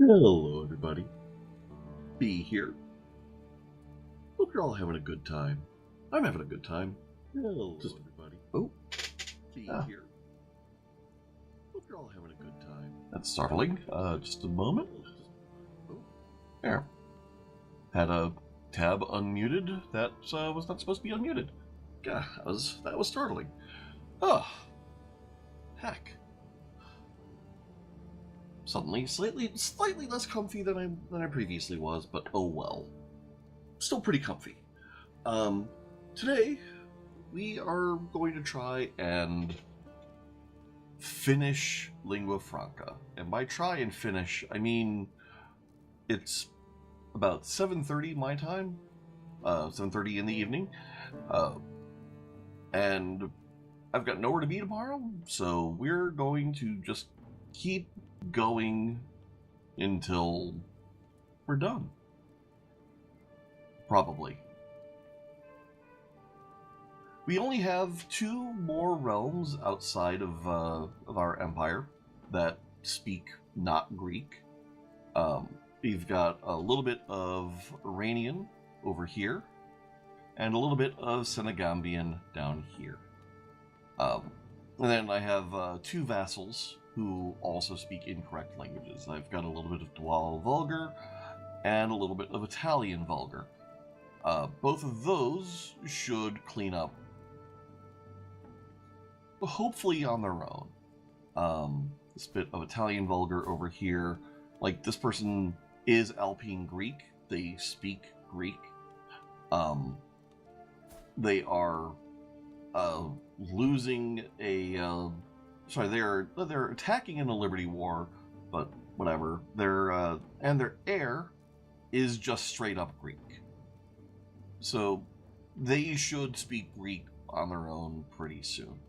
Hello, everybody. B here. Hope you're all having a good time. I'm having a good time. Hello, everybody. Oh, B here. Hope you're all having a good time. That's startling. Just a moment. There. Had a tab unmuted that was not supposed to be unmuted. Yeah, that was startling. Oh, heck. Suddenly, slightly less comfy than I previously was, but oh well. Still pretty comfy. Today we are going to try and finish Lingua Franca. And by try and finish, I mean it's about 7:30 my time, 7:30 in the evening, and I've got nowhere to be tomorrow, so we're going to just keep going until we're done. Probably. We only have 2 more realms outside of our empire that speak not Greek. We've got a little bit of Iranian over here, and a little bit of Senegambian down here. And then I have 2 vassals who also speak incorrect languages. I've got a little bit of Dual Vulgar and a little bit of Italian Vulgar. Both of those should clean up, hopefully on their own. This bit of Italian Vulgar over here, like this person is Alpine Greek. They speak Greek. They are losing a sorry, they're attacking in a Liberty War, but whatever. And their heir is just straight up Greek. So they should speak Greek on their own pretty soon.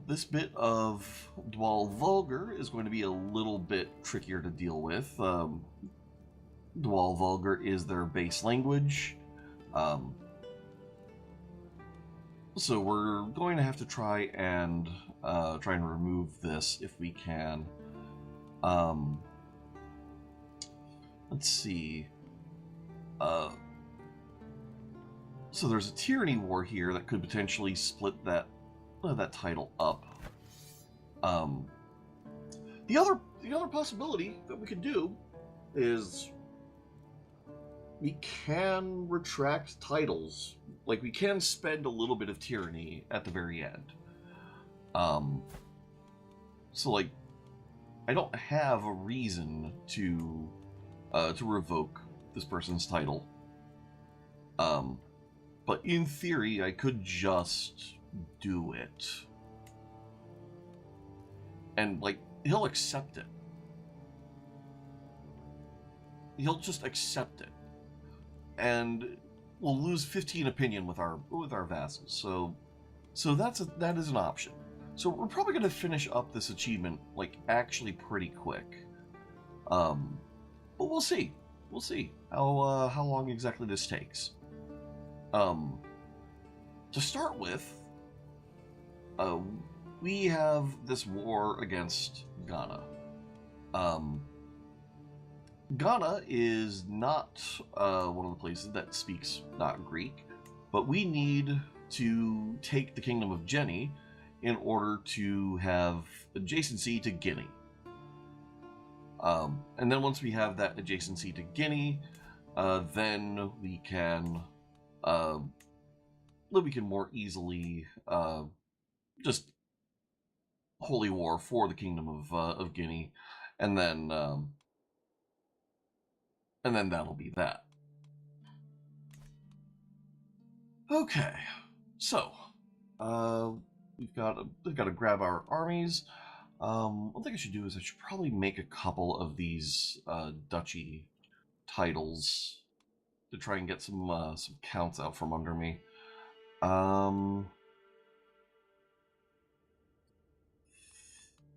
This bit of Dual Vulgar is going to be a little bit trickier to deal with. Dual Vulgar is their base language. So we're going to have to try and remove this if we can. Let's see. So there's a tyranny war here that could potentially split that title up. The other possibility that we could do is we can retract titles. Like, we can spend a little bit of tyranny at the very end. So like, I don't have a reason to revoke this person's title. But in theory, I could just do it. And, like, he'll accept it. He'll just accept it. And we'll lose 15 opinion with our vassals. So that is an option. So we're probably going to finish up this achievement, like, actually pretty quick. But we'll see. We'll see how long exactly this takes. To start with, we have this war against Ghana. Ghana is not one of the places that speaks not Greek, but we need to take the Kingdom of Jenny in order to have adjacency to Guinea. And then once we have that adjacency to Guinea, then we can more easily just holy war for the Kingdom of Guinea, and then that'll be that. Okay, so we've got to grab our armies. One thing I should do is I should probably make a couple of these duchy titles to try and get some counts out from under me.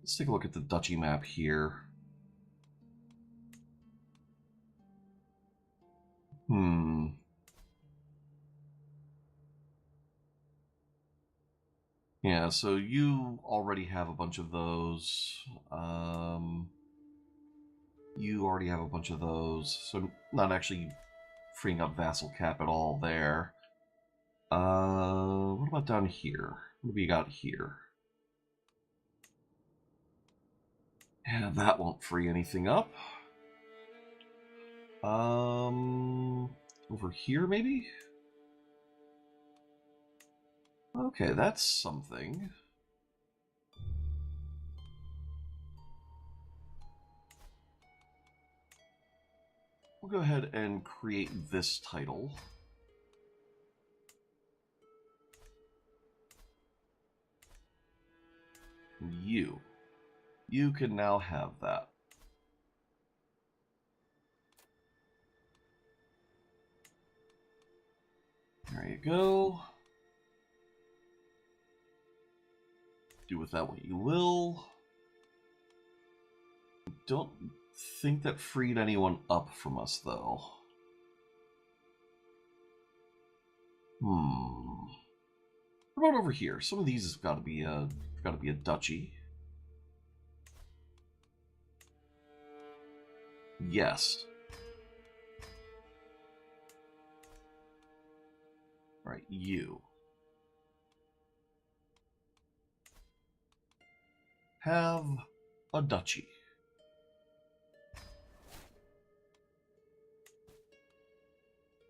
Let's take a look at the duchy map here. Yeah, so you already have a bunch of those. You already have a bunch of those, so not actually freeing up vassal cap at all there. What about down here? What do we got here? Yeah, that won't free anything up. Over here maybe? Okay, that's something. We'll go ahead and create this title. You can now have that. There you go. Do with that what you will. Don't think that freed anyone up from us, though. What about over here? Some of these have got to be a duchy. Yes. All right, you have a duchy.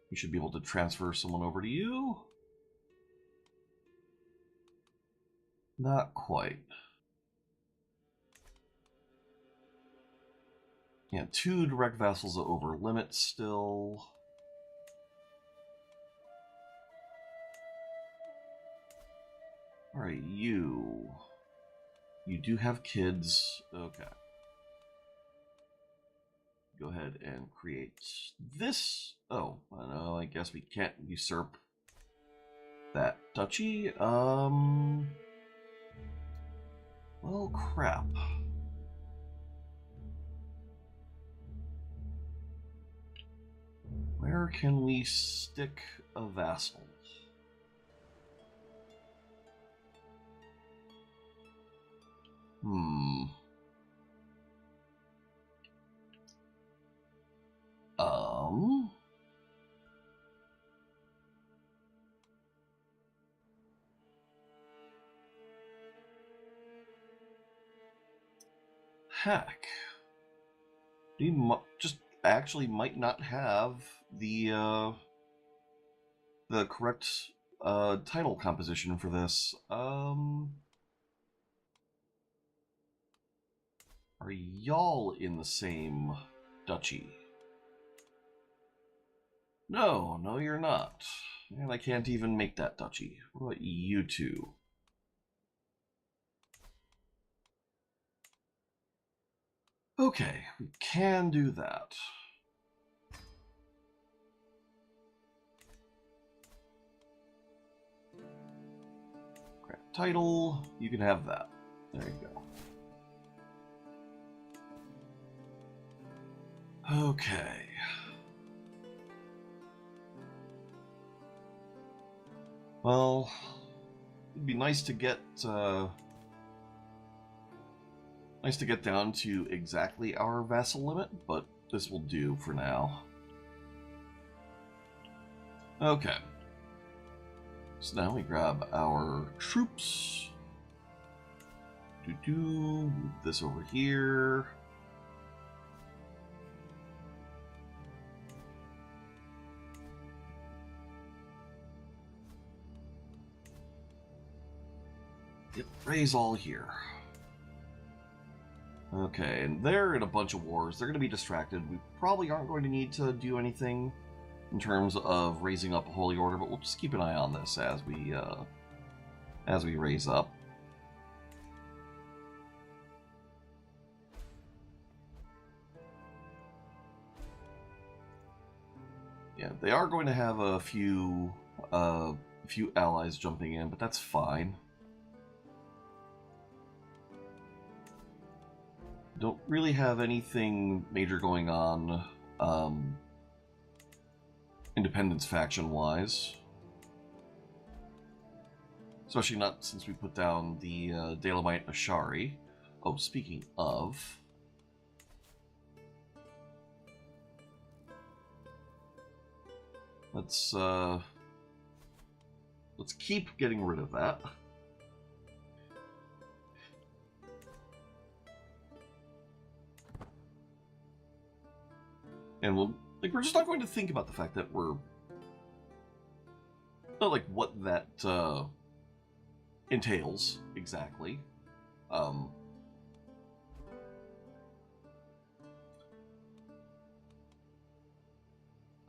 You should be able to transfer someone over to you. Not quite. Yeah, 2 direct vassals over limit still. Alright, you do have kids. Okay. Go ahead and create this. Oh, no, I guess we can't usurp that duchy. Well, crap. Where can we stick a vassal? Heck. We just actually might not have the correct title composition for this. Are y'all in the same duchy? No, you're not. And I can't even make that duchy. What about you two? Okay, we can do that. Grant title, you can have that. There you go. Okay. Well, it'd be nice to get down to exactly our vassal limit, but this will do for now. Okay. So now we grab our troops. Move this over here. Yep, raise all here. Okay, and they're in a bunch of wars. They're going to be distracted. We probably aren't going to need to do anything in terms of raising up a holy order, but we'll just keep an eye on this as we raise up. Yeah, they are going to have a few allies jumping in, but that's fine. Don't really have anything major going on, independence faction-wise. Especially not since we put down the Dalamite Ashari. Oh, speaking of... let's keep getting rid of that. And we're just not going to think about the fact that we're not like what that entails exactly.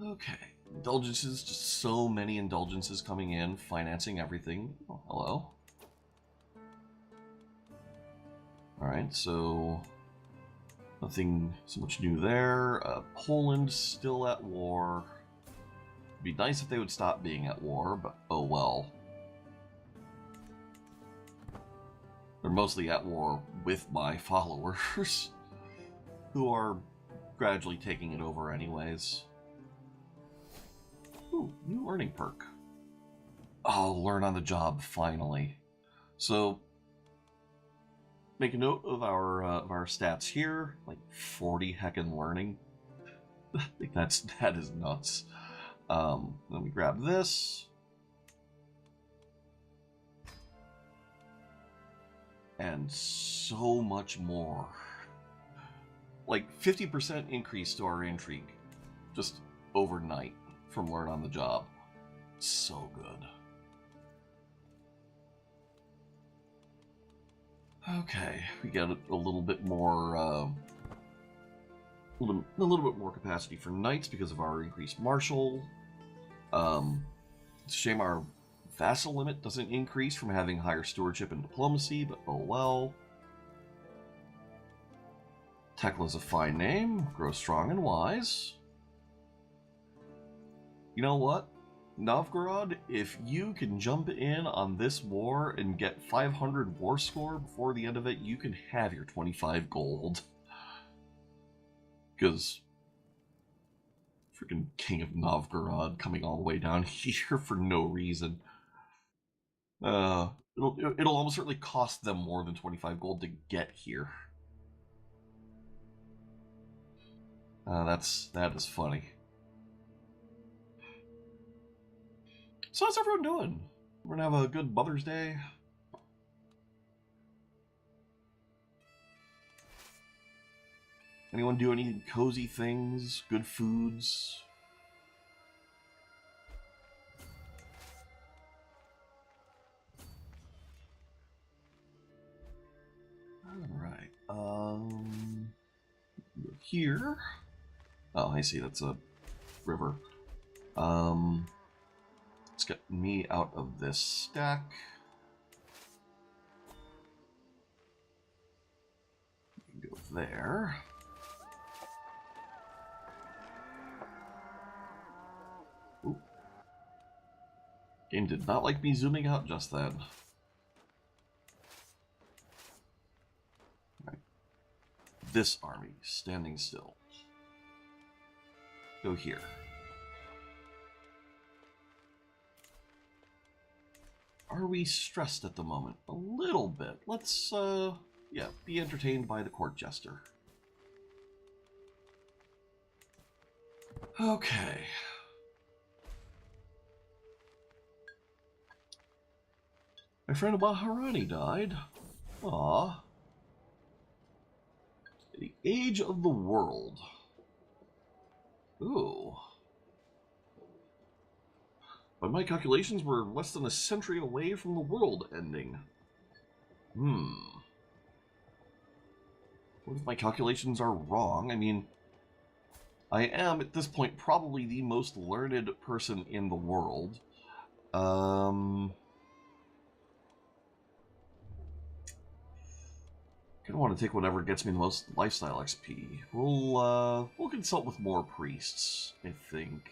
Okay, indulgences, just so many indulgences coming in, financing everything. Oh, hello. Alright, so nothing so much new there. Poland still at war. It'd be nice if they would stop being at war, but oh well. They're mostly at war with my followers, who are gradually taking it over anyways. Ooh, new learning perk. Oh, learn on the job, finally. So, make a note of our stats here. Like 40 heckin' learning. I think that is nuts. Let me grab this. And so much more. Like 50% increase to our intrigue. Just overnight from learn on the job. So good. Okay, we got a little bit more, a little bit more capacity for knights because of our increased martial. It's a shame our vassal limit doesn't increase from having higher stewardship and diplomacy, but oh well. Tekla's a fine name. Grow strong and wise. You know what? Novgorod, if you can jump in on this war and get 500 war score before the end of it, you can have your 25 gold. Because freaking King of Novgorod coming all the way down here for no reason. It'll almost certainly cost them more than 25 gold to get here. That is funny. So how's everyone doing? We're gonna have a good Mother's Day. Anyone do any cozy things? Good foods? Alright, here. Oh, I see, that's a river. Let's get me out of this stack. Go there. Ooh. Game did not like me zooming out just then. Right. This army, standing still. Go here. Are we stressed at the moment? A little bit. Let's, yeah, be entertained by the court jester. Okay. My friend Maharani died. Ah. The age of the world. Ooh. By my calculations, we're less than a century away from the world ending. What if my calculations are wrong? I mean, I am, at this point, probably the most learned person in the world. I kind of want to take whatever gets me the most lifestyle XP. We'll consult with more priests, I think.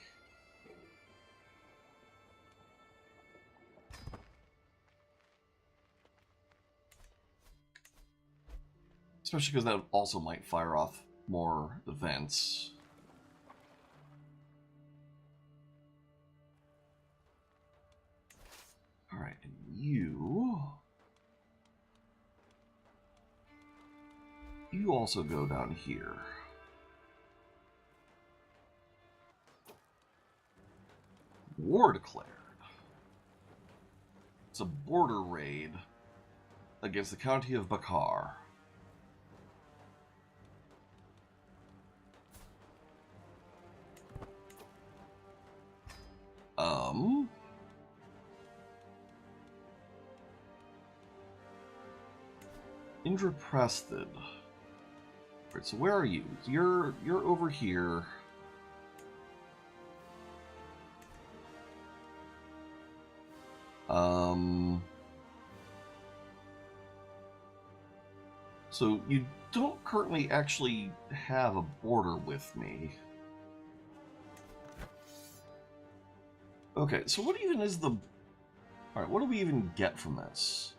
Especially because that also might fire off more events. Alright, and you also go down here. War declared. It's a border raid against the county of Bakar. Indraprasthed. Right, so where are you? You're over here. So you don't currently actually have a border with me. Okay, so what even is the... Alright, what do we even get from this?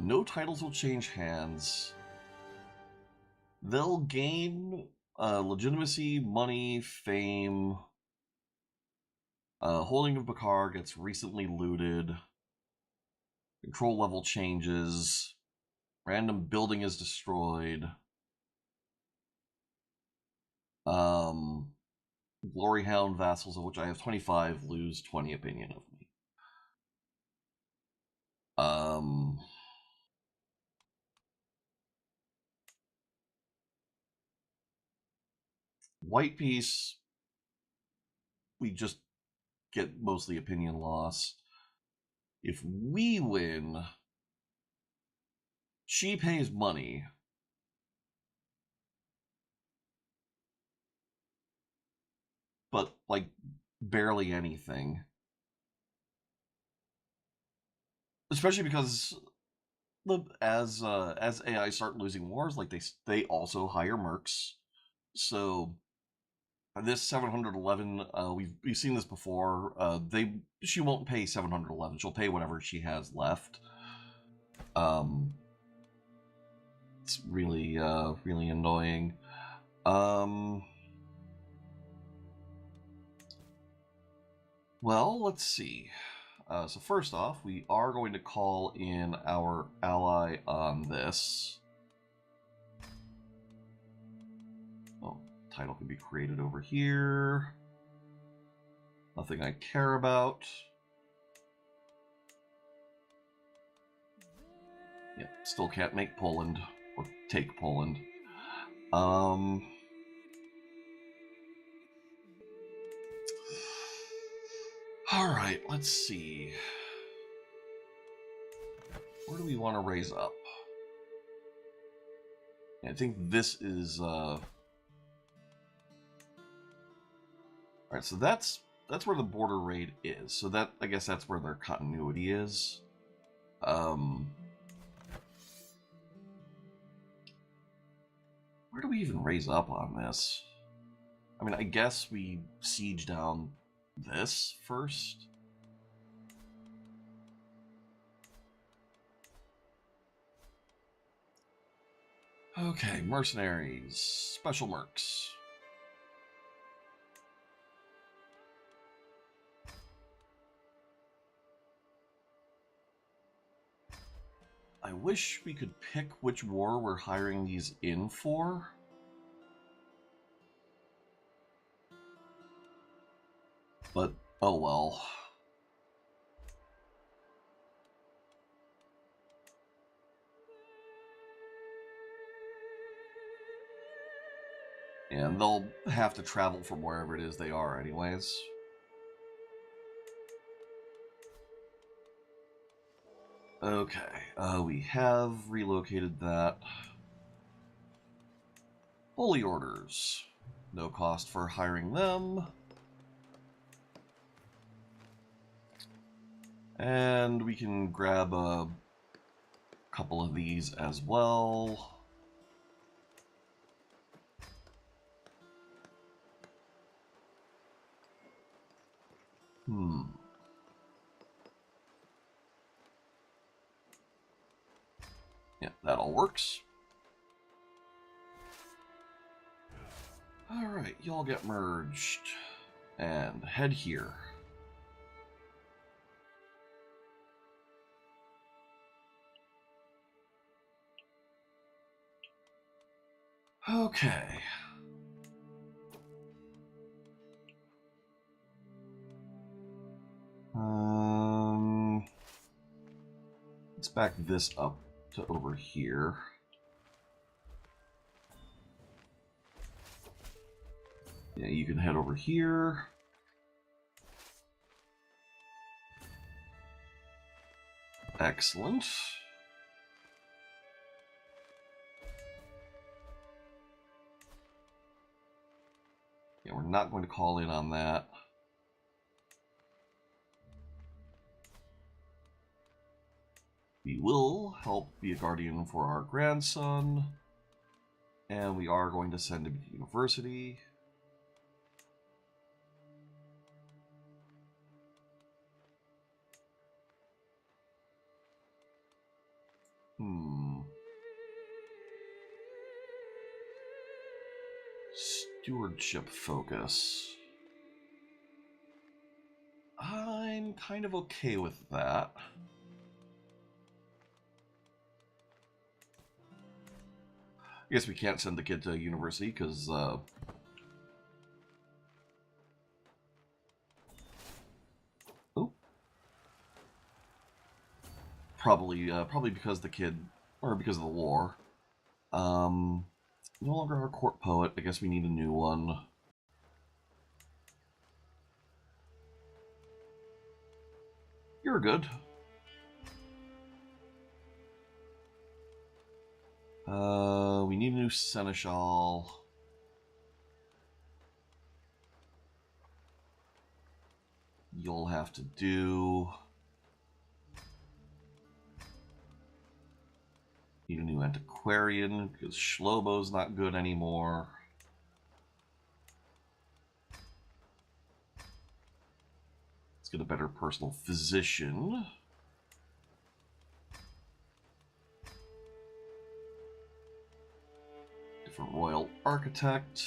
No titles will change hands. They'll gain legitimacy, money, fame. Holding of Bakar gets recently looted. Control level changes. Random building is destroyed. Glory Hound vassals, of which I have 25, lose 20 opinion of me. White Piece, we just get mostly opinion loss. If we win, she pays money. But, like, barely anything. Especially because as AI start losing wars, like they also hire mercs. So this 711, we've seen this before. She won't pay 711. She'll pay whatever she has left. It's really really annoying. Well, let's see. So first off, we are going to call in our ally on this. Oh, title can be created over here. Nothing I care about. Yeah, still can't make Poland or take Poland. All right, let's see. Where do we want to raise up? I think this is all right, so that's where the border raid is. So that, I guess that's where their continuity is. Where do we even raise up on this? I mean, I guess we siege down this first. Okay, mercenaries, special mercs. I wish we could pick which war we're hiring these in for. But, oh well. And they'll have to travel from wherever it is they are anyways. Okay, we have relocated that. Holy Orders. No cost for hiring them. And we can grab a couple of these as well. Yeah, that all works. Alright, y'all get merged. And head here. Okay. Let's back this up to over here. Yeah, you can head over here. Excellent. Yeah, we're not going to call in on that. We will help be a guardian for our grandson. And we are going to send him to university. Stewardship focus. I'm kind of okay with that. I guess we can't send the kid to university because probably because the kid, or because of the war. No longer our court poet. I guess we need a new one. You're good. We need a new seneschal. You'll have to do. Need a new antiquarian because Shlobo's not good anymore. Let's get a better personal physician. Different royal architect.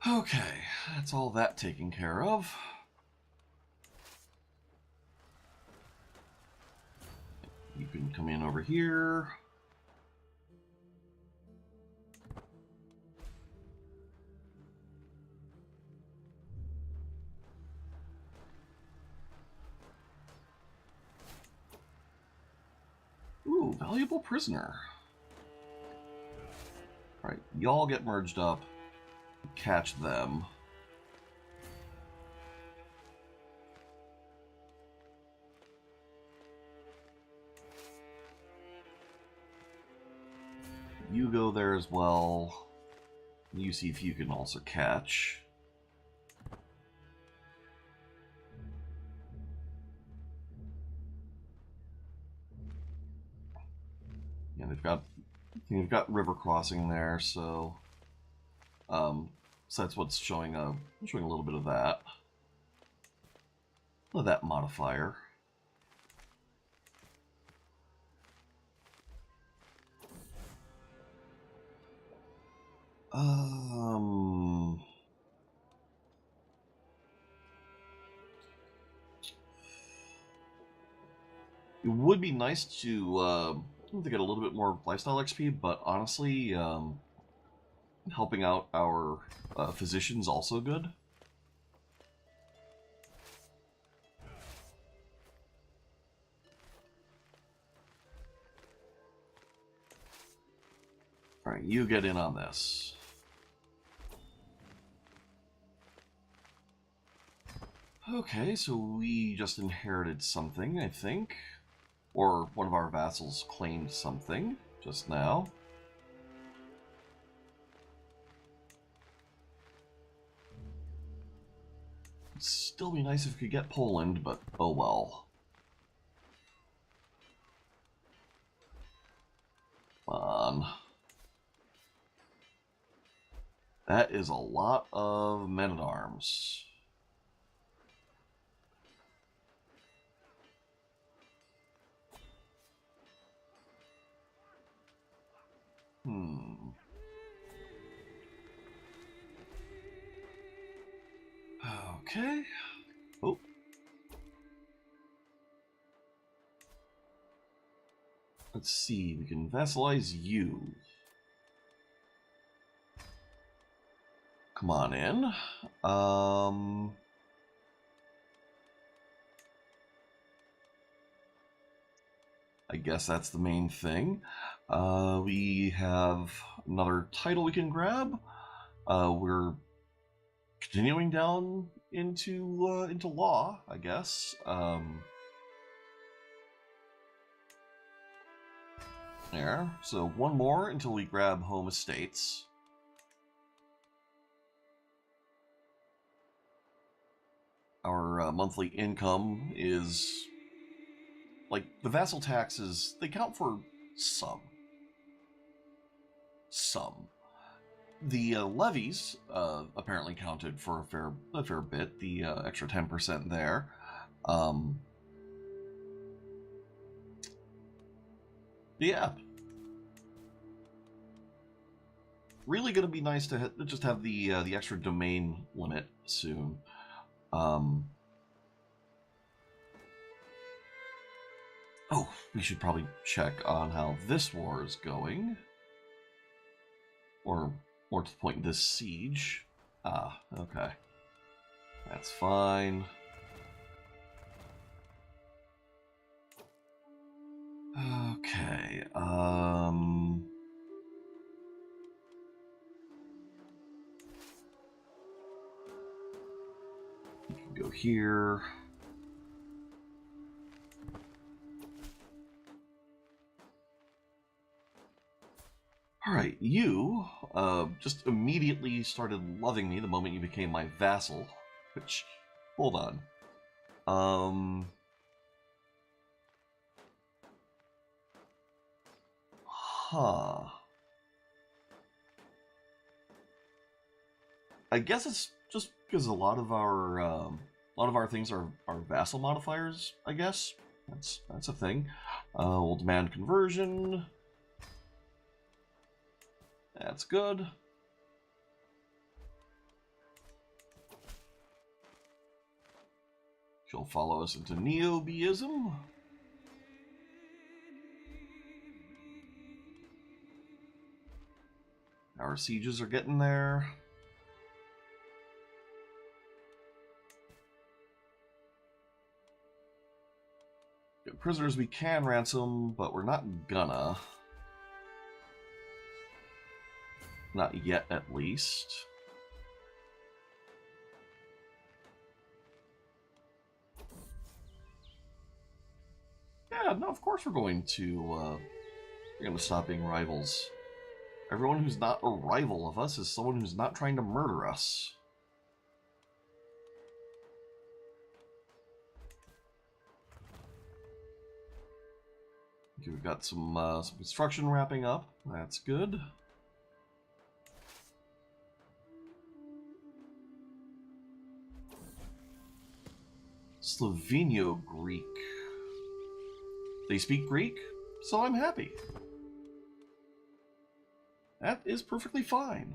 Okay, that's all that taken care of. You can come in over here. Ooh, valuable prisoner. Alright, y'all get merged up. Catch them. You go there as well. You see if you can also catch. Yeah, they've got river crossing there, so so that's what's showing a little bit of that. Of that modifier. It would be nice to get a little bit more lifestyle XP, but honestly, helping out our physicians also good. Alright, you get in on this. Okay, so we just inherited something, I think. Or one of our vassals claimed something just now. It'd still be nice if we could get Poland, but oh well. Come on. That is a lot of men-at-arms. Okay. Oh. Let's see, we can vassalize you. Come on in. I guess that's the main thing. We have another title we can grab. We're continuing down into law, I guess. There. So one more until we grab home estates. Our monthly income is like the vassal taxes. They count for some. The levies apparently counted for a fair bit. The extra 10% there. Yeah. Really going to be nice to just have the extra domain limit soon. Oh, we should probably check on how this war is going. Or more to the point, this siege. Ah, okay. That's fine. Okay, you can go here. Alright, you just immediately started loving me the moment you became my vassal. Which, hold on. Huh. I guess it's just because a lot of our things are vassal modifiers. I guess that's a thing. We'll demand conversion. That's good. She'll follow us into Neobeism. Our sieges are getting there. Get prisoners we can ransom, but we're not gonna. Not yet, at least. Yeah, no, of course we're going to stop being rivals. Everyone who's not a rival of us is someone who's not trying to murder us. Okay, we've got some construction wrapping up. That's good. Slovenio-Greek. They speak Greek, so I'm happy. That is perfectly fine.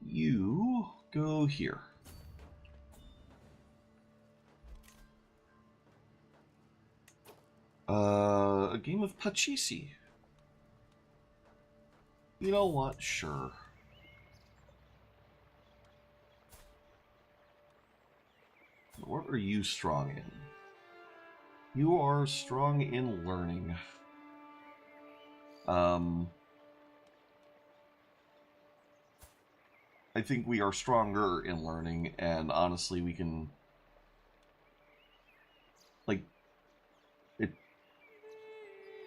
You go here. A game of Pachisi. You know what? Sure. What are you strong in? You are strong in learning. I think we are stronger in learning, and honestly, we can... Like... it.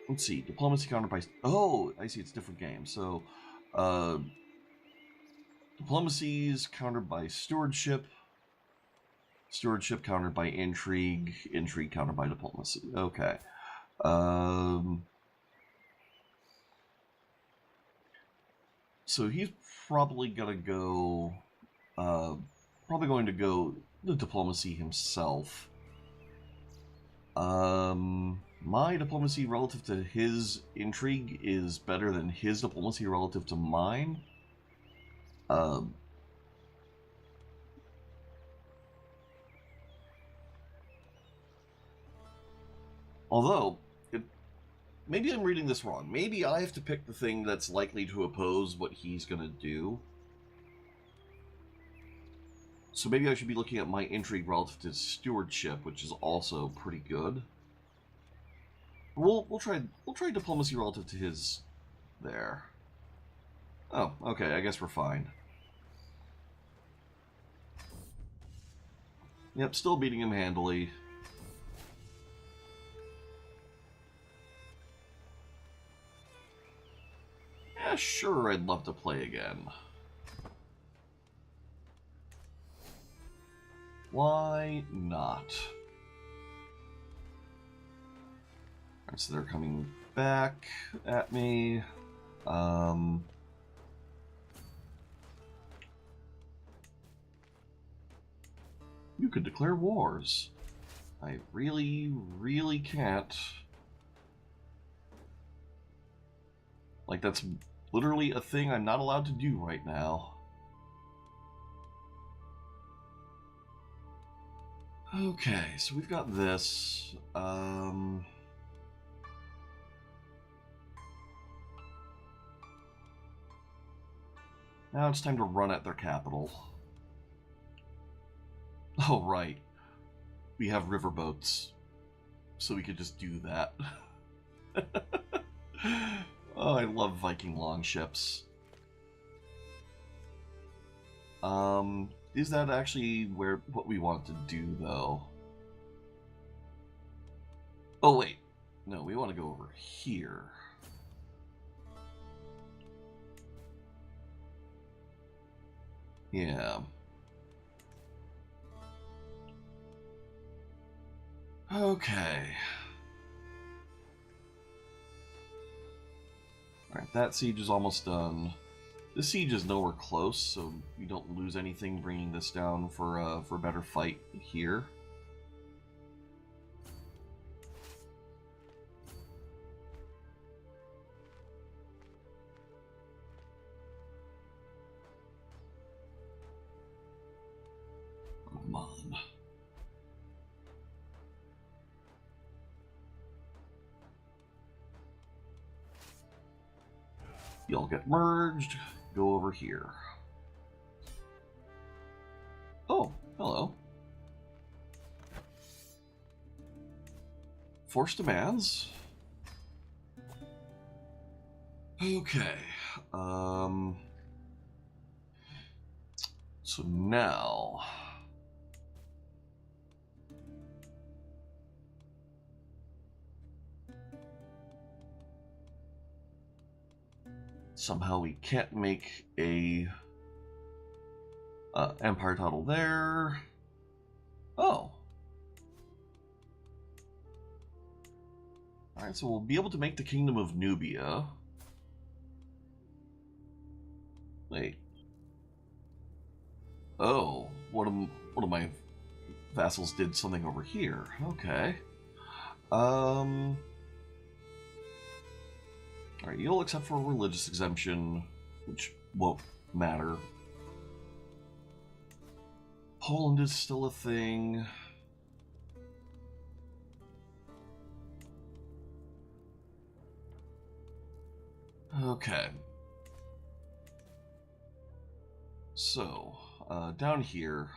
Let's see. Diplomacy countered by... Oh, I see. It's a different game. So, diplomacy is countered by stewardship. Stewardship countered by intrigue. Intrigue countered by diplomacy. Okay. So he's probably gonna go... probably going to go the diplomacy himself. My diplomacy relative to his intrigue is better than his diplomacy relative to mine. Although, maybe I'm reading this wrong. Maybe I have to pick the thing that's likely to oppose what he's going to do. So maybe I should be looking at my intrigue relative to stewardship, which is also pretty good. We'll try diplomacy relative to his there. Oh, okay, I guess we're fine. Yep, still beating him handily. Yeah, sure, I'd love to play again. Why not? Alright, so they're coming back at me. You could declare wars. I really, really can't. Like, that's literally a thing I'm not allowed to do right now. Okay, so we've got this. Now it's time to run at their capital. Oh, right. We have riverboats, so we could just do that. Oh, I love Viking longships. Is that actually what we want to do, though? Oh, wait. No, we want to go over here. Yeah. Okay. Alright, that siege is almost done. This siege is nowhere close, so we don't lose anything bringing this down for a better fight here. Come on. Y'all get merged. Go over here. Oh, hello. Force demands. Okay. So now somehow we can't make a empire title there. Oh. Alright, so we'll be able to make the Kingdom of Nubia. Wait. Oh, one of my vassals did something over here. Okay. Alright, you'll accept for a religious exemption, which won't matter. Poland is still a thing. Okay. So, down here,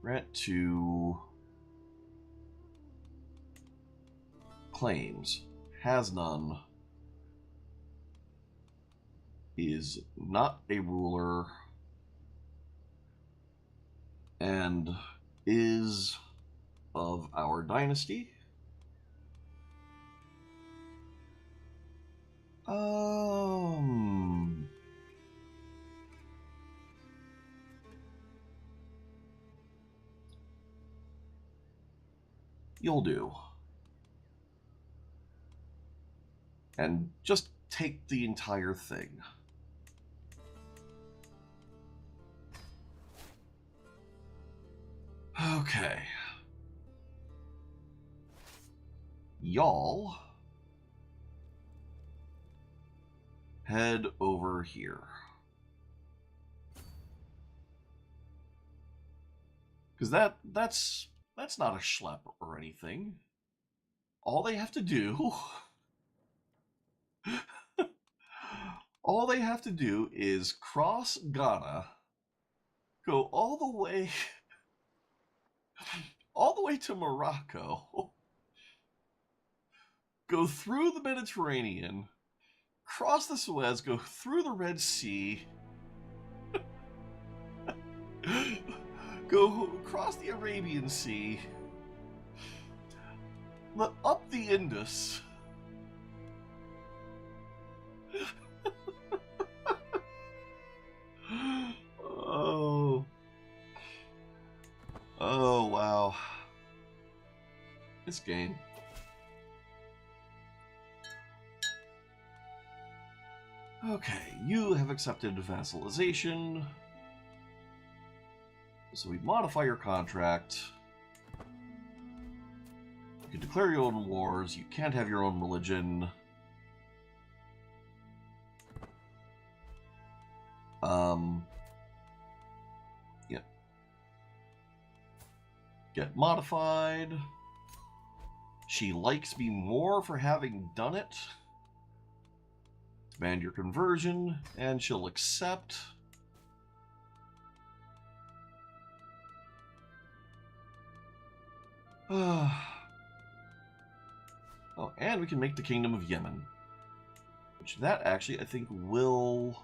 grant to claims, has none, is not a ruler, and is of our dynasty. You'll do. And just take the entire thing. Okay. Y'all head over here. Because that's not a schlep or anything. All they have to do All they have to do is cross Ghana, go all the way to Morocco, go through the Mediterranean, cross the Suez, go through the Red Sea, go across the Arabian Sea, up the Indus. Oh. Oh, wow. This game. Okay, you have accepted vassalization. So we modify your contract. You can declare your own wars. You can't have your own religion. Yeah. Get modified. She likes me more for having done it. Demand your conversion, and she'll accept. Oh, and we can make the Kingdom of Yemen. Which that actually, I think, will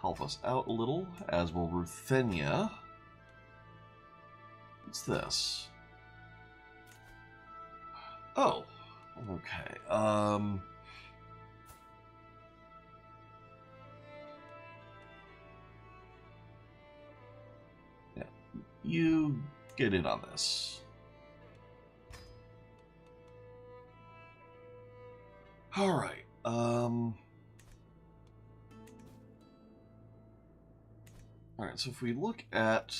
help us out a little, as will Ruthenia. What's this? Oh, okay. Yeah, you get in on this. All right. All right. So if we look at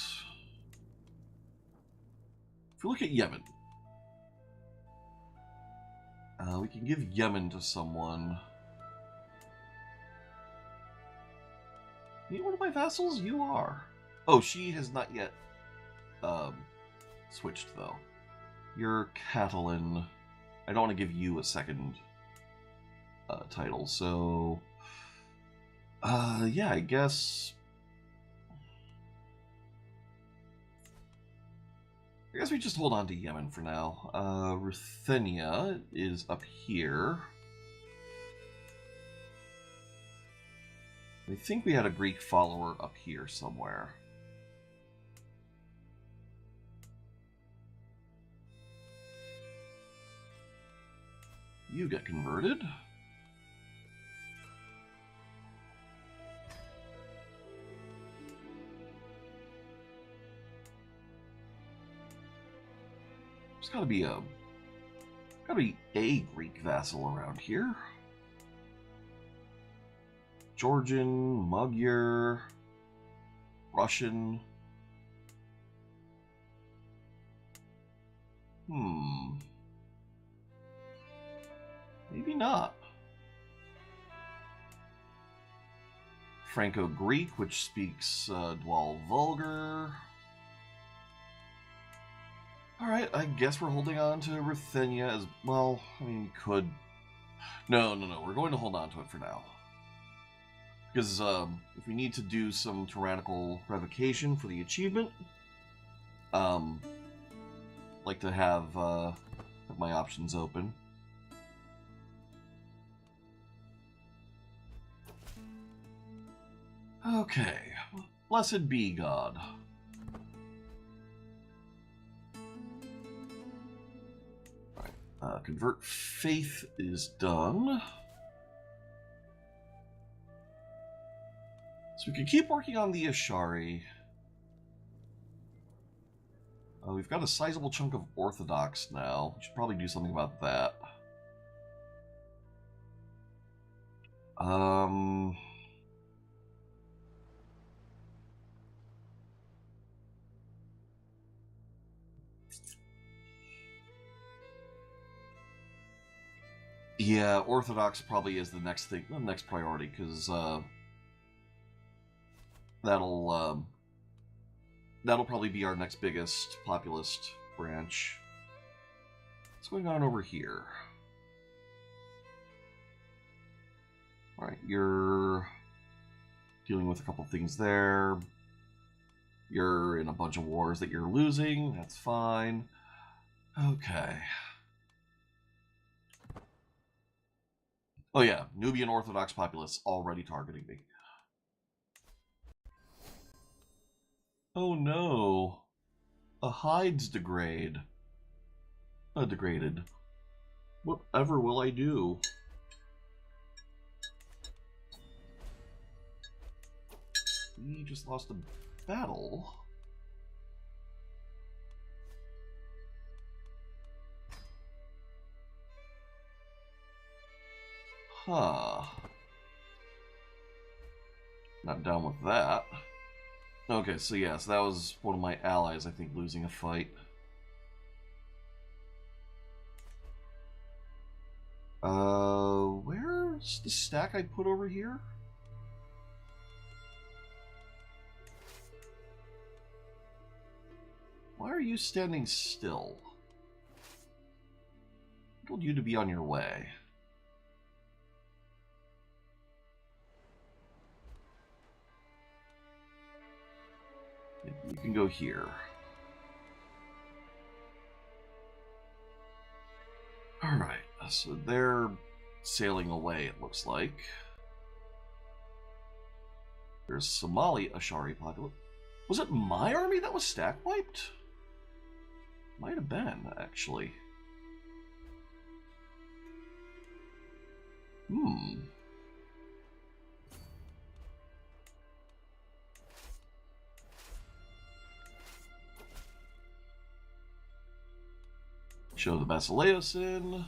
Yemen, we can give Yemen to someone. Are you one of my vassals? You are. Oh, she has not yet switched though. You're Catalan. I don't want to give you a second title, so yeah, I guess we just hold on to Yemen for now. Ruthenia is up here. I think we had a Greek follower up here somewhere. You get converted. There's gotta be a Greek vassal around here. Georgian, Magyar, Russian. Maybe not. Franco-Greek, which speaks Dwal Vulgar. Alright, I guess we're holding on to Ruthenia as well. I mean, we could... No. We're going to hold on to it for now. Because if we need to do some tyrannical revocation for the achievement, like to have my options open. Okay, blessed be God. Alright, convert faith is done. So we can keep working on the Ashari. We've got a sizable chunk of Orthodox now. We should probably do something about that. Yeah, Orthodox probably is the next thing, the next priority, because that'll probably be our next biggest populist branch. What's going on over here? Alright, you're dealing with a couple things there. You're in a bunch of wars that you're losing. That's fine. Okay. Oh yeah, Nubian Orthodox populace already targeting me. Oh no. A hides degraded. Whatever will I do? We just lost a battle. Huh. Not down with that. Okay, so yes, that was one of my allies, I think, losing a fight. Where's the stack I put over here? Why are you standing still? I told you to be on your way. You can go here. Alright, so they're sailing away, it looks like. There's Somali Ashari populace. Was it my army that was stack wiped? Might have been, actually. Show the Basileus in.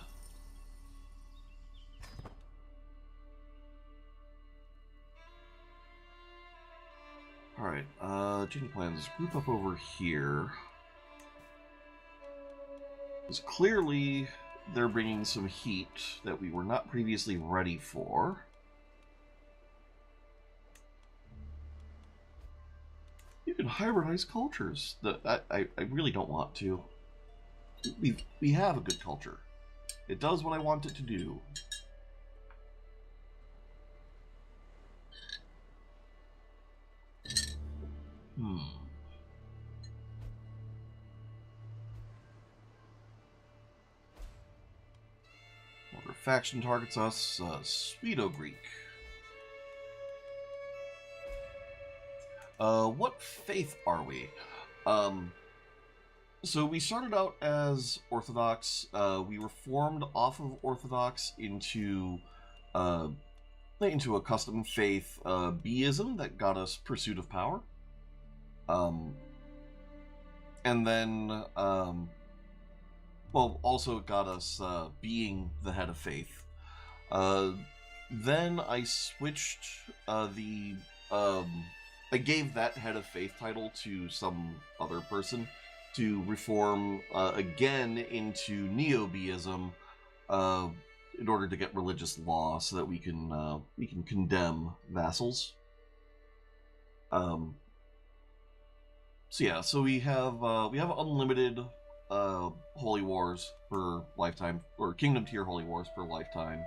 Alright, changing plans. Group up over here. Because clearly they're bringing some heat that we were not previously ready for. You can hybridize cultures. I really don't want to. We have a good culture. It does what I want it to do. Another faction targets us. Swedo-Greek. What faith are we? So we started out as Orthodox. We reformed off of Orthodox into a custom faith, B'ism, that got us Pursuit of Power. And then, well, also got us being the head of faith. Then I switched I gave that head of faith title to some other person to reform again into Neo-B'ism in order to get religious law so that we can condemn vassals. So yeah, so we have unlimited holy wars per lifetime, or kingdom tier holy wars per lifetime.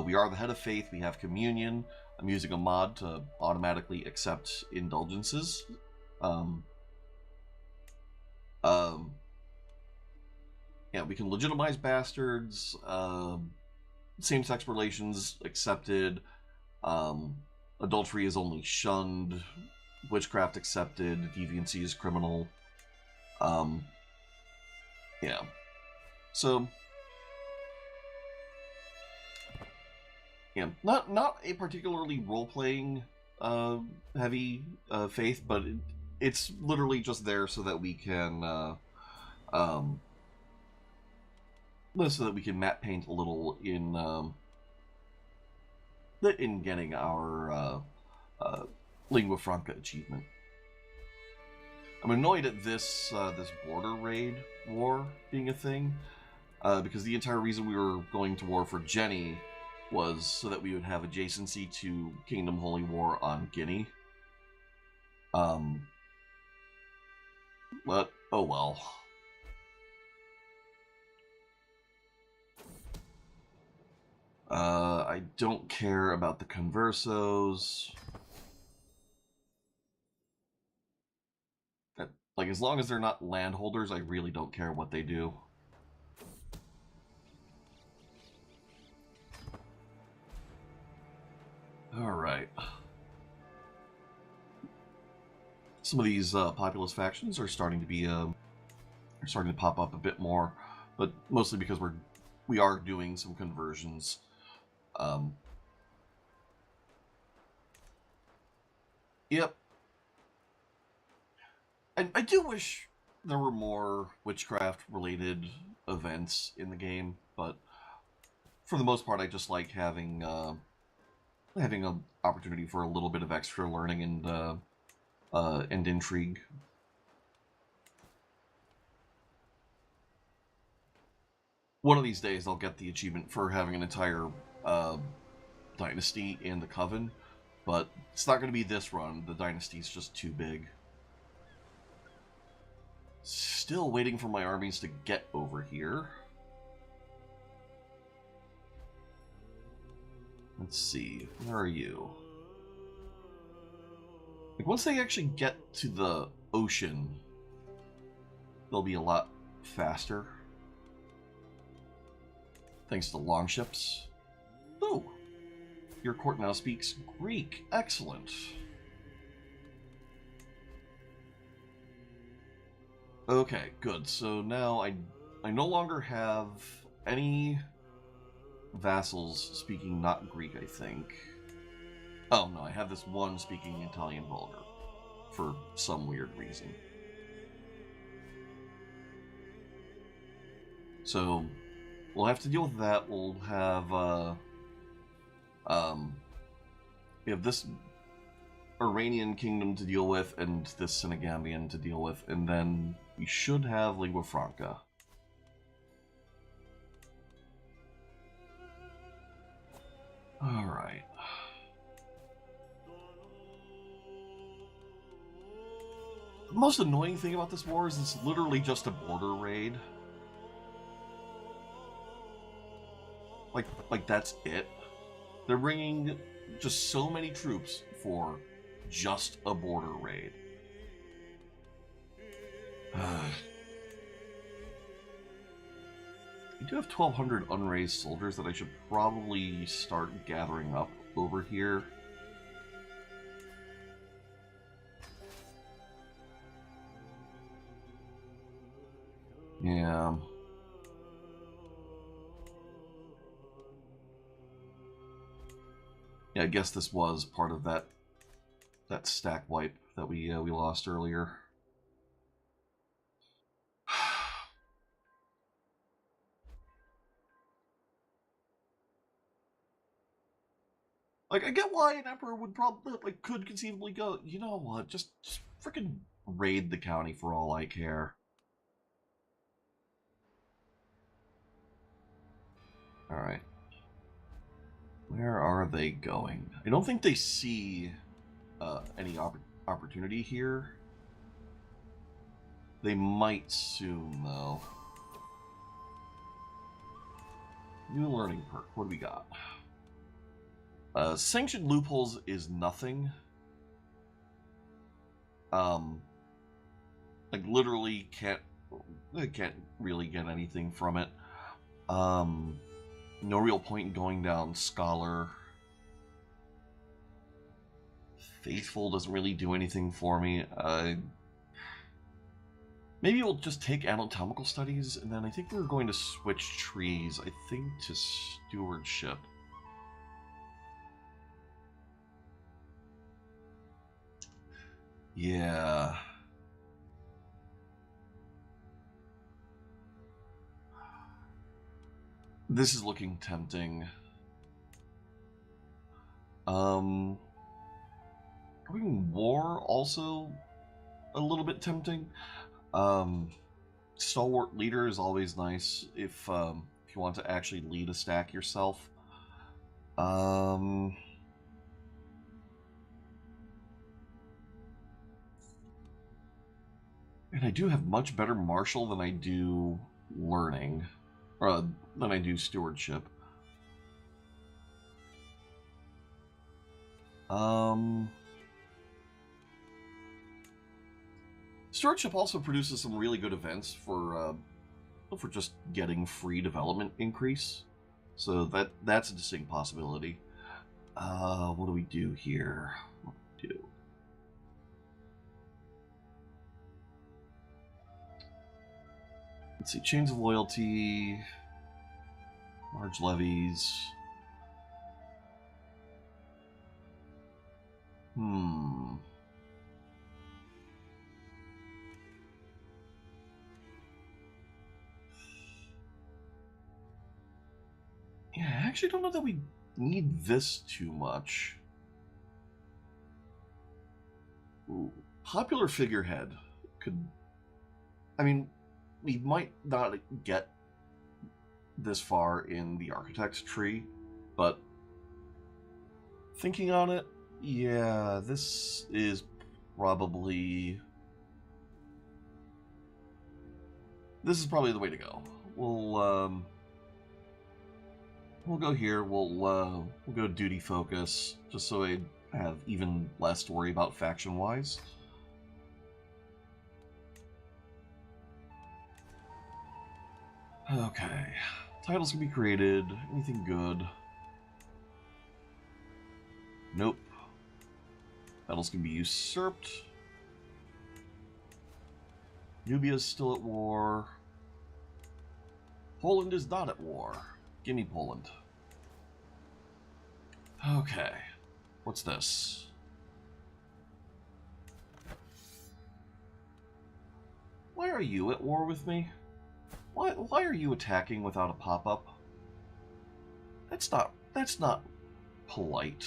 We are the head of faith. We have communion. I'm using a mod to automatically accept indulgences. Yeah, we can legitimize bastards. Same-sex relations accepted. Adultery is only shunned. Witchcraft accepted. Deviancy is criminal. Yeah. So, yeah, not a particularly role-playing heavy faith, but it's literally just there so that we can matte paint a little in getting our Lingua Franca achievement. I'm annoyed at this border raid war being a thing, because the entire reason we were going to war for Jenny was so that we would have adjacency to Kingdom Holy War on Guinea. But oh well. I don't care about the conversos. Like, as long as they're not landholders, I really don't care what they do. Alright. Some of these populist factions are starting to pop up a bit more, but mostly because we are doing some conversions. Yep. I do wish there were more witchcraft-related events in the game, but for the most part, I just like having an opportunity for a little bit of extra learning and intrigue. One of these days, I'll get the achievement for having an entire dynasty in the Coven, but it's not going to be this run. The dynasty's just too big. Still waiting for my armies to get over here. Let's see, where are you? Like, once they actually get to the ocean, they'll be a lot faster. Thanks to longships. Ooh, your court now speaks Greek. Excellent. Okay, good. So now I no longer have any vassals speaking not Greek, I think. Oh, no, I have this one speaking Italian Vulgar for some weird reason. So we'll have to deal with that. We'll have we have this Iranian kingdom to deal with and this Senegambian to deal with, and then we should have Lingua Franca. Alright. The most annoying thing about this war is it's literally just a border raid. Like that's it. They're bringing just so many troops for just a border raid. I do have 1,200 unraised soldiers that I should probably start gathering up over here. Yeah. Yeah, I guess this was part of that stack wipe that we lost earlier. Like, I get why an emperor would probably could conceivably go, you know what, just freaking raid the county for all I care. Alright. Where are they going? I don't think they see any opportunity here. They might soon, though. New learning perk. What do we got? Sanctioned loopholes is nothing. Like, literally can't really get anything from it. No real point in going down Scholar. Faithful doesn't really do anything for me. Maybe we'll just take anatomical studies, and then I think we're going to switch trees, I think, to stewardship. Yeah. This is looking tempting. Going war also a little bit tempting. Stalwart leader is always nice if you want to actually lead a stack yourself. And I do have much better martial than I do learning, or than I do stewardship. Stewardship also produces some really good events for just getting free development increase. So that's a distinct possibility. What do we do here? What do we do? Let's see, chains of loyalty, large levies. Yeah, I actually don't know that we need this too much. Ooh, popular figurehead could... I mean, we might not get this far in the architect's tree, but thinking on it, yeah, this is probably... This is probably the way to go. We'll go here. We'll go duty focus, just so I have even less to worry about faction-wise. Okay. Titles can be created. Anything good? Nope. Titles can be usurped. Nubia's still at war. Poland is not at war. Gimme Poland. Okay. What's this? Why are you at war with me? Why are you attacking without a pop-up? That's not polite.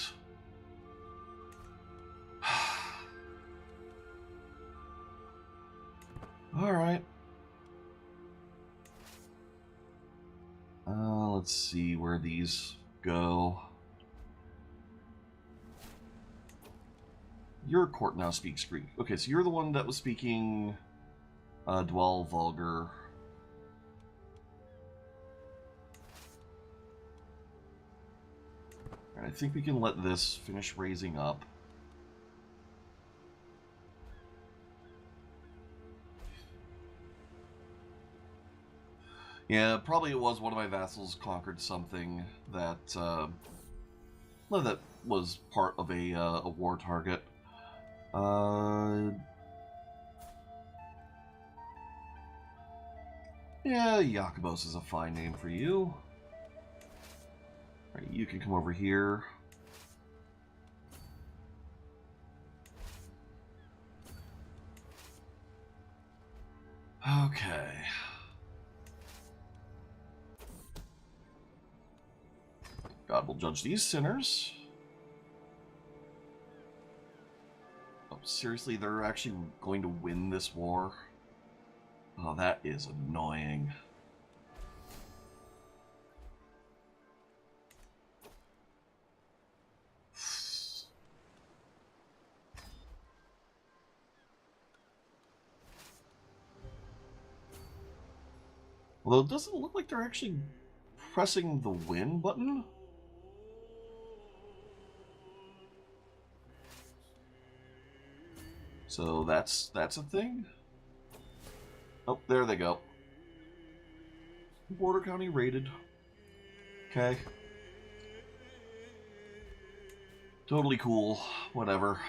Alright. Let's see where these go. Your court now speaks Greek. Okay, so you're the one that was speaking Dwell Vulgar. And I think we can let this finish raising up. Yeah, probably it was one of my vassals conquered something that that was part of a war target. Yeah, Jakobos is a fine name for you. All right, you can come over here. Okay. God will judge these sinners. Oh, seriously, they're actually going to win this war? Oh, that is annoying. Although it doesn't look like they're actually pressing the win button. So that's a thing. Oh, there they go. Border County raided. Okay. Totally cool. Whatever.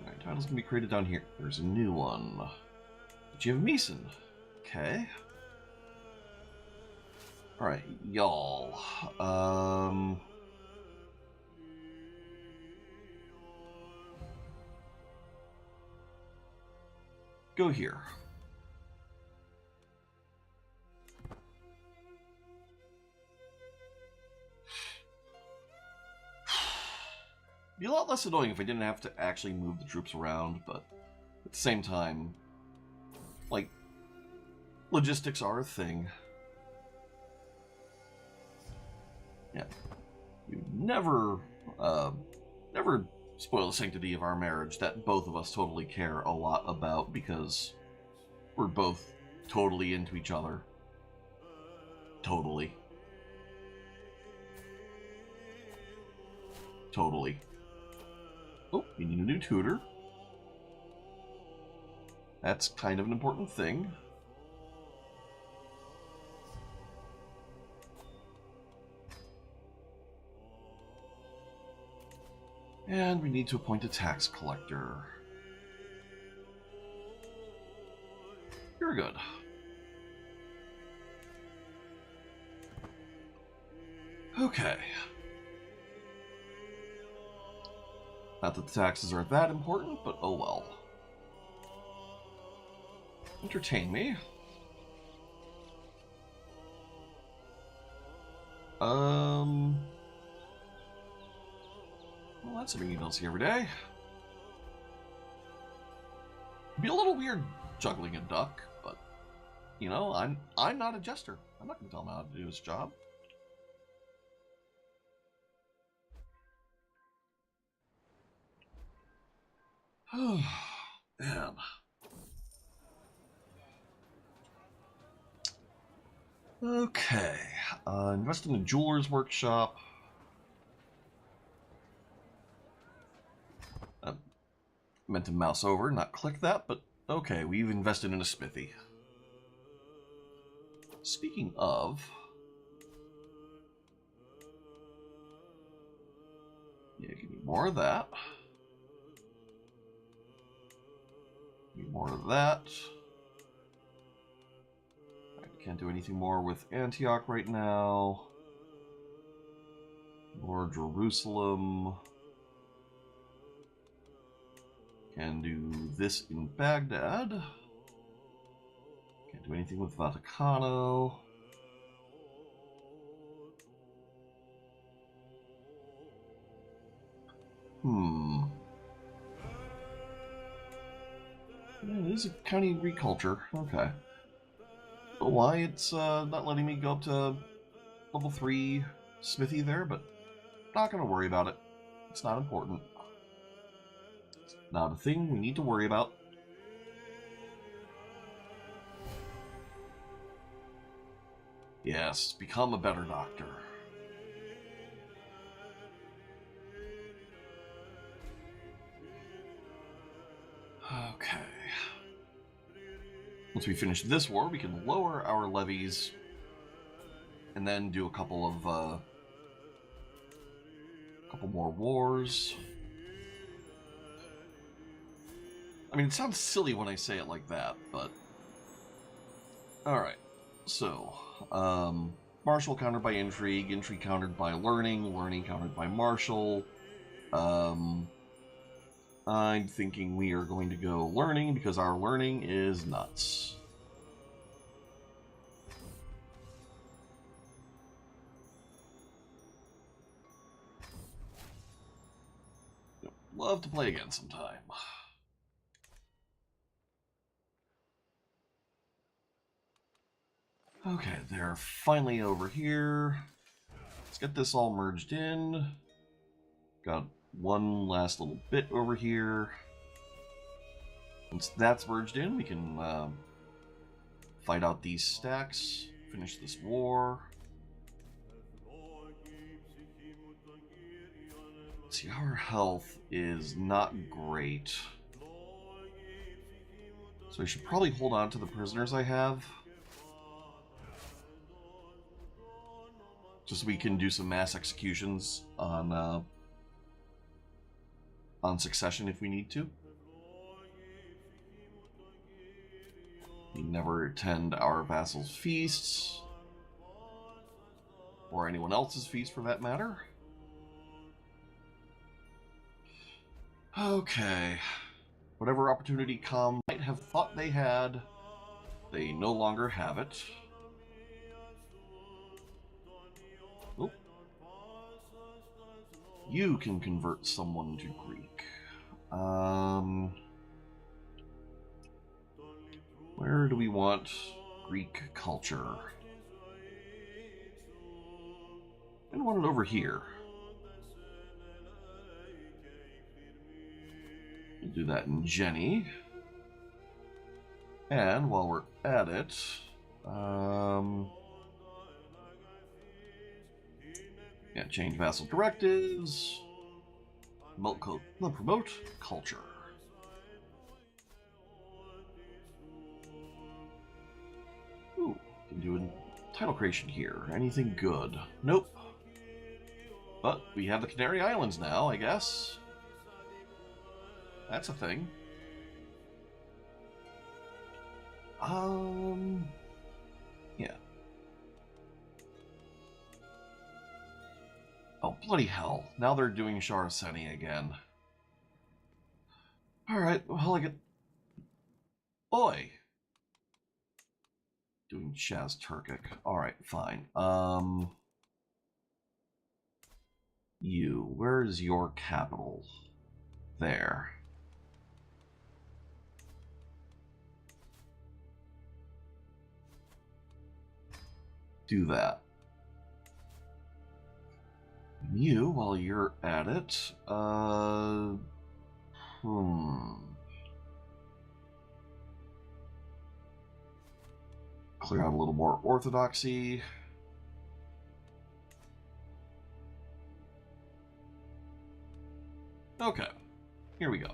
Alright, titles can be created down here. There's a new one. But you have Meeson. Okay. Alright, y'all. Go here. Be a lot less annoying if I didn't have to actually move the troops around, but at the same time, like, logistics are a thing. Yeah. You never spoil the sanctity of our marriage that both of us totally care a lot about because we're both totally into each other. Totally. Totally. Oh, we need a new tutor. That's kind of an important thing. And we need to appoint a tax collector. You're good. Okay. Not that the taxes are that important, but oh well. Entertain me. Well, that's something you don't see every day. It'd be a little weird juggling a duck, but you know, I'm not a jester. I'm not going to tell him how to do his job. Oh, man. Okay. Invest in the jeweler's workshop. Meant to mouse over, not click that, but okay, we've invested in a smithy. Speaking of... yeah, give me more of that. Give me more of that. I can't do anything more with Antioch right now. Or Jerusalem. Can do this in Baghdad. Can't do anything with Vaticano. Yeah, it is a county agriculture. Okay. But why it's not letting me go up to level 3 smithy there, but not going to worry about it. It's not important. It's not a thing we need to worry about. Yes, become a better doctor. Okay. Once we finish this war, we can lower our levies and then do a couple more wars. I mean, it sounds silly when I say it like that, but... Alright, so... martial countered by intrigue, intrigue countered by learning, learning countered by martial. I'm thinking we are going to go learning because our learning is nuts. Love to play again sometime. Okay, they're finally over here. Let's get this all merged in. Got one last little bit over here. Once that's merged in, we can fight out these stacks, finish this war. See, our health is not great. So I should probably hold on to the prisoners I have. Just so we can do some mass executions on succession if we need to. We never attend our vassals' feasts. Or anyone else's feast for that matter. Okay. Whatever opportunity come might have thought they had, they no longer have it. Oh. You can convert someone to Greek. Where do we want Greek culture? I want it over here. We'll do that in Jenny. And while we're at it, yeah, change vassal directives. Promote culture. Ooh, can do a title creation here. Anything good? Nope. But we have the Canary Islands now, I guess. That's a thing. Yeah. Oh, bloody hell. Now they're doing Sharaseni again. Alright, well, I get... Boy! Doing Shaz Turkic. Alright, fine. Where's your capital? There. Do that. You, while you're at it, clear out a little more orthodoxy. Okay, here we go.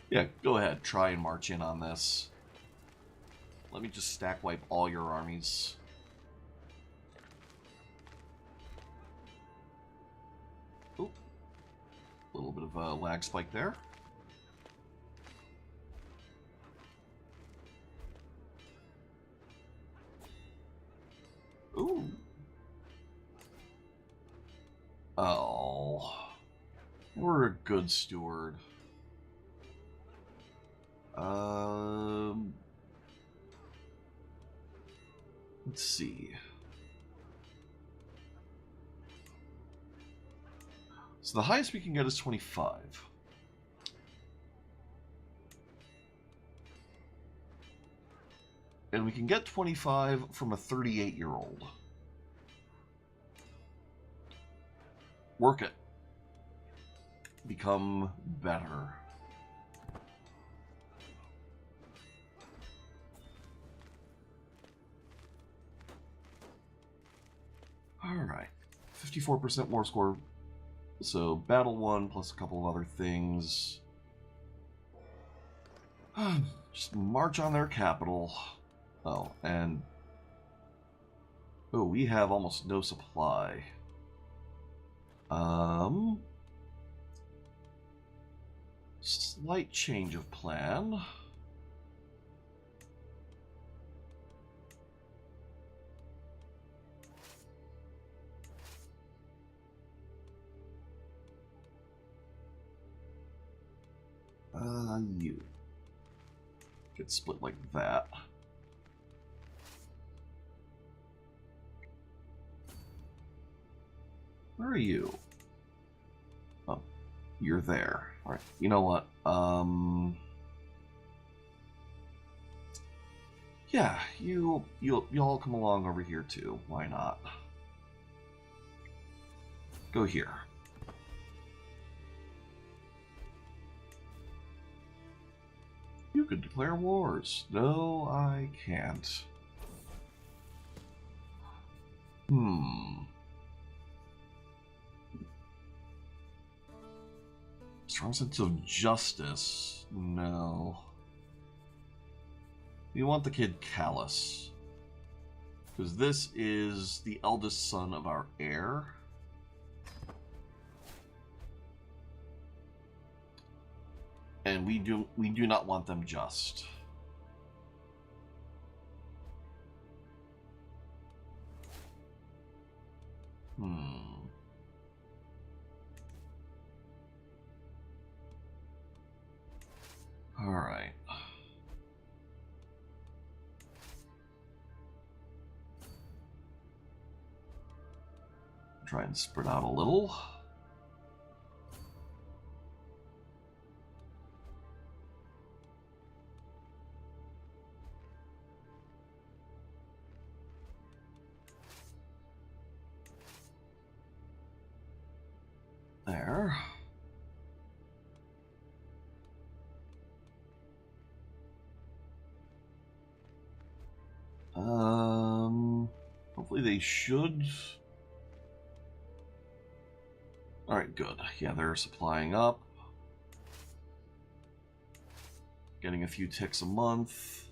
Yeah, go ahead, try and march in on this. Let me just stack wipe all your armies. Oop. A little bit of a lag spike there. Ooh. Oh. We're a good steward. Let's see. So the highest we can get is 25. And we can get 25 from a 38-year-old. Work it. Become better. Alright. 54% more score. So, battle 1 plus a couple of other things. Just march on their capital. Oh, and... Oh, we have almost no supply. Slight change of plan. You get split like that. Where are you? Oh, you're there. All right. You know what? Yeah, you'll all come along over here too. Why not? Go here. You could declare wars. No, I can't. Strong sense of justice. No. We want the kid Callus. Because this is the eldest son of our heir. And we do not want them just. Alright. Try and spread out a little. There. they should... Alright, good. Yeah, they're supplying up. Getting a few ticks a month.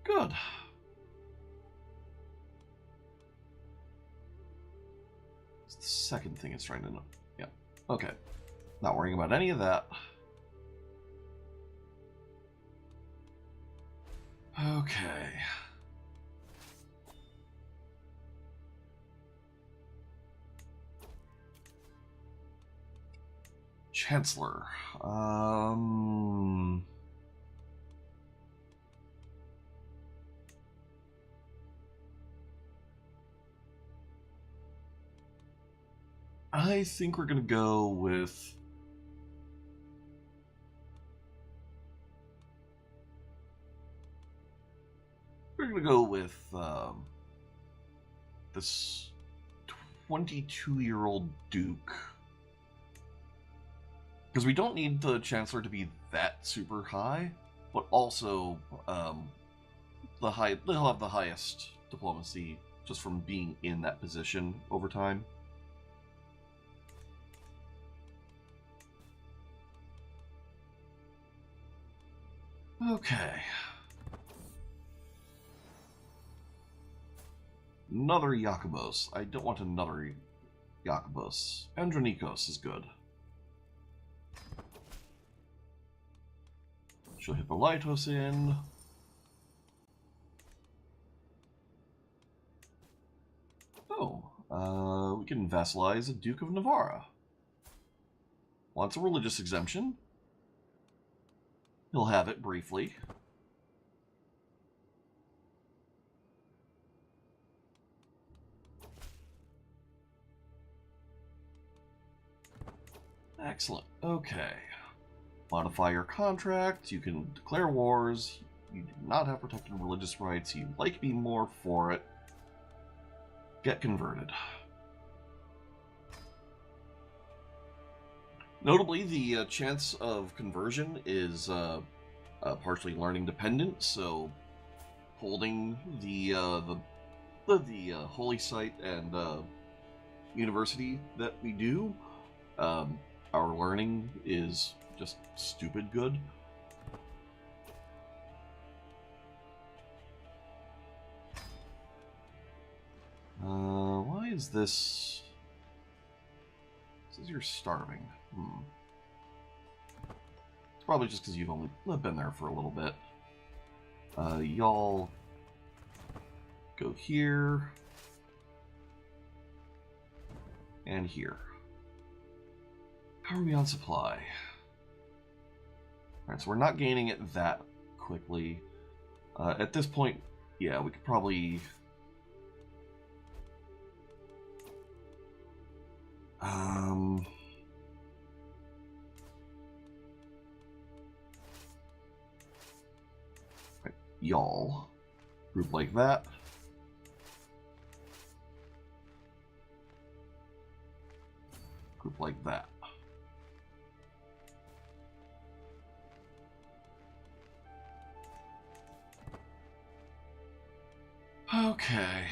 Good. It's the second thing it's trying to know. Yeah. Okay. Not worrying about any of that. Okay. Chancellor. I think we're gonna go with... We're gonna go with this 22-year-old Duke. Because we don't need the Chancellor to be that super high, but also they'll have the highest diplomacy just from being in that position over time. Okay. Another Jakobos. I don't want another Jakobos. Andronikos is good. She'll Hippolytos in. Oh, we can vassalize a Duke of Navarra. Wants a religious exemption. He'll have it briefly. Excellent. Okay. Modify your contract. You can declare wars. You do not have protected religious rights. You like me more for it. Get converted. Notably, the chance of conversion is partially learning dependent, so holding the holy site and university that we do, our learning is just stupid good. Why is this? It says you're starving. It's probably just because you've only been there for a little bit. Y'all go here and here. How are we on supply? Alright, so we're not gaining it that quickly. At this point, yeah, we could probably... y'all. Group like that. Group like that. Okay.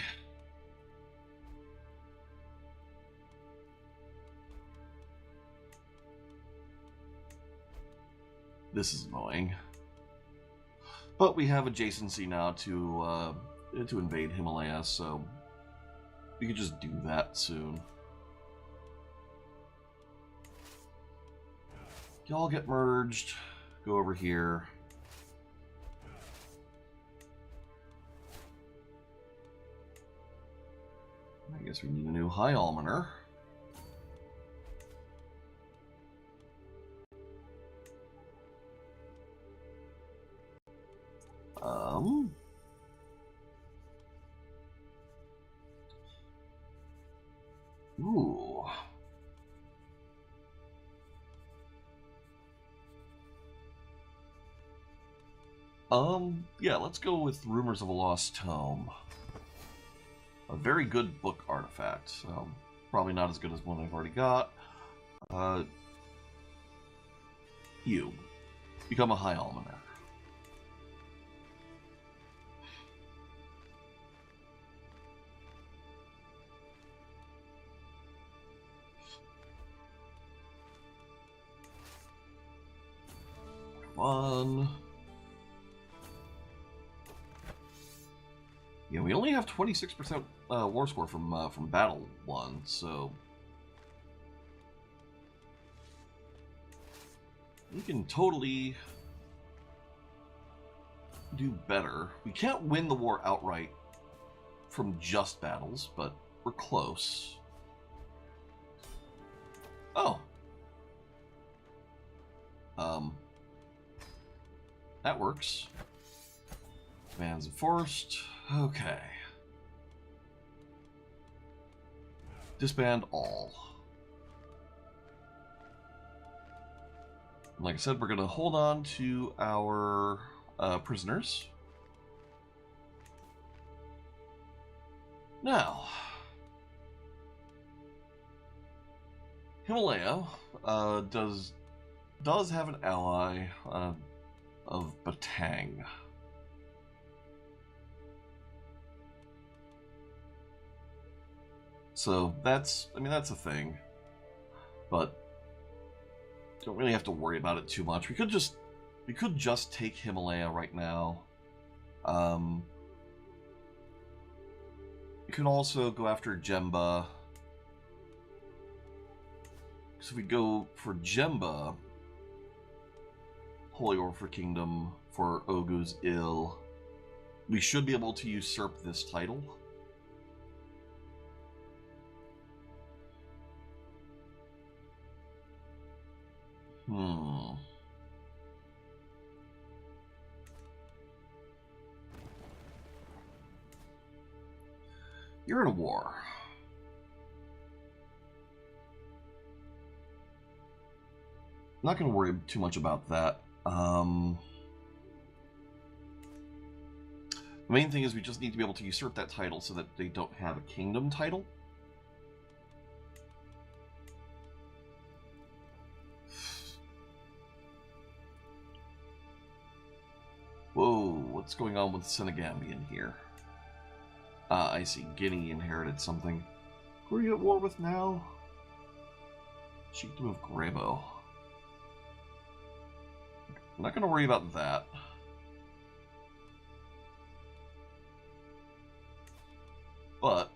This is annoying. But we have adjacency now to invade Himalaya, so we could just do that soon. Y'all get merged. Go over here. I guess we need a new High Almoner. Ooh. Yeah, let's go with Rumors of a Lost Tome. A very good book artifact. Probably not as good as one I've already got. You. Become a High Almoner. fun. Yeah, we only have 26% war score from Battle 1, so we can totally do better. We can't win the war outright from just battles, but we're close. Oh. That works. Commands enforced. Okay. Disband all. Like I said, we're going to hold on to our prisoners. Now, Himalaya does have an ally of Batang. So that's a thing, but don't really have to worry about it too much. We could just take Himalaya right now. We could also go after Jemba. So if we go for Jemba, Holy Orpher Kingdom for Ogu's Ill, we should be able to usurp this title. You're in a war. Not going to worry too much about that. The main thing is we just need to be able to usurp that title so that they don't have a kingdom title. Whoa, what's going on with Senegambian here? I see. Guinea inherited something. Who are you at war with now? Chiefdom of Grebo. I'm not going to worry about that. But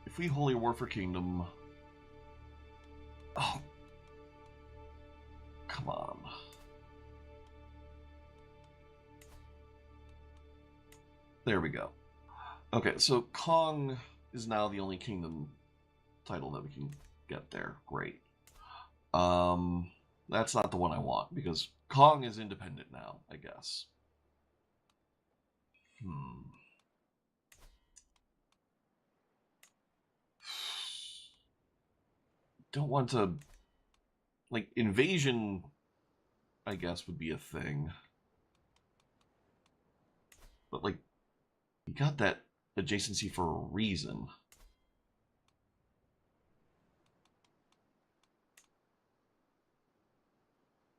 if we Holy War for Kingdom... Oh. Come on. There we go. Okay, so Kong is now the only kingdom title that we can get there. Great. That's not the one I want, because Kong is independent now, I guess. Don't want to... Like, invasion, I guess, would be a thing. But, like, you got that adjacency for a reason.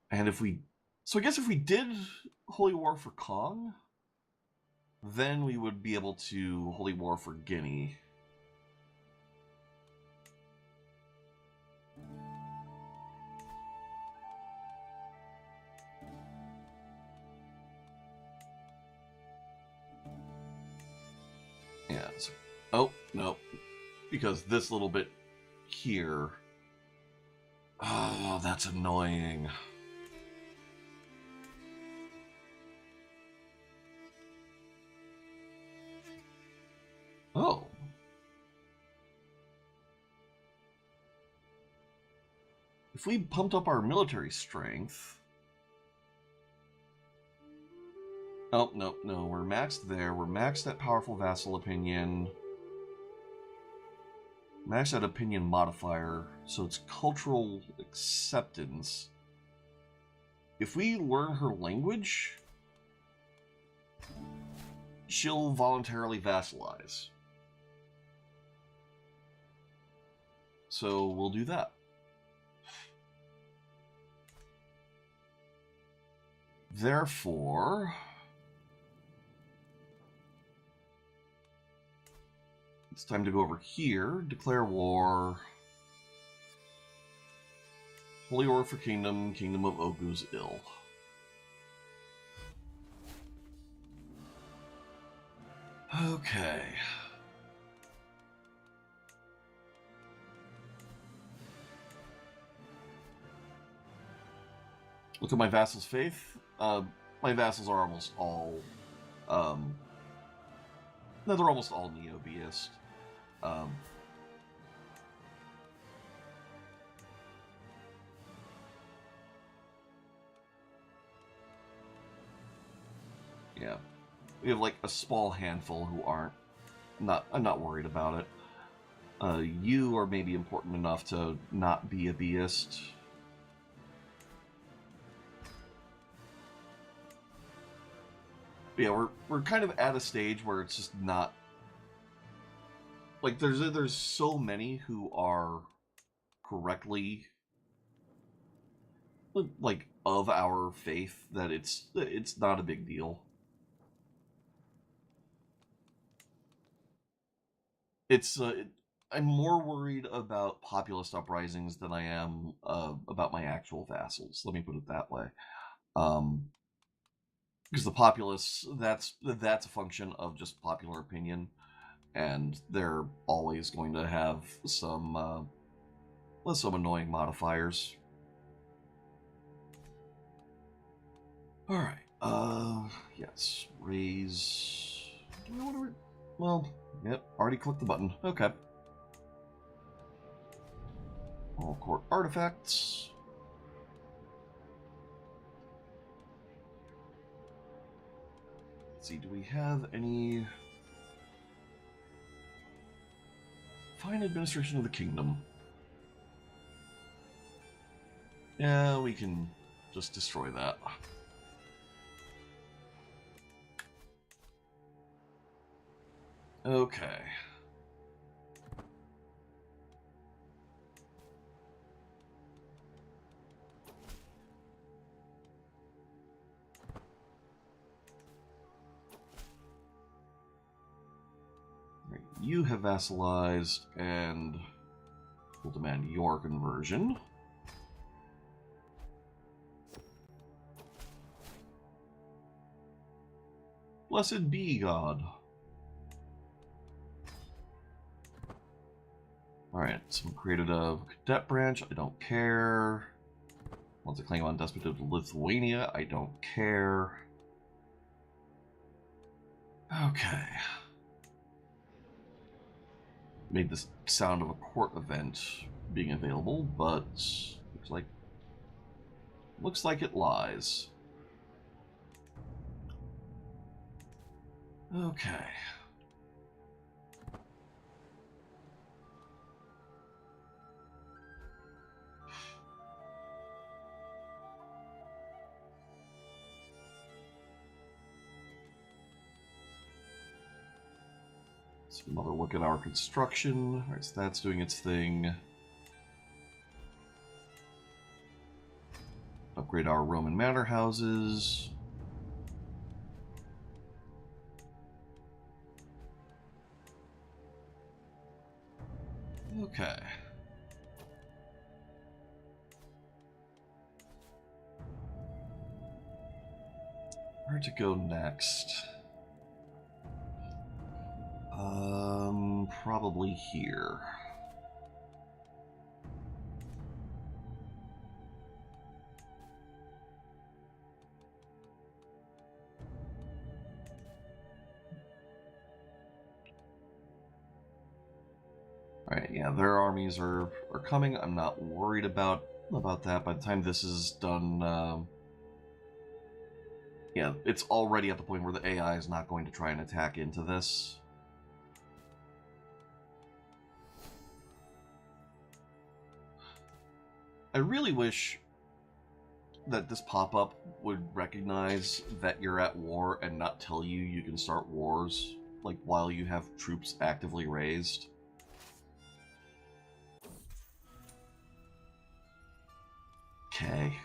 And if we... So I guess if we did Holy War for Kong, then we would be able to Holy War for Guinea. Yeah. So, oh, no. Because this little bit here... Oh, that's annoying. Oh. If we pumped up our military strength... Oh, no, no, we're maxed there. We're maxed at Powerful Vassal Opinion. Maxed at Opinion Modifier, so it's Cultural Acceptance. If we learn her language, she'll voluntarily vassalize. So we'll do that. Therefore... It's time to go over here, declare war. Holy War for Kingdom, Kingdom of Ogu's Ill. Okay. Look at my vassal's faith. My vassals are almost all, no, they're almost all neo-beist. Yeah, we have like a small handful who aren't. I'm not worried about it. You are maybe important enough to not be a beist. Yeah, we're kind of at a stage where it's just not like there's so many who are correctly like of our faith that it's not a big deal. I'm more worried about populist uprisings than I am about my actual vassals. Let me put it that way. Because the populace, that's a function of just popular opinion, and they're always going to have some annoying modifiers. All right. Yes. Raise. Do we want to? Well, yep. Already clicked the button. Okay. All court artifacts. Let's see. Do we have any? Fine administration of the kingdom. Yeah, we can just destroy that. Okay. You have vassalized and will demand your conversion. Blessed be God. Alright, someone created a cadet branch. I don't care. Wants to claim on despot of Lithuania. I don't care. Okay. Made this sound of a court event being available, but looks like it lies. Okay. So another look at our construction. Alright, so that's doing its thing. Upgrade our Roman manor houses. Okay. Where to go next? Probably here. Alright, yeah, their armies are coming. I'm not worried about that. By the time this is done, yeah, it's already at the point where the AI is not going to try and attack into this. I really wish that this pop-up would recognize that you're at war and not tell you you can start wars, like, while you have troops actively raised. Okay.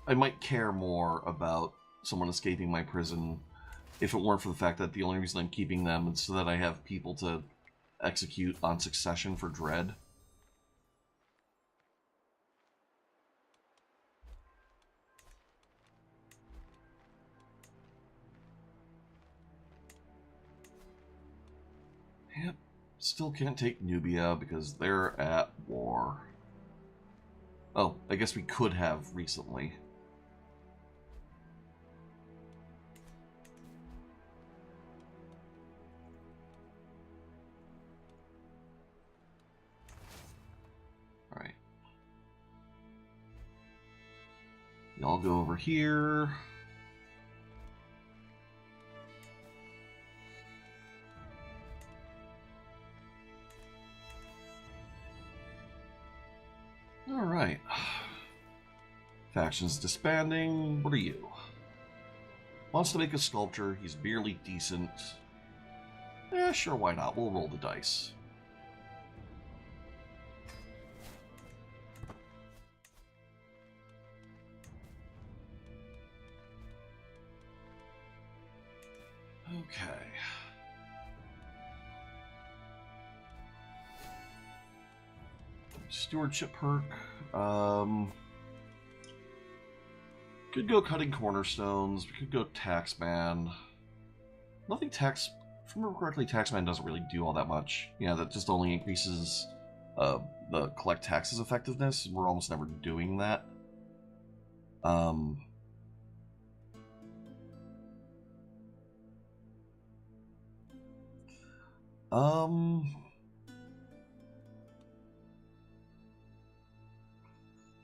I might care more about someone escaping my prison if it weren't for the fact that the only reason I'm keeping them is so that I have people to execute on succession for dread. Still can't take Nubia because they're at war. Oh, I guess we could have recently. Alright. Y'all go over here. Alright. Factions disbanding. What are you? Wants to make a sculpture. He's barely decent. Yeah, sure, why not? We'll roll the dice. Okay. Stewardship perk. Could go cutting cornerstones. We could go taxman. Nothing tax. If I remember correctly, taxman doesn't really do all that much. Yeah, that just only increases the collect taxes effectiveness. We're almost never doing that.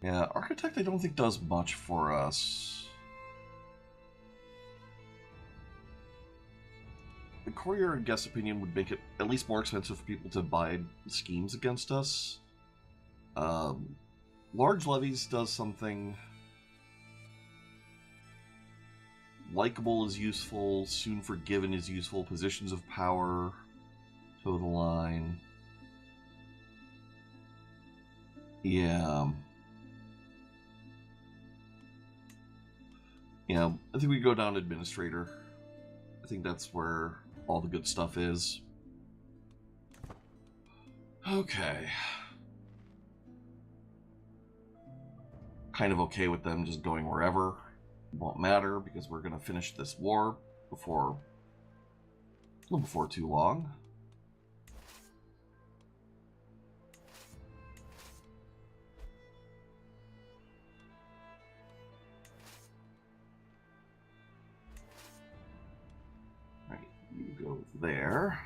Yeah, architect I don't think does much for us. The courier and guest opinion would make it at least more expensive for people to buy schemes against us. Large levies does something. Likeable is useful. Soon forgiven is useful. Positions of power. Toe the line. Yeah. Yeah, I think we go down administrator. I think that's where all the good stuff is. Okay. Kind of okay with them just going wherever. Won't matter because we're going to finish this war before too long. All right, you go there.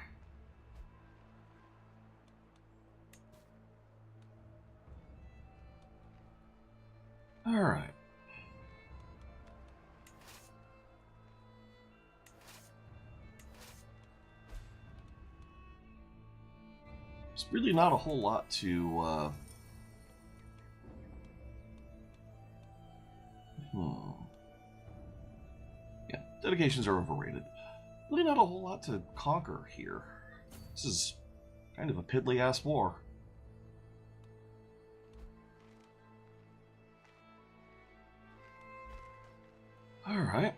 All right. There's really not a whole lot to Yeah, dedications are overrated. Really not a whole lot to conquer here. This is kind of a piddly-ass war. Alright.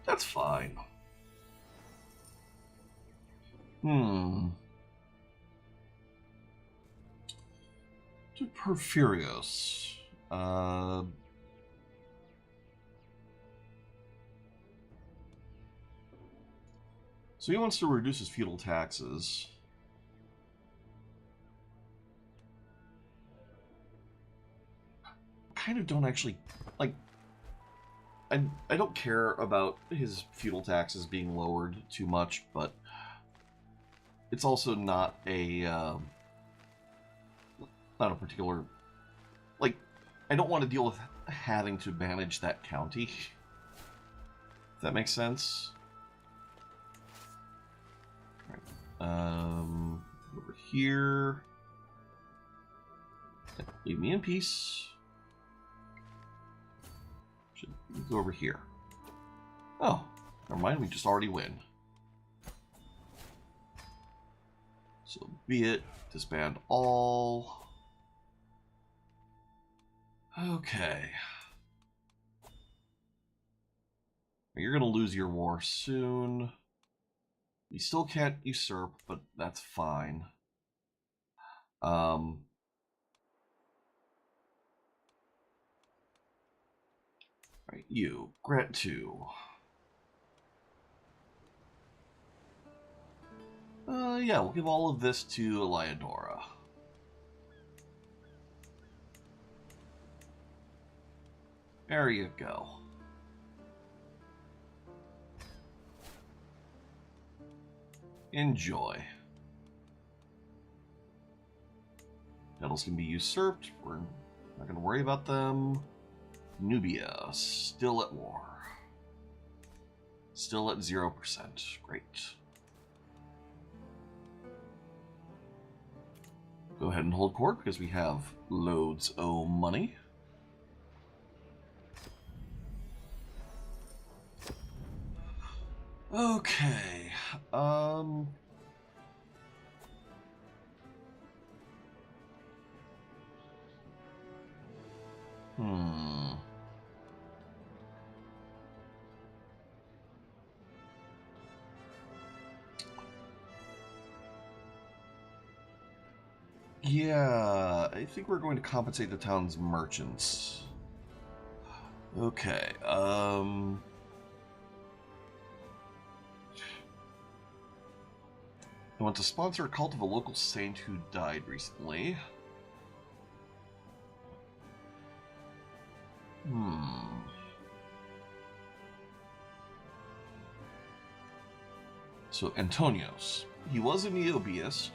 That's fine. To Porphyrios. So he wants to reduce his feudal taxes. Kind of don't actually like. I don't care about his feudal taxes being lowered too much, but it's also not a particular, like, I don't want to deal with having to manage that county. If that makes sense. Over here. Leave me in peace. Should go over here. Oh, never mind. We just already win. So be it. Disband all. Okay. You're gonna lose your war soon. We still can't usurp, but that's fine. Right, you grant 2. Yeah, we'll give all of this to Eliodora. There you go. Enjoy. Metals can be usurped. We're not going to worry about them. Nubia, still at war. Still at 0%. Great. Go ahead and hold court because we have loads of money. Okay. Yeah, I think we're going to compensate the town's merchants. Okay, I want to sponsor a cult of a local saint who died recently. So, Antonios. He was a Neobiist.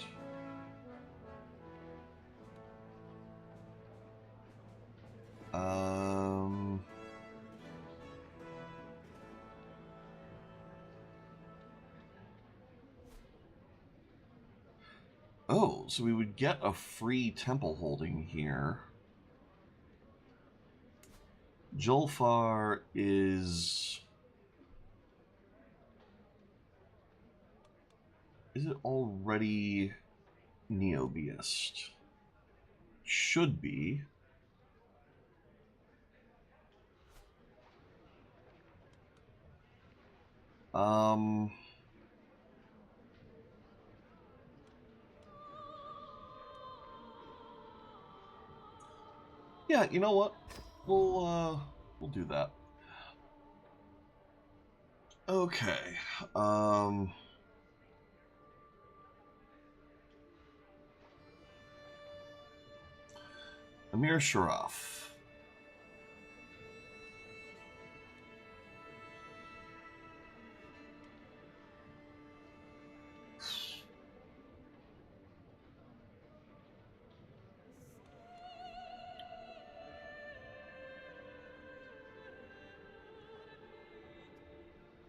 Oh, so we would get a free temple holding here. Jolfar is... Is it already Neobiist? Should be. Yeah, you know what? We'll do that. Okay. Amir Sharaf.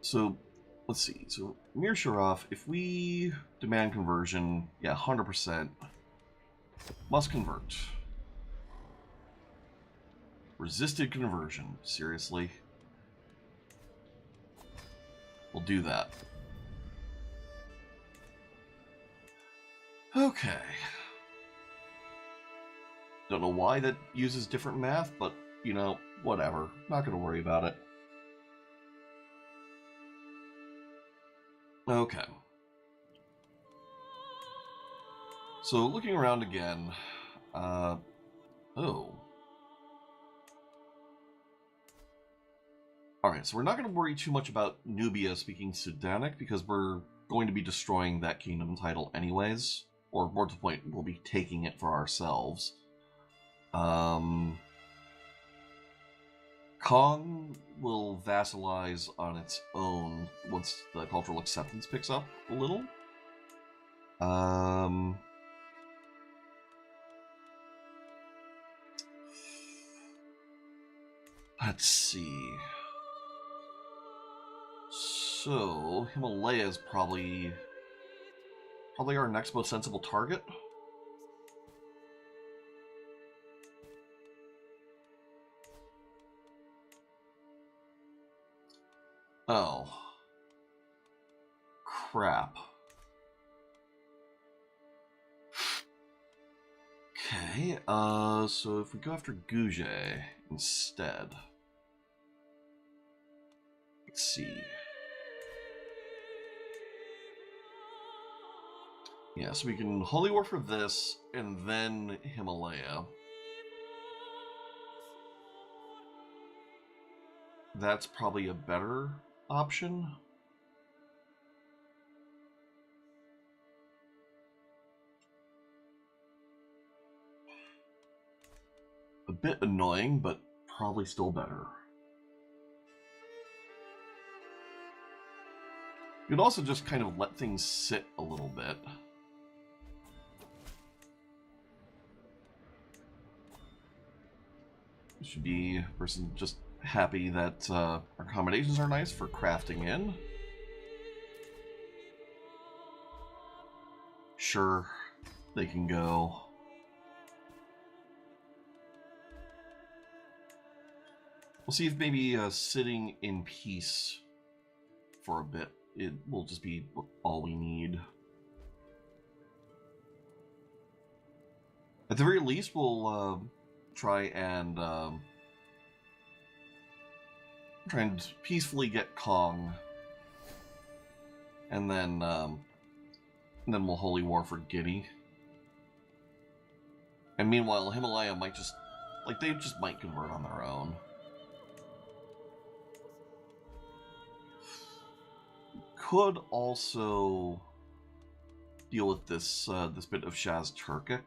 So, let's see. So, Amir Sharaf, if we demand conversion, yeah, 100%, must convert. Resisted conversion. Seriously? We'll do that. Okay. Don't know why that uses different math, but, you know, whatever. Not going to worry about it. Okay. So, looking around again, oh. Alright, so we're not going to worry too much about Nubia speaking Sudanic, because we're going to be destroying that kingdom title anyways. Or, more to the point, we'll be taking it for ourselves. Kong will vassalize on its own once the cultural acceptance picks up a little. Let's see. So, Himalaya is probably our next most sensible target. Oh. Crap. Okay, so if we go after Gouge instead. Let's see. Yeah, so we can Holy War for this, and then Himalaya. That's probably a better option. bit annoying, but probably still better. You'd also just kind of let things sit a little bit. Should be a person just happy that our accommodations are nice for crafting in. Sure, they can go. We'll see if maybe sitting in peace for a bit, it will just be all we need. At the very least, we'll try and peacefully get Kong, and then we'll holy war for Guinea. And meanwhile, Himalaya might just they just might convert on their own. Could also deal with this this bit of Shaz Turkic.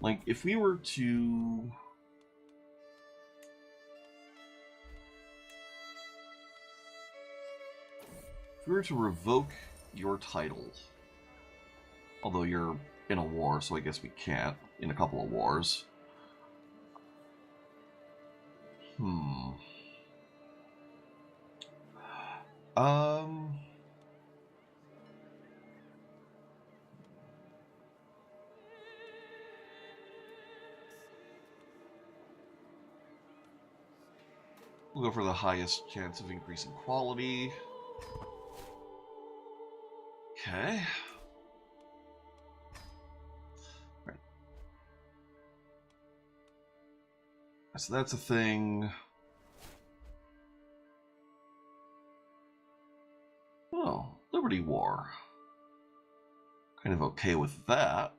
Like, if we were to revoke your title, although you're in a war, so I guess we can't, in a couple of wars. We'll go for the highest chance of increasing quality. Okay. Right. So that's a thing. Oh, Liberty War. Kind of okay with that.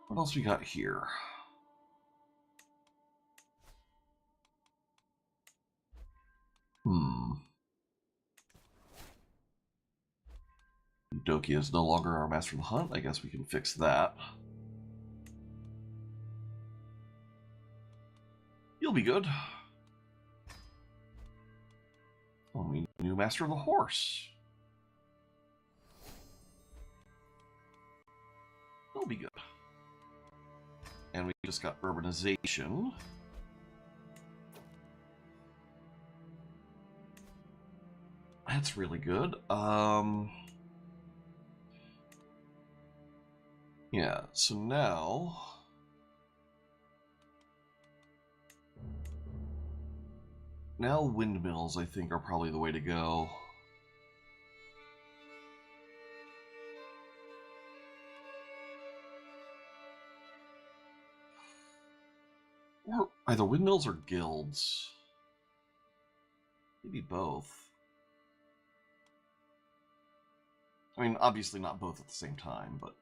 What else we got here? Doki is no longer our master of the hunt. I guess we can fix that. You'll be good. Oh, we new master of the horse. That'll be good. And we just got urbanization. That's really good. Yeah, so now windmills, I think, are probably the way to go. Or either windmills or guilds. Maybe both. I mean, obviously not both at the same time, but...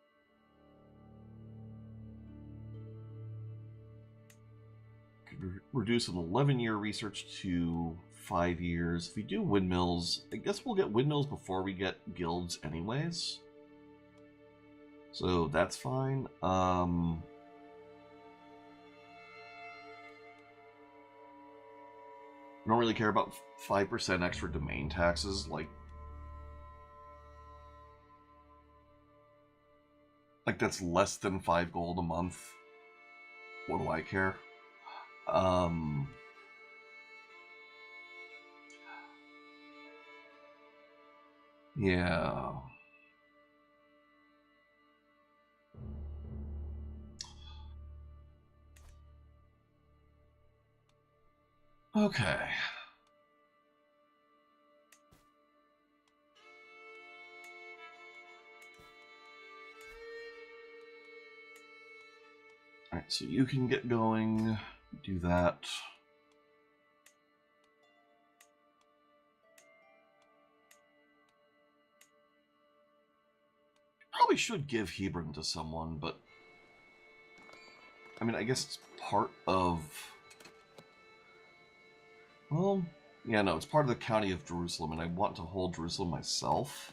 Could reduce an 11-year research to 5 years. If we do windmills, I guess we'll get windmills before we get guilds anyways. So that's fine. I don't really care about 5% extra domain taxes, like that's less than 5 gold a month. What do I care? Yeah. Okay. Alright, so you can get going, do that. Probably should give Hebron to someone, but I mean, I guess it's part of... Well, yeah, no, it's part of the county of Jerusalem, and I want to hold Jerusalem myself.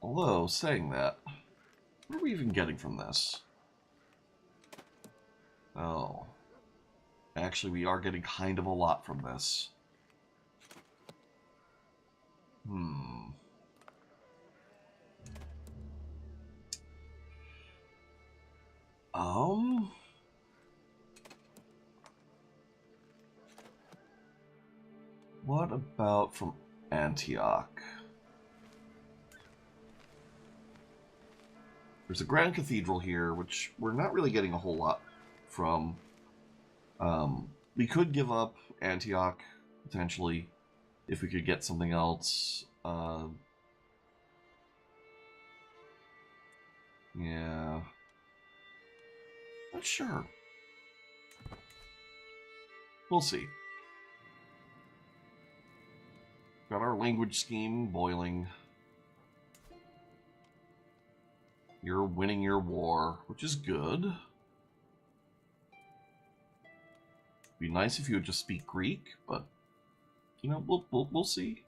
Although, saying that, what are we even getting from this? Oh. Actually, we are getting kind of a lot from this. What about from Antioch? There's a grand cathedral here, which we're not really getting a whole lot from. We could give up Antioch, potentially, if we could get something else. Yeah. Not sure. We'll see. Got our language scheme boiling. You're winning your war, which is good. Be nice if you would just speak Greek, but you know, we'll see.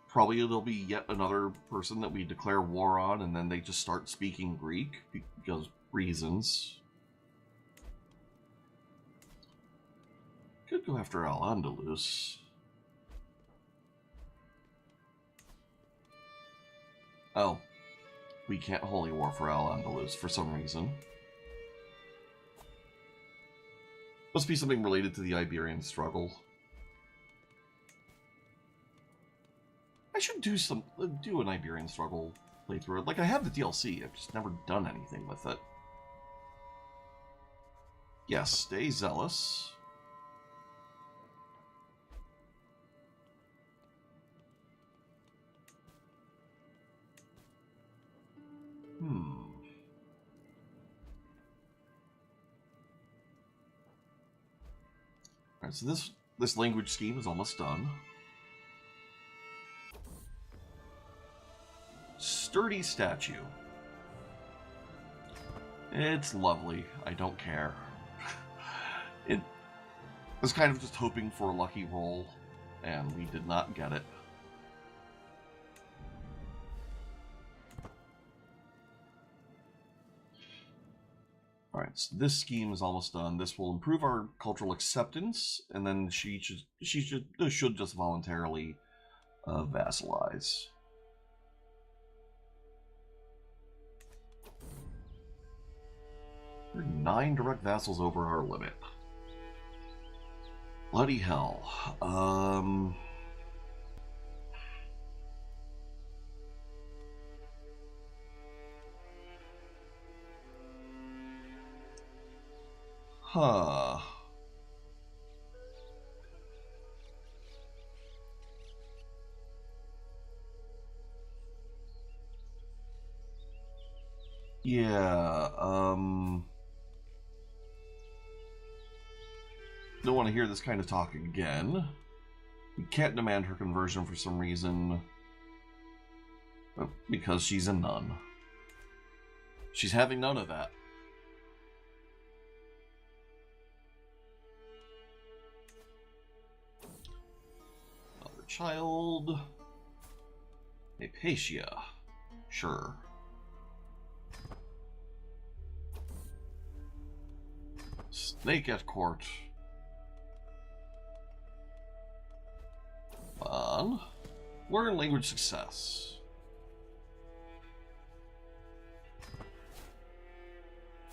Probably there'll be yet another person that we declare war on, and then they just start speaking Greek because reasons. Could go after Al-Andalus. Oh, we can't holy war for Al-Andalus for some reason. Must be something related to the Iberian struggle. I should do an Iberian struggle playthrough. Like, I have the DLC, I've just never done anything with it. Yes, stay zealous. Alright, so this language scheme is almost done. Sturdy statue. It's lovely. I don't care. I was kind of just hoping for a lucky roll, and we did not get it. Alright, so this scheme is almost done. This will improve our cultural acceptance, and then she should just voluntarily vassalize. We're 9 direct vassals over our limit. Bloody hell. Huh. Yeah, don't want to hear this kind of talk again. We can't demand her conversion for some reason. Because she's a nun. She's having none of that. Another child. Hypatia. Sure. Snake at court. Fun. Learn language success.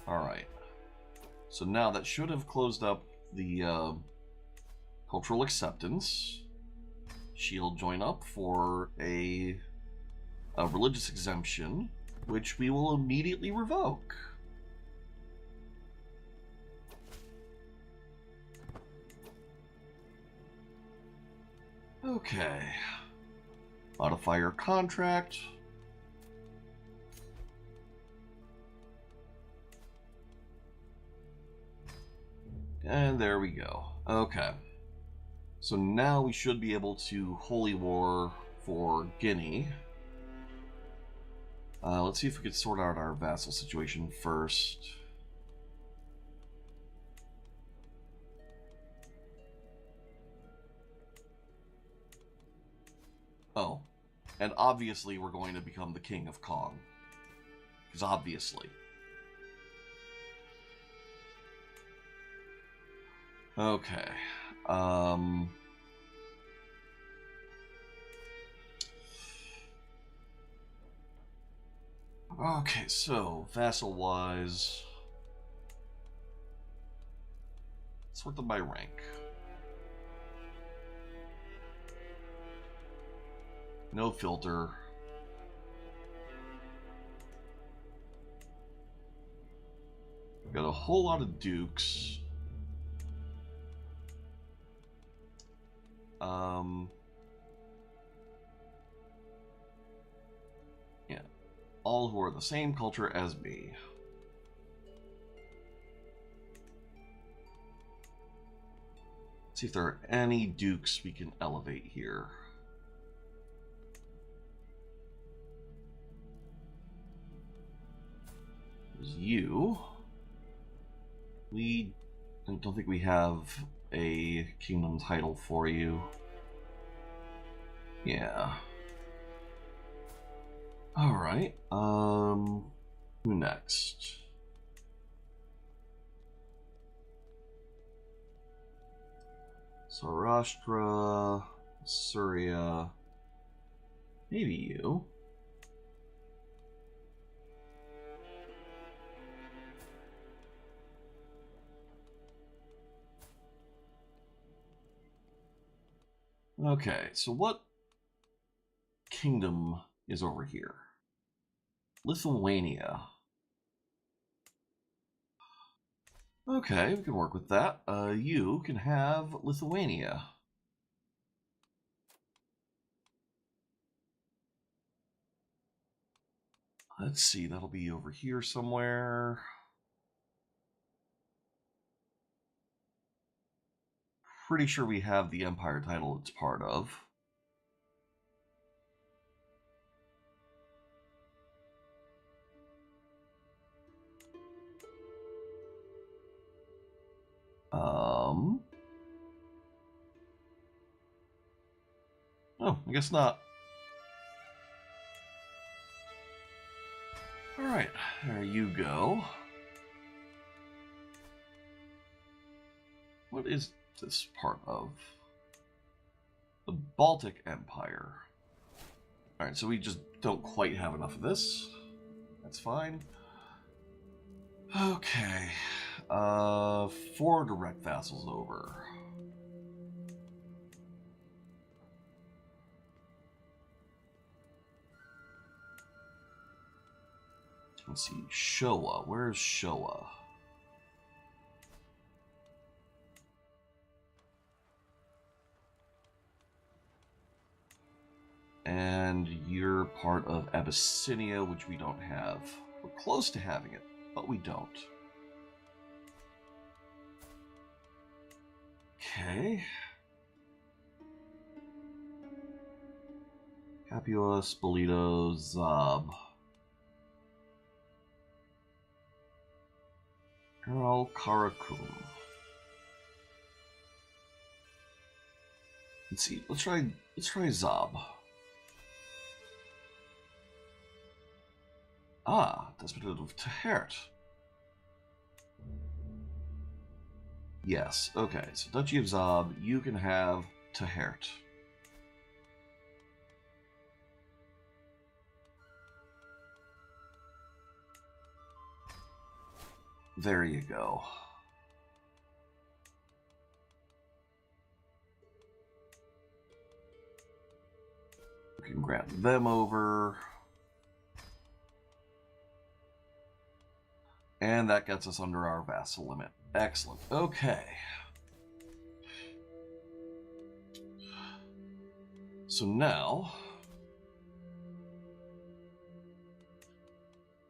Alright. So now that should have closed up the cultural acceptance. She'll join up for a religious exemption, which we will immediately revoke. Okay. Modify your contract. And there we go. Okay. So now we should be able to holy war for Guinea. Let's see if we could sort out our vassal situation first. Oh, and obviously we're going to become the king of Kong. Because obviously. Okay. Okay, so vassal-wise, sort them by rank. No filter. We've got a whole lot of dukes. Yeah, all who are the same culture as me. Let's see if there are any dukes we can elevate here. There's you. I don't think we have a kingdom title for you. Yeah. Alright, who next? Sarashtra, Surya, maybe you. Okay, so what kingdom is over here? Lithuania. Okay, we can work with that. You can have Lithuania. Let's see, that'll be over here somewhere. Pretty sure we have the empire title it's part of. Oh, I guess not. Alright, there you go. What is this part of? The Baltic Empire. Alright, so we just don't quite have enough of this. That's fine. Okay. 4 direct vassals over. Let's see, Showa. Where's Showa? And you're part of Abyssinia, which we don't have. We're close to having it, but we don't. Okay. Capua, Spoleto, Zab. Earl Karakum. Let's see. Let's try Zab. Ah, Despotate of Tehert. Yes. Okay. So Duchy of Zab, you can have Tehert. There you go. We can grant them over. And that gets us under our vassal limit. Excellent. Okay. So now,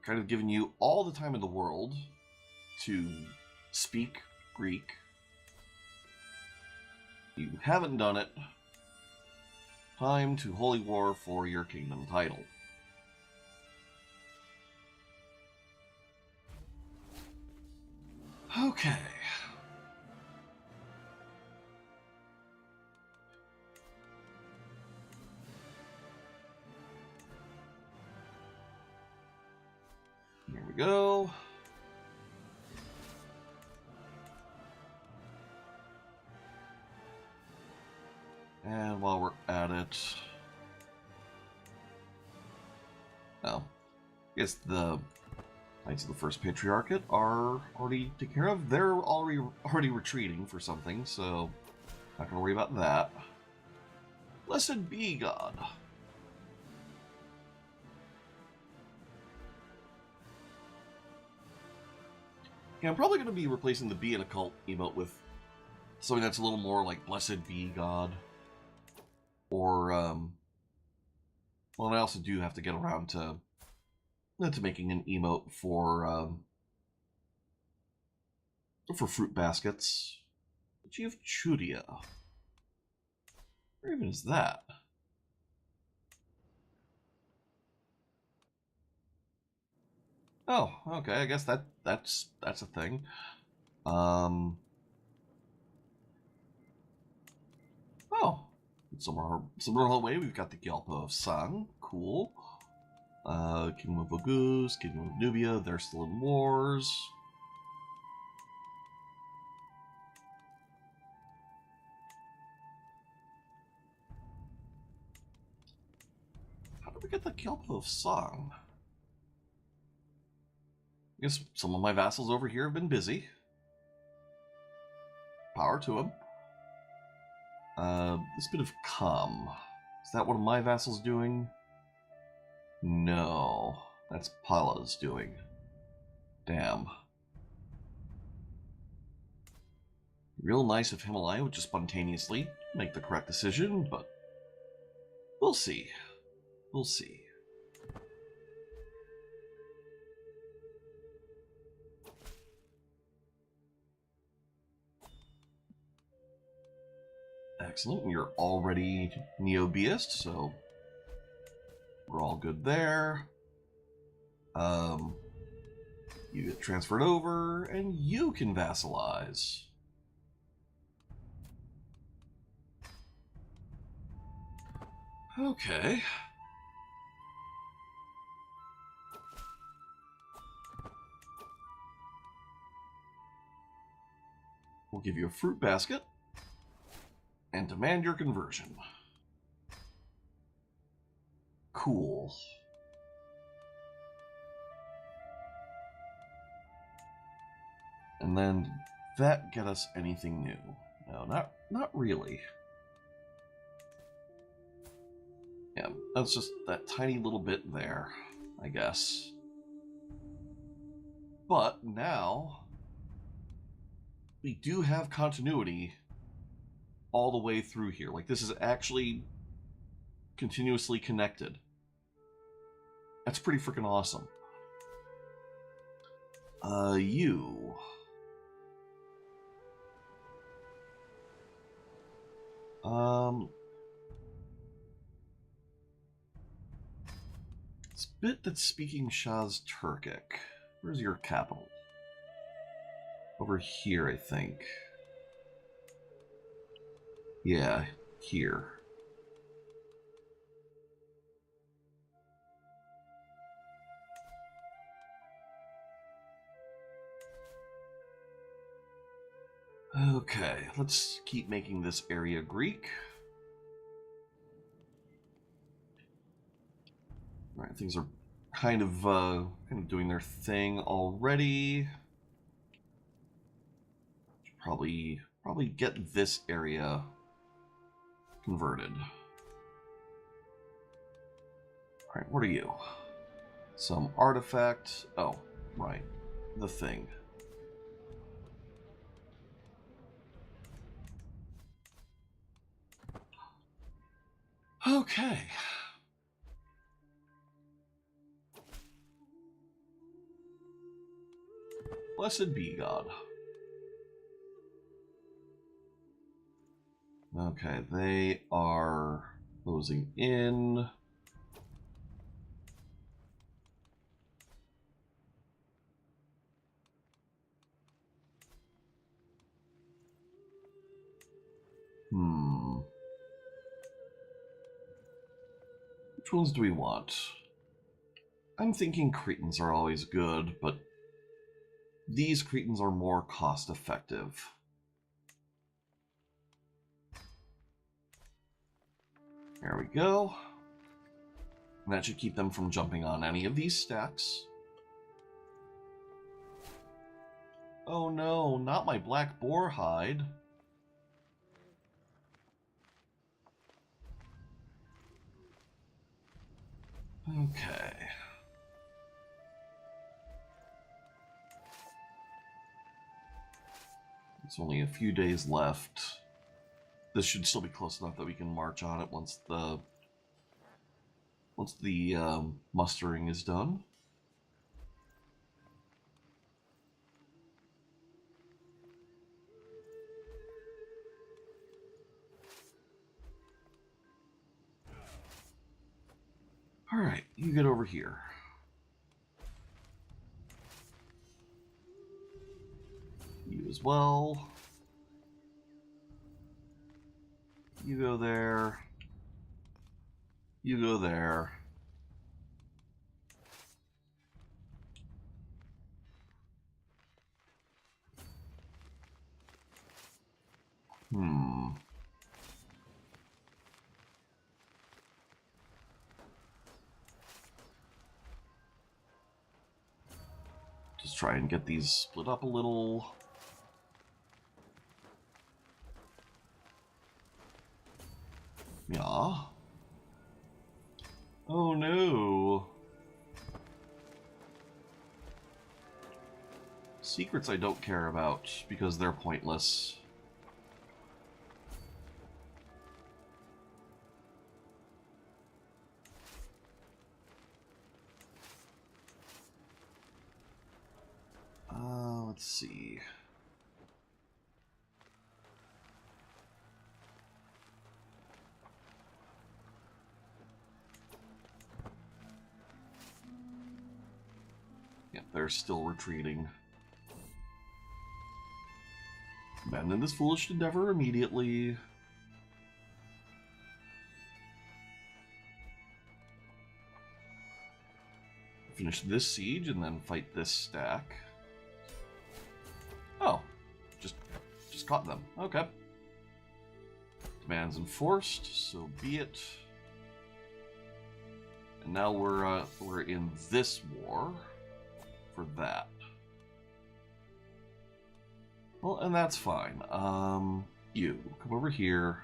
kind of giving you all the time in the world to speak Greek. You haven't done it. Time to holy war for your kingdom title. Okay. Here we go. And while we're at it, oh, I guess the Knights of the First Patriarchate are already taken care of. They're already retreating for something, so not gonna worry about that. Blessed be God. Yeah, I'm probably gonna be replacing the be an occult emote with something that's a little more like Blessed be God. Or, well, I also do have to get around to making an emote for fruit baskets. Achieve Chudia. Where even is that? Oh, okay. I guess that's a thing. Oh, somewhere along the way we've got the Gyalpo of Sang. Cool. Kingdom of Oghuz, Kingdom of Nubia. They're still in wars. How did we get the Gyalpo of Sang? I guess some of my vassals over here have been busy. Power to them. This bit of calm. Is that one of my vassals doing? No. That's Pala's doing. Damn. Real nice if Himalaya would just spontaneously make the correct decision, but we'll see. We'll see. Excellent. You're already Neo-Beist, so we're all good there. You get transferred over, and you can vassalize. Okay. We'll give you a fruit basket and demand your conversion. Cool. And then did that get us anything new? No, not really. Yeah, that's just that tiny little bit there, I guess. But now we do have continuity all the way through here. Like, this is actually continuously connected. That's pretty freaking awesome. You. It's a bit that's speaking Shah's Turkic. Where's your capital? Over here, I think. Yeah, here. Okay, let's keep making this area Greek. Alright, things are kind of doing their thing already. Probably get this area converted. Alright, what are you? Some artifact. Oh, right. The thing. Okay. Blessed be God. Okay, they are Closing in. Which ones do we want? I'm thinking Cretans are always good, but these Cretans are more cost-effective. There we go. And that should keep them from jumping on any of these stacks. Oh no, not my black boar hide. Okay. It's only a few days left. This should still be close enough that we can march on it once the mustering is done. All right, you get over here. You as well. You go there. You go there. Just try and get these split up a little. Yeah. Oh no. Secrets I don't care about because they're pointless. Let's see. Yep, they're still retreating. Abandon this foolish endeavor immediately. Finish this siege and then fight this stack. Oh, just caught them. Okay. Demands enforced, so be it. And now we're in this war for that. Well, and that's fine. You come over here.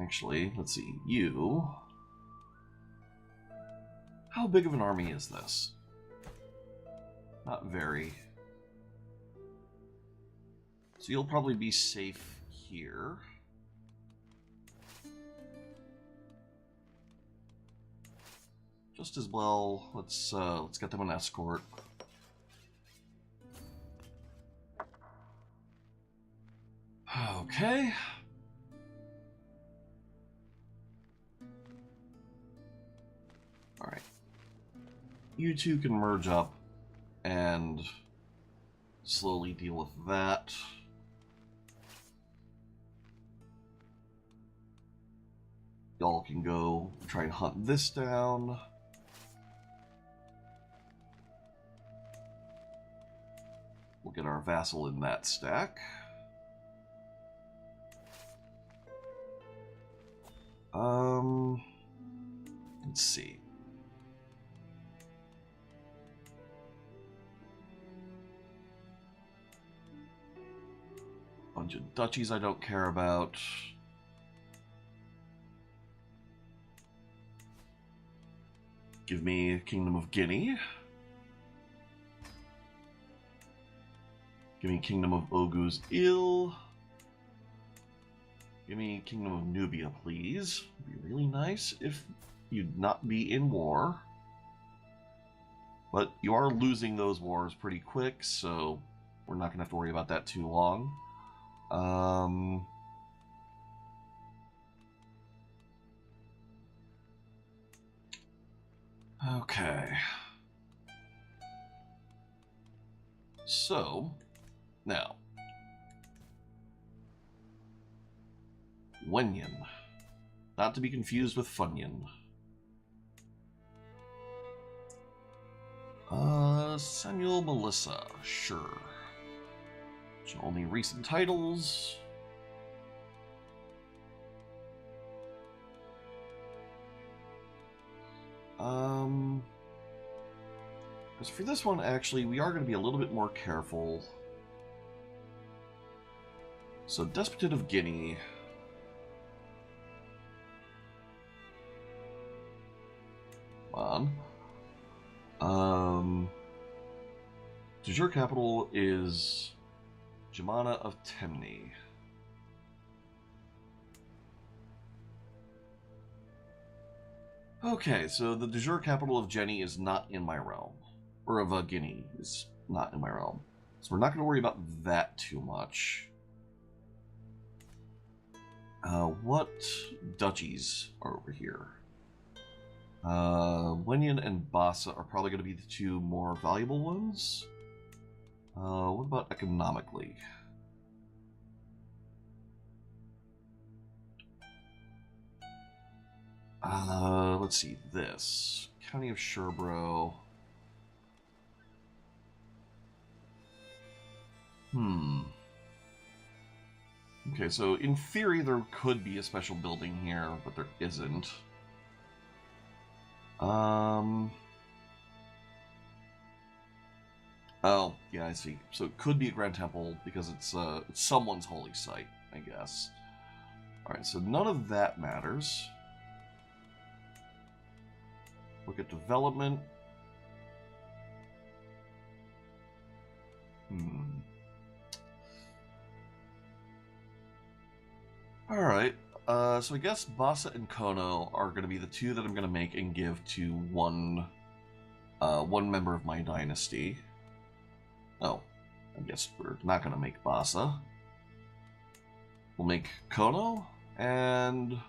Actually, let's see. You. How big of an army is this? Not very. So you'll probably be safe here. Just as well, let's get them an escort. Okay. All right. You two can merge up and slowly deal with that. Y'all can go try and hunt this down. We'll get our vassal in that stack. Let's see. Bunch of duchies I don't care about. Give me Kingdom of Guinea. Give me Kingdom of Ogu's Ill. Give me Kingdom of Nubia, please. It'd be really nice if you'd not be in war. But you are losing those wars pretty quick, so We're not going to have to worry about that too long. Okay. So, now. Wenyan. Not to be confused with Funyan. Samuel Melissa. Sure. Only recent titles. Because for this one, actually, we are going to be a little bit more careful. So, Despotate of Guinea. Come on. De jure capital is Jamana of Temni. Okay, so the de jure capital of Jenny is not in my realm. Or of Guinea is not in my realm. So we're not going to worry about that too much. What duchies are over here? Wenyan and Bassa are probably going to be the two more valuable ones. What about economically? Let's see, this. County of Sherbro. Okay, so in theory there could be a special building here, but there isn't. Oh, yeah, I see. So it could be a Grand Temple because it's someone's holy site, I guess. Alright, so none of that matters. Look at development. Alright, so I guess Bassa and Kono are going to be the two that I'm going to make and give to one member of my dynasty. Oh, I guess we're not going to make Bassa. We'll make Kono and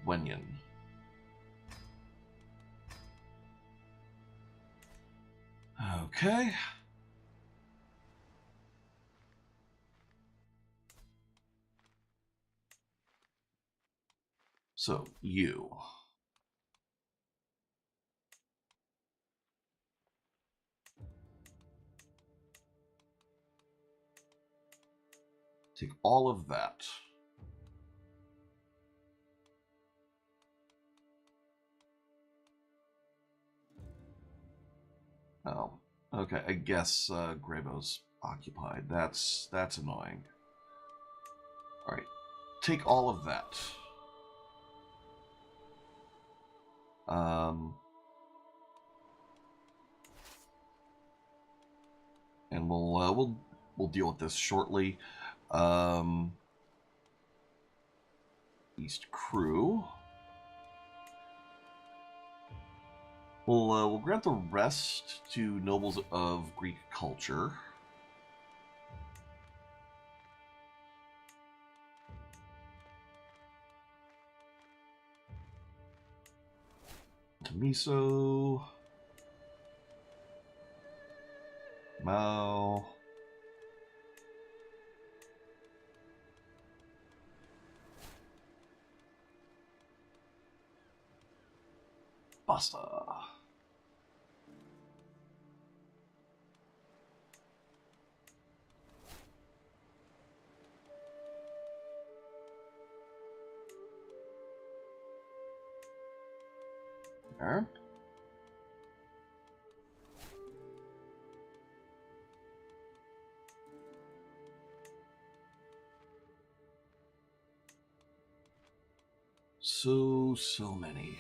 Wenyan. Okay. So, you. Take all of that. Oh, okay. I guess Grebo's occupied. That's annoying. All right, take all of that. And we'll deal with this shortly. East Crew. We'll grant the rest to nobles of Greek culture. Miso. Mao. Basta. There. So many.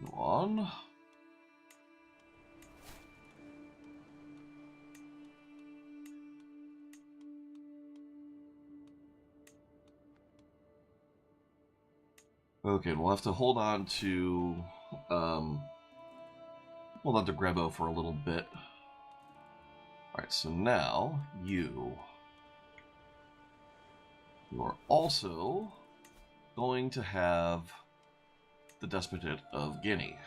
Go on. Okay, we'll have to hold on to Grebo for a little bit. Alright, so now you are also going to have the Despotate of Guinea.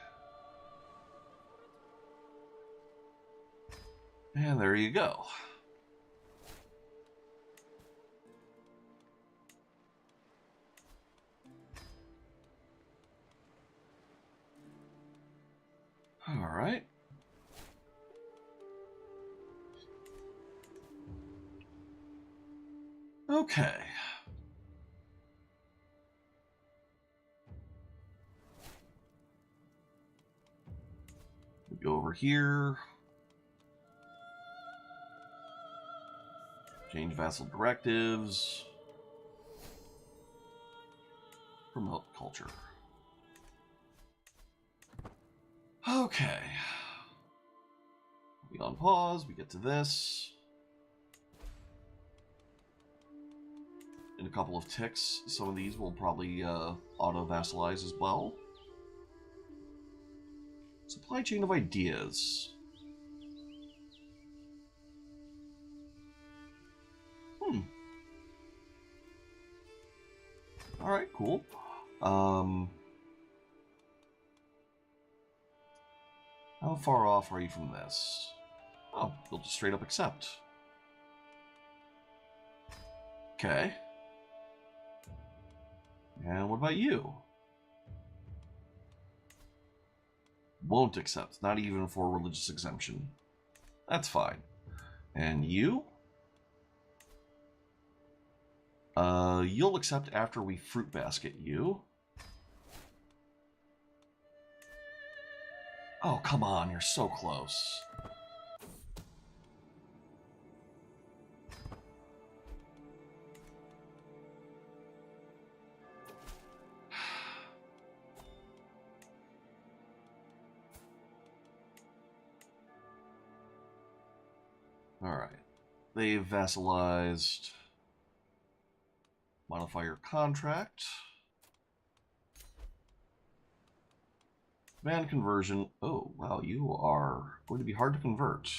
And there you go. All right. Okay. We go over here. Change vassal directives. Promote culture. Okay. We on pause. We get to this. In a couple of ticks, some of these will probably auto-vassalize as well. Supply chain of ideas. Alright, cool. How far off are you from this? Oh, you'll just straight up accept. Okay. And what about you? Won't accept, not even for religious exemption. That's fine. And you? You'll accept after we fruit basket you. Oh, come on, you're so close. Alright. They've vassalized. Modify your contract. Command conversion. Oh, wow, you are going to be hard to convert.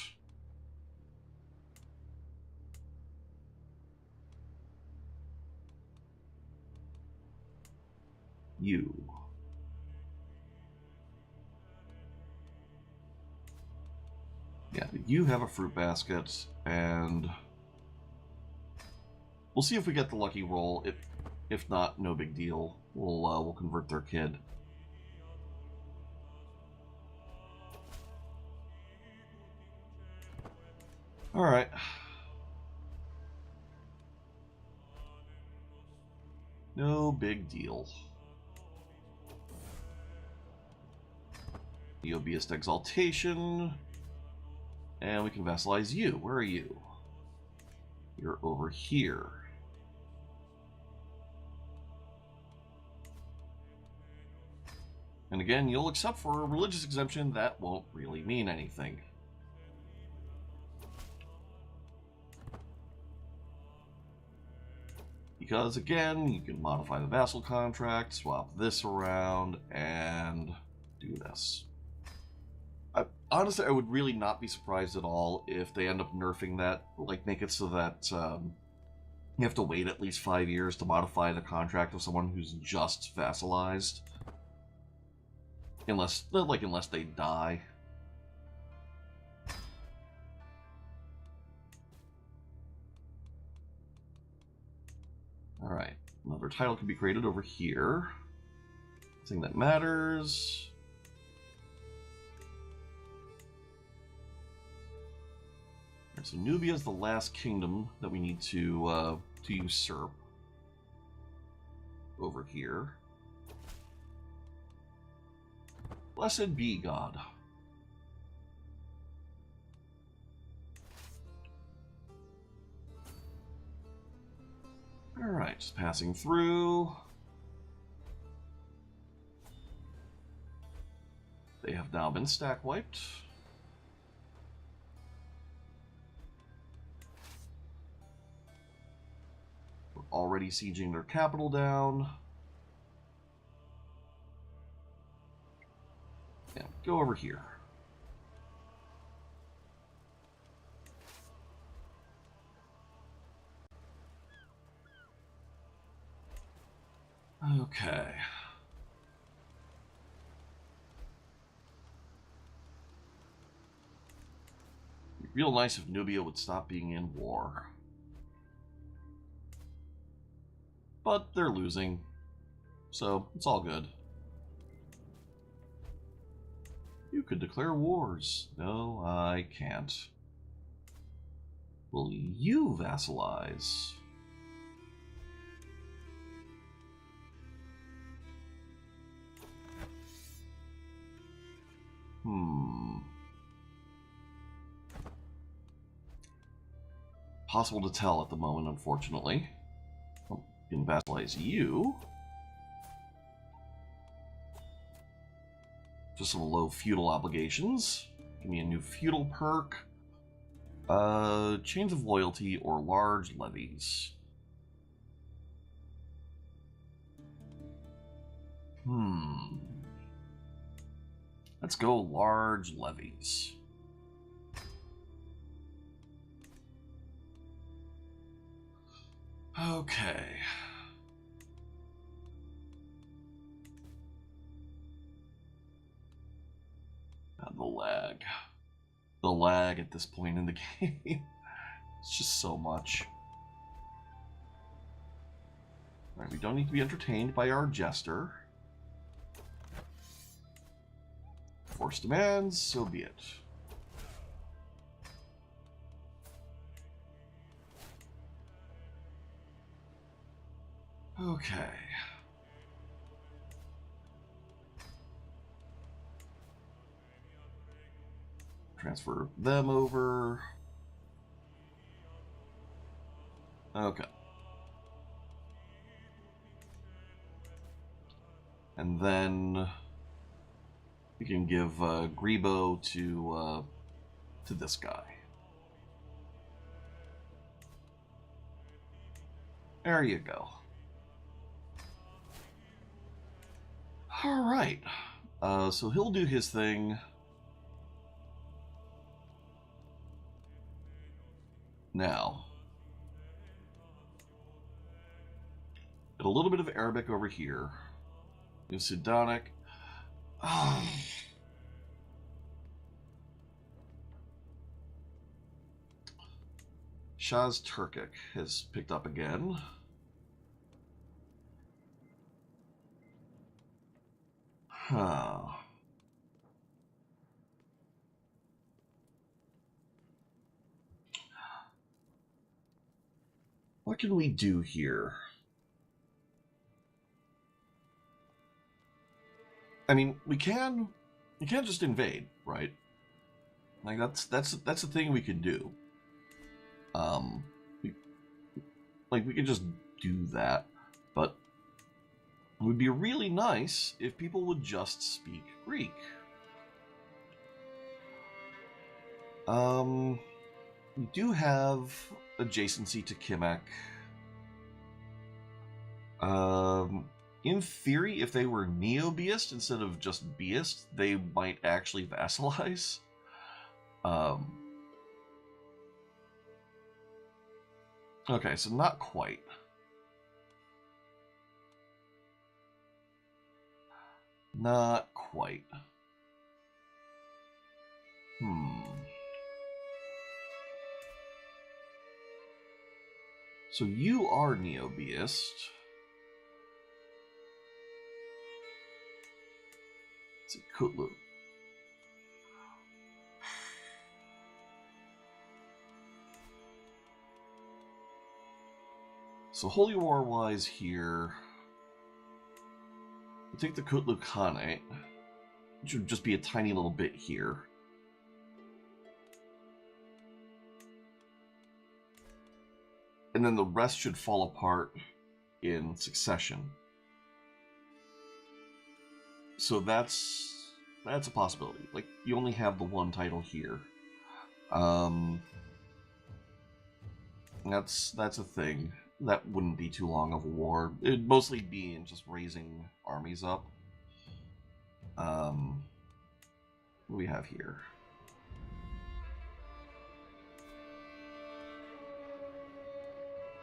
You. Yeah, you have a fruit basket, and we'll see if we get the lucky roll. If not, no big deal. We'll convert their kid. All right. No big deal. Eobiest Exaltation. And we can vassalize you. Where are you? You're over here. And again, you'll accept for a religious exemption. That won't really mean anything. Because again, you can modify the vassal contract, swap this around, and do this. Honestly, I would really not be surprised at all if they end up nerfing that, like make it so that you have to wait at least 5 years to modify the contract of someone who's just vassalized. Unless they die. Alright, another title can be created over here. Thing that matters. Alright, so Nubia is the last kingdom that we need to usurp. Over here. Blessed be God. Alright, just passing through. They have now been stack wiped. We're already sieging their capital down. go over here. Okay. It'd be real nice if Nubia would stop being in war. But they're losing, so it's all good. You could declare wars. No, I can't. Will you vassalize? Possible to tell at the moment, unfortunately. Well, you can vassalize you. Just some low feudal obligations. Give me a new feudal perk. Chains of loyalty or large levies. Let's go large levies. Okay. The lag. The lag at this point in the game. It's just so much. Alright, we don't need to be entertained by our jester. Force demands, so be it. Okay. Transfer them over. Okay. And then we can give Grebo to this guy. There you go. All right. So he'll do his thing. Now, get a little bit of Arabic over here. New Sudanic. Shah's Turkic has picked up again. Huh. What can we do here? I mean, we can't just invade, right? Like that's the thing we can do. We could just do that, but it would be really nice if people would just speak Greek. We do have adjacency to Kimek. In theory, if they were neo-Beist instead of just Beist, they might actually vassalize. Okay, so not quite. Not quite. So you are neo-Beist. It's a Kutlu. So Holy War-wise here, we'll take the Kutlu Khanate, which would just be a tiny little bit here. And then the rest should fall apart in succession. So that's a possibility. Like, you only have the one title here. That's a thing. That wouldn't be too long of a war. It'd mostly be in just raising armies up. What do we have here?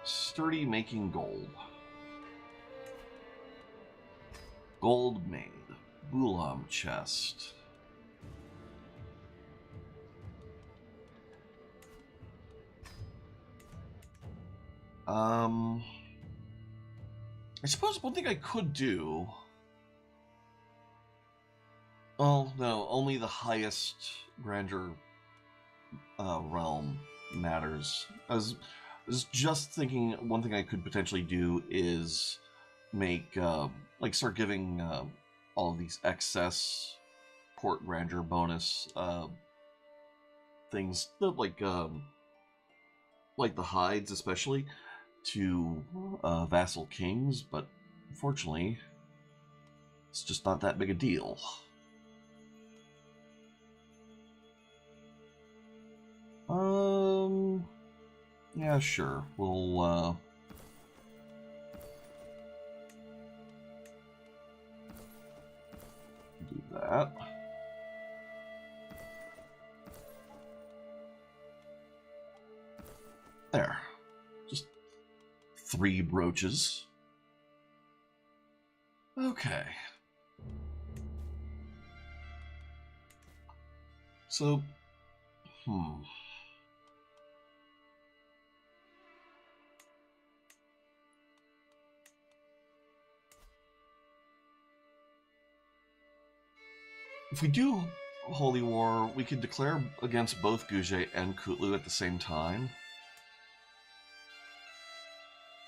Sturdy making gold. Gold made. Bulam chest. I suppose one thing I could do... Oh, no, only the highest grandeur realm matters. I was just thinking one thing I could potentially do is make, like, start giving all of these excess court grandeur bonus things, like the hides especially, to vassal kings, but unfortunately, it's just not that big a deal. Yeah, sure. We'll, do that. There. Just 3 brooches. Okay. So, if we do Holy War, we could declare against both Guje and Kutlu at the same time.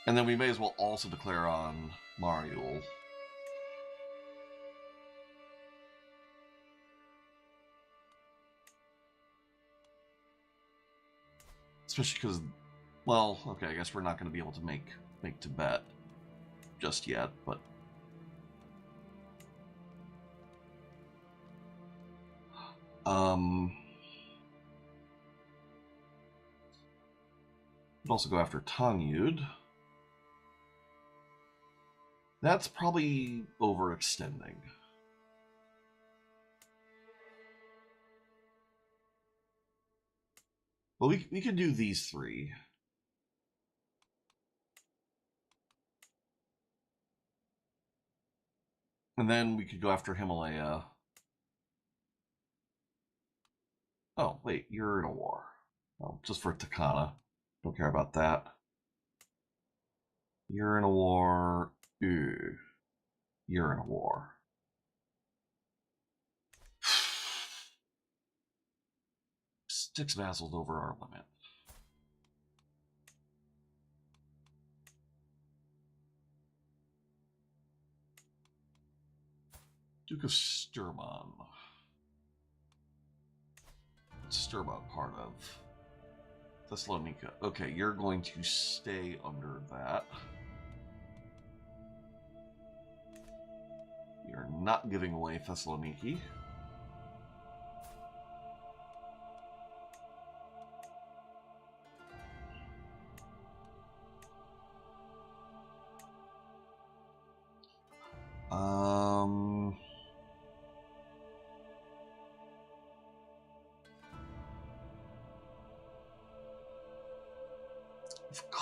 And then we may as well also declare on Mariul. Especially because, well, okay, I guess we're not going to be able to make Tibet just yet, but... We'd also go after Tangyud. That's probably overextending. But we could do these 3. And then we could go after Himalaya. Oh, wait, you're in a war. Oh, just for Takana. Don't care about that. You're in a war. Ew. You're in a war. 6 vassals over our limit. Duke of Sturman. What's Sturman part of? Thessalonica. Okay, you're going to stay under that. You're not giving away Thessaloniki.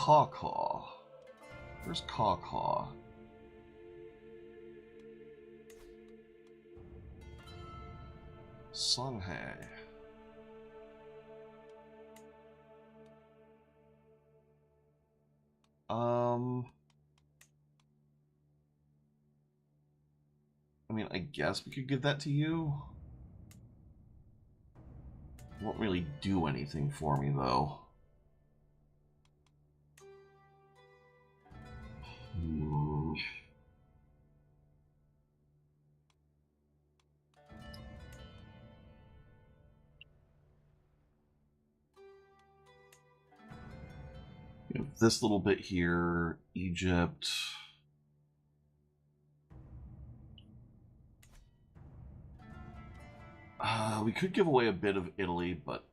Caw. Where's Caw? Songhae. I mean, I guess we could give that to you. It won't really do anything for me, though. You know, this little bit here, Egypt. We could give away a bit of Italy, but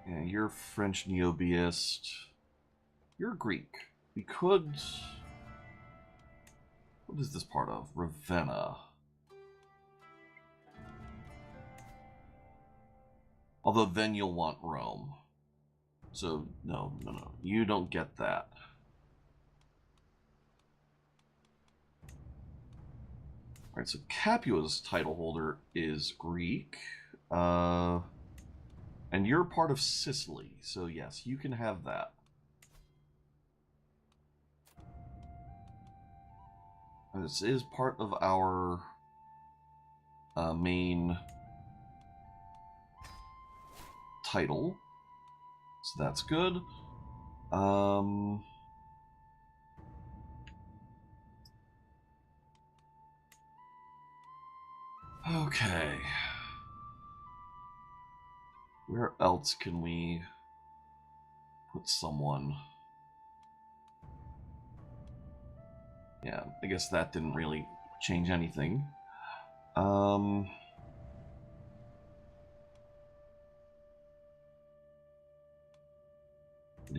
yeah, you're French Neobiist. You're Greek. We could... What is this part of? Ravenna. Although then you'll want Rome. So, no. You don't get that. Alright, so Capua's title holder is Greek. And you're part of Sicily, so yes, you can have that. This is part of our main title, so that's good. Okay. Where else can we put someone? Yeah, I guess that didn't really change anything. A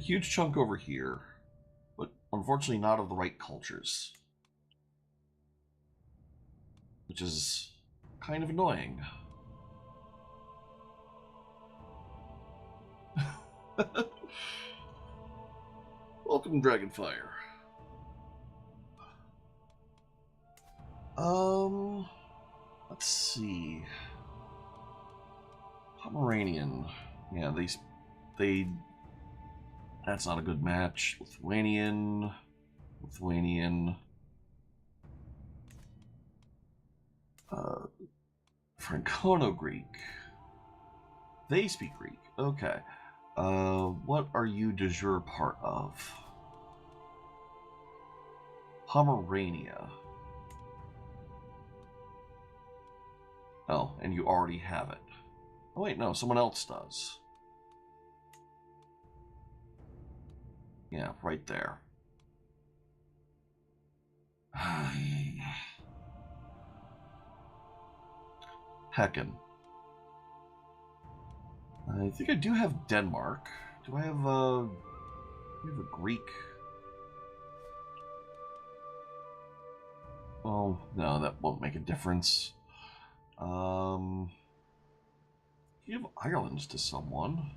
huge chunk over here, but unfortunately not of the right cultures. Which is kind of annoying. Welcome, Dragonfire. Let's see. Pomeranian. Yeah, they. That's not a good match. Lithuanian. Francono-Greek. They speak Greek. Okay. What are you de jure part of? Pomerania. Oh, and you already have it. Oh wait, no, someone else does. Yeah, right there. Heckin'. I think I do have Denmark. Do I have a Greek? Oh, no, that won't make a difference. Give Ireland to someone,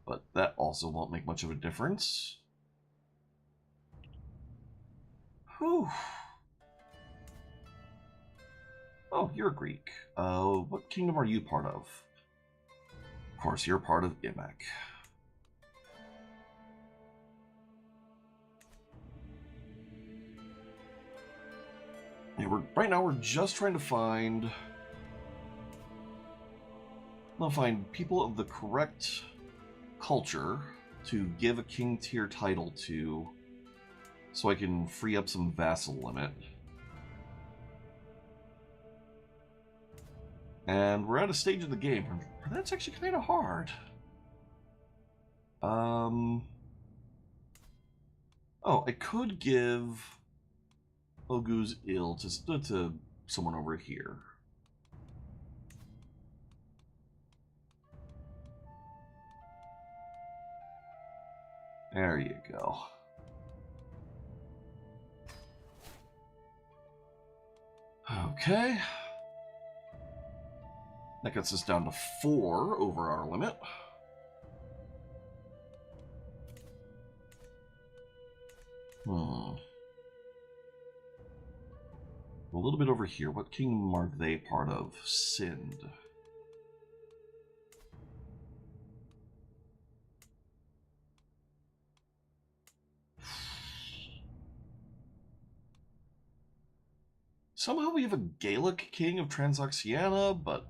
but that also won't make much of a difference. Whew. Oh, you're Greek. What kingdom are you part of? Of course, you're part of Imek. Yeah, right now we're just trying to find people of the correct culture to give a king tier title to, so I can free up some vassal limit. And we're at a stage of the game where that's actually kind of hard. Oh, I could give Ogu's Ill to someone over here. There you go. Okay. That gets us down to 4 over our limit. A little bit over here. What kingdom are they part of? Sind. Somehow we have a Gaelic king of Transoxiana, but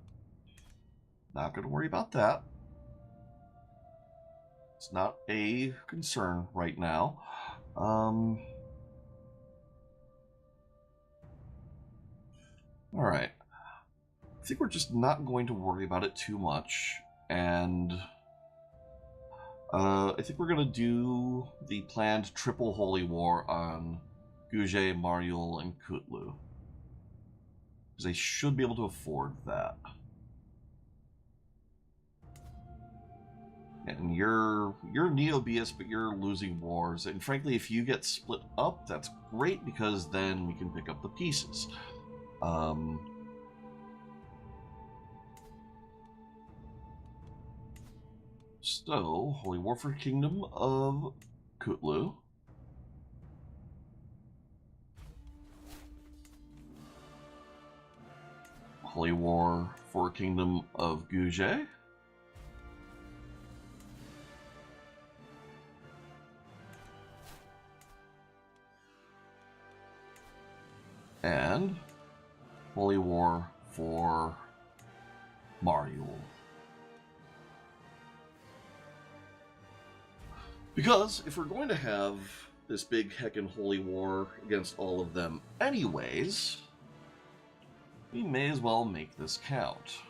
not going to worry about that. It's not a concern right now. Alright. I think we're just not going to worry about it too much, and I think we're going to do the planned triple holy war on Guje, Mariul, and Kutlu. Because they should be able to afford that. And you're Neobius, but you're losing wars. And frankly, if you get split up, that's great, because then we can pick up the pieces. So, Holy War for Kingdom of Kutlu. Holy War for Kingdom of Guje. And Holy War for Mariul. Because if we're going to have this big heckin' holy war against all of them anyways, we may as well make this count.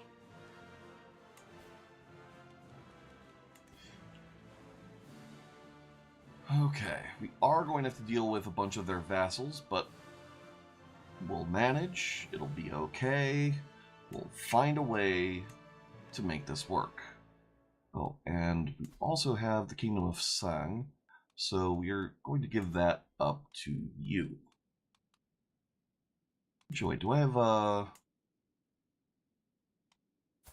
Okay, we are going to have to deal with a bunch of their vassals, but we'll manage. It'll be okay. We'll find a way to make this work. Oh, and we also have the Kingdom of Sang, so we're going to give that up to you. Joy, do I have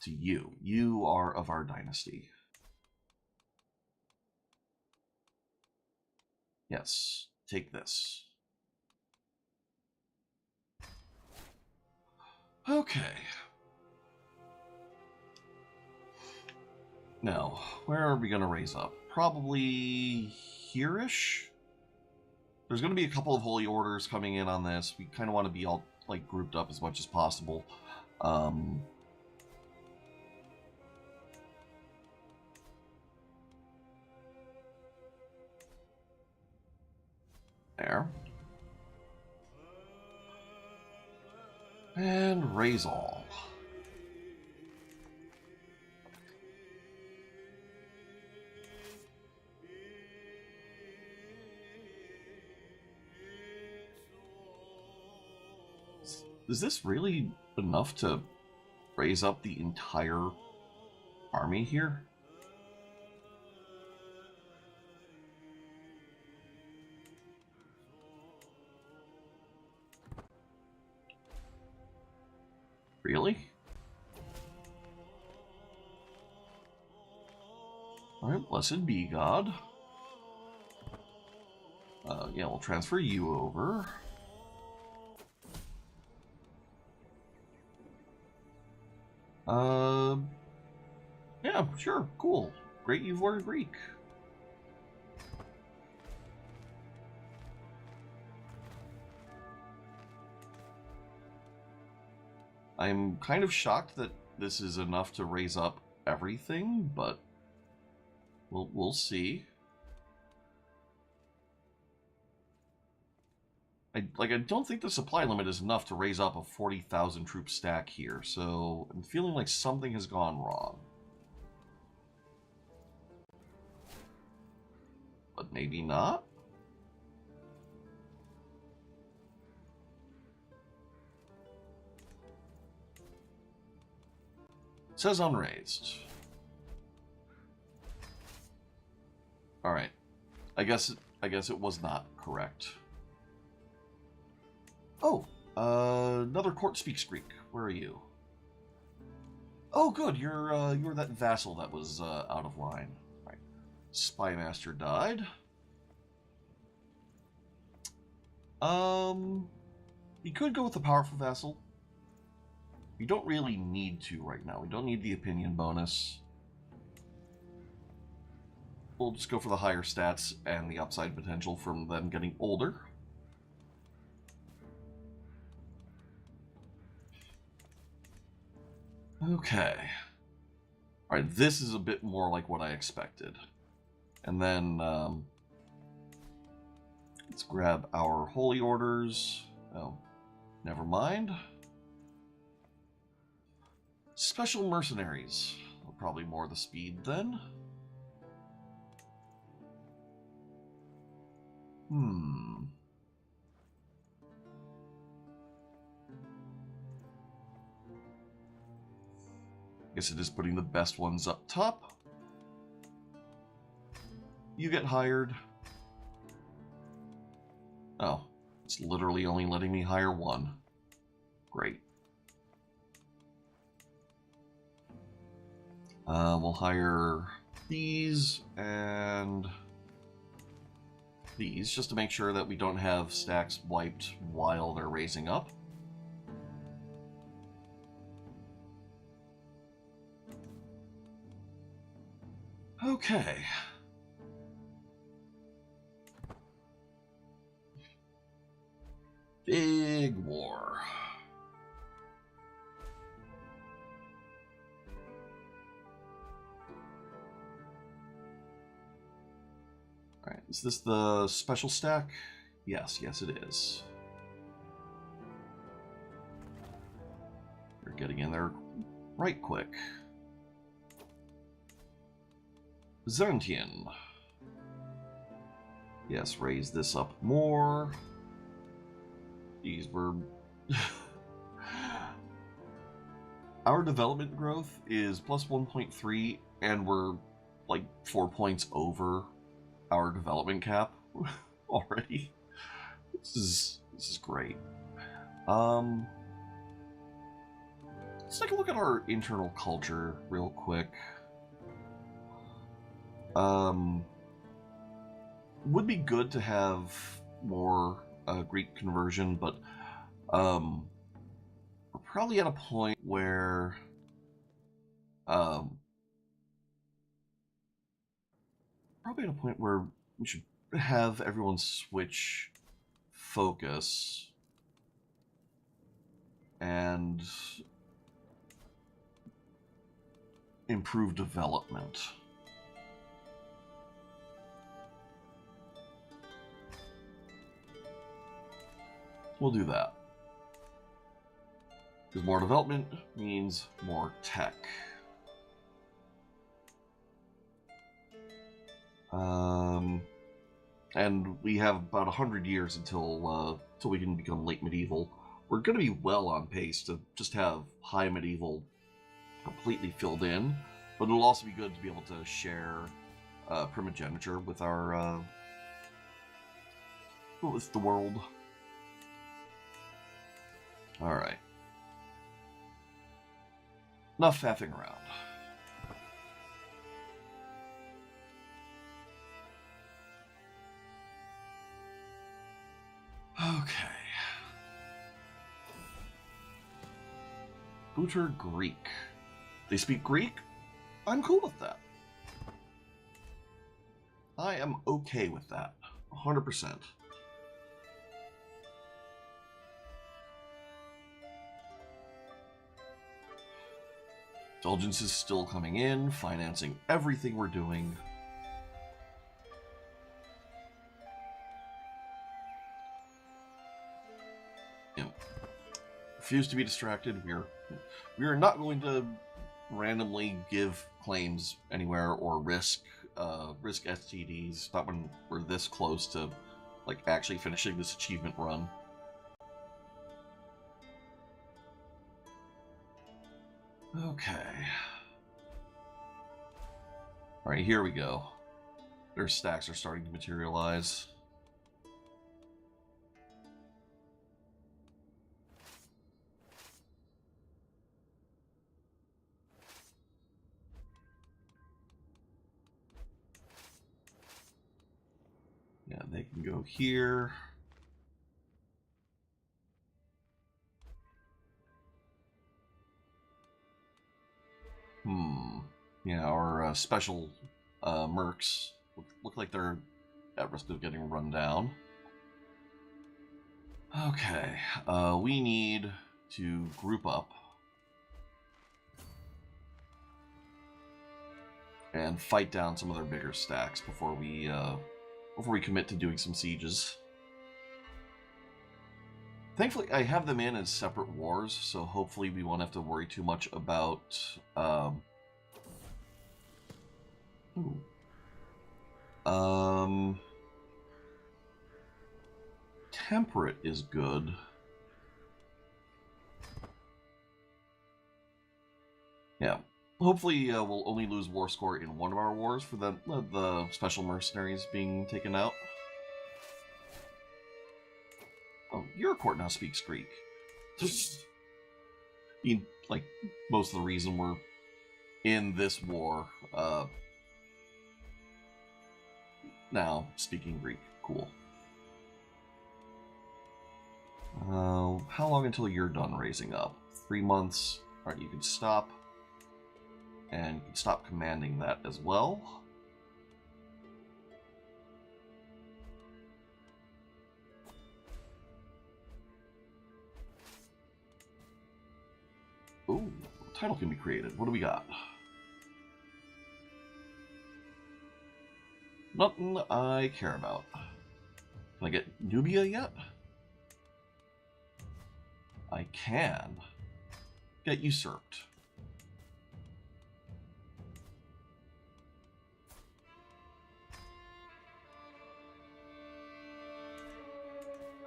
to you? You are of our dynasty. Yes, take this. Okay. Now, where are we going to raise up? Probably here-ish? There's going to be a couple of holy orders coming in on this. We kind of want to be all like grouped up as much as possible. There. And raise all. Is this really enough to raise up the entire army here? Really? Alright, blessed be God. Yeah, we'll transfer you over. Yeah, sure, cool. Great, you've learned Greek. I'm kind of shocked that this is enough to raise up everything, but we'll see. I don't think the supply limit is enough to raise up a 40,000 troop stack here, so I'm feeling like something has gone wrong. But maybe not? It says unraised. Alright. I guess it was not correct. Oh, another court speaks Greek. Where are you? Oh, good. You're that vassal that was out of line. Right. Spymaster died. You could go with the powerful vassal. You don't really need to right now. We don't need the opinion bonus. We'll just go for the higher stats and the upside potential from them getting older. Okay. Alright, this is a bit more like what I expected. And then, let's grab our holy orders. Oh, never mind. Special mercenaries. Probably more the speed then. Guess it is putting the best ones up top. You get hired. Oh, it's literally only letting me hire one. Great. We'll hire these and these, just to make sure that we don't have stacks wiped while they're raising up. Okay. Big war. Alright, is this the special stack? Yes, yes it is. We're getting in there right quick. Byzantine. Yes, raise this up more. These were... Our development growth is plus 1.3, and we're like 4 points over our development cap already. This is great. Let's take a look at our internal culture real quick. Would be good to have more Greek conversion, but we're probably at a point where we should have everyone switch focus and improve development. We'll do that. Because more development means more tech. And we have about 100 years until we can become late medieval. We're going to be well on pace to just have high medieval completely filled in, but it'll also be good to be able to share primogeniture with our with the world. All right. Enough faffing around. Okay. Booter Greek. They speak Greek? I'm cool with that. I am okay with that. 100%. Indulgence is still coming in, financing everything we're doing. Refuse to be distracted. We are not going to randomly give claims anywhere or risk STDs. Not when we're this close to like actually finishing this achievement run. Okay. All right, here we go. Their stacks are starting to materialize. Yeah, they can go here. Yeah, our special mercs look like they're at risk of getting run down. Okay, we need to group up and fight down some of their bigger stacks before we commit to doing some sieges. Thankfully, I have them in as separate wars, so hopefully we won't have to worry too much about temperate is good. Yeah. Hopefully we'll only lose war score in one of our wars for the special mercenaries being taken out. Oh, your court now speaks Greek. I mean, like, most of the reason we're in this war now speaking Greek. Cool. How long until you're done raising up? 3 months. Alright, you can stop. And you can stop commanding that as well. Ooh, title can be created. What do we got? Nothing I care about. Can I get Nubia yet? I can. Get usurped.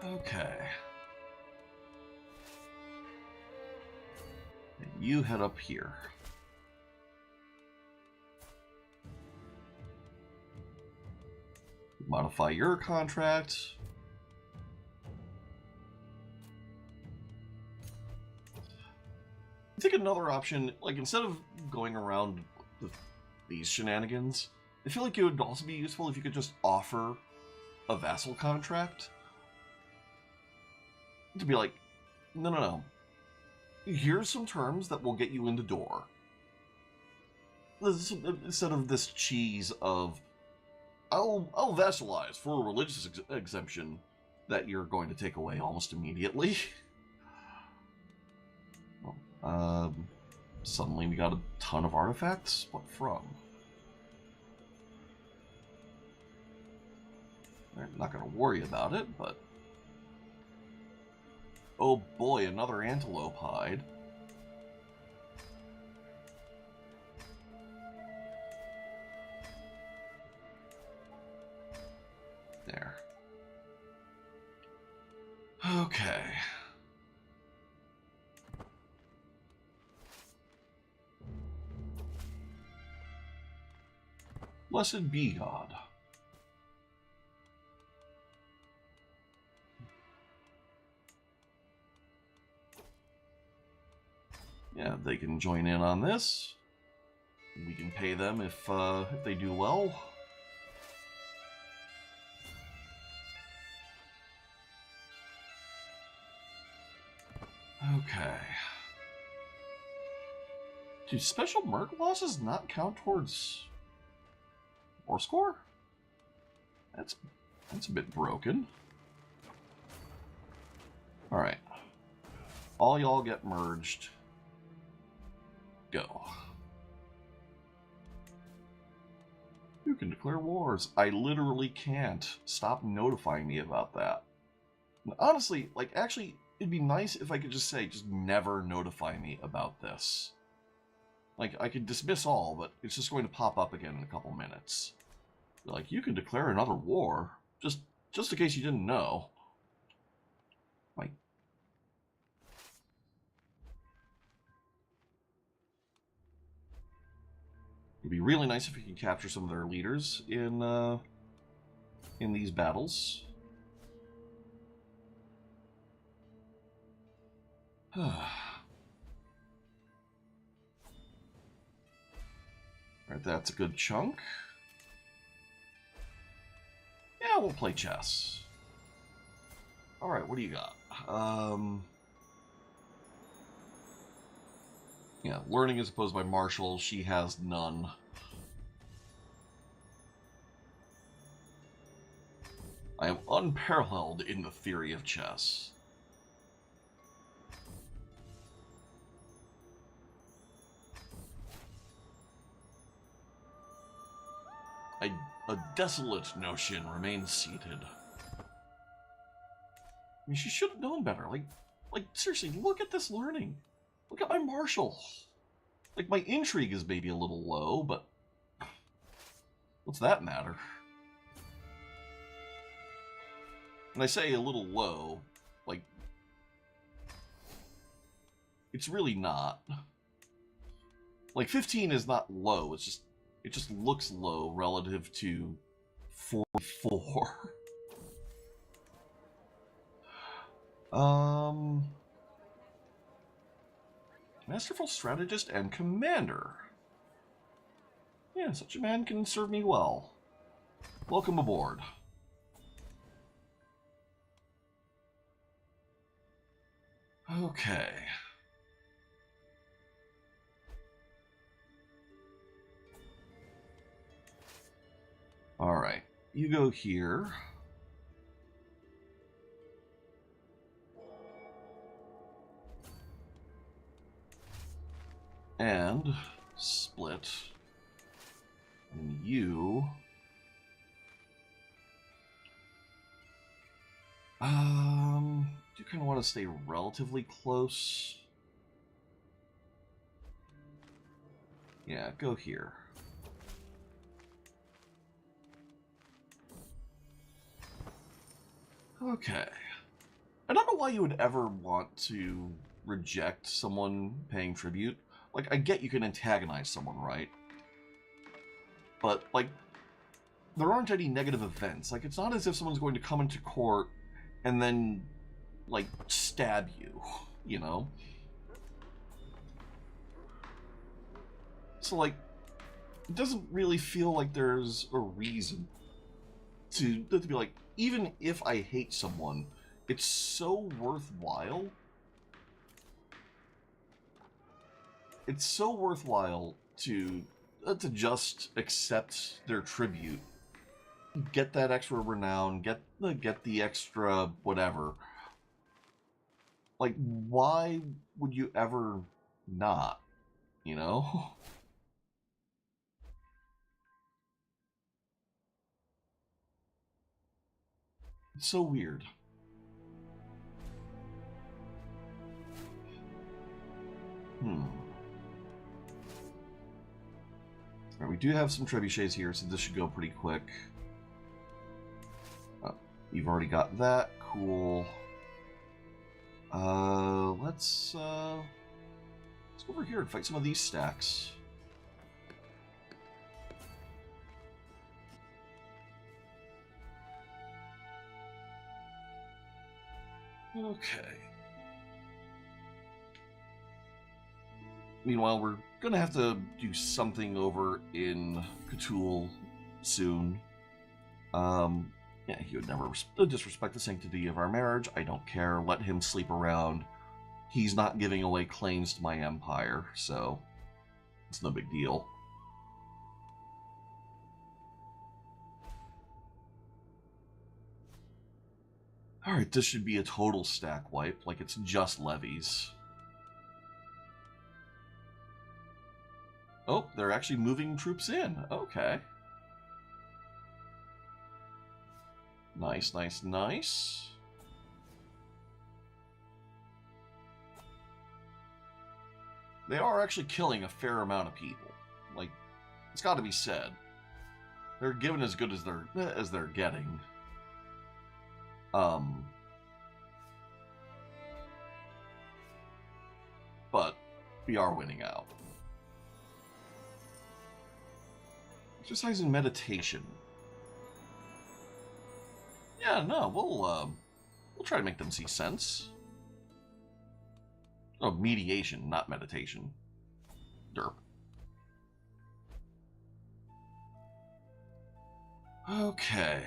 Okay. And you head up here. Modify your contract. I think another option, like instead of going around these shenanigans, I feel like it would also be useful if you could just offer a vassal contract. To be like, no. Here's some terms that will get you in the door. Instead of this cheese of, I'll vassalize for a religious exemption that you're going to take away almost immediately. Suddenly we got a ton of artifacts? What from? I'm not going to worry about it, but... Oh boy, another antelope hide. There. Okay. Blessed be God. Yeah, they can join in on this. We can pay them if they do well. Okay. Do special merc losses not count towards war score? That's a bit broken. Alright. All y'all get merged. Go. You can declare wars. I literally can't. Stop notifying me about that. Honestly, like, actually, it'd be nice if I could just say, just never notify me about this. Like, I could dismiss all, but it's just going to pop up again in a couple minutes. Like, you can declare another war, just in case you didn't know. Like, it'd be really nice if we could capture some of their leaders in these battles. Alright, that's a good chunk. Yeah, we'll play chess. Alright, what do you got? Yeah, learning is opposed by Marshall. She has none. I am unparalleled in the theory of chess. A desolate notion remains seated. I mean, she should have known better. Like seriously, look at this learning. Look at my Marshall. Like, my intrigue is maybe a little low, but what's that matter? And I say a little low, like, it's really not. Like, 15 is not low, it just looks low relative to 44. Masterful strategist and commander. Yeah, such a man can serve me well. Welcome aboard. Okay. Alright, you go here. And split. And you... do kind of want to stay relatively close. Yeah, go here. Okay. I don't know why you would ever want to reject someone paying tribute. Like, I get you can antagonize someone, right? But, like, there aren't any negative events. Like, it's not as if someone's going to come into court and then, like, stab you, you know? So, like, it doesn't really feel like there's a reason to be like, even if I hate someone, it's so worthwhile. It's so worthwhile to just accept their tribute, get that extra renown, get the extra whatever. Like, why would you ever not? You know? It's so weird. Alright, we do have some trebuchets here, so this should go pretty quick. You've already got that. Cool. Let's go over here and fight some of these stacks. Okay. Meanwhile, we're gonna have to do something over in Cthulhu soon. Yeah, he would never disrespect the sanctity of our marriage. I don't care. Let him sleep around. He's not giving away claims to my empire, so it's no big deal. Alright, this should be a total stack wipe, like it's just levies. Oh, they're actually moving troops in. Okay. Nice, nice, nice. They are actually killing a fair amount of people. Like, it's got to be said. They're giving as good as they're getting. But we are winning out. Exercise and meditation. Yeah, no, we'll try to make them see sense. Oh, mediation, not meditation. Derp. Okay.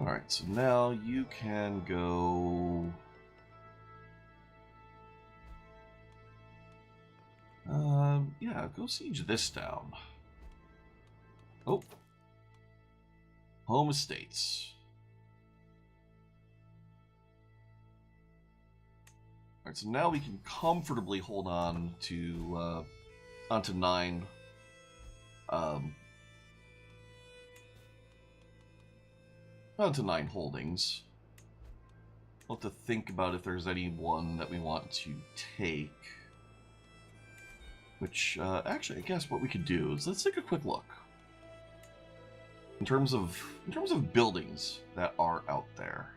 Alright, so now you can go... yeah, go siege this down. Oh. Home estates. Alright, so now we can comfortably hold on to, onto 9. Onto 9 holdings. We'll have to think about if there's any one that we want to take. Which, actually, I guess what we could do is let's take a quick look. In terms of buildings that are out there,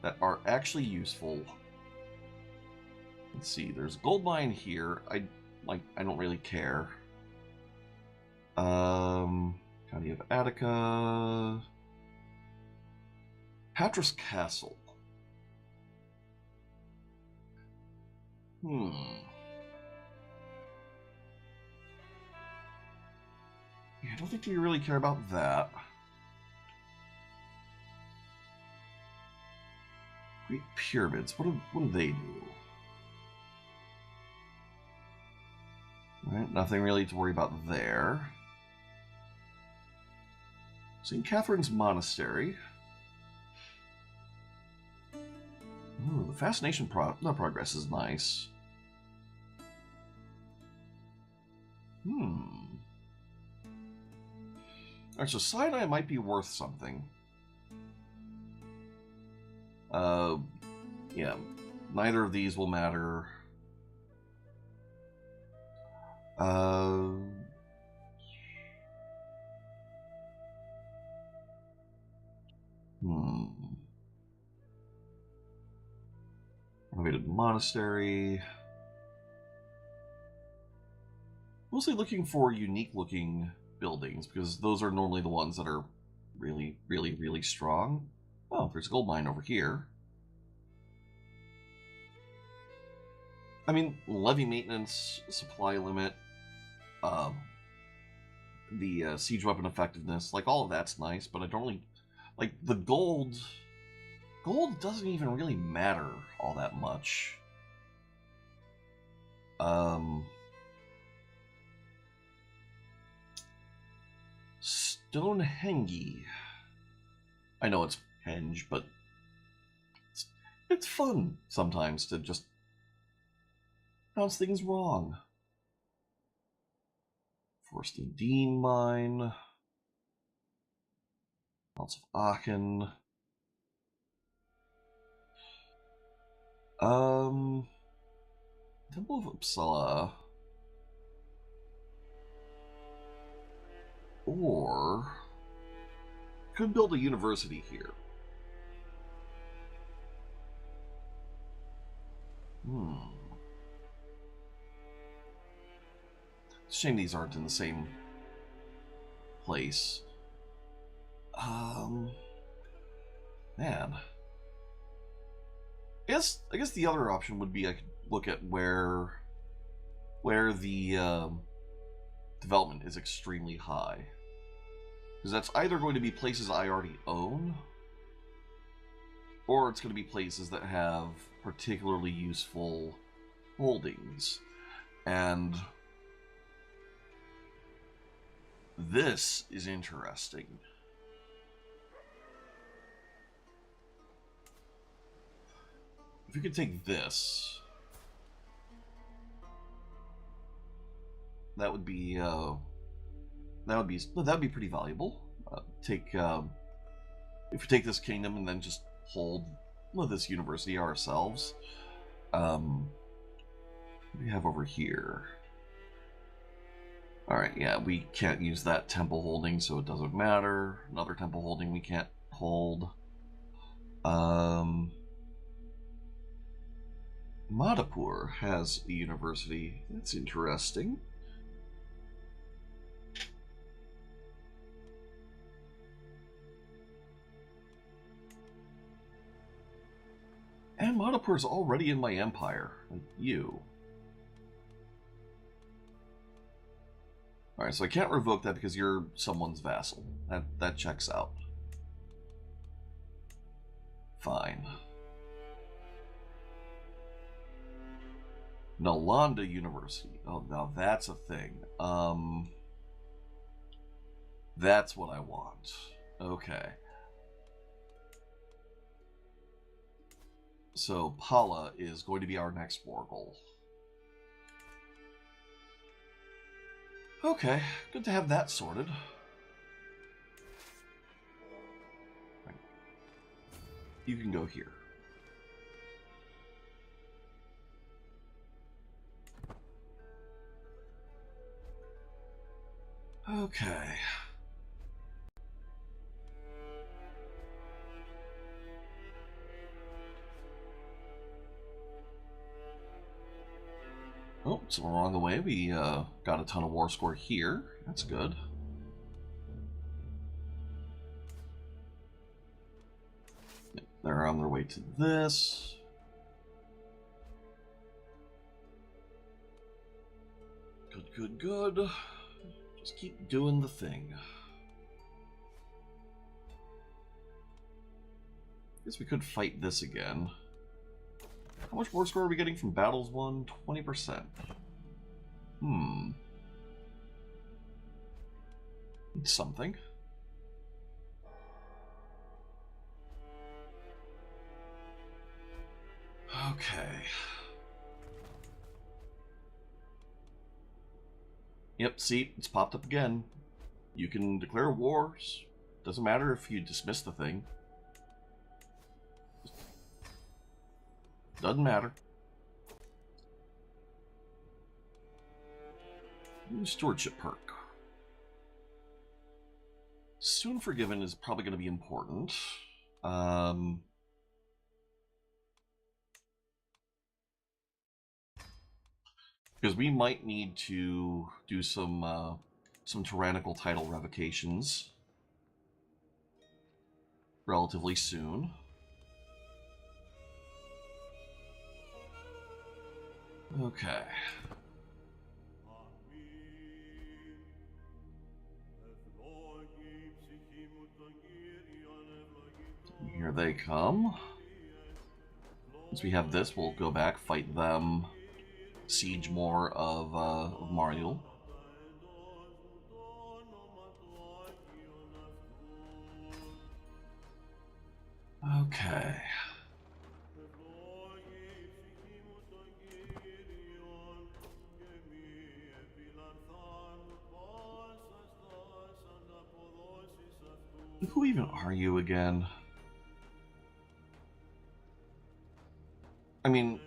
that are actually useful. Let's see, there's a gold mine here. I don't really care. County of Attica. Patras Castle. Yeah, I don't think we really care about that. Greek pyramids, what do they do? Right, nothing really to worry about there. St. Catherine's Monastery. Ooh, the fascination progress is nice. Alright, so Sinai might be worth something. Yeah, neither of these will matter. Renovated monastery. Mostly looking for unique looking buildings, because those are normally the ones that are really, really, really strong. Oh, there's a gold mine over here. I mean, levy maintenance, supply limit, the siege weapon effectiveness, like all of that's nice, but I don't really like the gold. Gold doesn't even really matter all that much. Stonehenge. I know it's henge, but it's fun sometimes to just pronounce things wrong. Forrestal Dean Mine. House of Aachen. Temple of Uppsala. Or could build a university here. Shame these aren't in the same place. Man. I guess the other option would be I could look at where the development is extremely high. Because that's either going to be places I already own, or it's going to be places that have particularly useful holdings. And this is interesting. If you could take this, that would be pretty valuable. If we take this kingdom and then just hold this university ourselves. What do we have over here? Alright, yeah, we can't use that temple holding, so it doesn't matter. Another temple holding we can't hold. Madhapur has a university. That's interesting. And Madhapur's already in my empire. Like you. Alright, so I can't revoke that because you're someone's vassal. That checks out. Fine. Nalanda University. Oh, now that's a thing. That's what I want. Okay. So Pala is going to be our next war goal. Okay, good to have that sorted. Right. You can go here. Okay. Oh, so along the way we got a ton of war score here. That's good. They're on their way to this. good, good. Just keep doing the thing. Guess we could fight this again. How much war score are we getting from battles won? 20%. It's something. Okay. Yep, see, it's popped up again. You can declare wars. Doesn't matter if you dismiss the thing. Doesn't matter. Stewardship perk. Soon Forgiven is probably going to be important. Because we might need to do some tyrannical title revocations relatively soon. Okay. Here they come. Once we have this, we'll go back, fight them, siege more of Mariel. Okay. Who even are you again? I mean,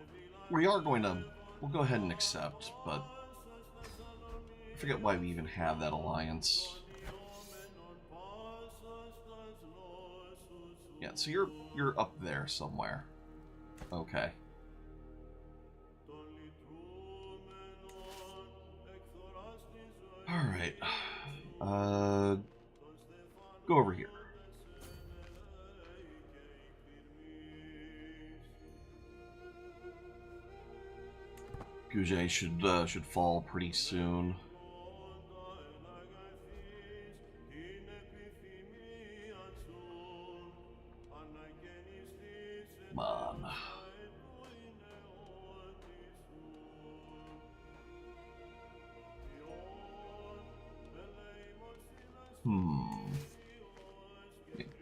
we are going to... We'll go ahead and accept, but... I forget why we even have that alliance. Yeah, so you're up there somewhere. Okay. Alright. Go over here. Gouget should fall pretty soon. Come on.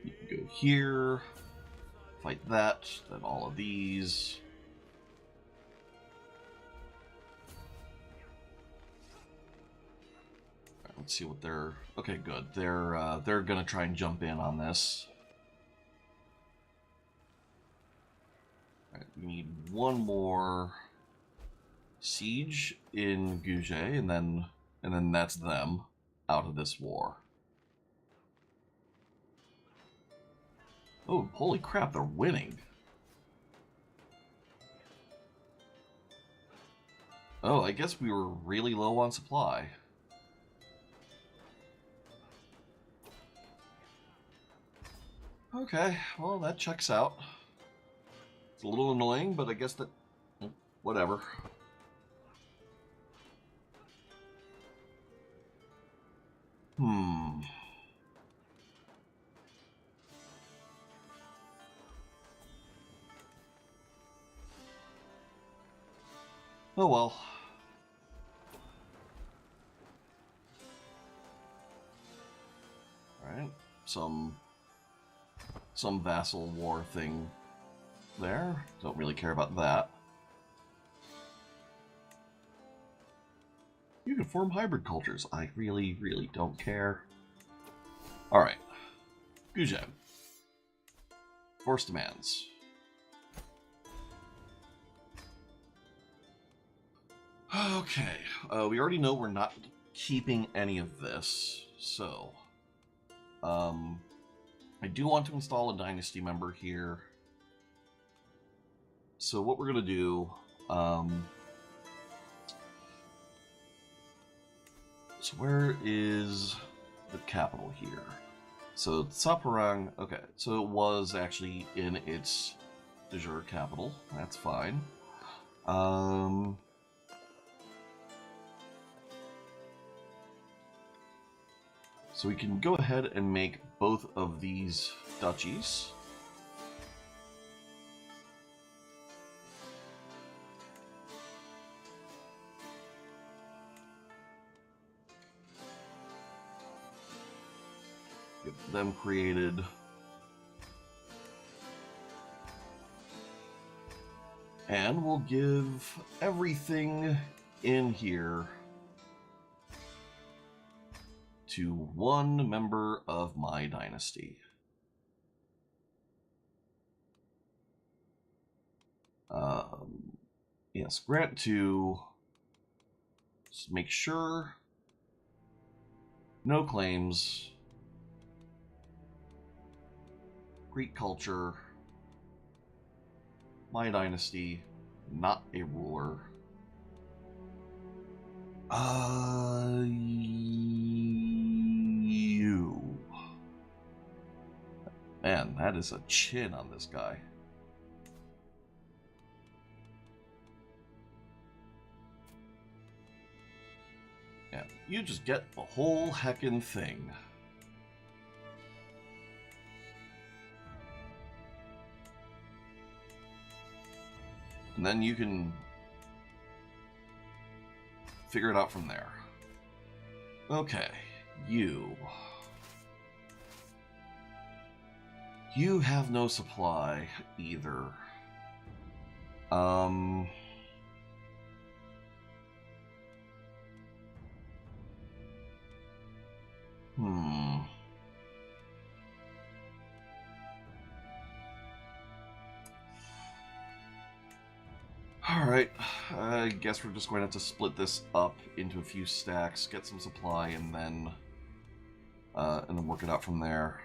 You can go here, fight that, then all of these. Right, let's see what they're... Okay, good. They're gonna try and jump in on this. Right, we need one more siege in Gouget, and then that's them out of this war. Oh, holy crap, they're winning. Oh, I guess we were really low on supply. Okay, well, that checks out. It's a little annoying, but I guess that... whatever. Oh well. Alright, some vassal war thing there. Don't really care about that. You can form hybrid cultures. I really, really don't care. Alright. Gouget. Force demands. Okay. We already know we're not keeping any of this, so... I do want to install a dynasty member here. So what we're going to do... so where is the capital here? So Tsaparang... Okay, so it was actually in its de jure capital. That's fine. So we can go ahead and make both of these duchies. Get them created. And we'll give everything in here to one member of my dynasty. Yes, grant to, just make sure, no claims, Greek culture, my dynasty, not a ruler. You. Man, that is a chin on this guy. Yeah, you just get the whole heckin' thing. And then you can figure it out from there. Okay, you. You have no supply either. Alright, I guess we're just going to have to split this up into a few stacks, get some supply, and then work it out from there.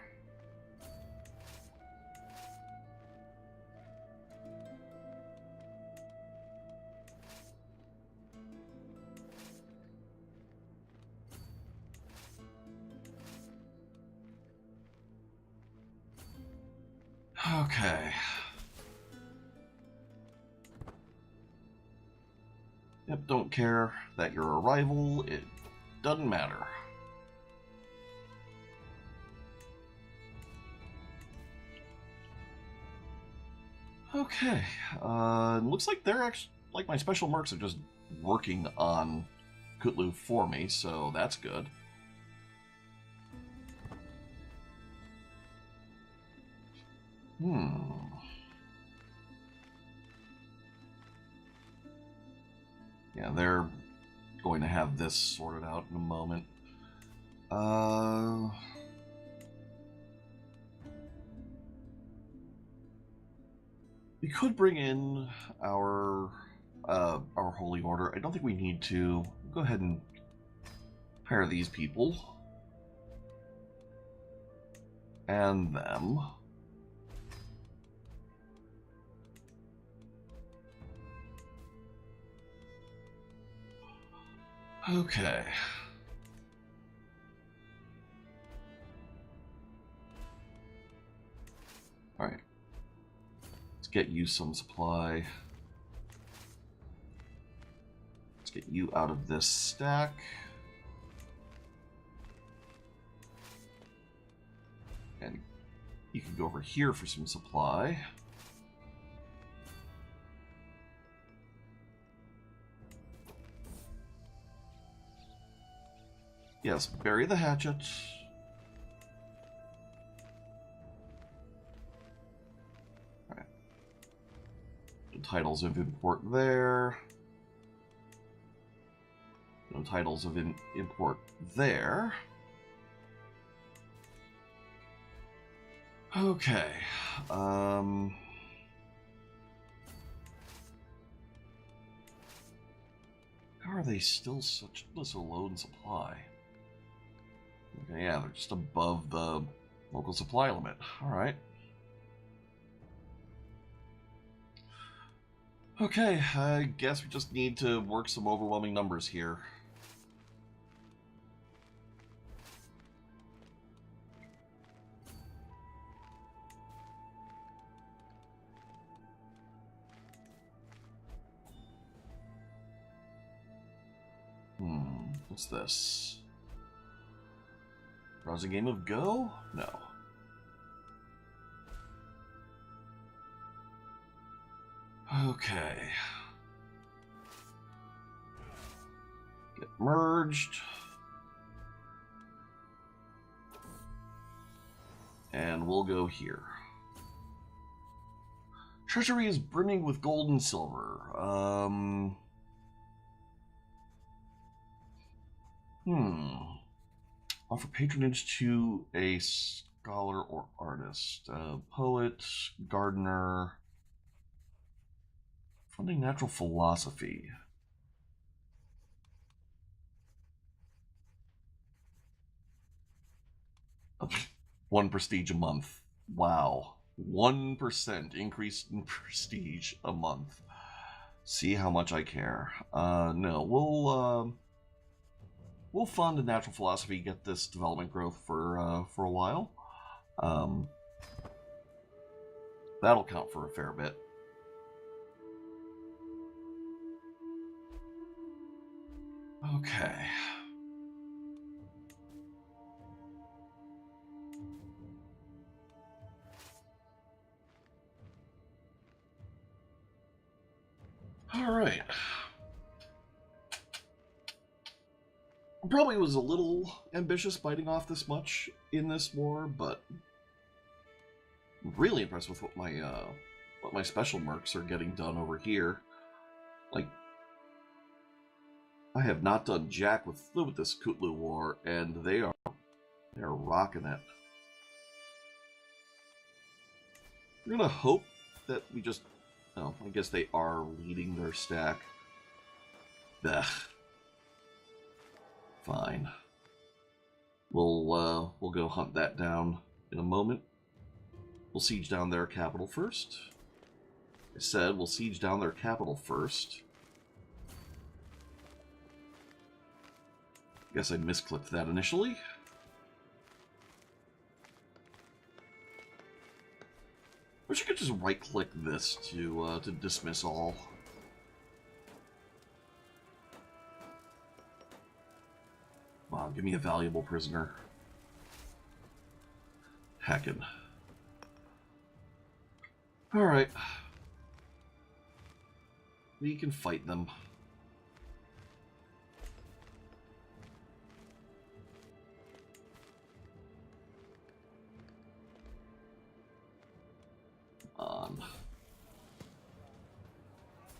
Okay. Yep, don't care that you're a rival, it doesn't matter. Okay, looks like they're actually, like, my special mercs are just working on Kutlu for me, so that's good. Yeah, they're going to have this sorted out in a moment. We could bring in our holy order. I don't think we need to. Go ahead and pair these people and them. Okay. All right. Let's get you some supply. Let's get you out of this stack. And you can go over here for some supply. Yes, bury the hatchet. Alright. No titles of import there. No titles of import there. Okay. How are they still so low in supply? Okay, yeah, they're just above the local supply limit. Alright. Okay, I guess we just need to work some overwhelming numbers here. What's this? Browsing game of Go? No. Okay. Get merged. And we'll go here. Treasury is brimming with gold and silver. Offer patronage to a scholar or artist. Poet, gardener. Funding natural philosophy. One prestige a month. Wow. 1% increase in prestige a month. See how much I care. No, we'll fund a natural philosophy, get this development growth for a while. That'll count for a fair bit. Okay. All right. Probably was a little ambitious biting off this much in this war, but I'm really impressed with what my special mercs are getting done over here. Like, I have not done jack with this Kutlu war, and they're rocking it. We're gonna hope that we just. Oh, I guess they are leading their stack. Ugh. Fine. We'll go hunt that down in a moment. We'll siege down their capital first. I said we'll siege down their capital first. Guess I misclicked that initially. Wish I could just right-click this to dismiss all. Wow, give me a valuable prisoner. Heckin'. Alright. We can fight them.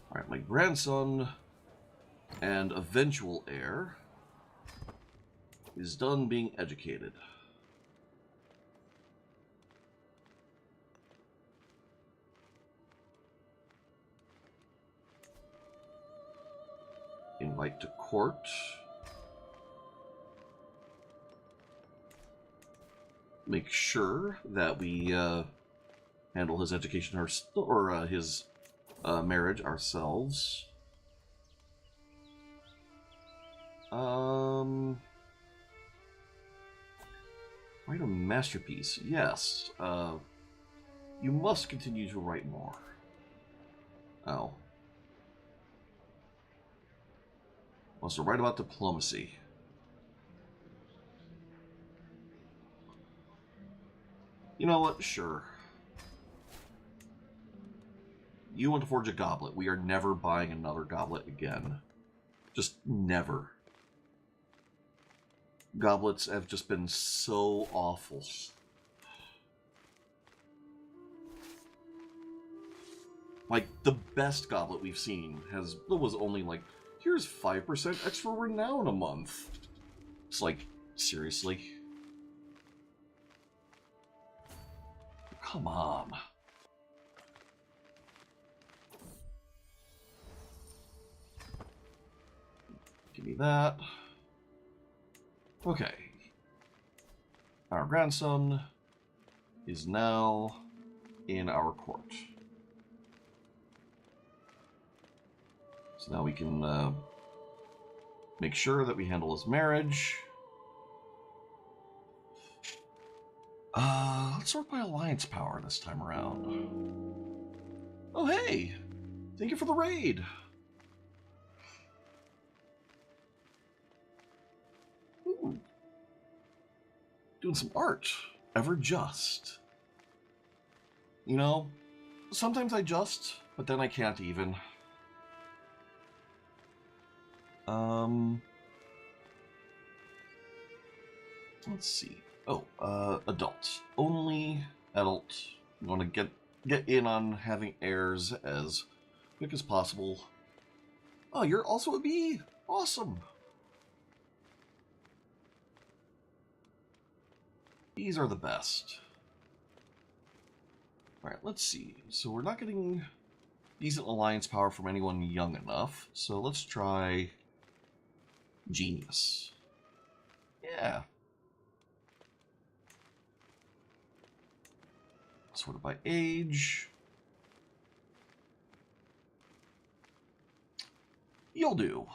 Alright, my grandson and eventual heir is done being educated. Invite to court. Make sure that we handle his education or his marriage ourselves. Write a masterpiece. Yes. You must continue to write more. Oh. Wants to write about diplomacy. You know what? Sure. You want to forge a goblet. We are never buying another goblet again. Just never. Goblets have just been so awful. Like, the best goblet we've seen was only like, here's 5% extra renown a month. It's like, seriously? Come on. Give me that. Okay. Our grandson is now in our court. So now we can make sure that we handle his marriage. Let's sort by alliance power this time around. Oh, hey! Thank you for the raid! Ooh. doing some art. Ever just. You know, sometimes I just, but then I can't even. Let's see. Oh, adult. Only adult. You want to get in on having heirs as quick as possible. Oh, you're also a bee? Awesome. Bees are the best. Alright, let's see. So we're not getting decent alliance power from anyone young enough. So let's try genius. Yeah. Sorted by age. You'll do.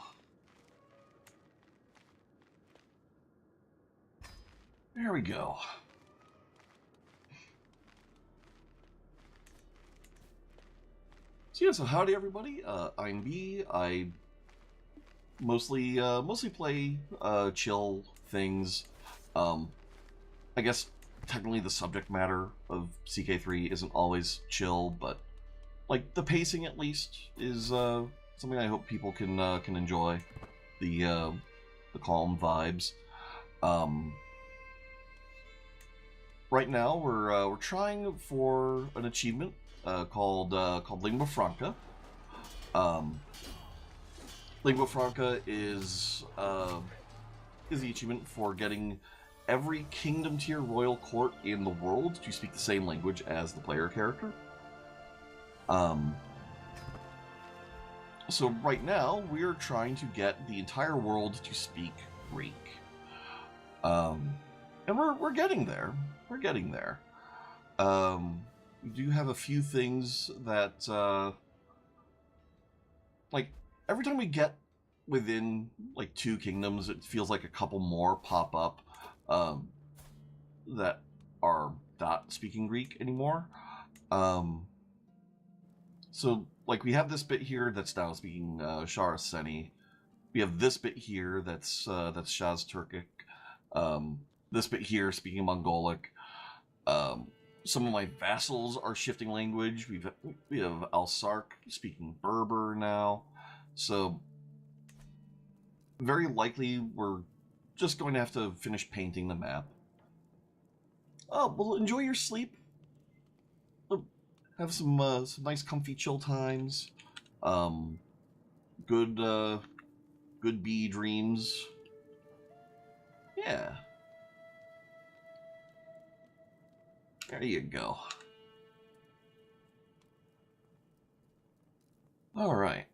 There we go. So yeah, so howdy everybody. I'm B. I mostly play chill things. I guess technically the subject matter of CK3 isn't always chill, but like the pacing at least is something I hope people can enjoy. The calm vibes. Right now we're trying for an achievement called Lingua Franca. Lingua Franca is the achievement for getting every kingdom tier royal court in the world to speak the same language as the player character. So right now we're trying to get the entire world to speak Greek. And we're getting there. We're getting there. We do have a few things that like every time we get within like 2 kingdoms, it feels like a couple more pop up that are not speaking Greek anymore. So like we have this bit here that's now speaking Sharaseni. We have this bit here that's Shaz Turkic. This bit here speaking Mongolic. Some of my vassals are shifting language. We have Al-Sark speaking Berber now. So very likely we're just going to have to finish painting the map. Oh, well, enjoy your sleep. Have some nice comfy chill times. Good bee dreams. Yeah. There you go. All right.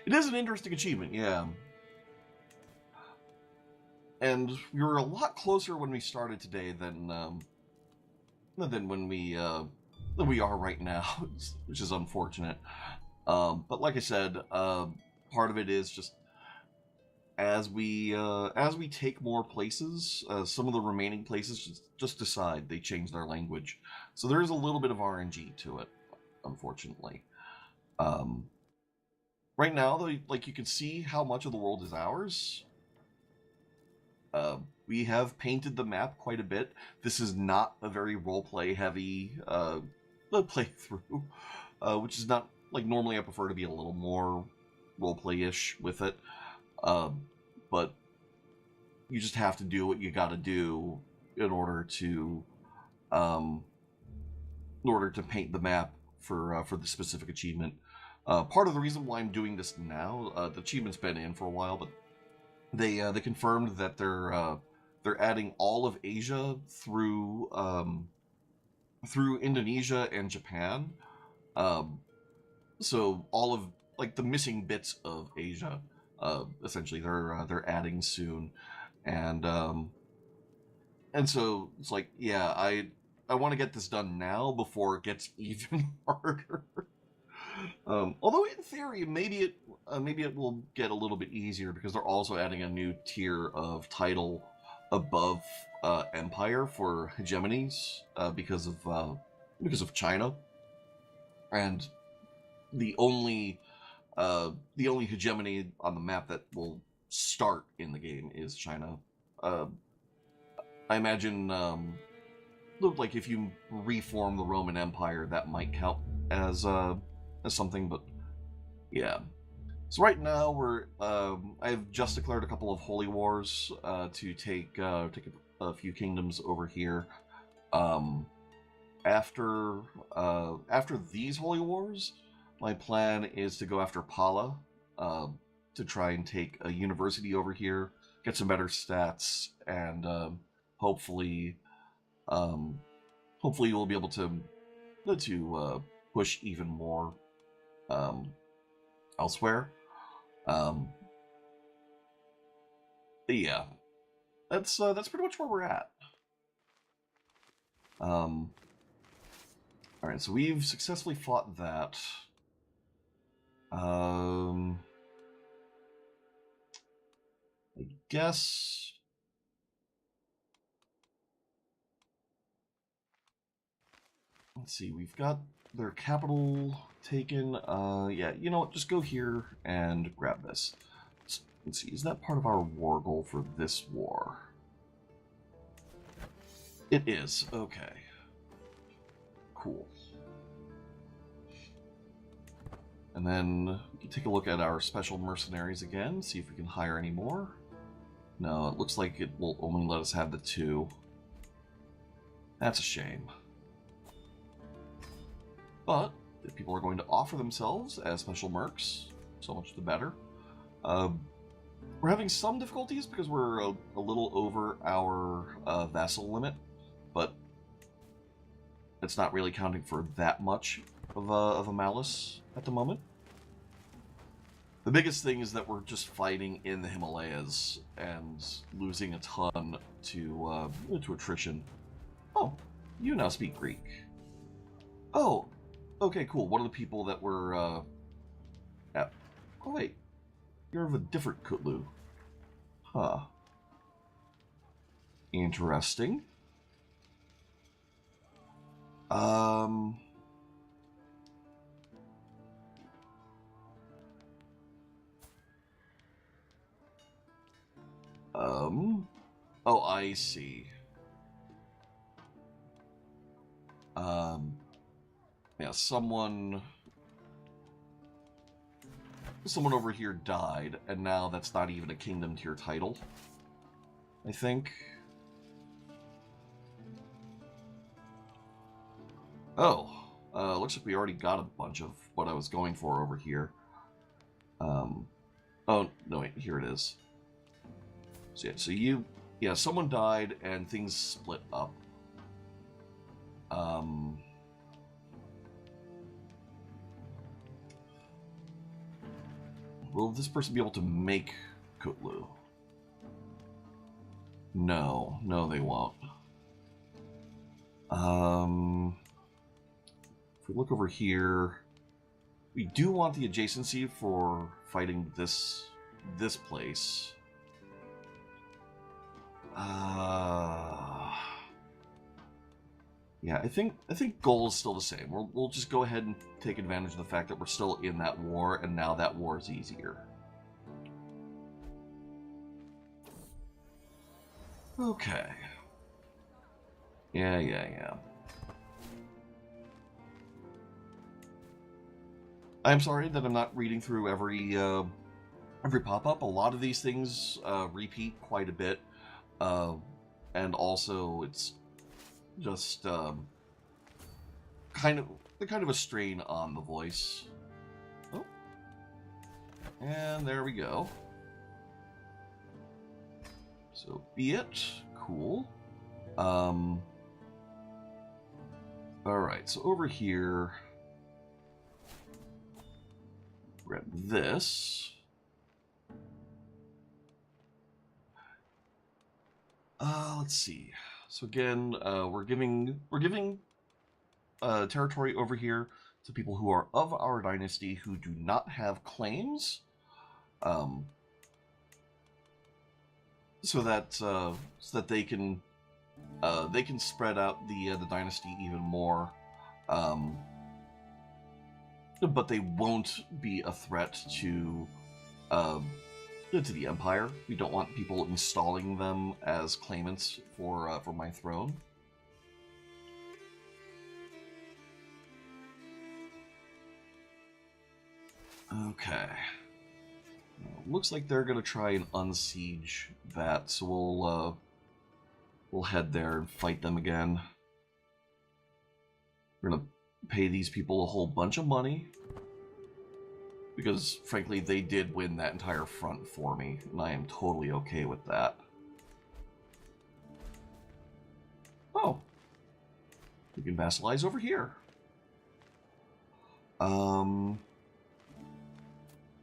It is an interesting achievement, yeah. And we were a lot closer when we started today than when we are right now, which is unfortunate. But like I said, part of it is just as we take more places, some of the remaining places just decide they change their language. So there is a little bit of RNG to it, unfortunately. Right now, though, like you can see how much of the world is ours. We have painted the map quite a bit. This is not a very roleplay heavy playthrough, which is not like normally I prefer to be a little more roleplay-ish with it. But you just have to do what you got to do in order to paint the map for the specific achievement. Part of the reason why I'm doing this now, the achievement's been in for a while, but they confirmed that they're adding all of Asia through Indonesia and Japan. So all of like the missing bits of Asia, essentially they're adding soon, and so it's like, yeah, I want to get this done now before it gets even harder. Although in theory, maybe it will get a little bit easier because they're also adding a new tier of title above Empire for hegemonies because of China, and the only hegemony on the map that will start in the game is China. I imagine, like if you reform the Roman Empire, that might count as something. But yeah. So right now I've just declared a couple of holy wars to take a few kingdoms over here. After these holy wars, my plan is to go after Pala, to try and take a university over here, get some better stats, and hopefully, hopefully we'll be able to push even more elsewhere. Yeah, that's pretty much where we're at. All right, so we've successfully fought that. I guess. Let's see, we've got their capital taken. Yeah, you know what, just go here and grab this. Let's see, is that part of our war goal for this war? It is, okay. Cool. And then we can take a look at our special mercenaries again, see if we can hire any more. No, it looks like it will only let us have the 2. That's a shame. But if people are going to offer themselves as special mercs, so much the better. We're having some difficulties because we're a little over our vassal limit, but it's not really counting for that much of a malice at the moment. The biggest thing is that we're just fighting in the Himalayas and losing a ton to attrition. Oh, you now speak Greek. Oh, okay, cool. One of the people that were at... Oh, wait. You're of a different Kutlu. Huh. Interesting. Oh, I see. Yeah, someone over here died, and now that's not even a kingdom tier title, I think. Oh, looks like we already got a bunch of what I was going for over here. Oh, no, wait, here it is. So yeah, someone died and things split up. Will this person be able to make Kutlu? No, they won't. If we look over here, we do want the adjacency for fighting this place. Yeah, I think goal is still the same. We'll just go ahead and take advantage of the fact that we're still in that war, and now that war is easier. Okay. Yeah. I'm sorry that I'm not reading through every pop-up. A lot of these things repeat quite a bit, and also it's just kind of a strain on the voice. Oh, and there we go. So be it. Cool. All right. So over here, grab this. Let's see. So again, we're giving territory over here to people who are of our dynasty who do not have claims, so that they can spread out the dynasty even more, but they won't be a threat to to the Empire. We don't want people installing them as claimants for my throne. Okay. Looks like they're gonna try and unsiege that, so we'll head there and fight them again. We're gonna pay these people a whole bunch of money because, frankly, they did win that entire front for me, and I am totally okay with that. Oh, we can vassalize over here.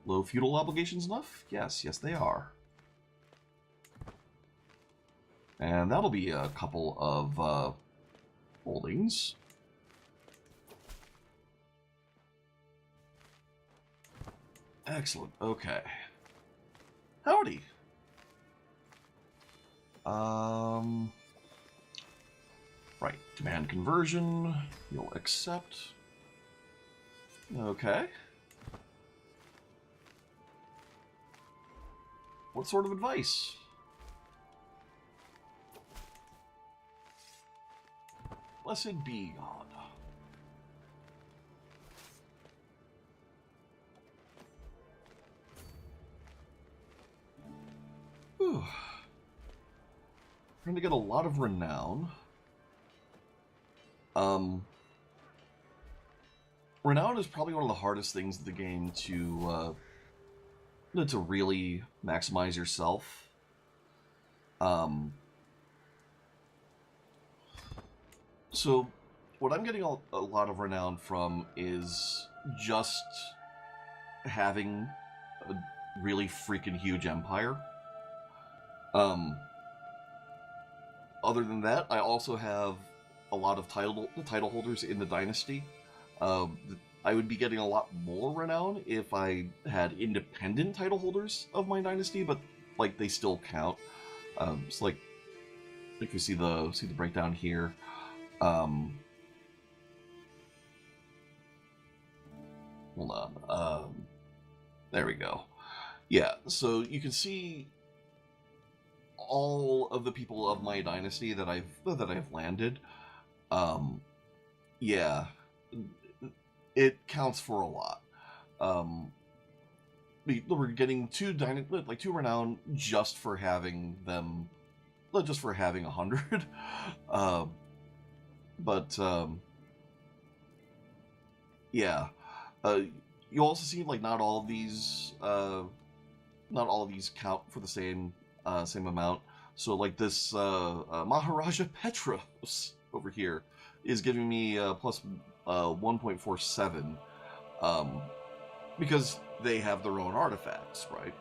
Low feudal obligations enough? Yes, yes they are. And that'll be a couple of holdings. Excellent, okay. Howdy. Right, command conversion, you'll accept. Okay. What sort of advice? Blessed be God. Whew. We're going to get a lot of renown. Renown is probably one of the hardest things in the game to really maximize yourself. So what I'm getting a lot of renown from is just having a really freaking huge empire. Other than that, I also have a lot of title holders in the dynasty. I would be getting a lot more renown if I had independent title holders of my dynasty, but like they still count. It's like you see the breakdown here. Hold on. There we go. Yeah, so you can see all of the people of my dynasty that I've landed. Yeah, it counts for a lot. We're getting two renown just for having them, just for having 100. Yeah. You also see like not all of these count for the same amount. So like this Maharaja Petros over here is giving me plus 1.47 because they have their own artifacts, right?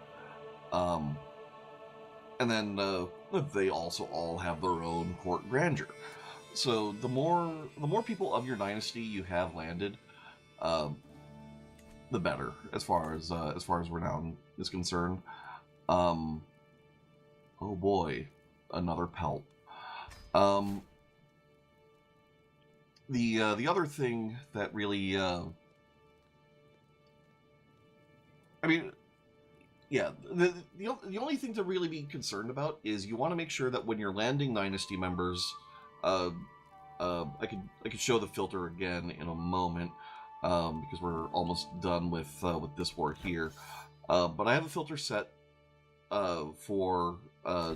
And then they also all have their own court grandeur. So the more people of your dynasty you have landed, the better as far as renown is concerned. Oh boy, another pelt. The other thing that really, I mean, yeah, the only thing to really be concerned about is you want to make sure that when you're landing dynasty members, I could show the filter again in a moment, because we're almost done with this war here. But I have a filter set for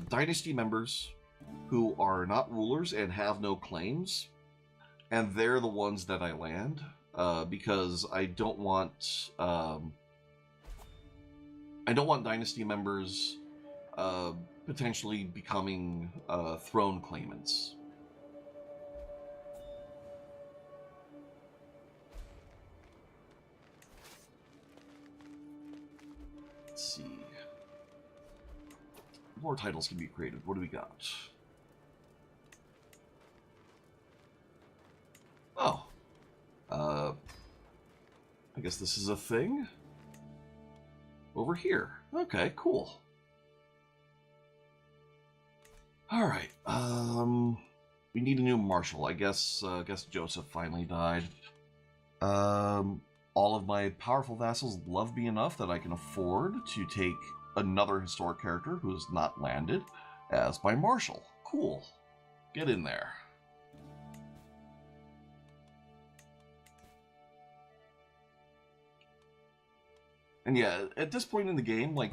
dynasty members who are not rulers and have no claims, and they're the ones that I land, because I don't want dynasty members potentially becoming throne claimants. Let's see. More titles can be created. What do we got? Oh. I guess this is a thing. Over here. Okay, cool. Alright, we need a new marshal. I guess Joseph finally died. All of my powerful vassals love me enough that I can afford to take another historic character who has not landed as my marshal. Cool. Get in there. And yeah, at this point in the game, like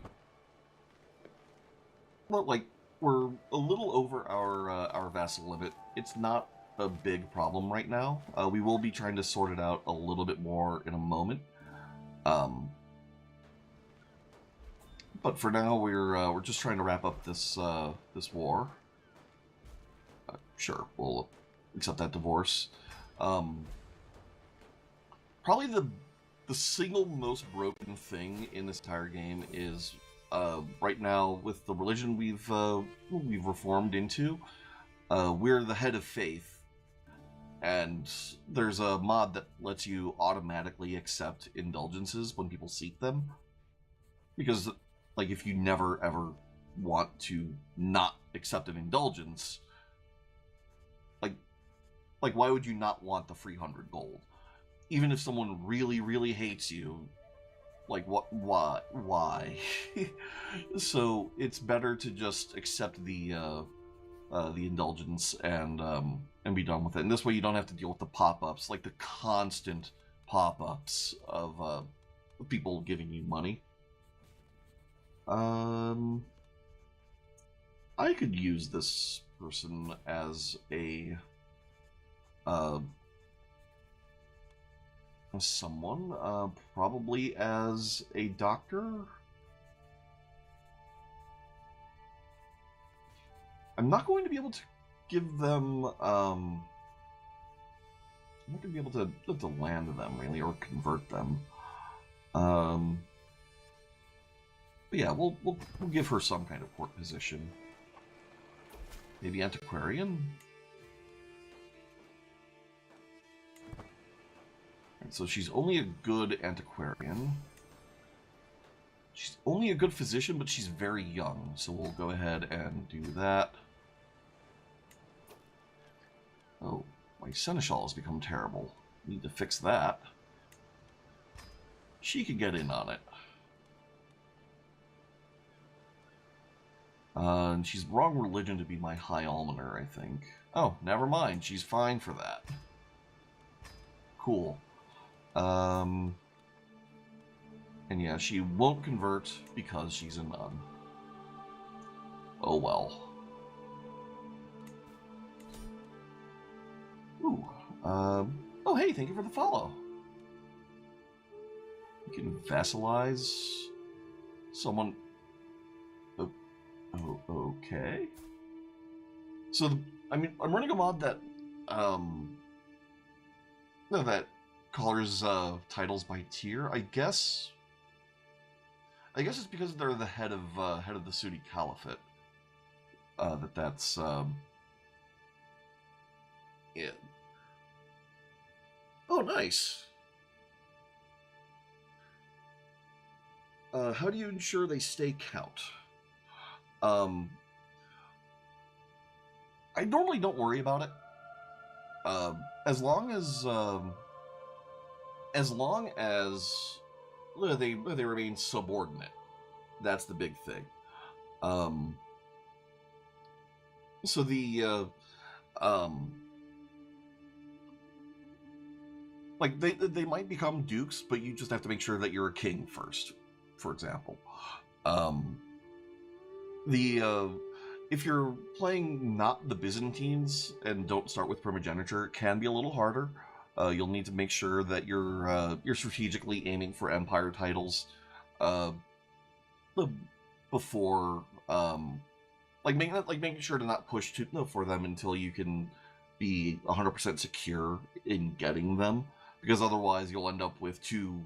we're a little over our vassal limit. It's not a big problem right now. We will be trying to sort it out a little bit more in a moment. But for now, we're just trying to wrap up this this war. Sure, we'll accept that divorce. Probably the single most broken thing in this entire game is right now with the religion we've reformed into. We're the head of faith, and there's a mod that lets you automatically accept indulgences when people seek them, because like if you never ever want to not accept an indulgence, like why would you not want the free 100 gold? Even if someone really, really hates you, like what? Why? So it's better to just accept the indulgence and be done with it. And this way, you don't have to deal with the pop-ups, like the constant pop-ups of people giving you money. I could use this person as a someone, probably as a doctor. I'm not going to be able to give them, I'm not going to be able to land them, really, or convert them. But yeah, we'll give her some kind of court position. Maybe antiquarian? And so she's only a good antiquarian. She's only a good physician, but she's very young, so we'll go ahead and do that. Oh, my seneschal has become terrible. Need to fix that. She could get in on it. And she's wrong religion to be my high almoner, I think. Oh, never mind. She's fine for that. Cool. And yeah, she won't convert because she's a nun. Oh well. Ooh. Oh hey, thank you for the follow. You can vassalize someone. Oh, okay. So, I mean, I'm running a mod that, no, that colors titles by tier. I guess it's because they're the head of the Sudi Caliphate. That's yeah. Oh, nice. How do you ensure they stay count? I normally don't worry about it. As long as they remain subordinate. That's the big thing. So the like they might become dukes, but you just have to make sure that you're a king first, for example. If you're playing not the Byzantines and don't start with primogeniture, it can be a little harder. You'll need to make sure that you're strategically aiming for empire titles before making sure to not push for them until you can be 100% secure in getting them, because otherwise you'll end up with two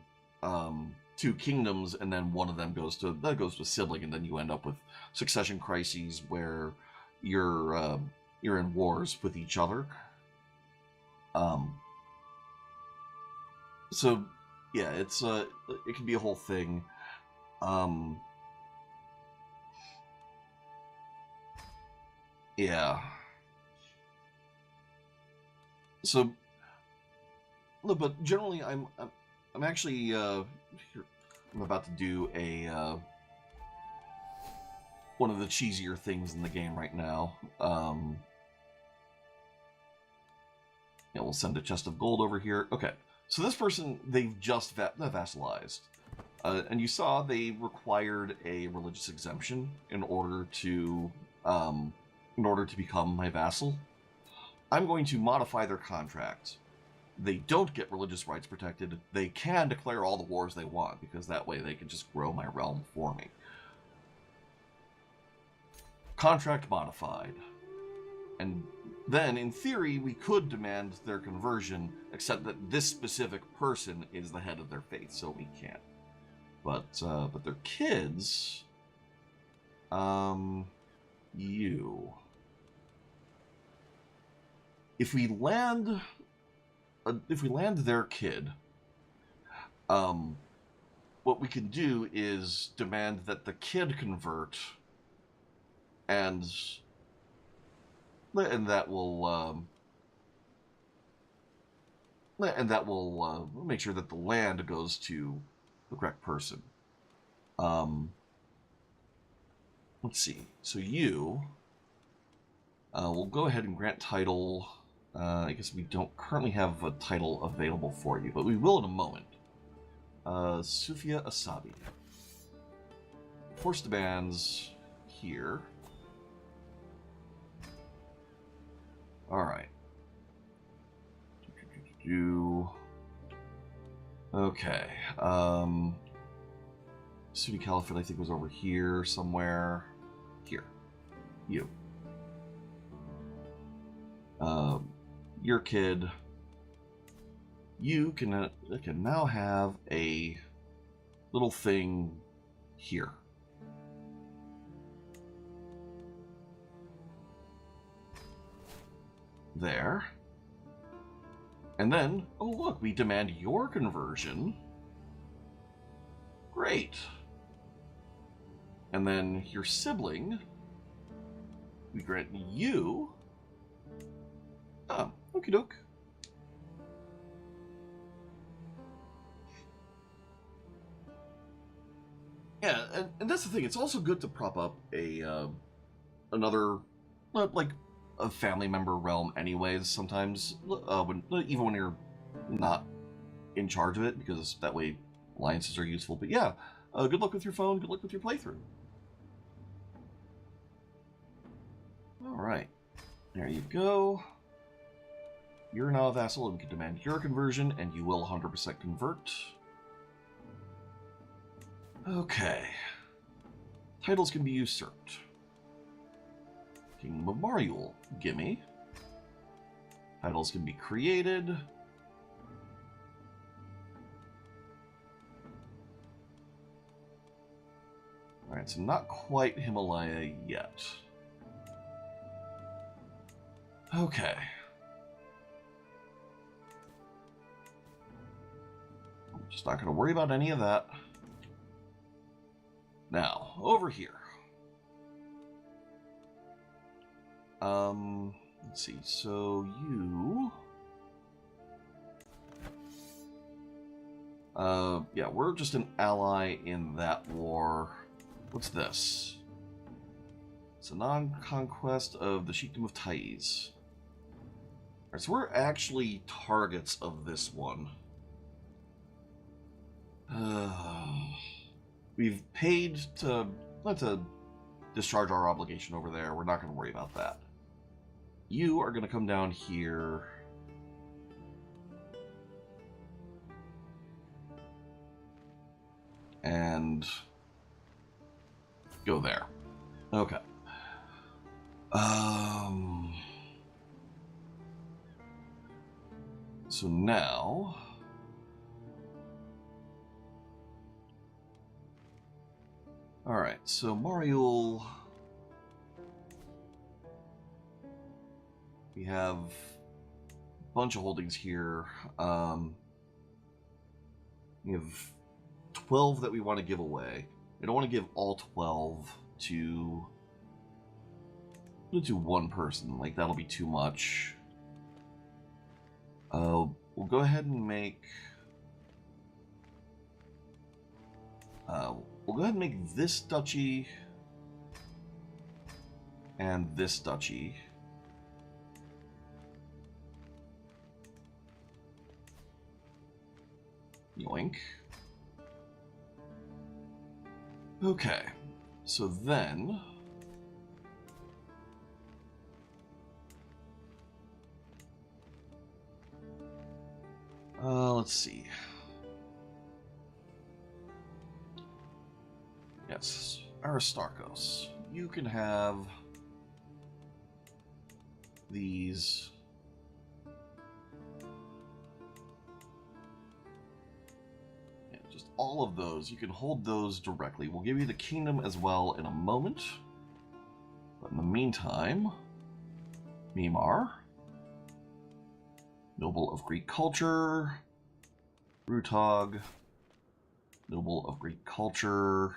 kingdoms, and then one of them goes to a sibling, and then you end up with succession crises where you're in wars with each other. So yeah, it can be a whole thing. Yeah. So, but generally, I'm actually I'm about to do a one of the cheesier things in the game right now. Yeah, we'll send a chest of gold over here. Okay, so this person, they've just vassalized. And you saw they required a religious exemption in order to become my vassal. I'm going to modify their contract. They don't get religious rights protected. They can declare all the wars they want, because that way they can just grow my realm for me. Contract modified. And then, in theory, we could demand their conversion, except that this specific person is the head of their faith, so we can't. But their kids, you. If we land their kid, what we can do is demand that the kid convert, and that will make sure that the land goes to the correct person. Let's see. So you, we'll go ahead and grant title. I guess we don't currently have a title available for you, but we will in a moment. Sufia Asabi. Force demands here. Alright. Okay. Sunni Caliphate, I think, was over here somewhere. Here. You. Your kid. You can now have a little thing here. There. And then, oh look, we demand your conversion. Great. And then your sibling, we grant you. Oh, okie doke. Yeah, and that's the thing. It's also good to prop up another, like, a family member realm anyways, sometimes, even when you're not in charge of it, because that way alliances are useful. But yeah, good luck with your phone, good luck with your playthrough. Alright, there you go. You're now a vassal, and we can demand your conversion, and you will 100% convert. Okay. Titles can be usurped. Kingdom of Mariul, gimme. Titles can be created. Alright, so not quite Himalaya yet. Okay. I'm just not going to worry about any of that. Now, over here. Let's see, so you... yeah, we're just an ally in that war. What's this? It's a non-conquest of the Sheikdom of Taiz. Alright, so we're actually targets of this one. We've paid to discharge our obligation over there. We're not going to worry about that. You are going to come down here. And go there. Okay. So now... Alright, so Mariul... We have a bunch of holdings here. We have 12 that we want to give away. We don't want to give all 12 to one person. Like, that'll be too much. We'll go ahead and make... we'll go ahead and make this duchy and this duchy. Yoink. Okay, so then... let's see. Yes, Aristarchos. You can have these. Yeah, just all of those. You can hold those directly. We'll give you the kingdom as well in a moment. But in the meantime, Mimar, noble of Greek culture. Rutog, noble of Greek culture.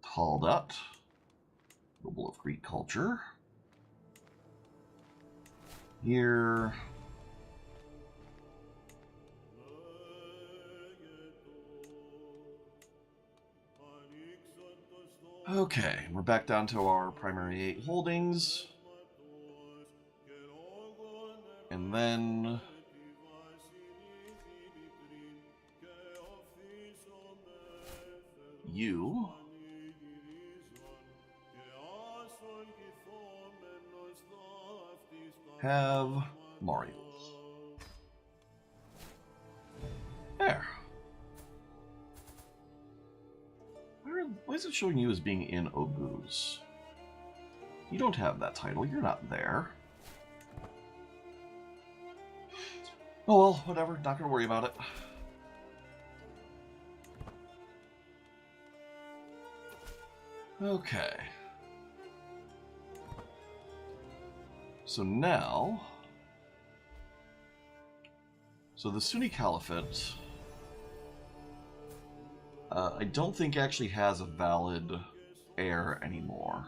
Taldat, noble of Greek culture. Here. Okay, we're back down to our primary 8 holdings. And then... you... have Marius. There. Why is it showing you as being in Oguz? You don't have that title. You're not there. Oh well, whatever. Not gonna worry about it. Okay. So now... So the Sunni Caliphate... I don't think actually has a valid heir anymore.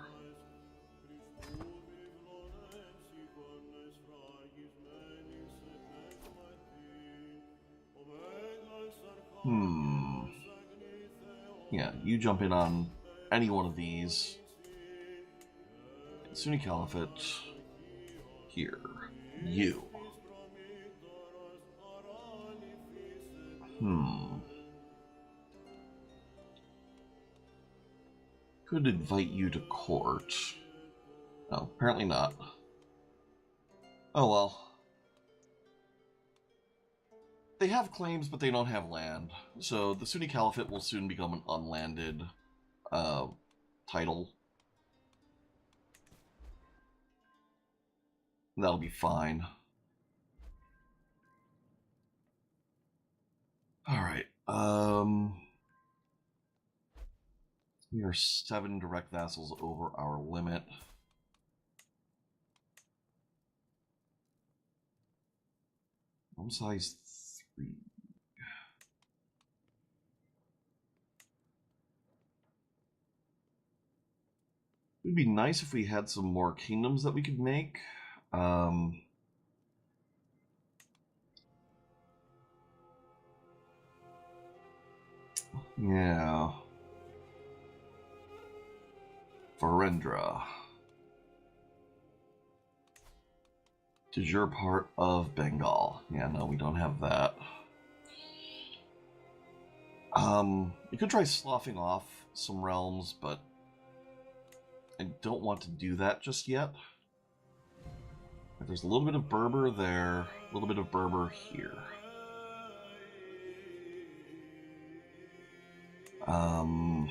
Yeah, you jump in on any one of these. Sunni Caliphate. Here. You. Could invite you to court. No, apparently not. Oh well. They have claims, but they don't have land. So the Sunni Caliphate will soon become an unlanded title. That'll be fine. Alright, we are 7 direct vassals over our limit. Home size 3. It would be nice if we had some more kingdoms that we could make. Yeah. Varendra. Is your part of Bengal? Yeah, no, we don't have that. We could try sloughing off some realms, but I don't want to do that just yet. There's a little bit of Berber there, a little bit of Berber here. And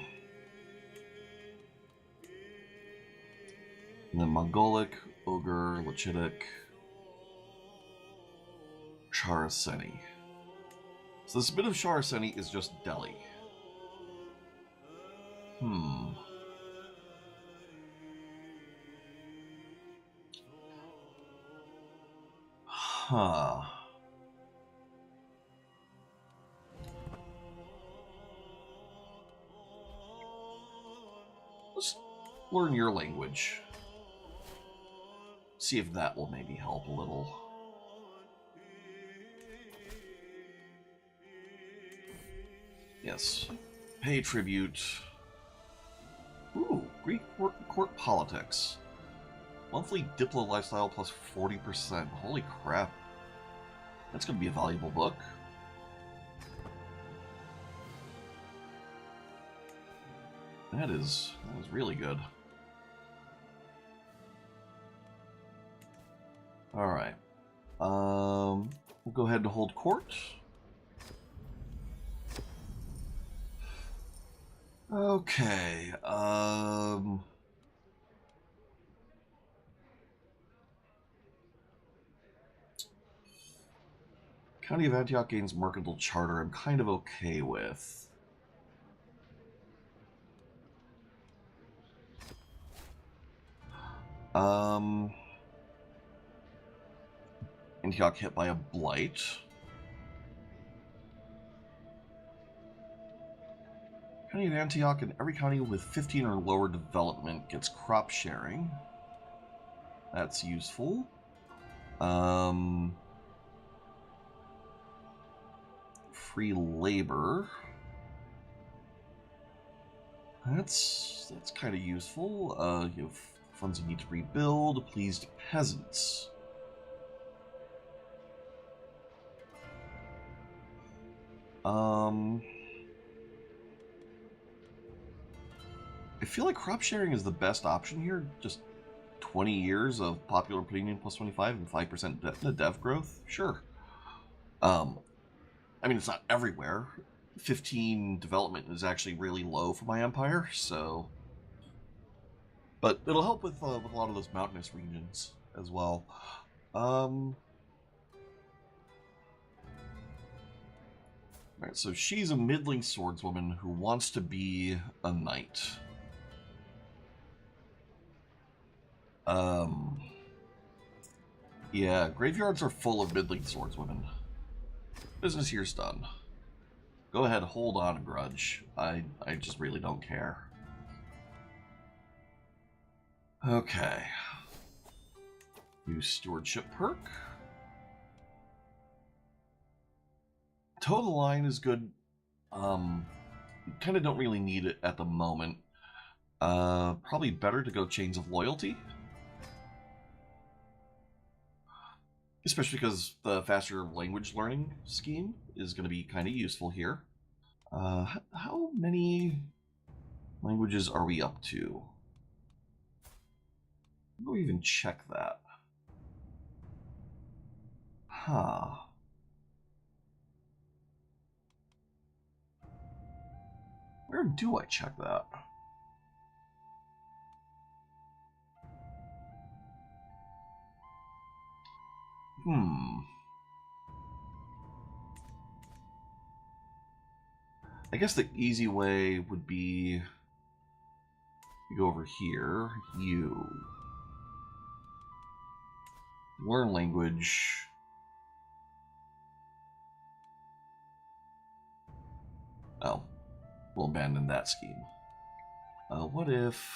then Mongolic, Ogre, Lachitic, Charaseni. So this bit of Charaseni is just Delhi. Huh. Let's learn your language. See if that will maybe help a little. Yes. Pay tribute. Ooh, Greek court politics. Monthly Diplo lifestyle plus 40%. Holy crap. That's going to be a valuable book. That is really good. Alright. We'll go ahead and hold court. Okay. County of Antioch gains mercantile charter. I'm kind of okay with. Antioch hit by a blight. County of Antioch and every county with 15 or lower development gets crop sharing. That's useful. Free labor. That's kind of useful. You have funds you need to rebuild. Pleased peasants. I feel like crop sharing is the best option here. Just 20 years of popular opinion plus 25 and 5% dev growth. Sure. I mean, it's not everywhere. 15 development is actually really low for my empire, so. But it'll help with a lot of those mountainous regions as well. Alright, so she's a middling swordswoman who wants to be a knight. Yeah, graveyards are full of middling swordswomen. Business here's done. Go ahead, hold on a grudge. I just really don't care. Okay. New stewardship perk. Toe the line is good. You kind of don't really need it at the moment. Probably better to go Chains of Loyalty. Especially because the faster language learning scheme is going to be kind of useful here. How many languages are we up to? How do we even check that? Huh. Where do I check that? I guess the easy way would be you go over here, you learn language. Oh, we'll abandon that scheme. What if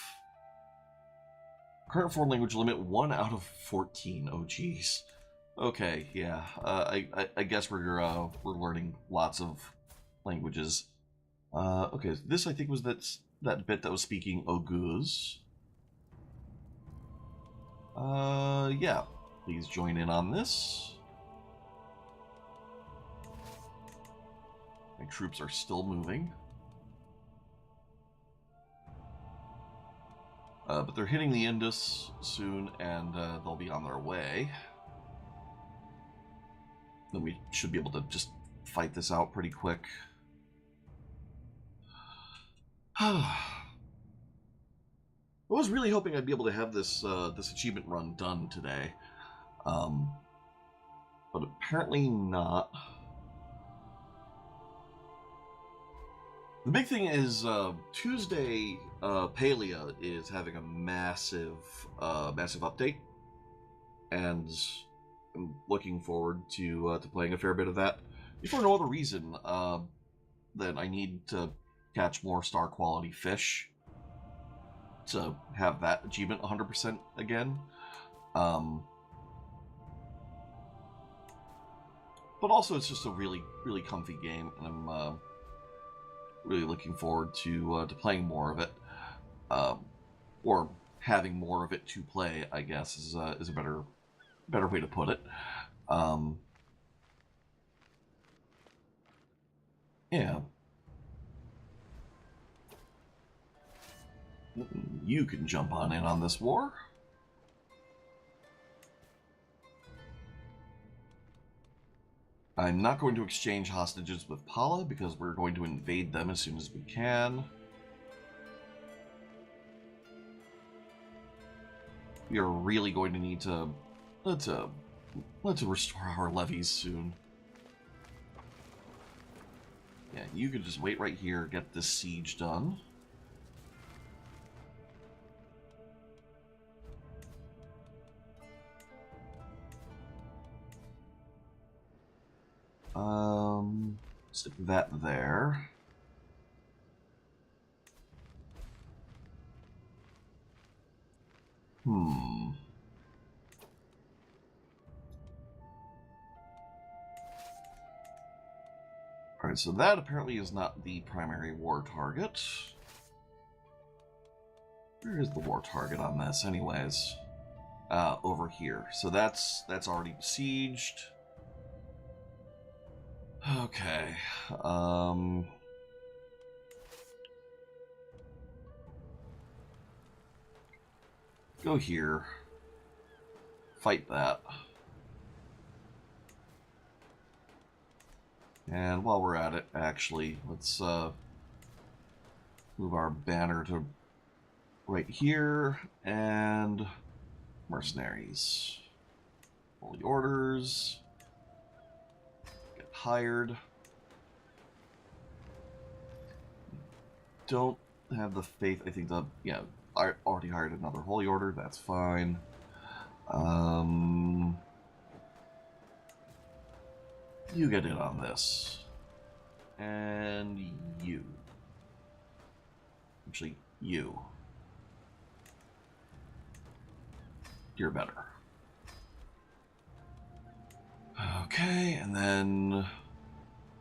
current foreign language limit 1 out of 14? Oh, geez. Okay, yeah. I guess we're learning lots of languages. Okay, this I think was that bit that was speaking Oguz. Yeah. Please join in on this. My troops are still moving. But they're hitting the Indus soon, and they'll be on their way. Then we should be able to just fight this out pretty quick. I was really hoping I'd be able to have this this achievement run done today, but apparently not. The big thing is Tuesday, Palia is having a massive update, and I'm looking forward to playing a fair bit of that. If for no other reason than I need to catch more star quality fish to have that achievement 100% again. But also, it's just a really comfy game, and I'm really looking forward to playing more of it. or having more of it to play, I guess, is a better way to put it. Yeah. You can jump on in on this war. I'm not going to exchange hostages with Pala because we're going to invade them as soon as we can. We are really going to need to let's restore our levies soon. Yeah, you could just wait right here, get this siege done. Stick that there. Alright, so that apparently is not the primary war target. Where is the war target on this, anyways? Over here. So that's already besieged. Okay. Go here. Fight that. And while we're at it, actually, let's move our banner to right here, and mercenaries. Holy orders. Get hired. Don't have the faith, I think yeah, I already hired another holy order, that's fine. You get in on this. And you. Actually, you. You're better. Okay, and then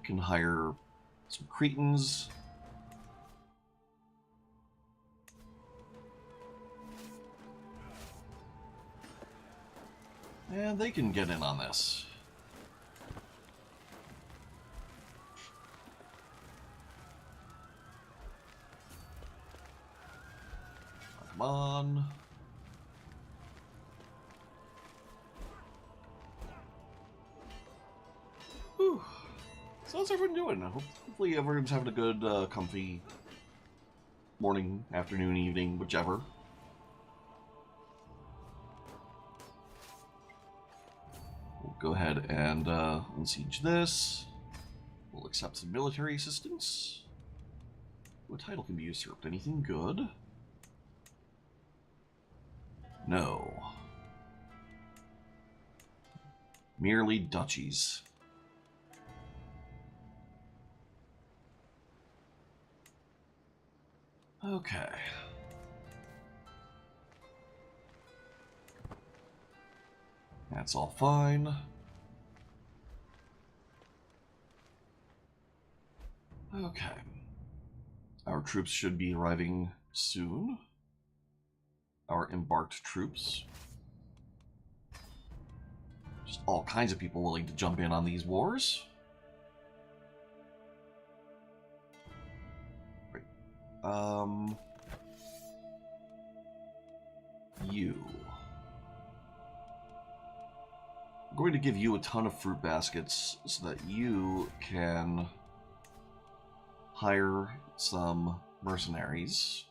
can hire some Cretans. And they can get in on this. Come on. Whew. So how's everyone doing? Hopefully everyone's having a good, comfy morning, afternoon, evening, whichever. We'll go ahead and unsiege this. We'll accept some military assistance. What title can be usurped? Anything good? No. Merely duchies. Okay. That's all fine. Okay. Our troops should be arriving soon. Our embarked troops. Just all kinds of people willing to jump in on these wars. Great. You. I'm going to give you a ton of fruit baskets so that you can hire some mercenaries.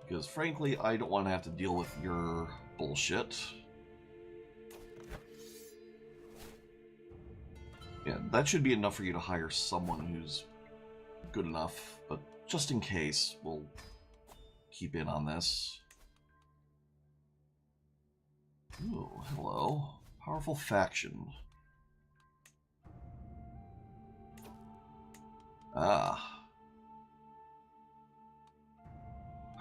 Because frankly, I don't want to have to deal with your bullshit. Yeah, that should be enough for you to hire someone who's good enough, but just in case, we'll keep in on this. Ooh, hello. Powerful faction. Ah.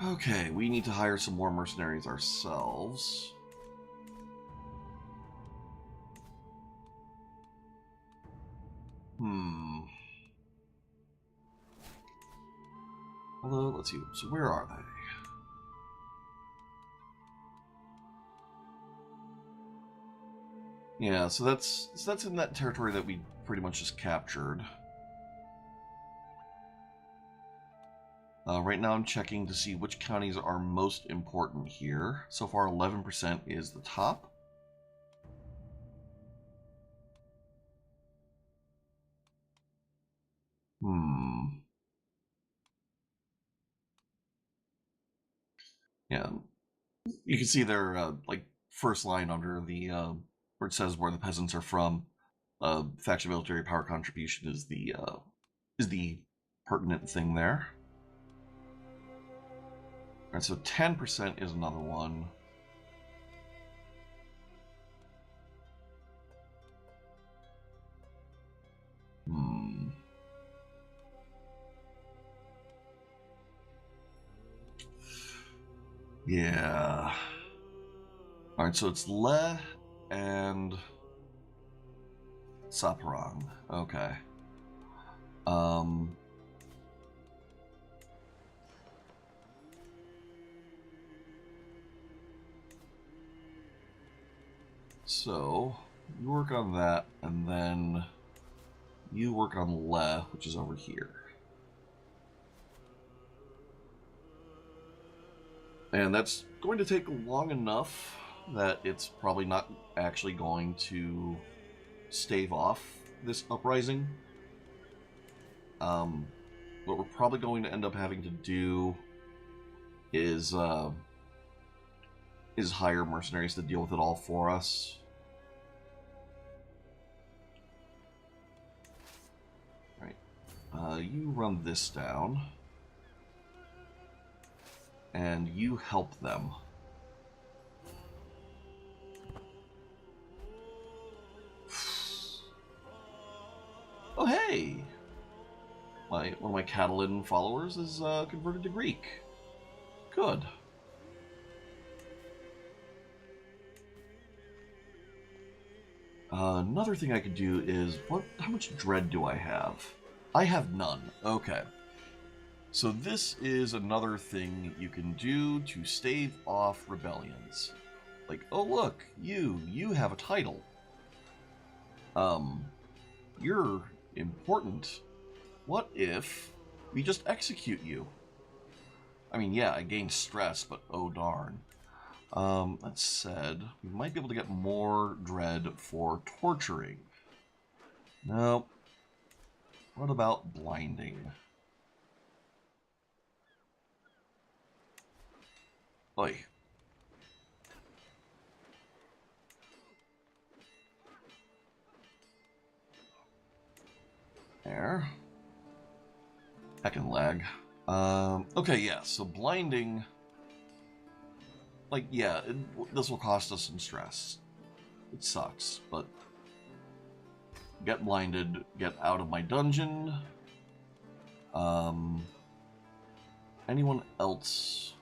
Okay, we need to hire some more mercenaries ourselves. Although, let's see. So where are they? Yeah, so that's in that territory that we pretty much just captured. Right now I'm checking to see which counties are most important here. So far 11% is the top. Yeah, you can see their like first line under the where it says where the peasants are from. Faction military power contribution is the pertinent thing there. All right, so 10% is another one. Yeah. All right, so it's Le and Saparang. Okay. So you work on that, and then you work on Le, which is over here. And that's going to take long enough that it's probably not actually going to stave off this uprising. What we're probably going to end up having to do is hire mercenaries to deal with it all for us. Right. You run this down. And you help them. Oh, hey! One of my Catalan followers is converted to Greek. Good. Another thing I could do is, how much dread do I have? I have none. Okay. So this is another thing you can do to stave off rebellions. Like, oh look, you have a title. You're important. What if we just execute you? I mean, yeah, I gained stress, but oh darn. That said, we might be able to get more dread for torturing. Nope. What about blinding? Oi. There. Heckin' lag. Okay, yeah, so blinding... Like, yeah, this will cost us some stress. It sucks, but... Get blinded, get out of my dungeon. Anyone else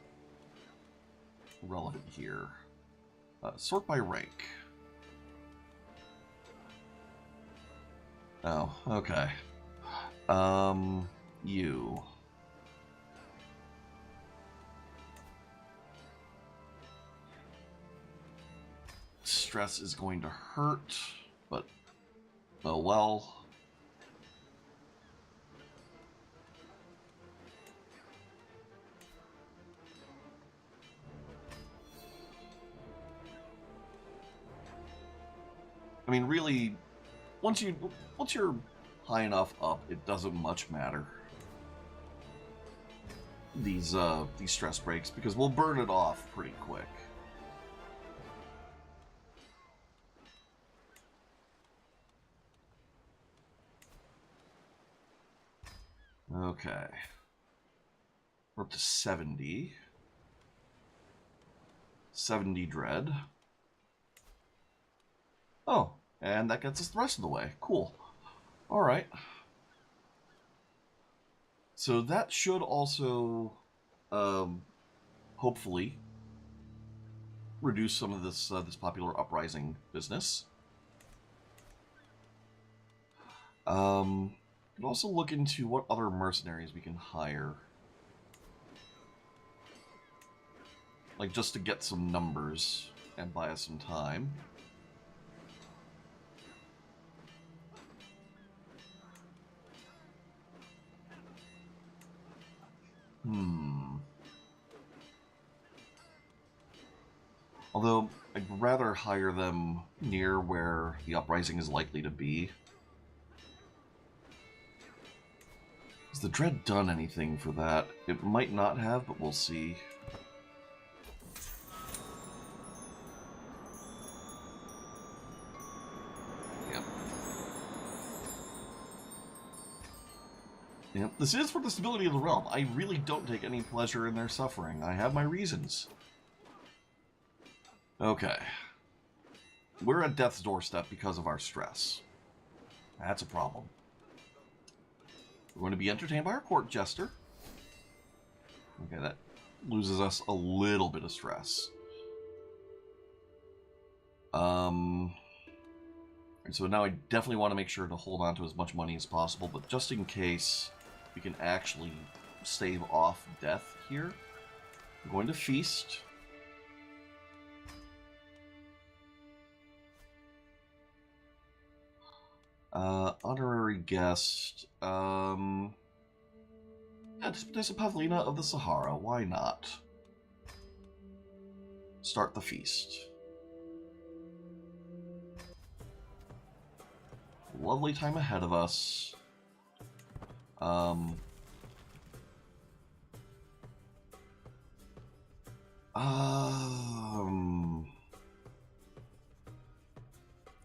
relevant here? Sort by rank. Oh, okay. You. Stress is going to hurt, but oh well. I mean, really, once you're high enough up, it doesn't much matter. These stress breaks, because we'll burn it off pretty quick. Okay. We're up to 70. 70 dread. Oh, and that gets us the rest of the way. Cool. Alright. So that should also, hopefully, reduce some of this popular uprising business. We can also look into what other mercenaries we can hire. Like, just to get some numbers and buy us some time. Although, I'd rather hire them near where the uprising is likely to be. Has the Dread done anything for that? It might not have, but we'll see. Yep. Yep. This is for the stability of the realm. I really don't take any pleasure in their suffering. I have my reasons. Okay. We're at death's doorstep because of our stress. That's a problem. We're going to be entertained by our court jester. Okay, that loses us a little bit of stress. And so now I definitely want to make sure to hold on to as much money as possible, but just in case we can actually stave off death here, I'm going to feast. Honorary guest. Yeah, there's a Pavlina of the Sahara. Why not? Start the feast. Lovely time ahead of us.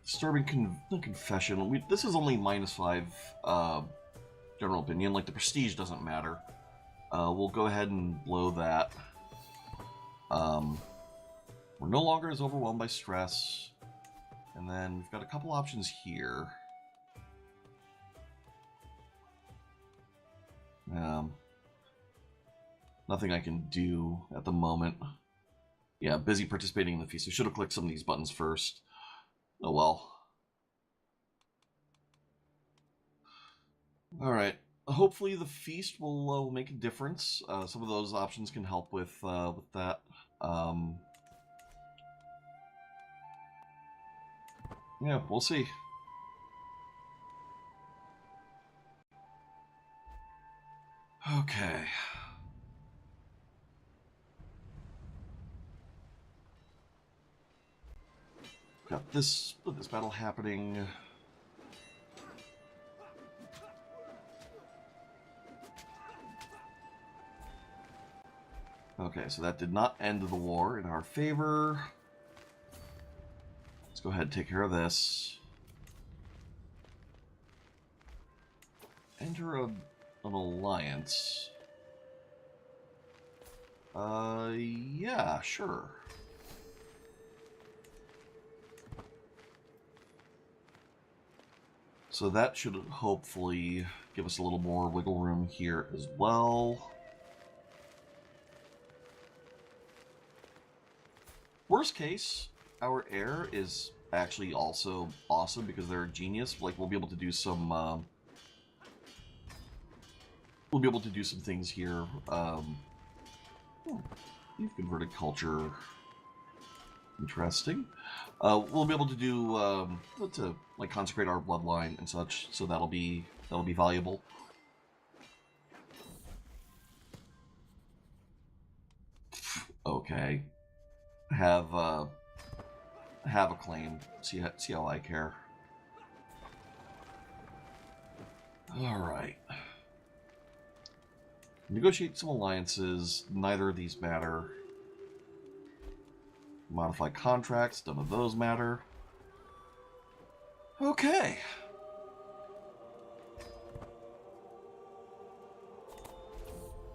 Disturbing confession. This is only -5 general opinion. Like, the prestige doesn't matter. We'll go ahead and blow that. We're no longer as overwhelmed by stress. And then we've got a couple options here. Nothing I can do at the moment. Yeah, busy participating in the feast. I should have clicked some of these buttons first. Oh well. Alright. Hopefully the feast will make a difference. Some of those options can help with that. Yeah, we'll see. Okay. Got this battle happening. Okay, so that did not end the war in our favor. Let's go ahead and take care of this. Enter an alliance. Yeah, sure. So that should hopefully give us a little more wiggle room here as well. Worst case, our heir is actually also awesome because they're a genius. Like, we'll be able to do some things here. You've converted culture. Interesting. We'll be able to do to like consecrate our bloodline and such, so that'll be valuable. Okay. Have a claim. See how I care. All right. Negotiate some alliances. Neither of these matter. Modify contracts. None of those matter. Okay.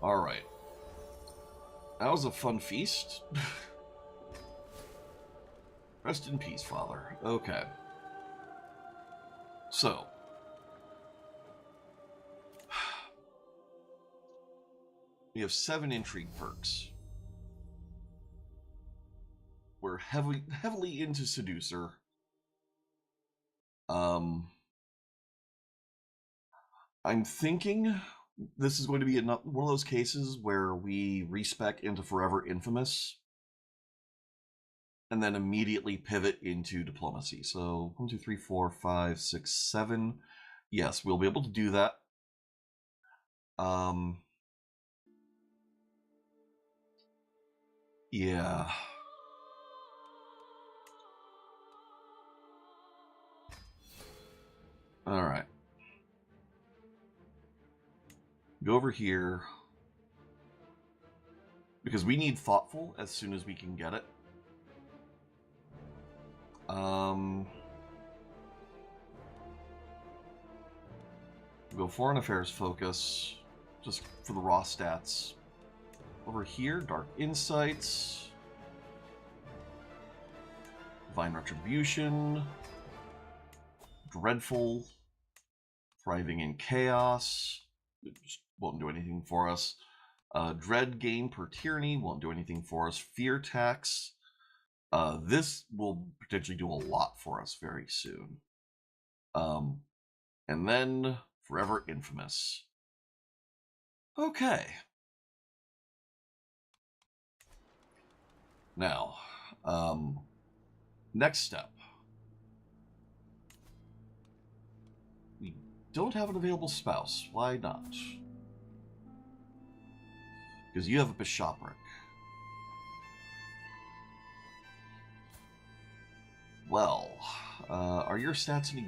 All right. That was a fun feast. Rest in peace, Father. Okay. So. We have 7 intrigue perks. We're heavily into seducer. I'm thinking this is going to be one of those cases where we respec into Forever Infamous and then immediately pivot into diplomacy. So 1, 2, 3, 4, 5, 6, 7. Yes, we'll be able to do that. Yeah. All right. Go over here. Because we need thoughtful as soon as we can get it. Go foreign affairs focus, just for the raw stats. Over here, dark insights, divine retribution, dreadful, thriving in chaos. It just won't do anything for us. Dread gain per tyranny won't do anything for us. Fear tax. This will potentially do a lot for us very soon. And then Forever Infamous. Okay. Now, next step. We don't have an available spouse. Why not? Because you have a bishopric. Well, are your stats any...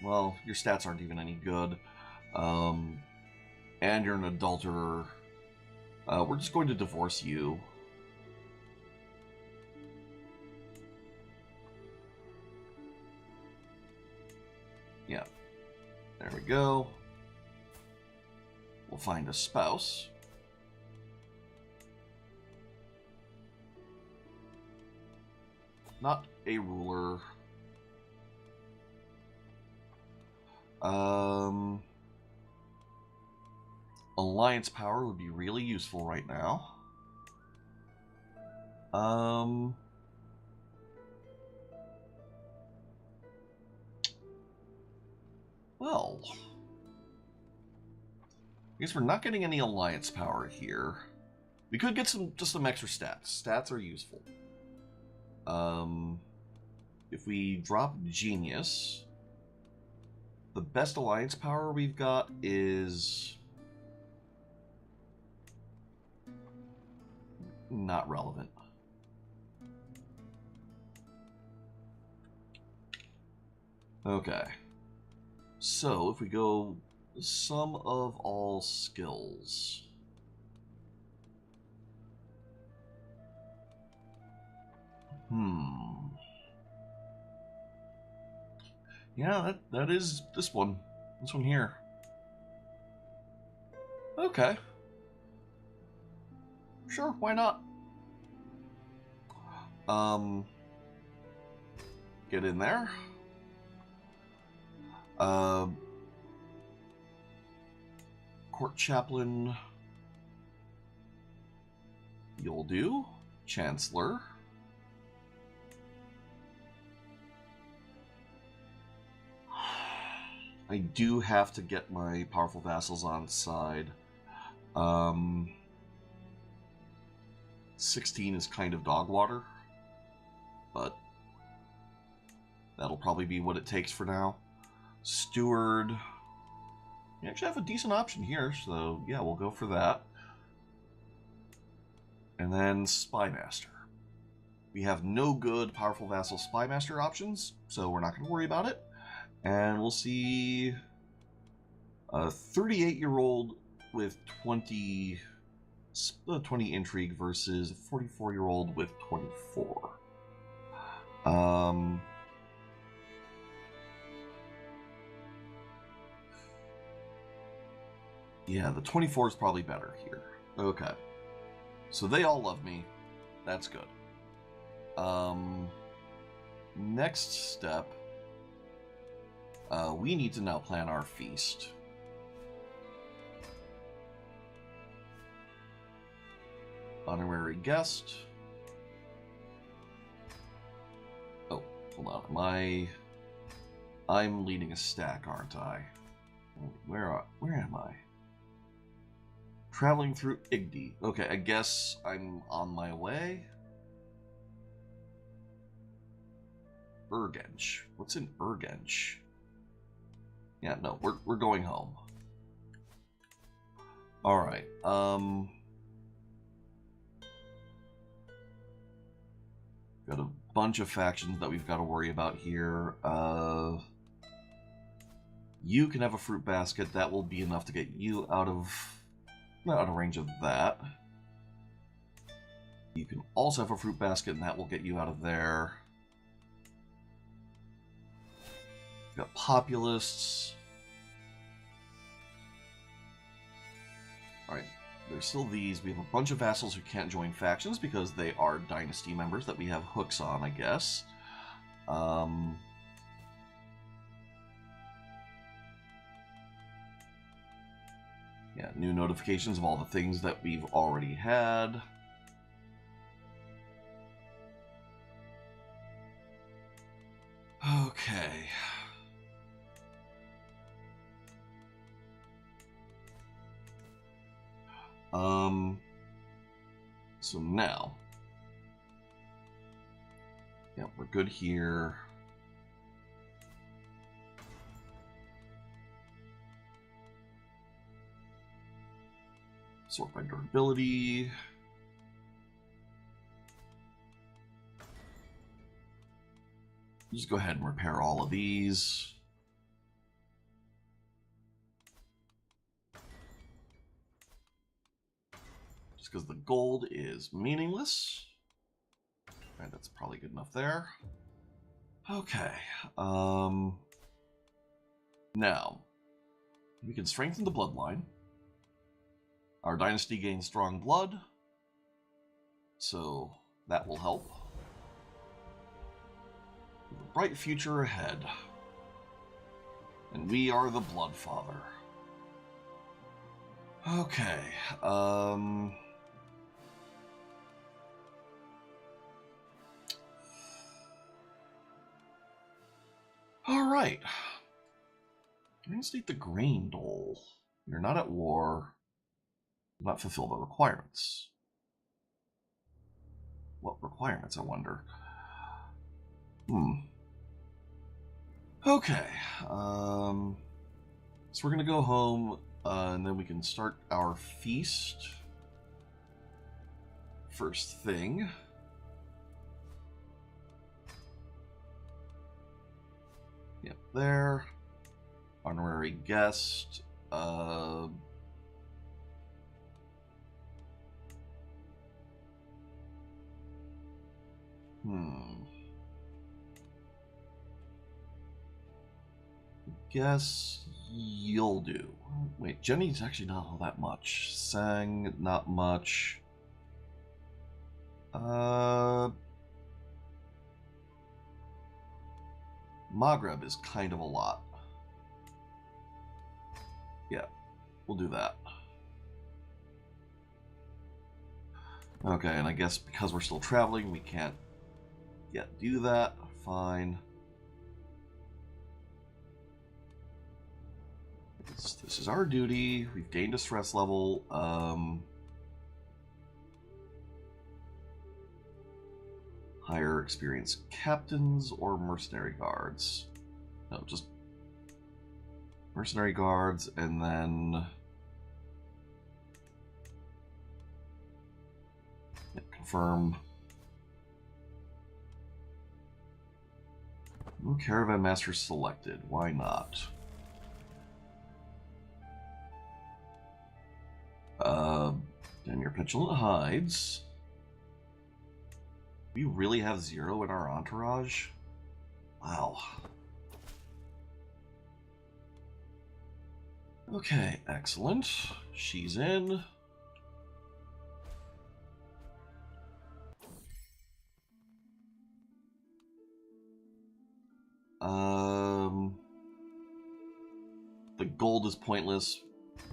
Well, your stats aren't even any good. And you're an adulterer. We're just going to divorce you. Yeah. There we go. We'll find a spouse. Not a ruler. Alliance power would be really useful right now. Well, I guess we're not getting any alliance power here. We could get some extra stats. Stats are useful. If we drop genius, the best alliance power we've got is not relevant. Okay. So if we go sum of all skills. Yeah, that is this one. This one here. Okay. Sure, why not? Get in there. Court chaplain. You'll do. Chancellor. I do have to get my powerful vassals on side. 16 is kind of dog water, but that'll probably be what it takes for now. Steward. You actually have a decent option here, so yeah, we'll go for that. And then Spymaster. We have no good powerful vassal Spymaster options, so we're not going to worry about it. And we'll see a 38-year-old with 20 intrigue versus a 44-year-old with 24. Yeah, the 24 is probably better here. Okay. So they all love me. That's good. Next step, we need to now plan our feast. Honorary guest. Oh, hold on. I'm leading a stack, aren't I? Where am I? Traveling through Igdi. Okay, I guess I'm on my way. Urgench. What's in Urgench? Yeah, no, we're going home. All right. Got a bunch of factions that we've got to worry about here. You can have a fruit basket. That will be enough to get you out of range of that. You can also have a fruit basket, and that will get you out of there. We've got populists. All right. There's still these. We have a bunch of vassals who can't join factions because they are dynasty members that we have hooks on, I guess. Yeah, new notifications of all the things that we've already had. Okay. So now, yeah, we're good here. Sort by durability. Just go ahead and repair all of these. Just because the gold is meaningless. Right, that's probably good enough there. Okay. Now, we can strengthen the bloodline. Our dynasty gains strong blood, so that will help. We have a bright future ahead. And we are the Bloodfather. Okay, all right. Reinstate the grain dole. You're not at war. Do not fulfill the requirements. What requirements, I wonder? Okay. So we're gonna go home, and then we can start our feast. First thing. Yep, there. Honorary guest. Guess you'll do. Wait, Jenny's actually not all that much. Sang, not much. Maghreb is kind of a lot. Yeah, we'll do that. Okay, and I guess because we're still traveling, we can't yet do that. Fine. This is our duty. We've gained a stress level. Hire experienced captains or mercenary guards. No, just mercenary guards, and then confirm. New caravan master selected. Why not? And your petulant hides. We really have 0 in our entourage? Wow. Okay, excellent. She's in. The gold is pointless.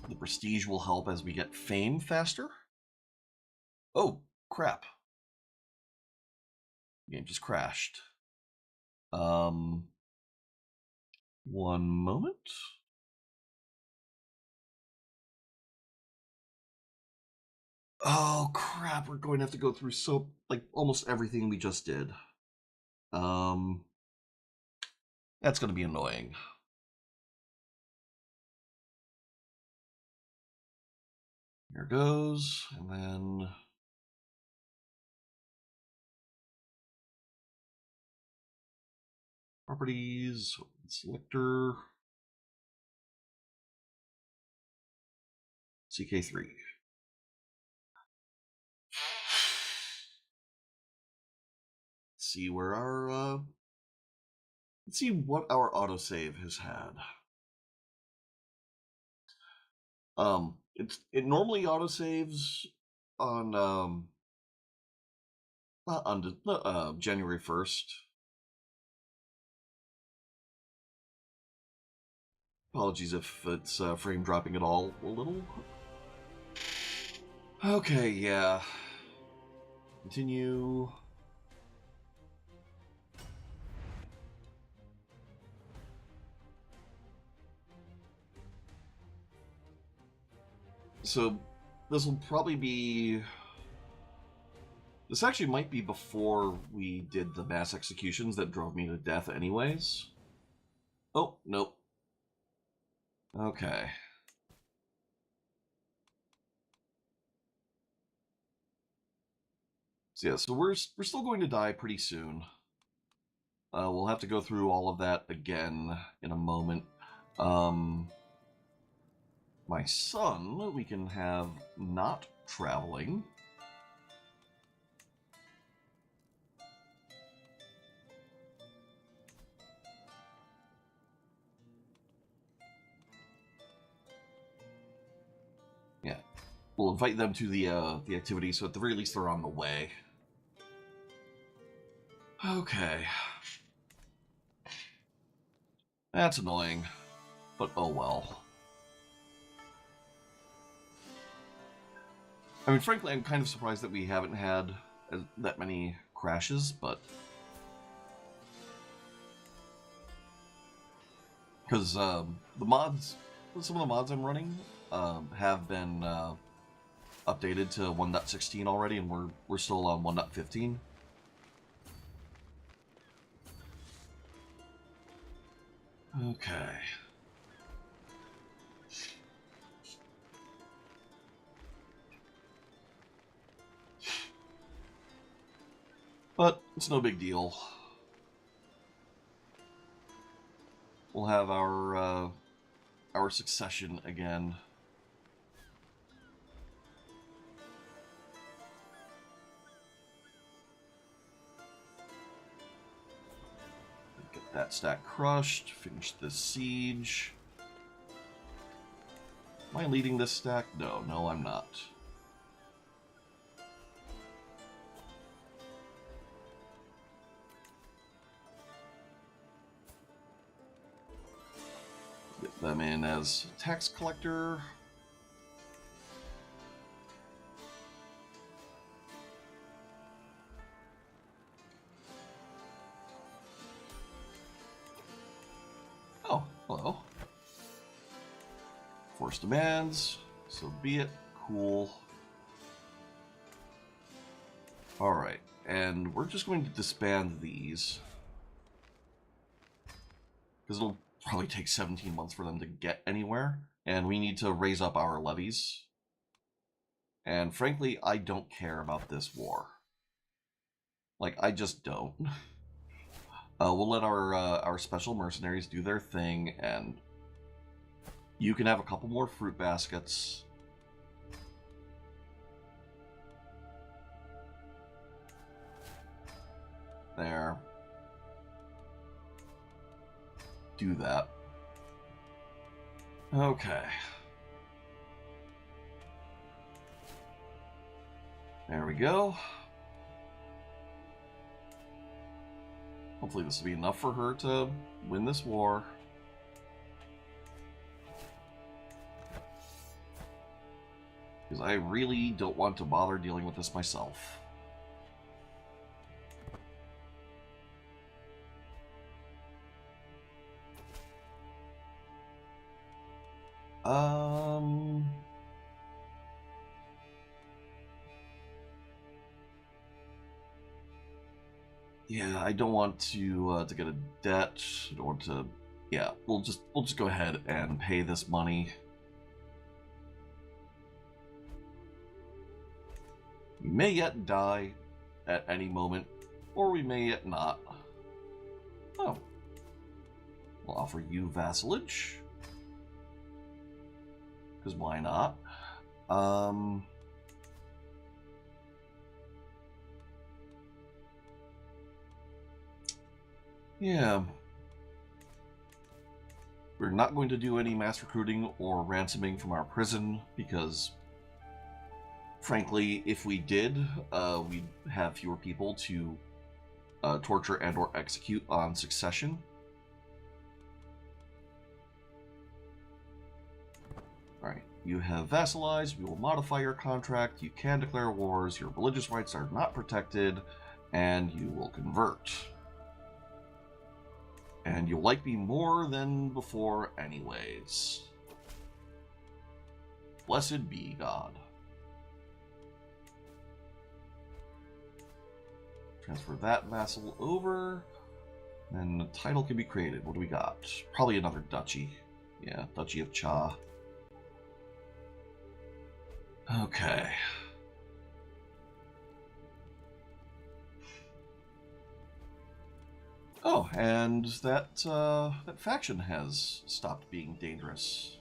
The prestige will help as we get fame faster. Oh, crap. The game just crashed. One moment. Oh crap, we're going to have to go through like almost everything we just did. Um that's going to be annoying. Here goes, and then properties, selector, CK3. Let's see where our let's see what our autosave has had. It normally autosaves on January 1st. Apologies if it's frame dropping at all a little. Okay, yeah. Continue. So this will probably be. This actually might be before we did the mass executions that drove me to death, anyways. Oh, nope. Okay. So yeah, so we're still going to die pretty soon. We'll have to go through all of that again in a moment. My son, we can have not traveling. Yeah, we'll invite them to the activity, so at the very least they're on the way. Okay. That's annoying, but oh well. I mean, frankly, I'm kind of surprised that we haven't had that many crashes, but because the mods, some of the mods I'm running have been updated to 1.16 already, and we're still on 1.15. Okay. But it's no big deal. We'll have our succession again. Get that stack crushed. Finish this siege. Am I leading this stack? No, I'm not. Get them in as tax collector. Oh, hello. Force demands. So be it. Cool. Alright, and we're just going to disband these. Because it'll probably take 17 months for them to get anywhere. And we need to raise up our levies. And frankly, I don't care about this war. Like, I just don't. We'll let our special mercenaries do their thing, and you can have a couple more fruit baskets. There. Do that. Okay. There we go. Hopefully this will be enough for her to win this war. Because I really don't want to bother dealing with this myself. Yeah, I don't want to get a debt. I don't want to. Yeah, we'll just go ahead and pay this money. We may yet die at any moment, or we may yet not. Oh, we'll offer you vassalage, because why not? Yeah. We're not going to do any mass recruiting or ransoming from our prison because, frankly, if we did, we'd have fewer people to torture and or execute on succession. Alright, you have vassalized, we will modify your contract, you can declare wars, your religious rights are not protected, and you will convert. And you'll like me more than before anyways. Blessed be God. Transfer that vassal over, and the title can be created. What do we got? Probably another duchy. Yeah, Duchy of Cha. Okay. Oh, and that that faction has stopped being dangerous.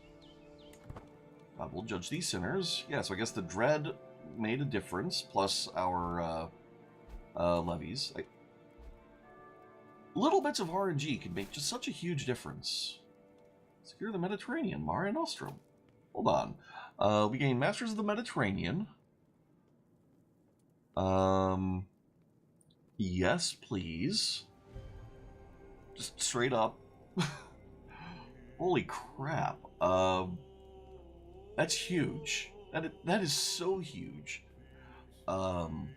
God will judge these sinners. Yeah, so I guess the dread made a difference, plus our levies. Little bits of RNG can make just such a huge difference. Secure the Mediterranean, Mare Nostrum. Hold on. We gain Masters of the Mediterranean. Yes, please. Just straight up. Holy crap. That's huge. That is so huge. Unlocks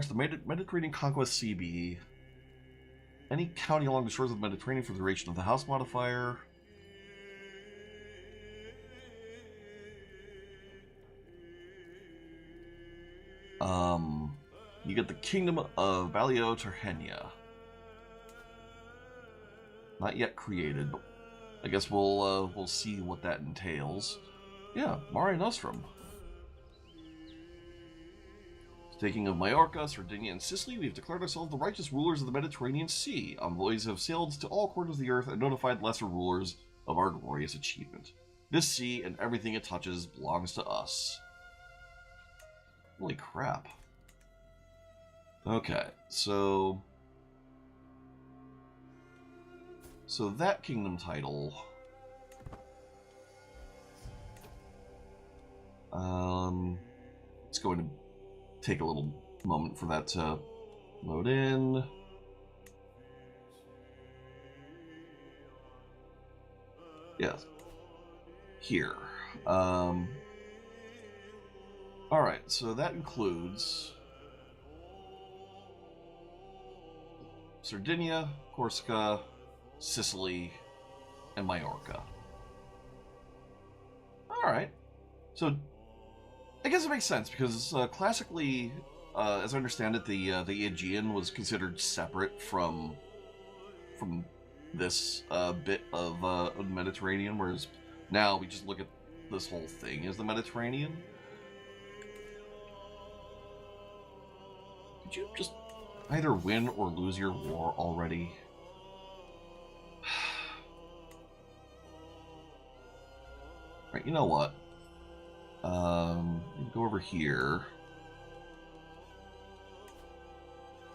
the Mediterranean Conquest CB. Any county along the shores of the Mediterranean for the duration of the house modifier. You get the Kingdom of Valio Terhenia. Not yet created, but I guess we'll see what that entails. Yeah, Mare Nostrum. Taking of Majorca, Sardinia, and Sicily, we have declared ourselves the righteous rulers of the Mediterranean Sea. Envoys have sailed to all corners of the earth and notified lesser rulers of our glorious achievement. This sea and everything it touches belongs to us. Holy crap. Okay, so that kingdom title, it's going to take a little moment for that to load in. Yes. Here. Alright, so that includes Sardinia, Corsica, Sicily, and Majorca. Alright. So, I guess it makes sense, because classically, as I understand it, the Aegean was considered separate from this bit of the Mediterranean, whereas now we just look at this whole thing as the Mediterranean. Could you just either win or lose your war already? Right, you know what? Go over here.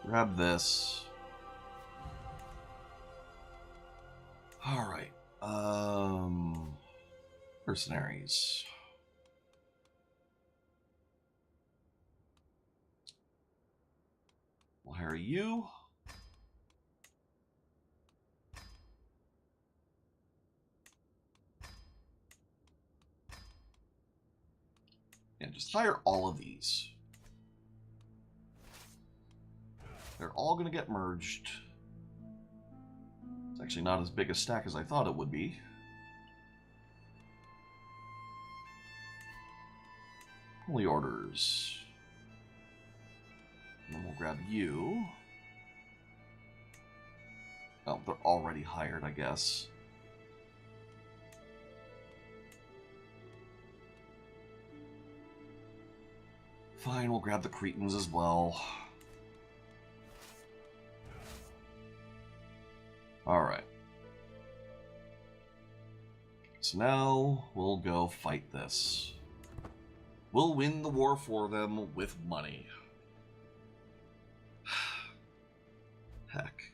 Grab this. Alright. Mercenaries. We'll hire you. And just hire all of these. They're all going to get merged. It's actually not as big a stack as I thought it would be. Holy orders. And then we'll grab you. Oh, they're already hired, I guess. Fine, we'll grab the Cretans as well. Alright. So now we'll go fight this. We'll win the war for them with money. Heck.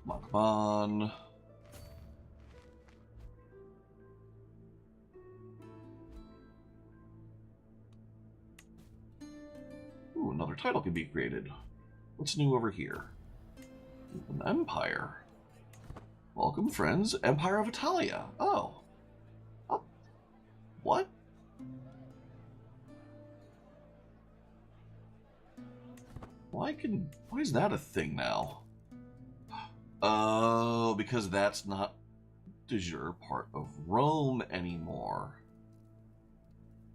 Come on, come on. Ooh, another title can be created. What's new over here? An empire. Welcome, friends. Empire of Italia. Oh. Oh. What? Why is that a thing now? Oh, because that's not de jure part of Rome anymore.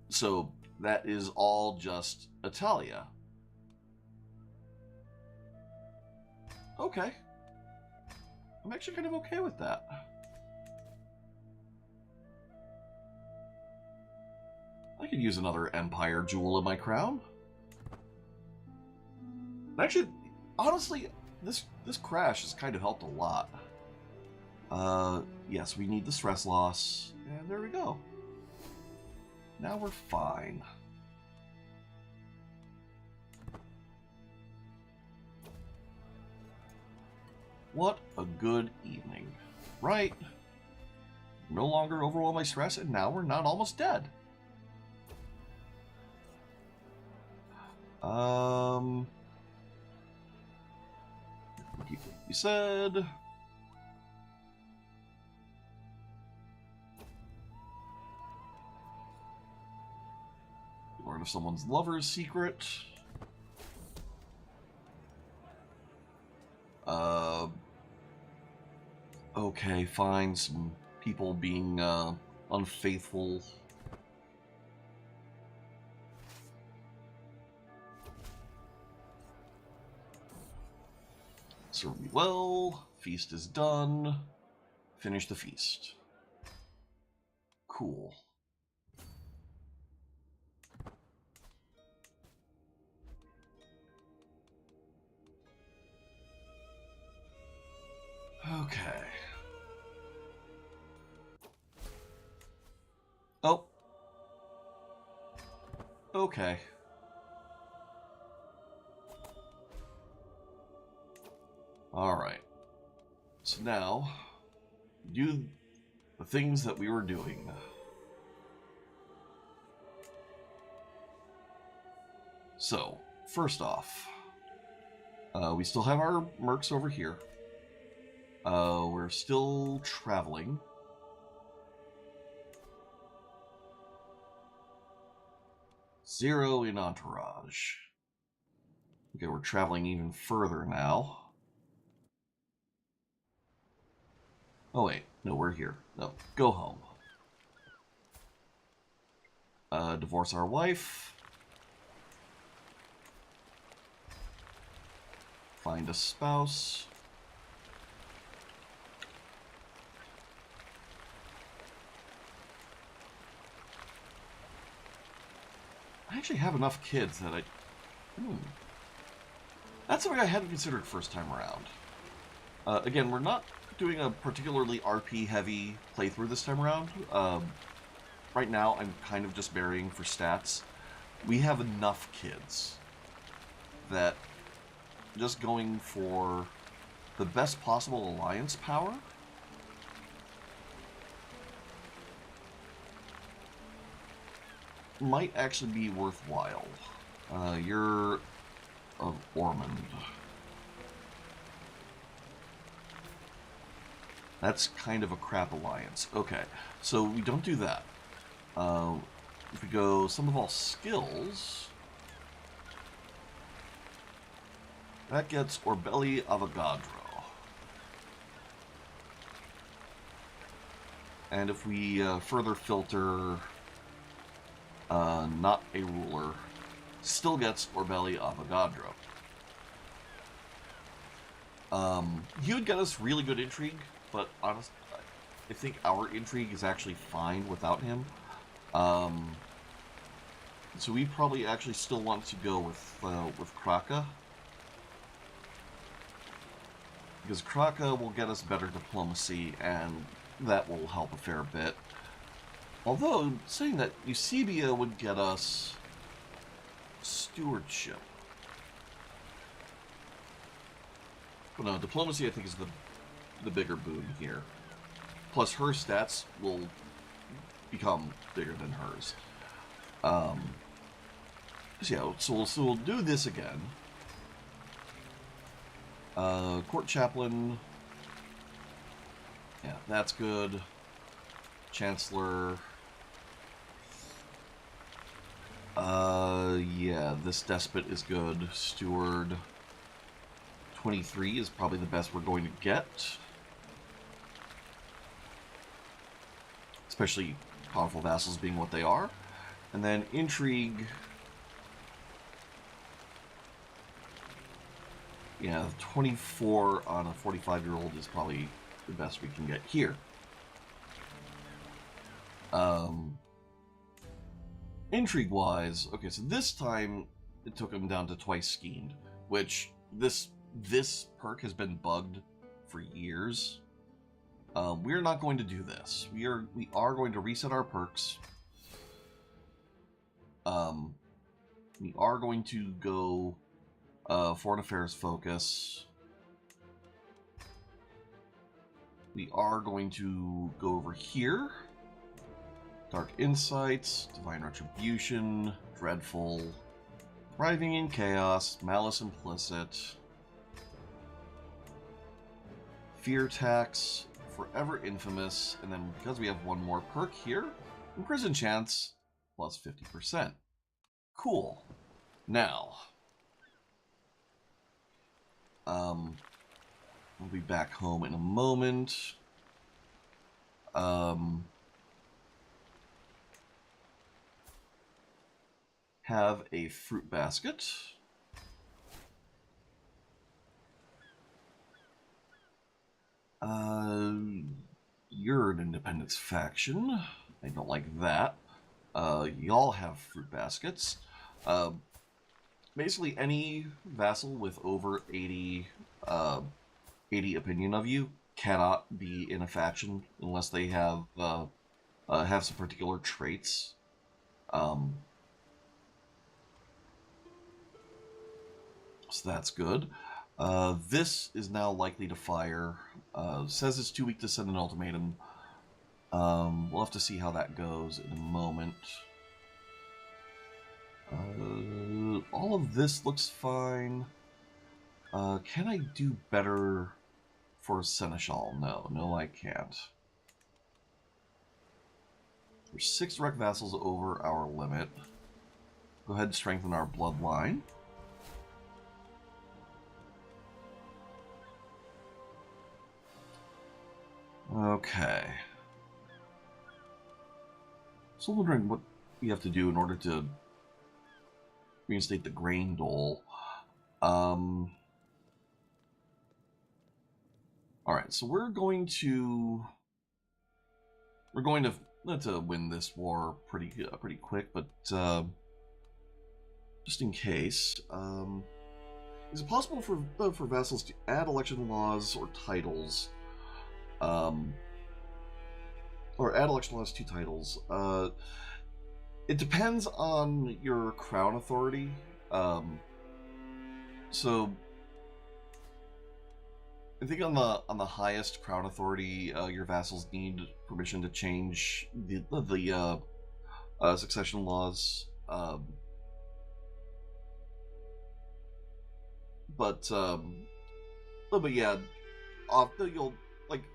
So that is all just Italia. Okay. I'm actually kind of okay with that. I could use another Empire jewel in my crown. Actually, honestly, this crash has kind of helped a lot. Yes, we need the stress loss, and there we go. Now we're fine. What a good evening, right? No longer overwhelmed by stress, and now we're not almost dead. Keep what you said. Learn of someone's lover's secret. Okay, fine. Some people being unfaithful. Serve me well. Feast is done. Finish the feast. Cool. Okay. Oh. Okay. Alright. So now, do the things that we were doing. So, first off, we still have our mercs over here. We're still traveling. Zero in entourage. Okay, we're traveling even further now. Oh wait, no, we're here. No, go home. Divorce our wife. Find a spouse. I actually have enough kids that I... That's something I hadn't considered first time around. Again, we're not doing a particularly RP-heavy playthrough this time around. Right now, I'm kind of just burying for stats. We have enough kids that just going for the best possible alliance power might actually be worthwhile. You're of Ormond. That's kind of a crap alliance. Okay, so we don't do that. If we go some of all skills, that gets Orbelli Avogadro. And if we further filter not a ruler, still gets Orbelli Avogadro. He would get us really good intrigue, but honestly, I think our intrigue is actually fine without him. So we probably actually still want to go with Kraka, because Kraka will get us better diplomacy, and that will help a fair bit. Although, saying that, Eusebia would get us stewardship. But no, diplomacy I think is the bigger boon here. Plus her stats will become bigger than hers. So yeah, so we'll do this again. Court Chaplain. Yeah, that's good. Chancellor. Yeah, this Despot is good. Steward. 23 is probably the best we're going to get. Especially powerful vassals being what they are. And then Intrigue. Yeah, 24 on a 45-year-old is probably the best we can get here. Intrigue-wise, okay, so this time it took him down to twice schemed, which this perk has been bugged for years. We're not going to do this. We are going to reset our perks. We are going to go Foreign Affairs Focus. We are going to go over here. Dark Insights, Divine Retribution, Dreadful, Thriving in Chaos, Malice Implicit, Fear Tax, Forever Infamous, and then because we have one more perk here, Imprison Chance, plus 50%. Cool. Now, we'll be back home in a moment. Have a fruit basket. You're an independence faction. I don't like that. Y'all have fruit baskets. Basically, any vassal with over 80 opinion of you cannot be in a faction unless they have some particular traits. So that's good. This is now likely to fire. Says it's too weak to send an ultimatum. We'll have to see how that goes in a moment. All of this looks fine. Can I do better for Seneschal? No, I can't. There's 6 direct vassals over our limit. Go ahead and strengthen our bloodline. Okay. So wondering what you have to do in order to reinstate the grain dole. Alright, so we're going to win this war pretty quick, but just in case, is it possible for vassals to add election laws or titles? Or add election laws to titles. It depends on your crown authority. So I think on the highest crown authority, your vassals need permission to change the succession laws. But yeah, you'll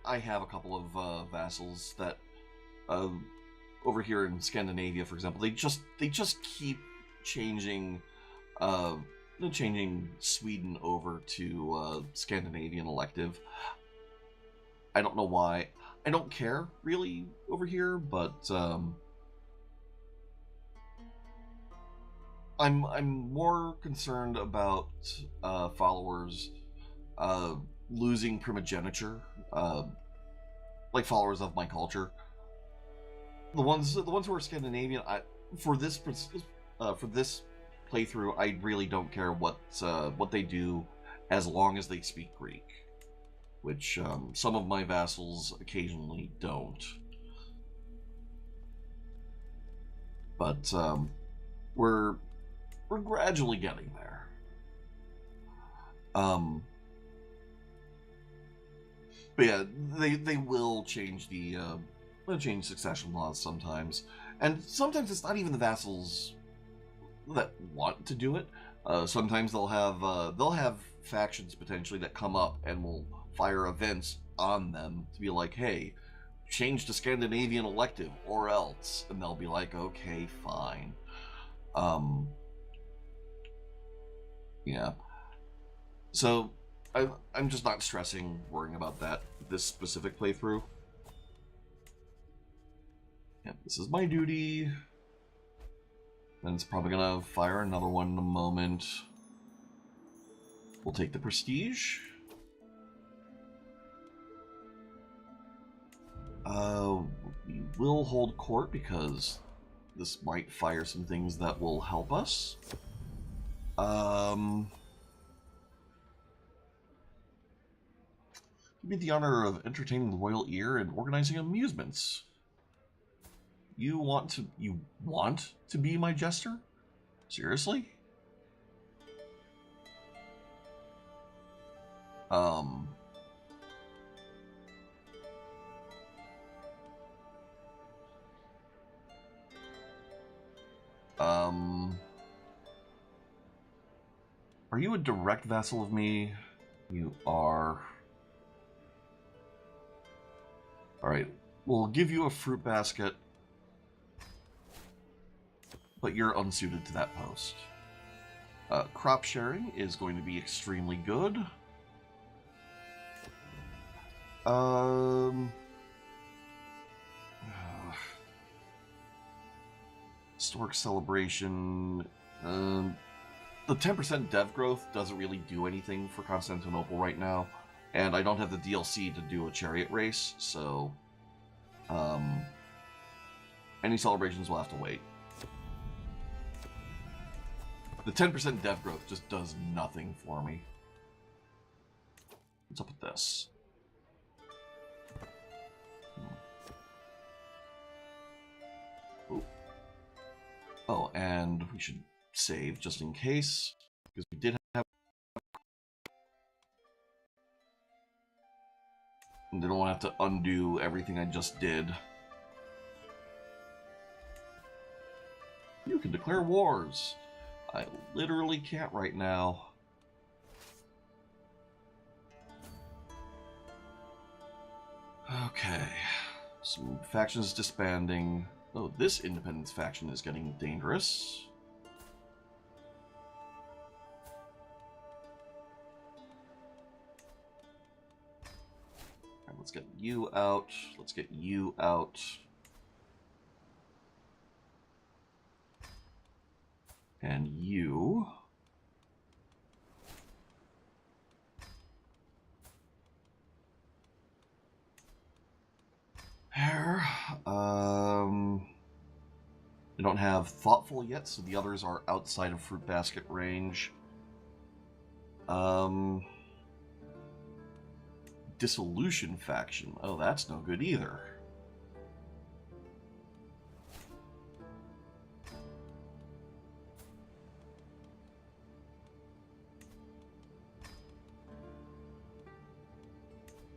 I have a couple of vassals that over here in Scandinavia, for example, they just keep changing Sweden over to Scandinavian elective. I don't know why. I don't care really over here, but I'm more concerned about followers losing primogeniture, uh, like followers of my culture. The ones who are Scandinavian, for this for this playthrough, I really don't care what they do, as long as they speak Greek, which some of my vassals occasionally don't. But we're gradually getting there. But yeah, they will change they'll change succession laws sometimes, and sometimes it's not even the vassals that want to do it. Sometimes they'll have factions potentially that come up and will fire events on them to be like, hey, change to Scandinavian elective or else, and they'll be like, okay, fine. Yeah. So I'm just not worrying about that this specific playthrough. Yeah, this is my duty. And it's probably gonna fire another one in a moment. We'll take the prestige. We will hold court because this might fire some things that will help us. Give me the honor of entertaining the royal ear and organizing amusements. You want to be my jester? Seriously? Are you a direct vassal of me? You are. Alright, we'll give you a fruit basket, but you're unsuited to that post. Crop sharing is going to be extremely good. Historic celebration. The 10% dev growth doesn't really do anything for Constantinople right now, and I don't have the DLC to do a chariot race, so any celebrations will have to wait. The 10% dev growth just does nothing for me. What's up with this? Ooh. Oh, and we should save just in case, because we did have. And I don't want to have to undo everything I just did. You can declare wars. I literally can't right now. Okay. Some factions disbanding. Oh, this independence faction is getting dangerous. Alright, let's get you out. Let's get you out. And you. There. I don't have thoughtful yet, so the others are outside of fruit basket range. Dissolution faction. Oh, that's no good either.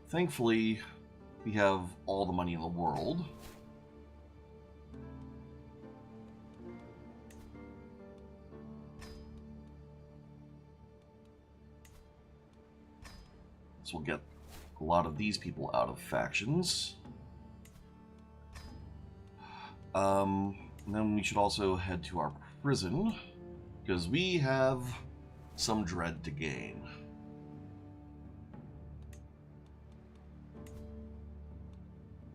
Thankfully, we have all the money in the world. So we'll get a lot of these people out of factions. And then we should also head to our prison, because we have some dread to gain.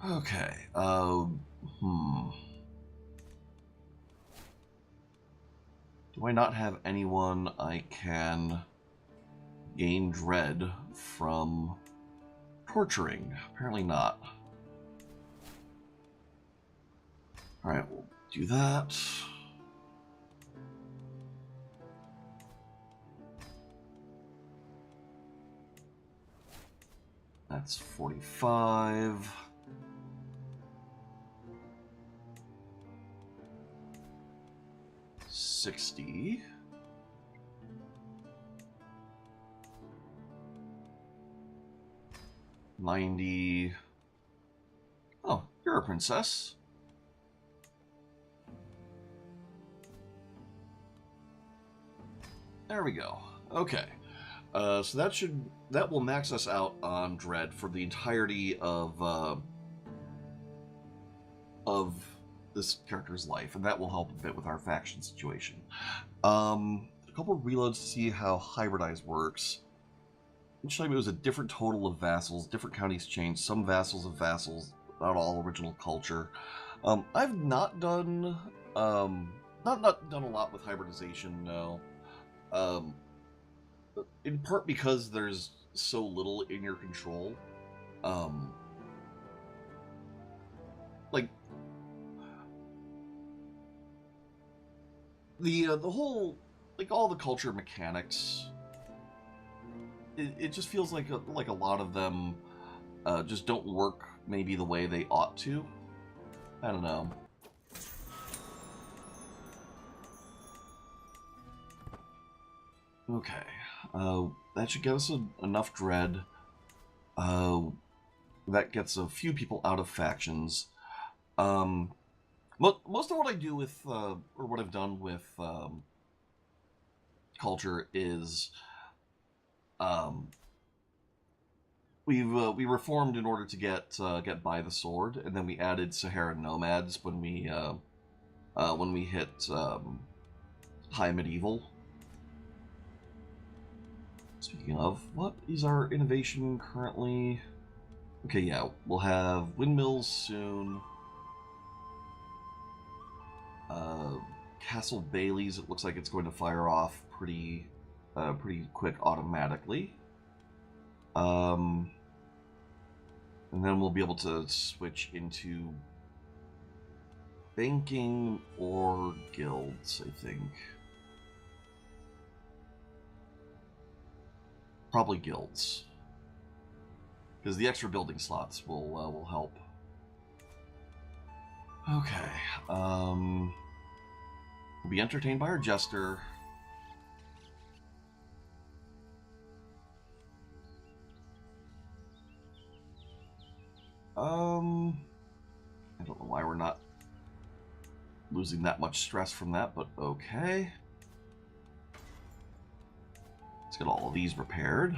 Okay, Do I not have anyone I can gain dread from torturing? Apparently not. Alright, we'll do that. That's 45. $60. 90. Oh, you're a princess. There we go. Okay. So that will max us out on dread for the entirety of this character's life, and that will help a bit with our faction situation. A couple of reloads to see how hybridize works. Each time it was a different total of vassals, different counties changed, some vassals of vassals, not all original culture. I've not done not done a lot with hybridization, no. In part because there's so little in your control. Like the whole, like, all the culture mechanics, it just feels like a lot of them just don't work maybe the way they ought to. I don't know. Okay, that should get us enough dread. That gets a few people out of factions. Most of what I do with, or what I've done with culture is, we reformed in order to get by the sword, and then we added Saharan nomads when we hit high medieval. Speaking of, what is our innovation currently? Okay, yeah, we'll have windmills soon. Castle Baileys, it looks like it's going to fire off pretty quick automatically. And then we'll be able to switch into banking or guilds, I think. Probably guilds, because the extra building slots will help. Okay, we'll be entertained by our jester. I don't know why we're not losing that much stress from that, but okay. Let's get all of these repaired.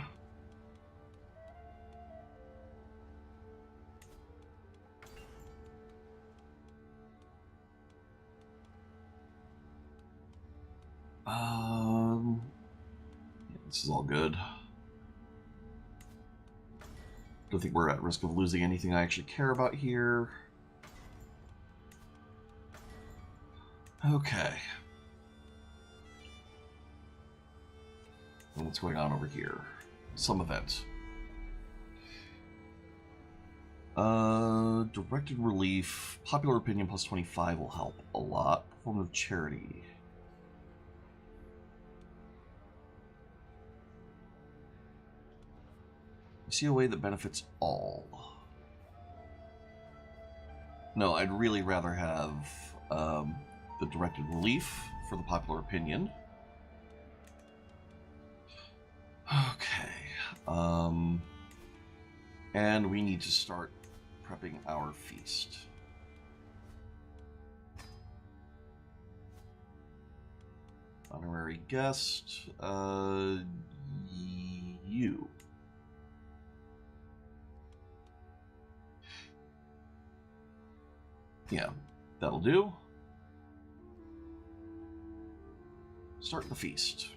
Yeah, this is all good. Don't think we're at risk of losing anything I actually care about here. Okay. And what's going on over here? Some event. Directed relief. Popular opinion plus 25 will help a lot. Form of charity. You see a way that benefits all. No, I'd really rather have the directed relief for the popular opinion. Okay. And we need to start prepping our feast. Honorary guest, you. Yeah, that'll do. Start the feast.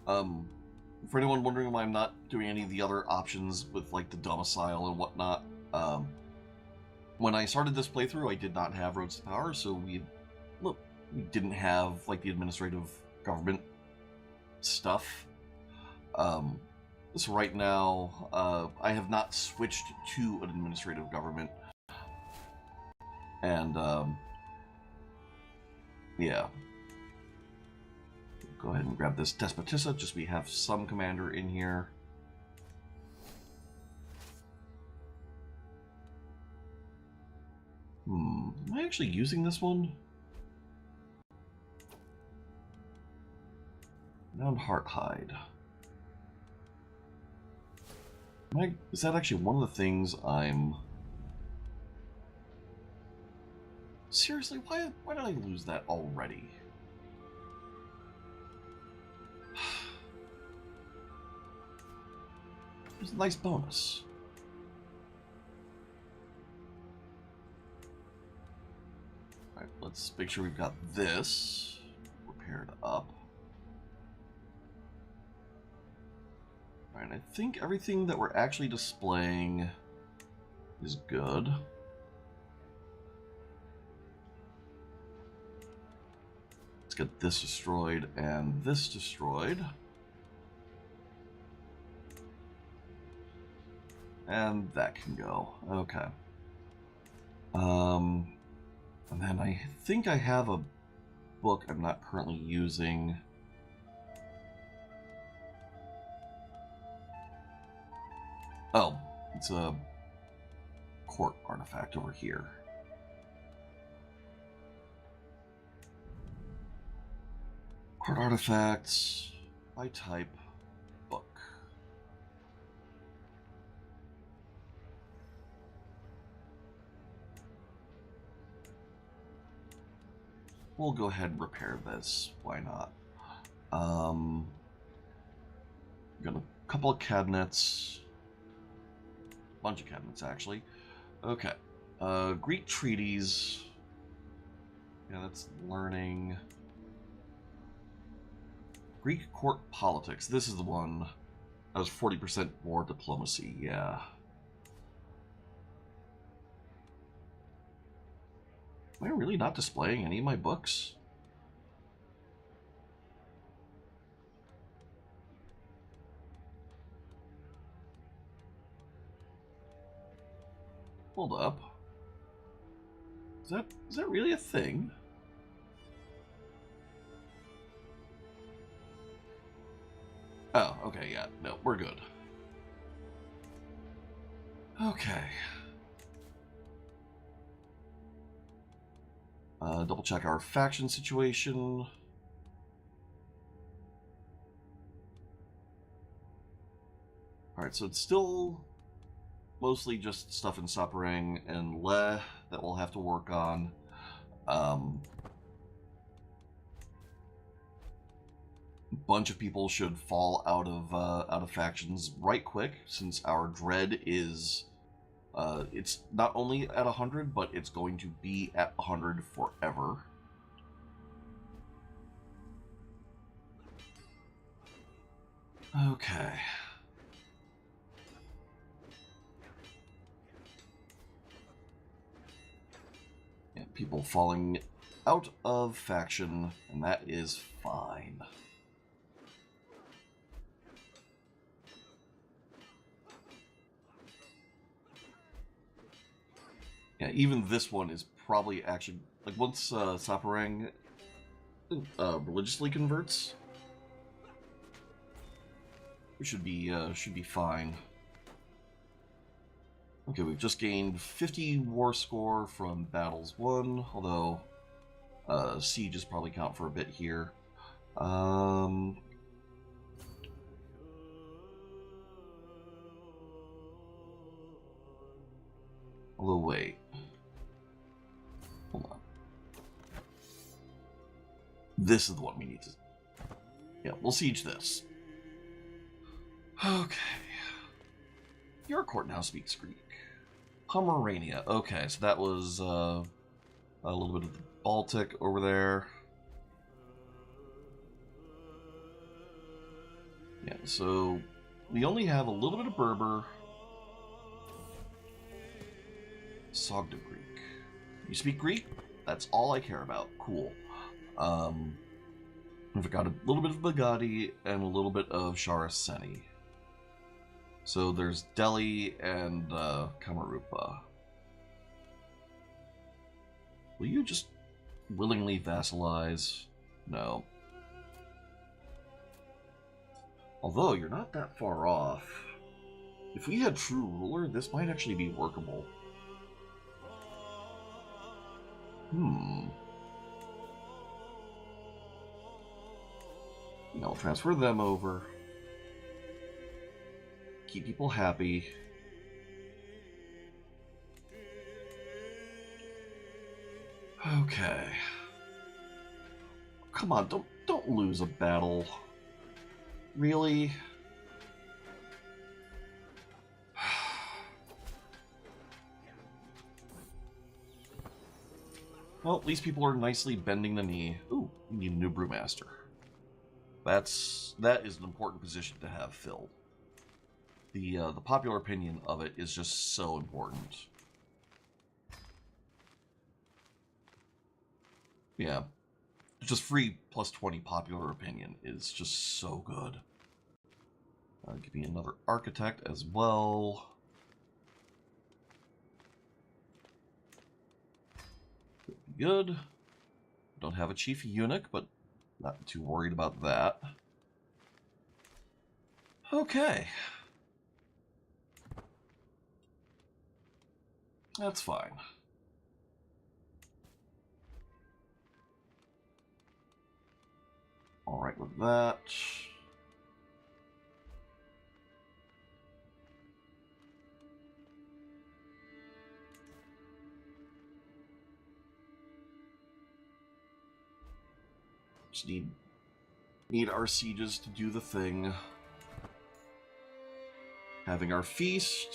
For anyone wondering why I'm not doing any of the other options with, like, the domicile and whatnot, when I started this playthrough, I did not have Roads to Power, so we we didn't have like the administrative government stuff. So right now, I have not switched to an administrative government, and yeah. Go ahead and grab this Despotissa, just we have some commander in here. Am I actually using this one? Round Hearthide. Is that actually one of the things I'm... Seriously, why did I lose that already? It's a nice bonus. Alright, let's make sure we've got this repaired up. Alright, I think everything that we're actually displaying is good. Let's get this destroyed and this destroyed. And that can go. Okay. And then I think I have a book I'm not currently using. Oh, it's a court artifact over here. Court artifacts by type book. We'll go ahead and repair this. Why not? Got a couple of cabinets. Bunch of cabinets, actually. Okay. Greek treaties. Yeah, that's learning. Greek court politics. This is the one that was 40% more diplomacy. Yeah. Am I really not displaying any of my books? Hold up. Is that really a thing? Oh, okay, yeah. No, we're good. Okay. Double check our faction situation. Alright, so it's still mostly just stuff in Saparang and Le that we'll have to work on. A bunch of people should fall out of factions right quick, since our dread is it's not only at 100, but it's going to be at 100 forever. Okay. Yeah, people falling out of faction, and that is fine. Yeah, even this one is probably actually, like, once Saparang religiously converts, we should be fine. Okay, we've just gained 50 war score from battles won, although sieges probably count for a bit here. Although wait. Hold on. This is the one we need to... Yeah, we'll siege this. Okay. Your court now speaks Greek. Pomerania. Okay, so that was a little bit of the Baltic over there. Yeah, so we only have a little bit of Berber. Sogda Greek. You speak Greek? That's all I care about. Cool. We've got a little bit of Bugatti and a little bit of Sharaseni. So there's Delhi and Kamarupa. Will you just willingly vassalize? No. Although, you're not that far off. If we had true ruler, this might actually be workable. I'll transfer them over. Keep people happy. Okay. Come on, don't lose a battle. Really? Well, these people are nicely bending the knee. Ooh, we need a new brewmaster. That is an important position to have filled. The popular opinion of it is just so important. Yeah, just free plus 20 popular opinion is just so good. Give me another architect as well. Good. Don't have a chief eunuch, but not too worried about that. Okay. That's fine. All right with that. Just need our sieges to do the thing. Having our feast.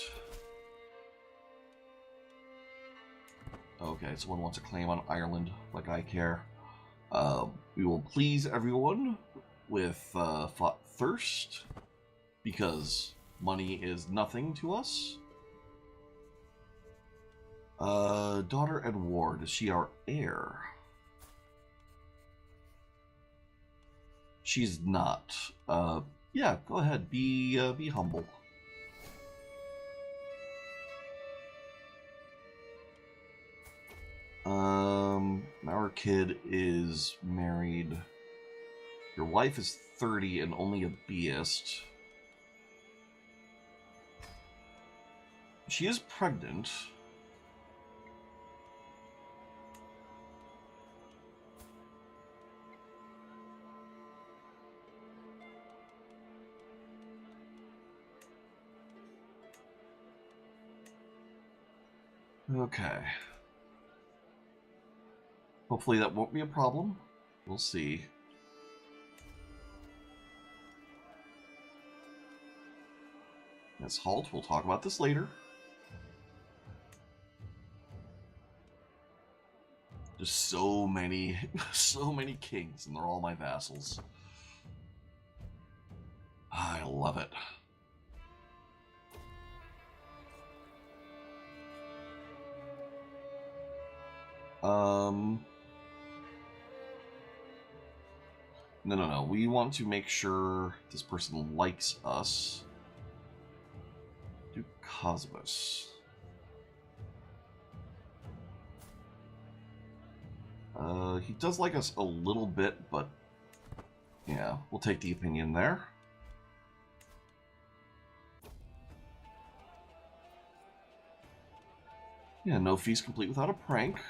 Okay, someone wants a claim on Ireland, like I care. We will please everyone with fought thirst, because money is nothing to us. Daughter and ward, is she our heir? She's not. Yeah, go ahead, be humble. Our kid is married. Your wife is 30 and only a beist. She is pregnant. Okay. Hopefully that won't be a problem. We'll see. Let's halt. We'll talk about this later. Just so many kings, and they're all my vassals. I love it. No. We want to make sure this person likes us. Do Cosmos. He does like us a little bit, but yeah, we'll take the opinion there. Yeah, no feast complete without a prank.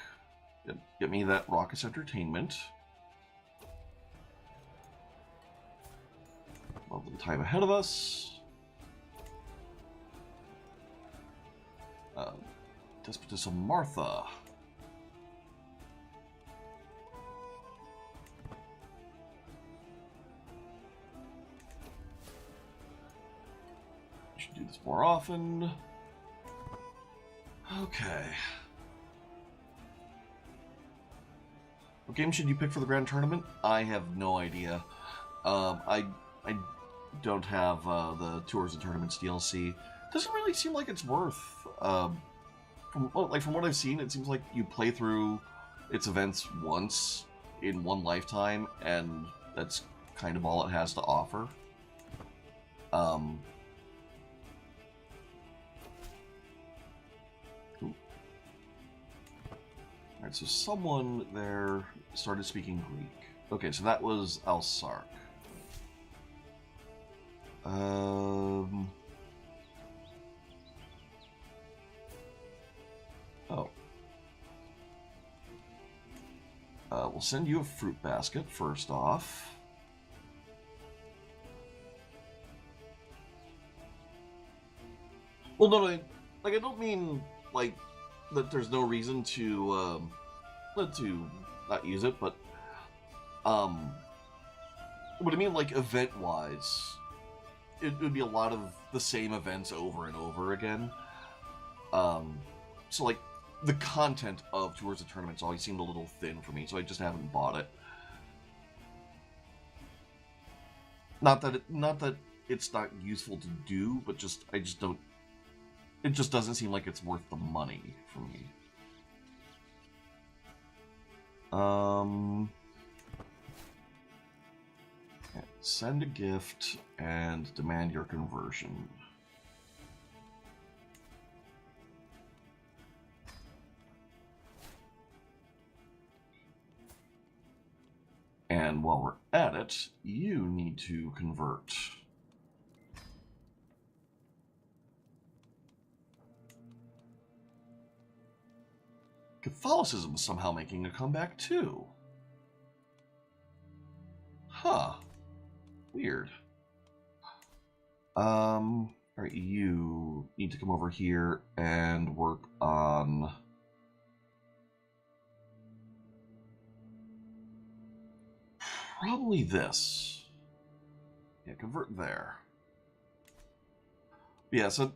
Get me that raucous entertainment. Lovely time ahead of us. Despotess of Martha. I should do this more often. Okay. What game should you pick for the Grand Tournament? I have no idea. I don't have the Tours and Tournaments DLC. Doesn't really seem like it's worth. From what I've seen, it seems like you play through its events once in one lifetime, and that's kind of all it has to offer. Alright, so someone there started speaking Greek. Okay, so that was Alsark. Oh. We'll send you a fruit basket first off. Well, no, like, I don't mean, like, that there's no reason to not use it, but, what I mean, like, event-wise, it would be a lot of the same events over and over again. So, like, the content of Tours of Tournaments always seemed a little thin for me, so I just haven't bought it. Not that it's not useful to do, but I just don't. It just doesn't seem like it's worth the money for me. Send a gift and demand your conversion. And while we're at it, you need to convert. Catholicism is somehow making a comeback too. Huh. Weird. Alright, you need to come over here and work on... probably this. Yeah, convert there. Yeah, so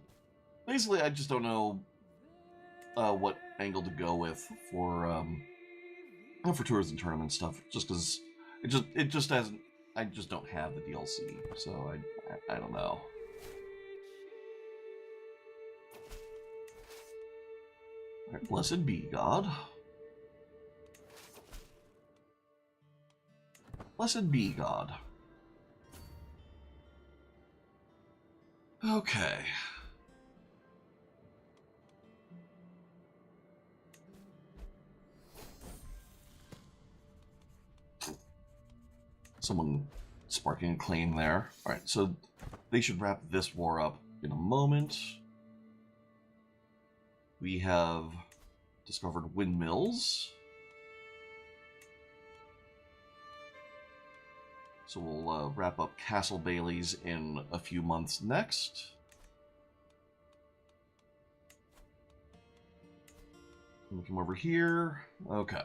basically I just don't know what angle to go with for Tours and Tournament stuff, just because it just hasn't... I just don't have the DLC, so I don't know. Alright, blessed be God. Blessed be God. Okay. Someone sparking a claim there. Alright, so they should wrap this war up in a moment. We have discovered windmills. So we'll wrap up Castle Bailey's in a few months next. Let me come over here. Okay.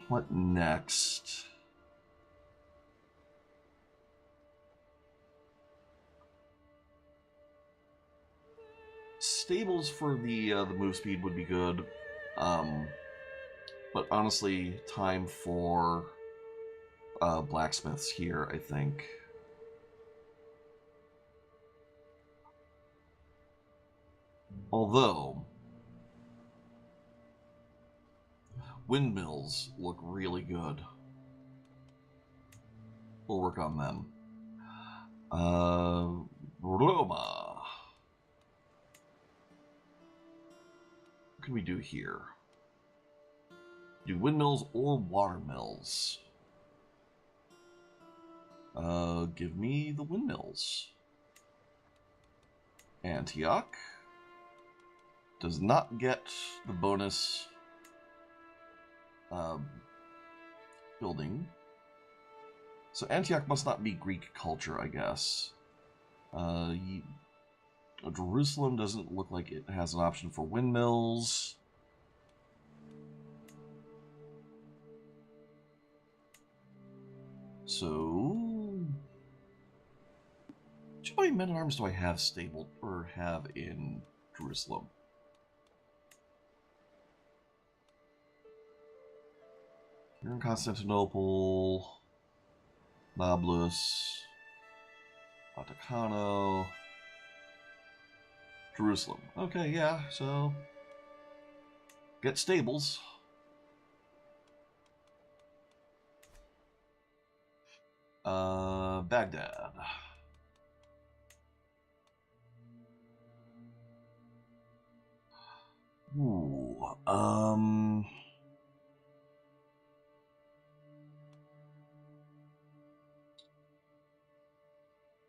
What next? Stables for the move speed would be good. But honestly, time for blacksmiths here, I think. Although, windmills look really good. We'll work on them. Roma. What can we do here? Do windmills or watermills? Give me the windmills. Antioch does not get the bonus building. So Antioch must not be Greek culture, I guess. Jerusalem doesn't look like it has an option for windmills. So, how many men-at-arms do I have stabled or have in Jerusalem? You're in Constantinople, Nablus, Vaticano, Jerusalem. Okay, yeah, so Get stables. Baghdad. Ooh,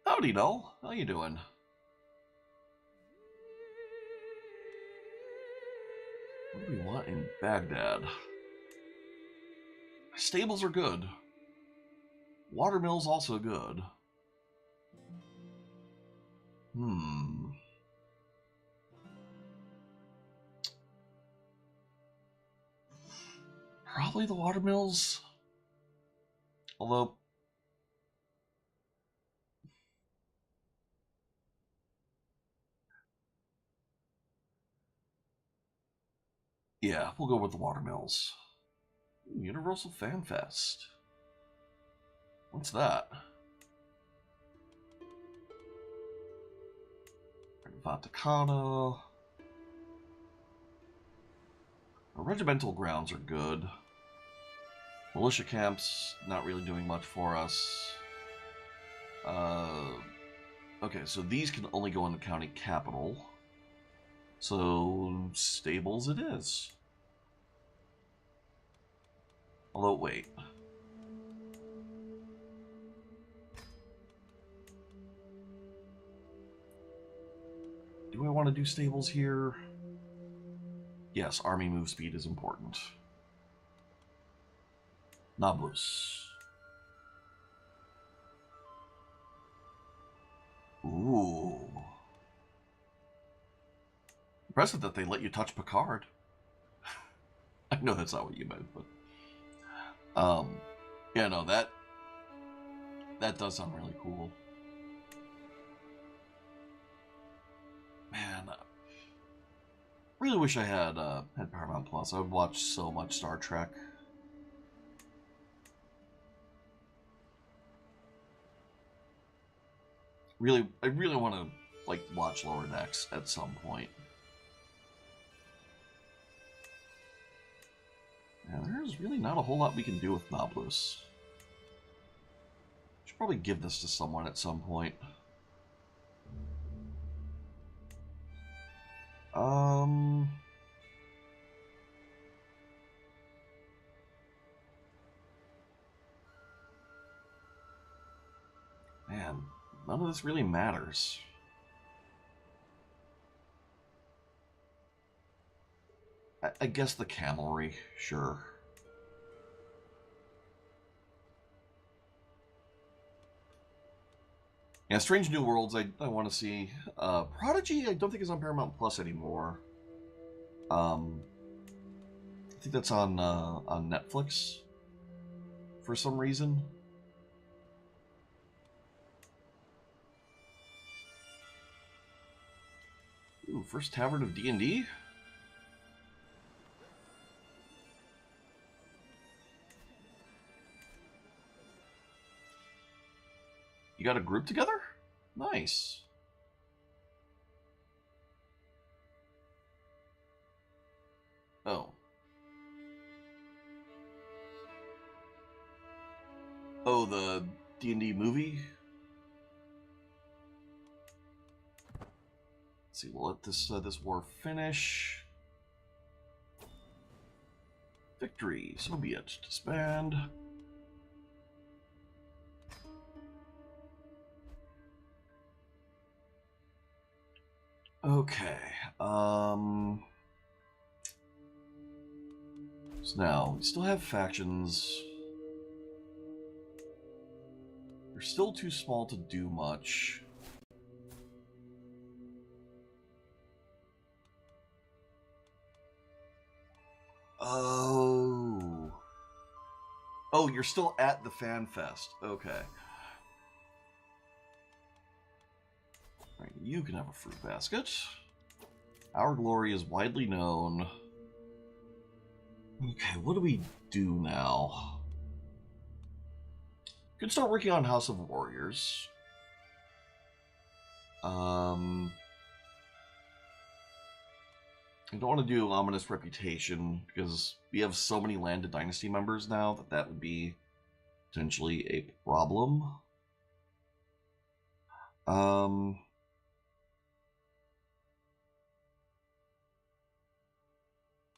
howdy, Noel. How you doing? What do we want in Baghdad? Stables are good. Watermill's also good. Probably the watermills. Although, yeah, we'll go with the watermills. Universal Fan Fest. What's that? Vaticano. Regimental grounds are good. Militia camps, not really doing much for us. Okay, so these can only go in the county capital. So, stables it is. Although, wait. Do I want to do stables here? Yes, army move speed is important. Nablus. Ooh. Impressive that they let you touch Picard. I know that's not what you meant, but... yeah, no, that does sound really cool. Man, really wish I had Paramount Plus. I would watch so much Star Trek. I really want to like watch Lower Decks at some point. Yeah, there's really not a whole lot we can do with Nablus. Should probably give this to someone at some point. Man, none of this really matters. I guess the cavalry, sure. Yeah, Strange New Worlds, I want to see. Prodigy, I don't think is on Paramount Plus anymore. I think that's on Netflix for some reason. Ooh, first Tavern of D&D? You got a group together? Nice. Oh. Oh, the D&D movie? Let's see, we'll let this war finish. Victory, so be it. Disband. Okay. So now we still have factions. They're still too small to do much. Oh. Oh, you're still at the Fan Fest. Okay. Right, you can have a fruit basket. Our glory is widely known. Okay, what do we do now? Could start working on House of Warriors. I don't want to do ominous reputation because we have so many landed dynasty members now that that would be potentially a problem.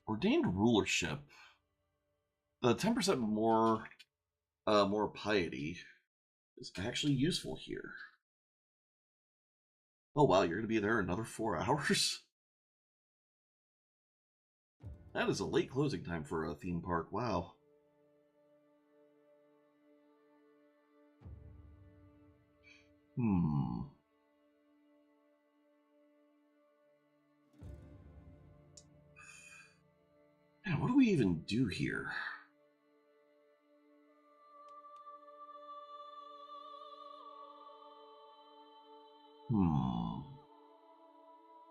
Ordained rulership. The 10% more piety is actually useful here. Oh wow, you're gonna be there another 4 hours? That is a late closing time for a theme park. Wow. Man, what do we even do here?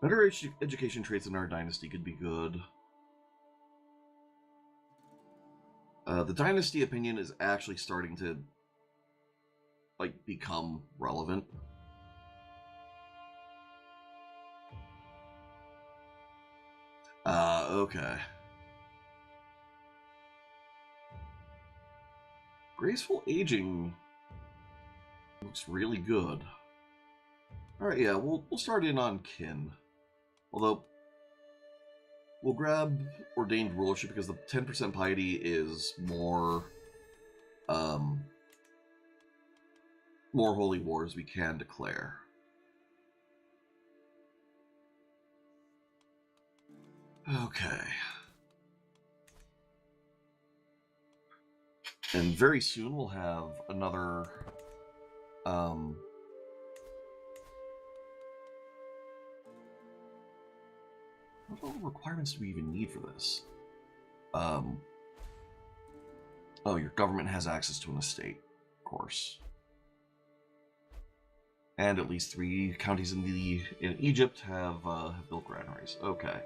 Better education traits in our dynasty could be good. The dynasty opinion is actually starting to become relevant. Okay. Graceful aging looks really good. Alright, yeah, we'll start in on kin. Although, we'll grab ordained rulership because the 10% piety is more holy wars we can declare. Okay. And very soon we'll have another what requirements do we even need for this? Oh, your government has access to an estate, of course. And at least 3 counties in Egypt have built granaries. Okay.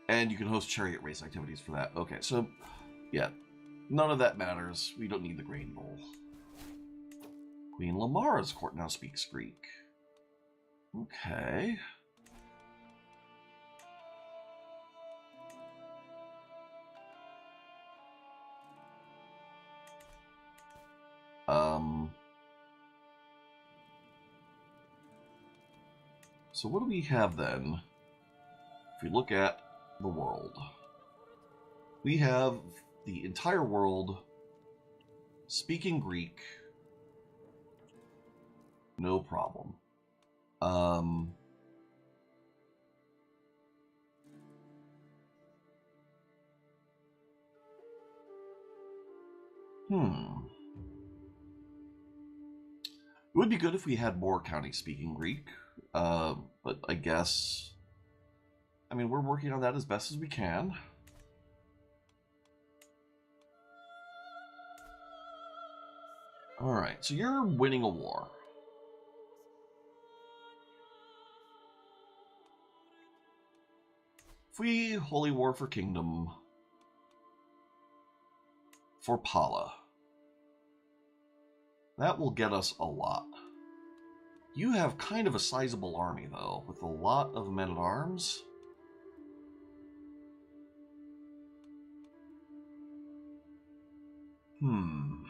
And you can host chariot race activities for that. Okay, so yeah, none of that matters. We don't need the grain bowl. Queen Lamara's court now speaks Greek. Okay. So what do we have then? If we look at the world, we have the entire world speaking Greek, no problem. It would be good if we had more counties speaking Greek, but I guess, I mean, we're working on that as best as we can. Alright, so you're winning a war. If we holy war for kingdom for Pala, that will get us a lot. You have kind of a sizable army, though, with a lot of men-at-arms. Kind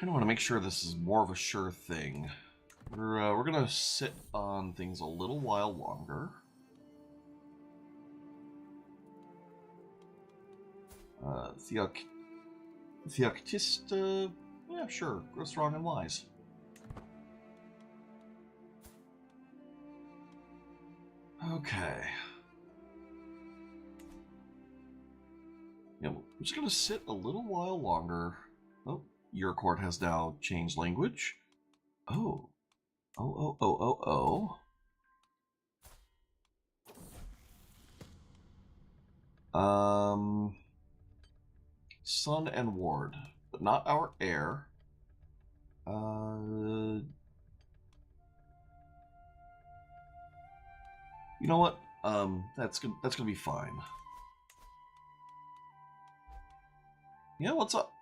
of want to make sure this is more of a sure thing. We're gonna sit on things a little while longer. Theoctist, yeah, sure, grow strong and wise. Okay. Yeah, we're just gonna sit a little while longer. Oh, your court has now changed language. Oh. Son and ward, but not our heir. You know what? That's gonna be fine. Yeah, what's up?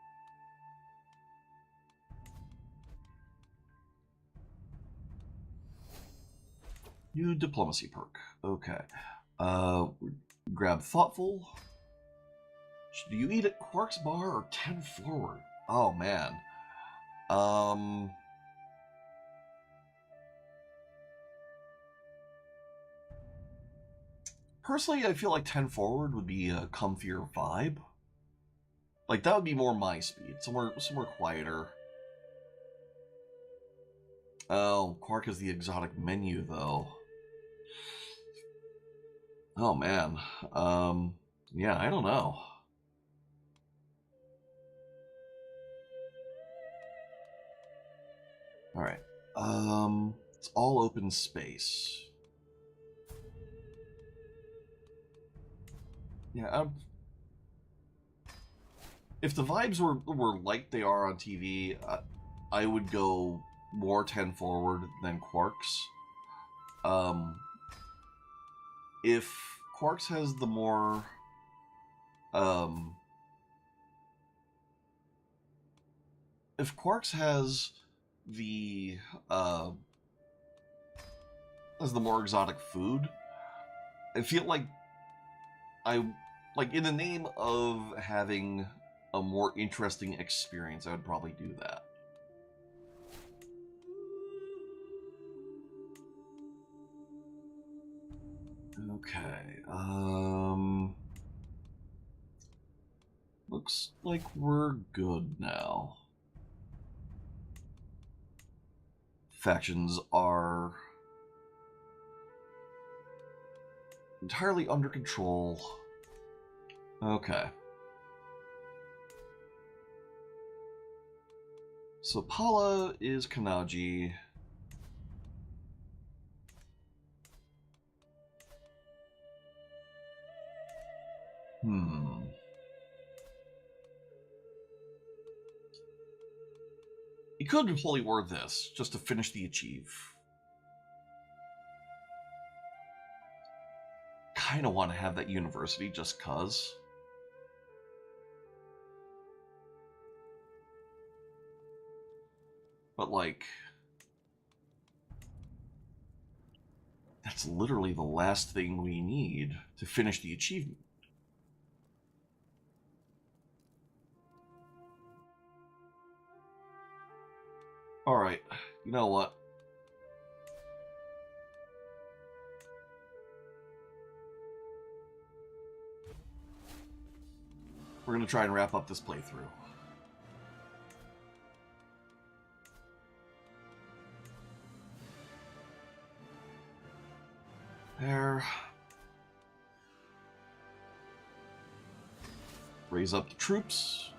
New diplomacy perk. Okay. Grab thoughtful. Do you eat at Quark's bar or 10 forward? Oh man. Personally, I feel like 10 forward would be a comfier vibe. Like that would be more my speed, somewhere quieter. Oh, Quark is the exotic menu though. Oh man. Yeah, I don't know. All right. It's all open space. Yeah. If the vibes were like they are on TV, I would go more 10 forward than Quarks. If Quarks has the more if Quarks has the more exotic food, I feel like in the name of having a more interesting experience, I would probably do that. Okay. Looks like we're good now. Factions are entirely under control. Okay. So Pala is Kanaji. You could fully word this just to finish the achieve. Kind of want to have that university just cuz. But like, that's literally the last thing we need to finish the achievement. Alright, you know what? We're going to try and wrap up this playthrough. There. Raise up the troops.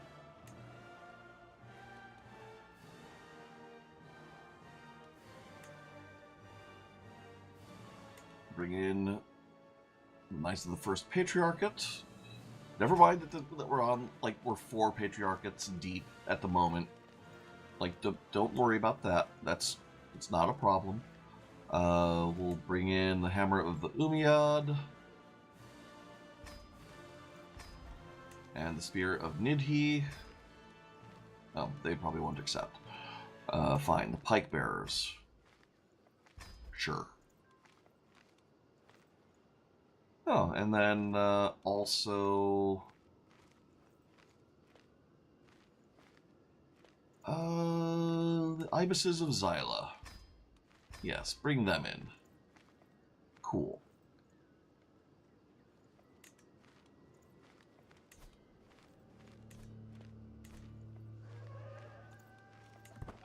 Bring in Knights of the First Patriarchate. Never mind that we're on, like, we're 4 Patriarchates deep at the moment. Like, don't worry about that. It's not a problem. We'll bring in the Hammer of the Umayyad. And the Spear of Nidhi. Oh, they probably won't accept. Fine, the Pike Bearers. Sure. Oh, and then also... the Ibises of Xyla. Yes, bring them in. Cool.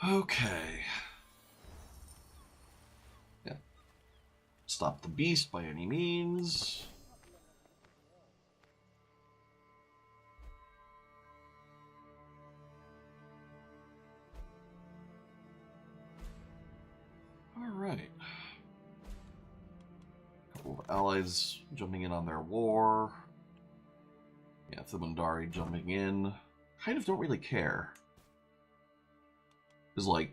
Okay. Yeah. Stop the beast by any means. Alright. Couple of allies jumping in on their war. Yeah, Thimundari jumping in. Kind of don't really care. Is like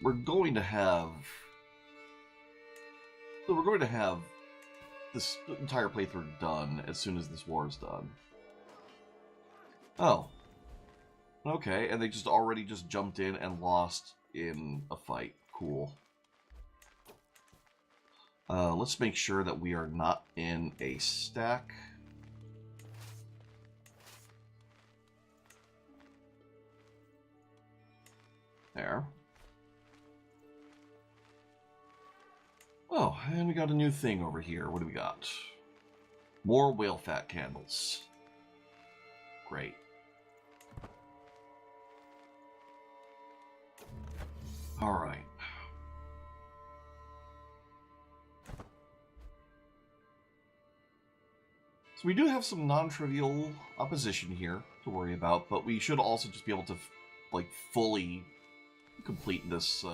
we're going to have this entire playthrough done as soon as this war is done. Oh. Okay, and they just already just jumped in and lost in a fight. Cool. Let's make sure that we are not in a stack. There. Oh, and we got a new thing over here. What do we got? More whale fat candles. Great. All right. So we do have some non-trivial opposition here to worry about, but we should also just be able to, like, fully complete this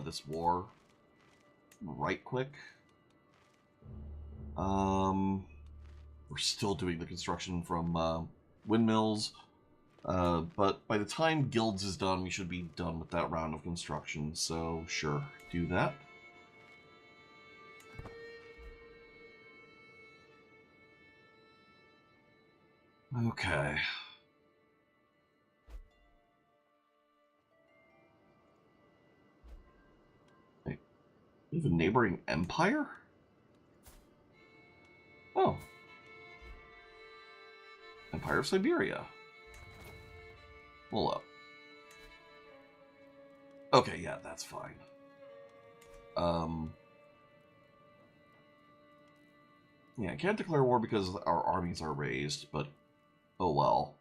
this war right quick. We're still doing the construction from windmills, but by the time Guilds is done, we should be done with that round of construction, so sure, do that. Okay. Wait, we have a neighboring empire? Oh. Empire of Siberia. Hold up. Okay, yeah, that's fine. Yeah, I can't declare war because our armies are raised, but oh well.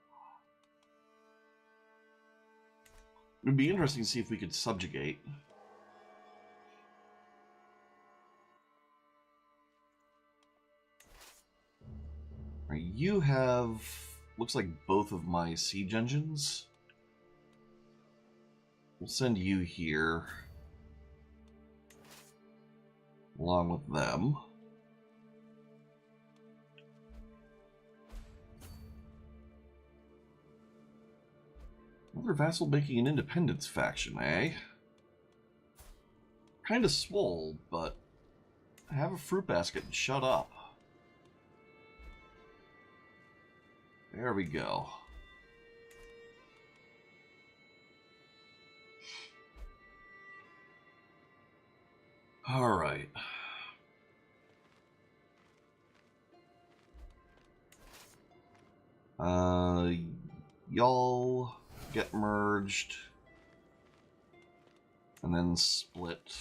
It would be interesting to see if we could subjugate. Right, you have, looks like both of my siege engines. We'll send you here along with them. Another vassal making an independence faction, eh? Kinda swole, but have a fruit basket and shut up. There we go. Alright. Y'all get merged and then split.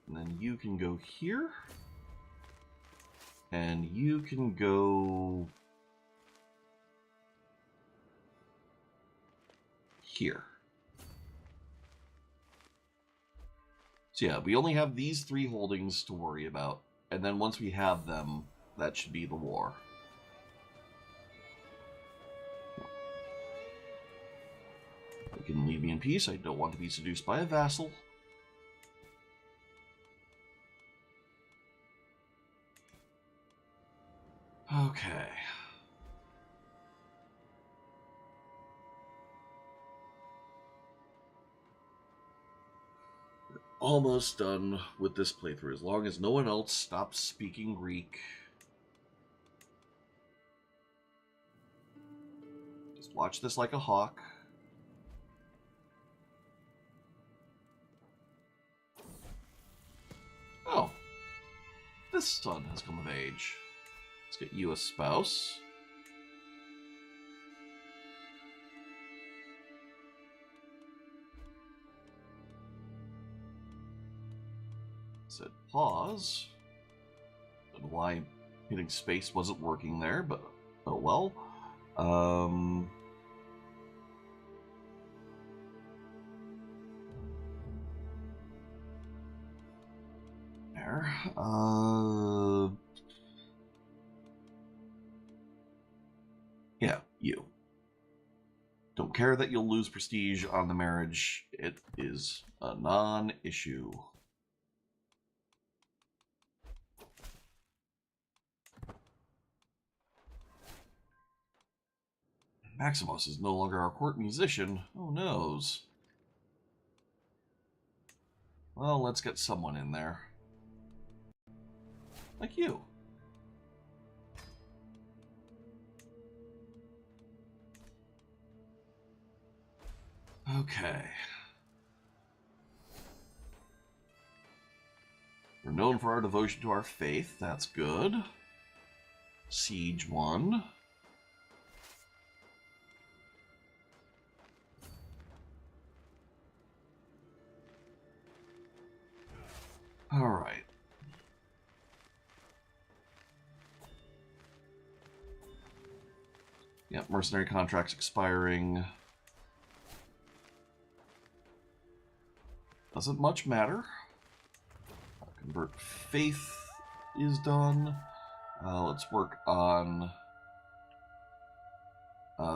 And then you can go here. And you can go here. So yeah, we only have these 3 holdings to worry about. And then once we have them, that should be the war. You can leave me in peace. I don't want to be seduced by a vassal. Okay. We're almost done with this playthrough, as long as no one else stops speaking Greek. Just watch this like a hawk. Oh. This son has come of age. Let's get you a spouse. Said pause. I don't know why hitting space wasn't working there, but oh well. There. Yeah, you. Don't care that you'll lose prestige on the marriage. It is a non-issue. Maximus is no longer our court musician. Oh, noes. Well, let's get someone in there. Like you. Okay. We're known for our devotion to our faith. That's good. Siege 1. Alright. Yep, mercenary contracts expiring. Doesn't much matter. Convert faith is done. Let's work on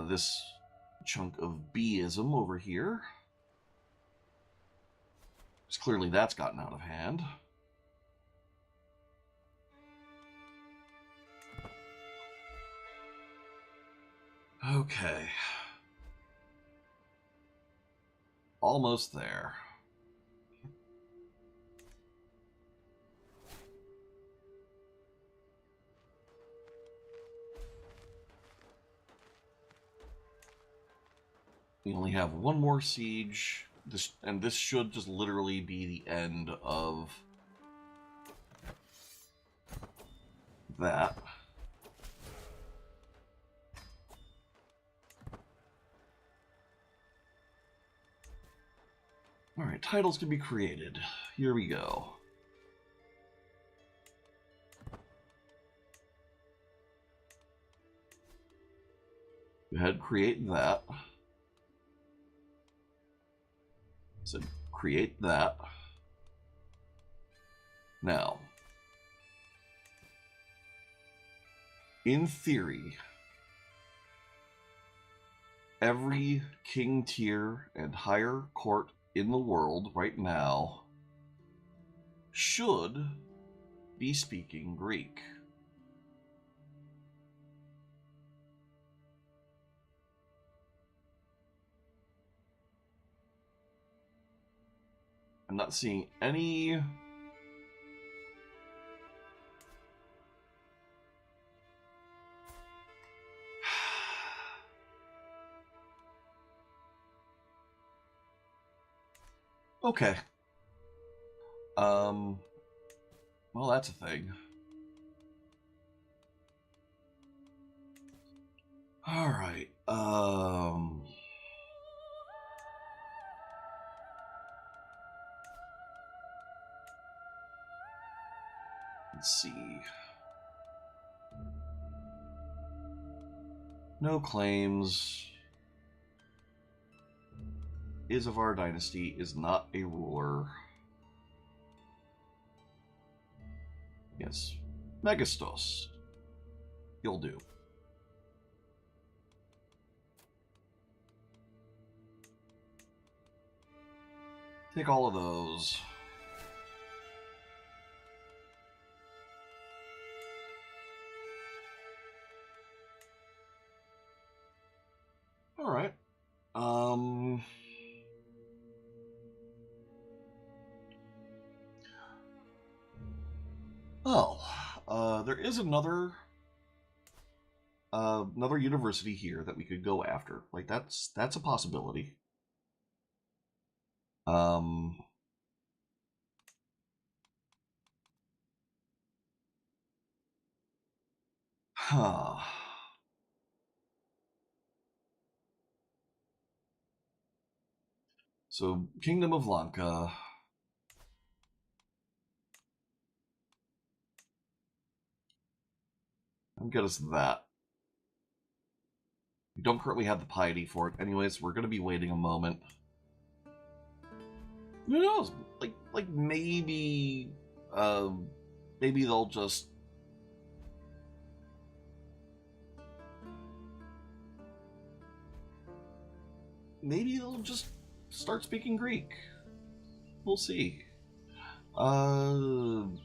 this chunk of B-ism over here. Because clearly that's gotten out of hand. Okay. Almost there. We only have one more siege. This should just literally be the end of that. Alright, titles can be created. Here we go. Go ahead, create that. So create that. Now, in theory, every king tier and higher court in the world right now should be speaking Greek. I'm not seeing any okay. Well, that's a thing. All right. Let's see. No claims. Is of our dynasty is not a ruler. Yes. Megastos. You'll do. Take all of those. All right. There is another university here that we could go after. Like that's a possibility. Huh. So, Kingdom of Lanka. And get us that. We don't currently have the piety for it. Anyways, we're going to be waiting a moment. Who knows? Like maybe, maybe they'll just. Maybe they'll just start speaking Greek. We'll see. Who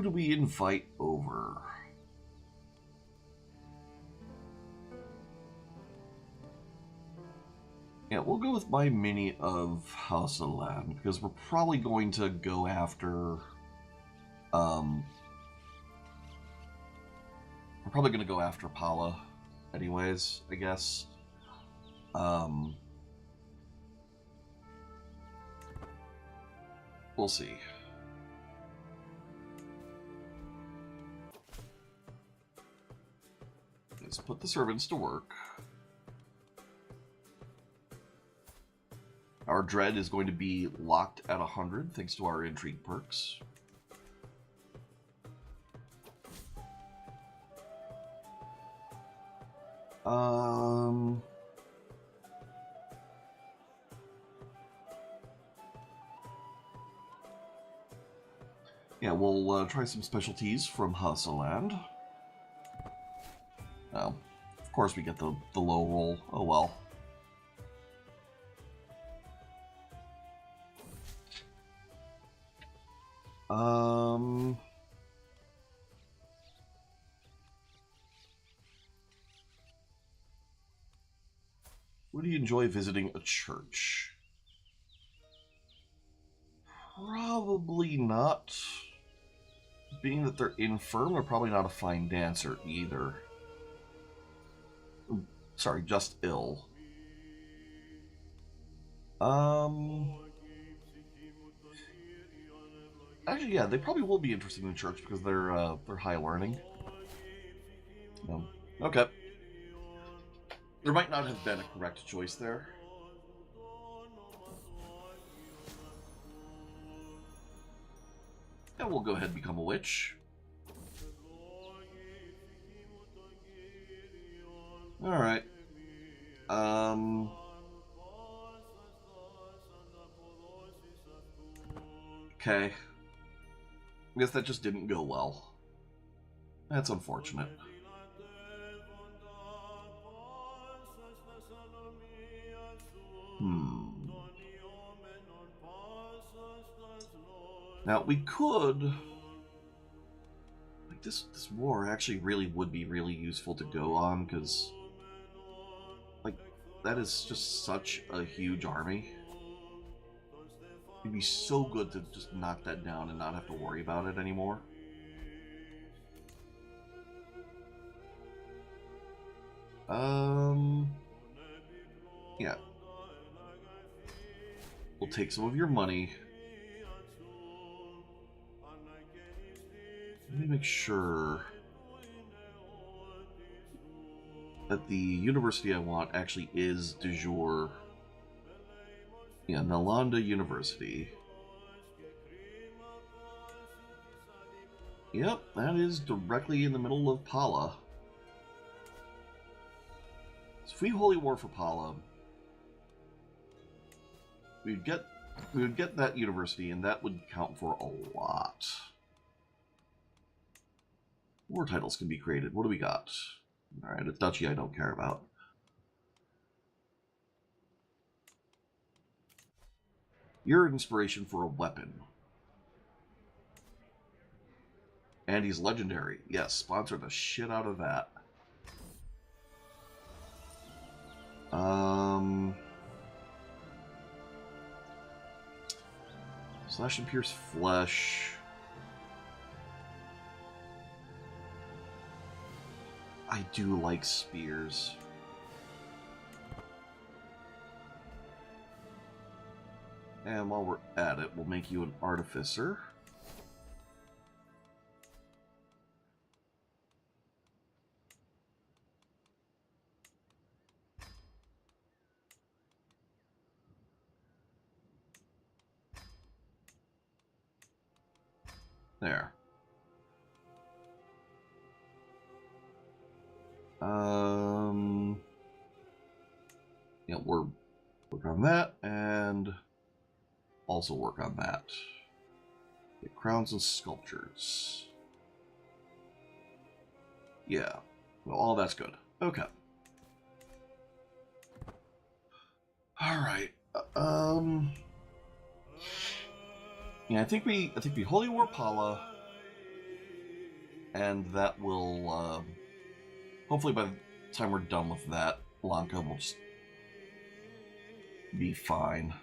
do we invite over? Yeah, we'll go with my mini of House of Land, because we're probably going to go after... we're probably going to go after Pala anyways, I guess. We'll see. Let's put the servants to work. Our dread is going to be locked at 100 thanks to our intrigue perks. Yeah, we'll try some specialties from Hustleland. Oh, of course we get the low roll. Oh well. Would you enjoy visiting a church? Probably not. Being that they're infirm, they're probably not a fine dancer either. Sorry, just ill. Actually, yeah, they probably will be interested in church because they're high learning. Okay. There might not have been a correct choice there. And we'll go ahead and become a witch. Alright. Okay. I guess that just didn't go well. That's unfortunate. Now, we could... Like, this war actually really would be really useful to go on, because... Like, that is just such a huge army. It'd be so good to just knock that down and not have to worry about it anymore. Yeah. We'll take some of your money. Let me make sure that the university I want actually is de jure. Yeah, Nalanda University. Yep, that is directly in the middle of Pala. So if we holy war for Pala, we would get that university, and that would count for a lot. War titles can be created. What do we got? Alright, a duchy I don't care about. Your inspiration for a weapon. And he's legendary. Yes, sponsor the shit out of that. Slash and pierce flesh. I do like spears. And while we're at it, we'll make you an artificer. There. Yeah, we'll work on that, and also work on that. Get crowns and sculptures. Yeah, well, all that's good. Okay. All right. Yeah, I think we holy war Pala, and that will hopefully by the time we're done with that, Lanka will just be fine.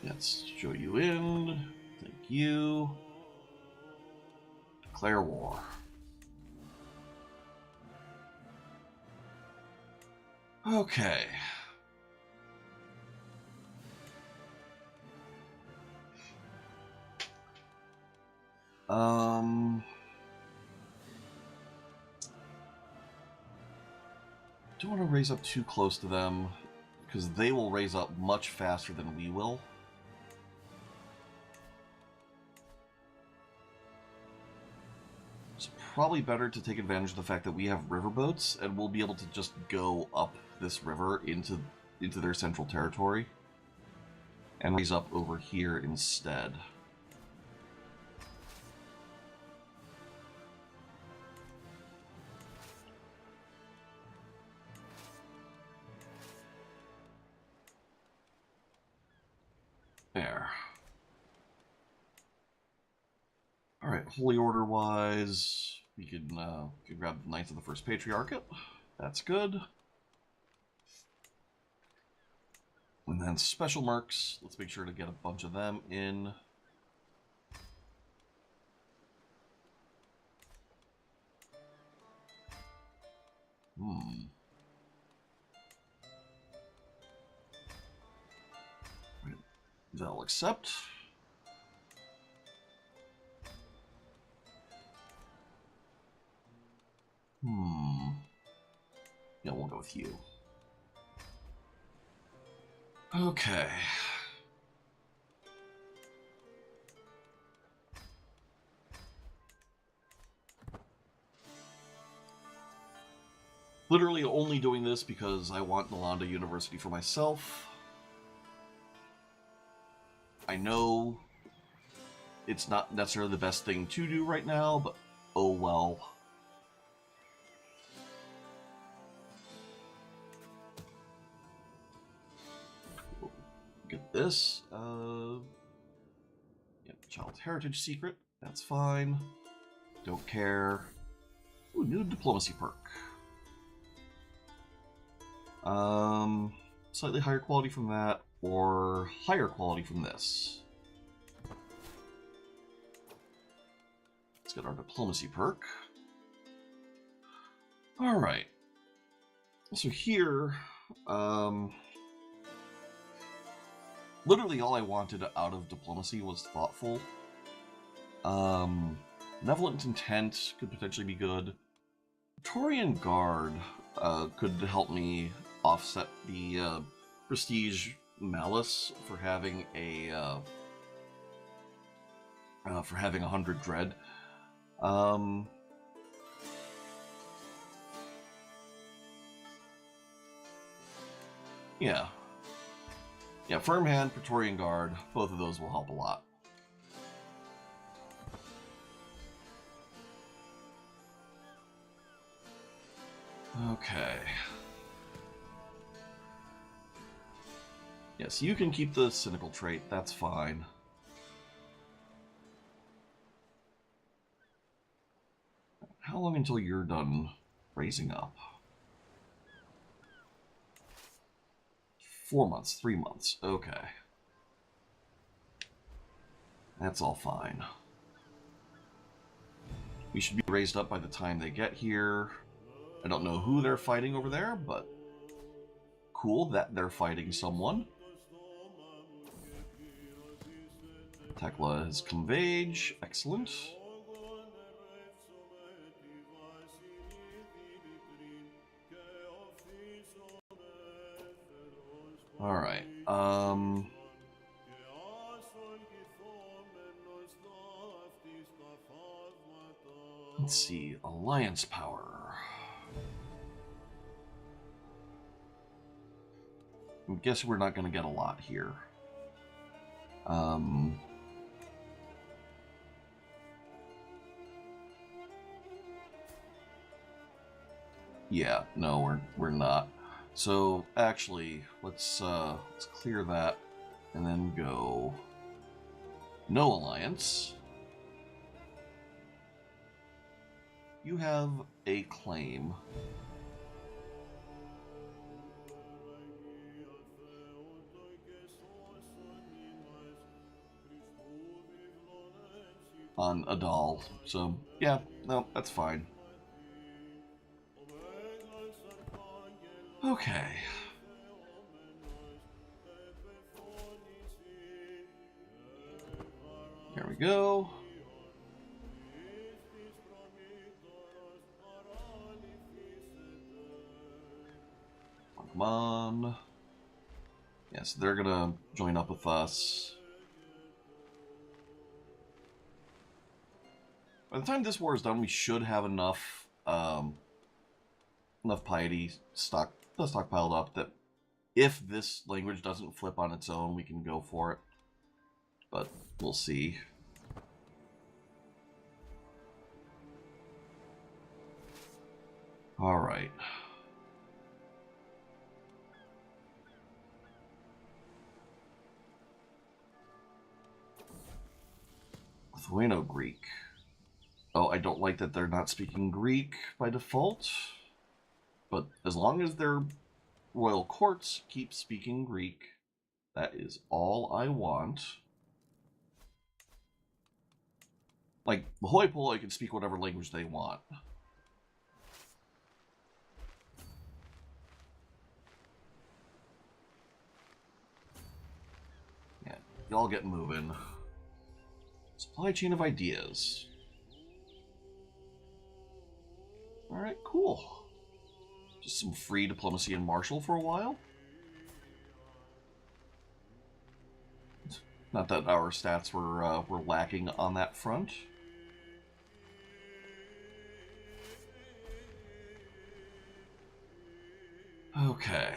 Let's show you in. Thank you. Declare war. Okay. Don't want to raise up too close to them, because they will raise up much faster than we will. It's probably better to take advantage of the fact that we have riverboats, and we'll be able to just go up this river into their central territory, and raise up over here instead. There. Alright, Holy Order-wise, we can grab the Knights of the First Patriarchate. That's good. And then Special Mercs, let's make sure to get a bunch of them in. They'll accept. Yeah, we'll go with you. Okay. Literally only doing this because I want Nalanda University for myself. I know it's not necessarily the best thing to do right now, but oh well. Get this. Yep, Child's Heritage Secret. That's fine. Don't care. Ooh, new Diplomacy perk. Slightly higher quality from that, or higher quality from this. Let's get our Diplomacy perk. Alright. So here, literally all I wanted out of Diplomacy was Thoughtful. Benevolent Intent could potentially be good. Praetorian Guard could help me offset the Prestige Malice for having a 100 Dread. Yeah. Yeah, Firm Hand, Praetorian Guard, both of those will help a lot. Okay. Yes, you can keep the Cynical trait, that's fine. How long until you're done raising up? 4 months, 3 months, okay. That's all fine. We should be raised up by the time they get here. I don't know who they're fighting over there, but cool that they're fighting someone. Tekla has come of age, excellent. Alright, let's see, Alliance Power. I guess we're not going to get a lot here. Yeah, no, we're not. So actually, let's clear that and then go No alliance. You have a claim. On a doll. So, yeah, no, that's fine. Okay. Here we go. Come on. Yes, they're gonna join up with us. By the time this war is done, we should have enough enough piety stockpiled up that if this language doesn't flip on its own, we can go for it. But we'll see. All right. Lithuano Greek. Oh, I don't like that they're not speaking Greek by default. But as long as their royal courts keep speaking Greek, that is all I want. Like, the hoi polloi can speak whatever language they want. Yeah, y'all get moving. Supply chain of ideas. Alright, cool. Just some free diplomacy and martial for a while. Not that our stats were lacking on that front. Okay.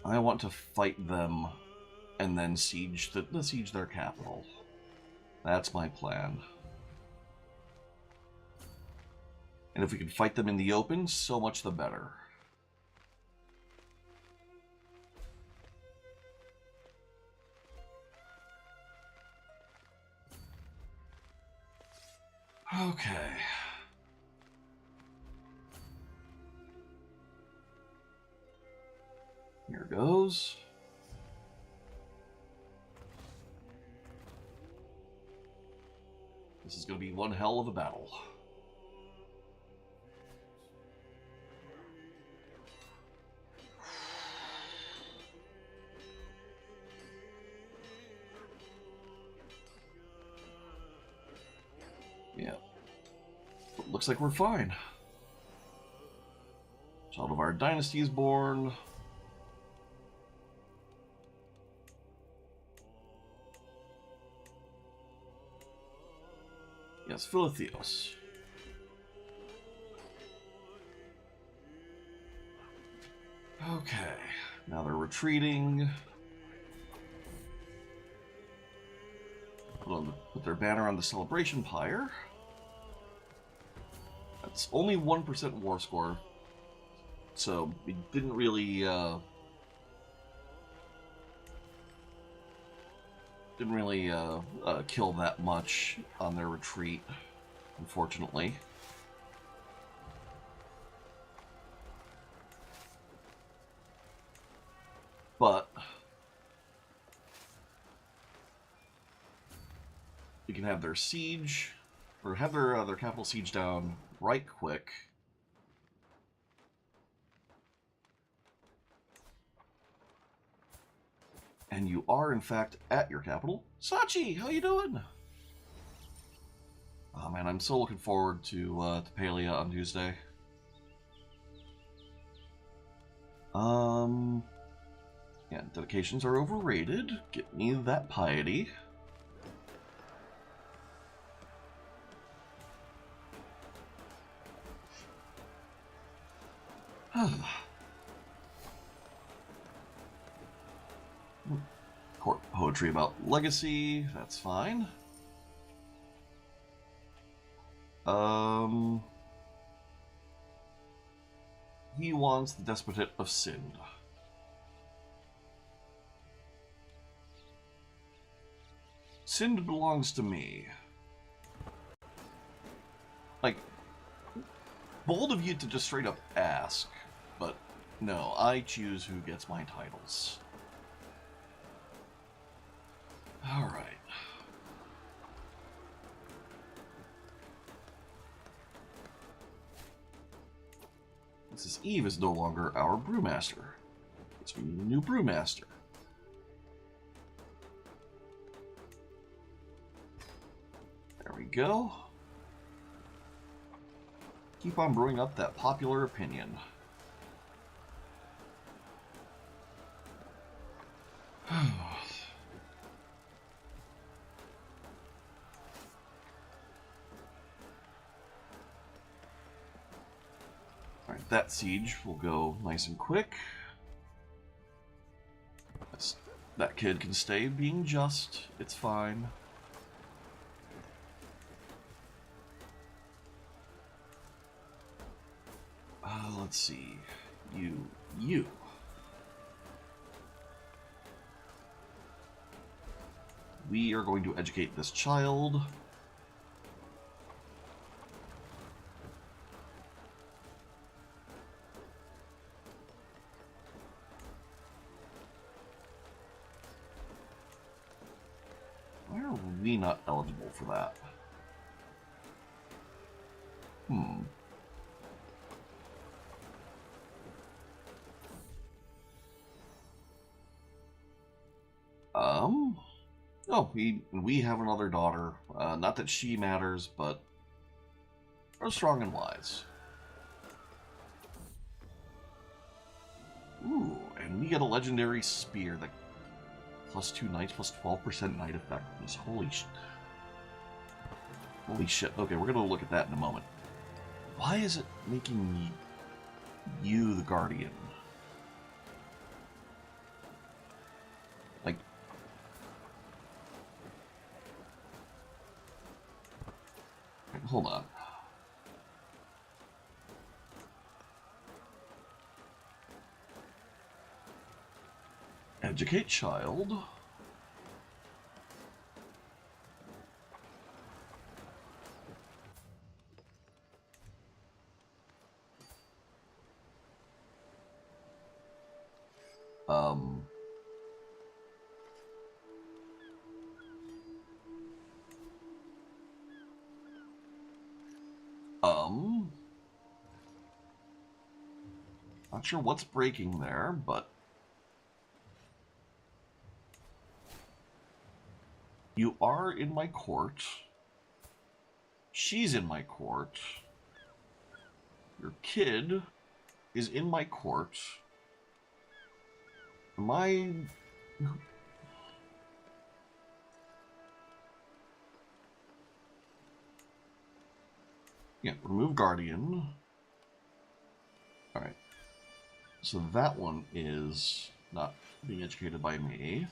I want to fight them and then siege their capital. That's my plan. And if we can fight them in the open, so much the better. Okay. Here goes. This is going to be one hell of a battle. Yeah. Looks like we're fine. Child of our dynasty is born. Yes, Philotheos. Okay, now they're retreating. Put their banner on the celebration pyre. That's only 1% war score, so we didn't really kill that much on their retreat, unfortunately. But we can have their siege, or have their capital siege down right quick. And you are, in fact, at your capital. Sachi, how you doing? Oh man, I'm so looking forward to Palia on Tuesday. Yeah, dedications are overrated. Get me that piety. Court poetry about legacy, that's fine. He wants the Despotate of Sind. Sind belongs to me. Like, bold of you to just straight up ask, but no, I choose who gets my titles. Alright. Mrs. Eve is no longer our brewmaster. It's a new brewmaster. There we go. Keep on brewing up that popular opinion. Alright, that siege will go nice and quick. That kid can stay being just. It's fine. Let's see. You. We are going to educate this child. Why are we not eligible for that? Oh, we have another daughter. Not that she matters, but are strong and wise. Ooh, and we get a legendary spear that +2 knights, +12% knight effectiveness. Holy shit. Okay, we're gonna look at that in a moment. Why is it making you the guardian? Like, hold on. Educate child. Not sure what's breaking there, but you are in my court. She's in my court. Your kid is in my court. Yeah, remove guardian. Alright. So that one is not being educated by me.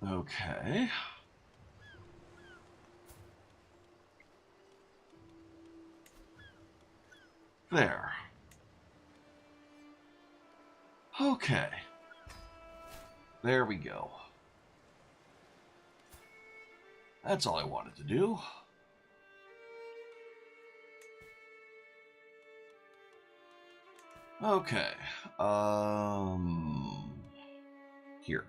Okay. There. Okay. There we go. That's all I wanted to do. Okay. Here.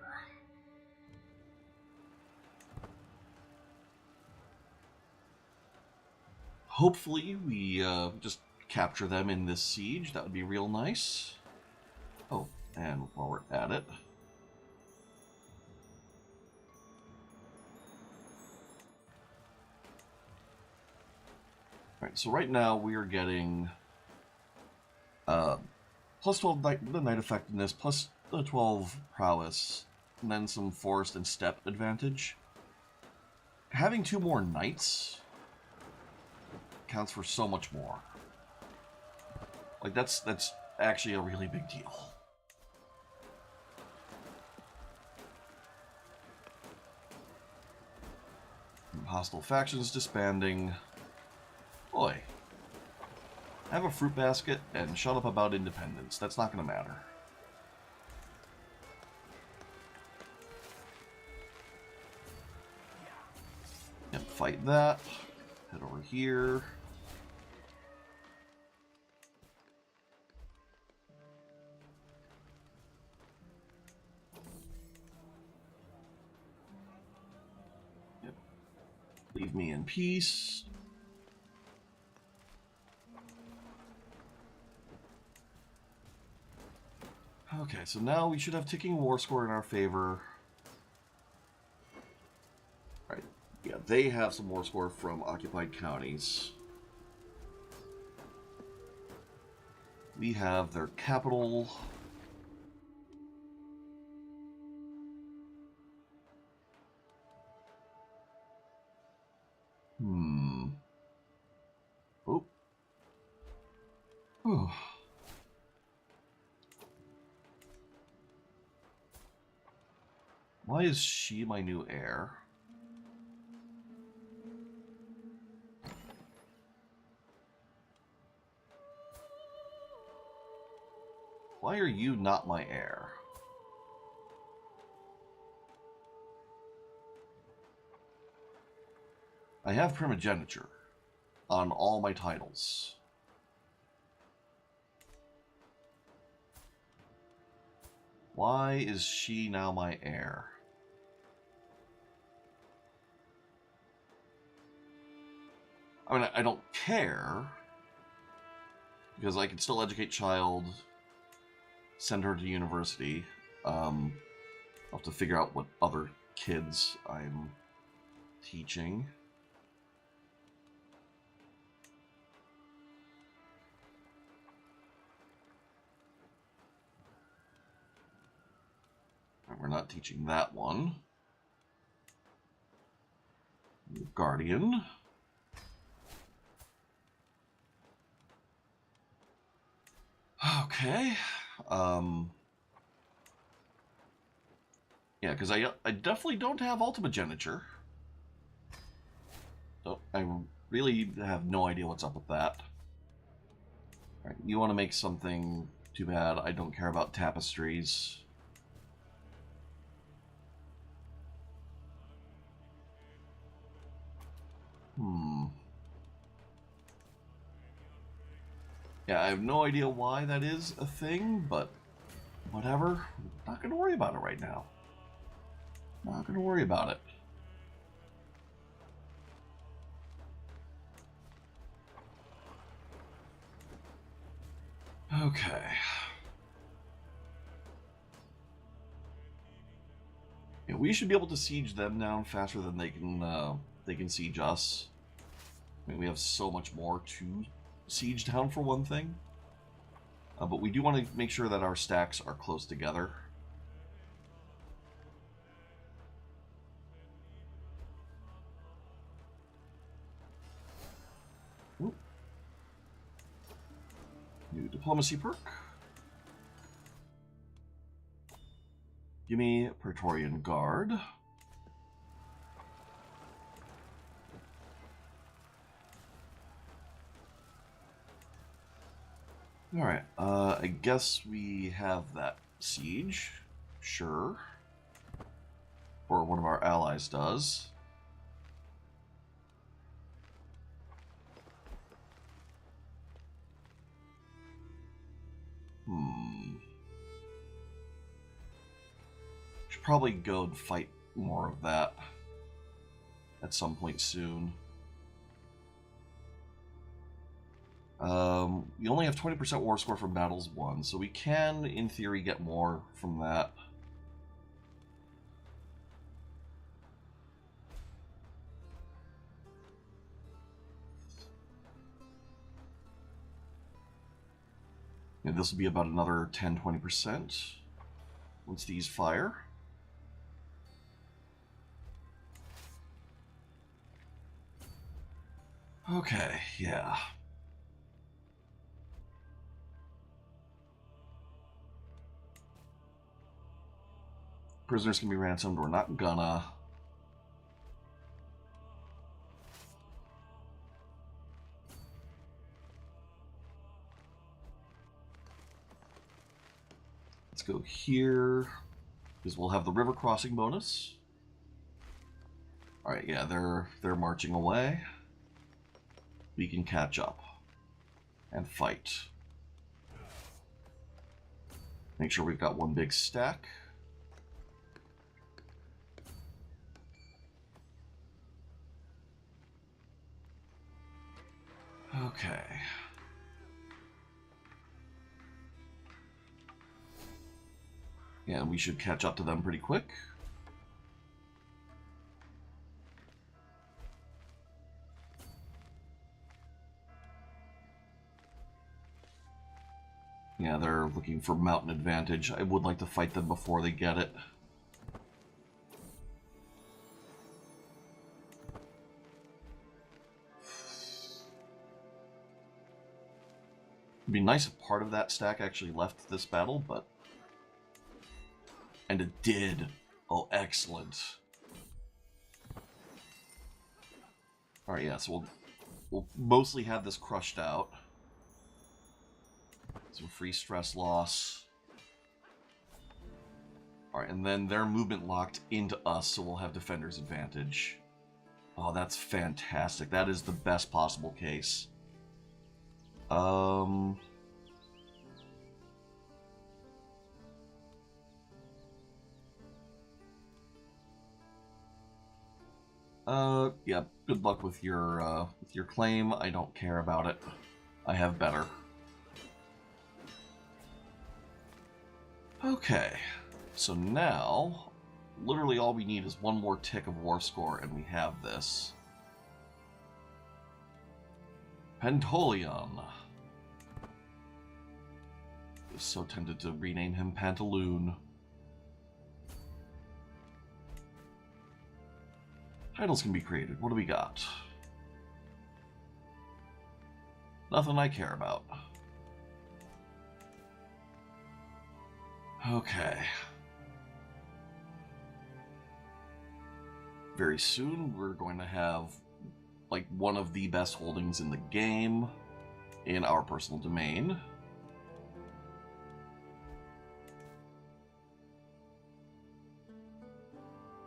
Hopefully we just capture them in this siege. That would be real nice. Oh, and while we're at it, alright, so right now we are getting plus 12 knight effectiveness, plus 12 prowess, and then some forest and step advantage. Having 2 more knights counts for so much more. Like, that's actually a really big deal. Hostile factions disbanding. Boy. Have a fruit basket and shut up about independence. That's not going to matter. Yep, fight that. Head over here. Yep. Leave me in peace. Okay, so now we should have ticking war score in our favor. Right. Yeah, they have some war score from occupied counties. We have their capital. Oh. Oh. Why is she my new heir? Why are you not my heir? I have primogeniture on all my titles. Why is she now my heir? I mean, I don't care, because I can still educate child, send her to university. I'll have to figure out what other kids I'm teaching. We're not teaching that one. Guardian. Okay. Yeah, because I definitely don't have ultimogeniture. So I really have no idea what's up with that. All right, you want to make something? Too bad. I don't care about tapestries. Yeah, I have no idea why that is a thing, but whatever. Not going to worry about it right now. Not going to worry about it. Okay. Yeah, we should be able to siege them down faster than they can siege us. I mean, we have so much more to siege down for one thing. But we do want to make sure that our stacks are close together. Ooh. New diplomacy perk. Give me Praetorian Guard. Alright, I guess we have that siege. Sure. Or one of our allies does. Should probably go and fight more of that at some point soon. We only have 20% war score from battles won, so we can, in theory, get more from that. And this will be about another 10-20% once these fire. Okay, yeah. Prisoners can be ransomed. We're not gonna. Let's go here, because we'll have the river crossing bonus. All right, yeah, they're marching away. We can catch up and fight. Make sure we've got one big stack. Okay. Yeah, we should catch up to them pretty quick. Yeah, they're looking for mountain advantage. I would like to fight them before they get it. It'd be nice if part of that stack actually left this battle, but... And it did. Oh, excellent. Alright, yeah, so we'll mostly have this crushed out. Some free stress loss. Alright, and then their movement locked into us, so we'll have defender's advantage. Oh, that's fantastic. That is the best possible case. Yeah, good luck with your claim. I don't care about it. I have better. Okay, so now, literally all we need is one more tick of war score, and we have this. Pentolion. I was so tempted to rename him Pantaloon. Titles can be created. What do we got? Nothing I care about. Okay. Very soon we're going to have like one of the best holdings in the game in our personal domain.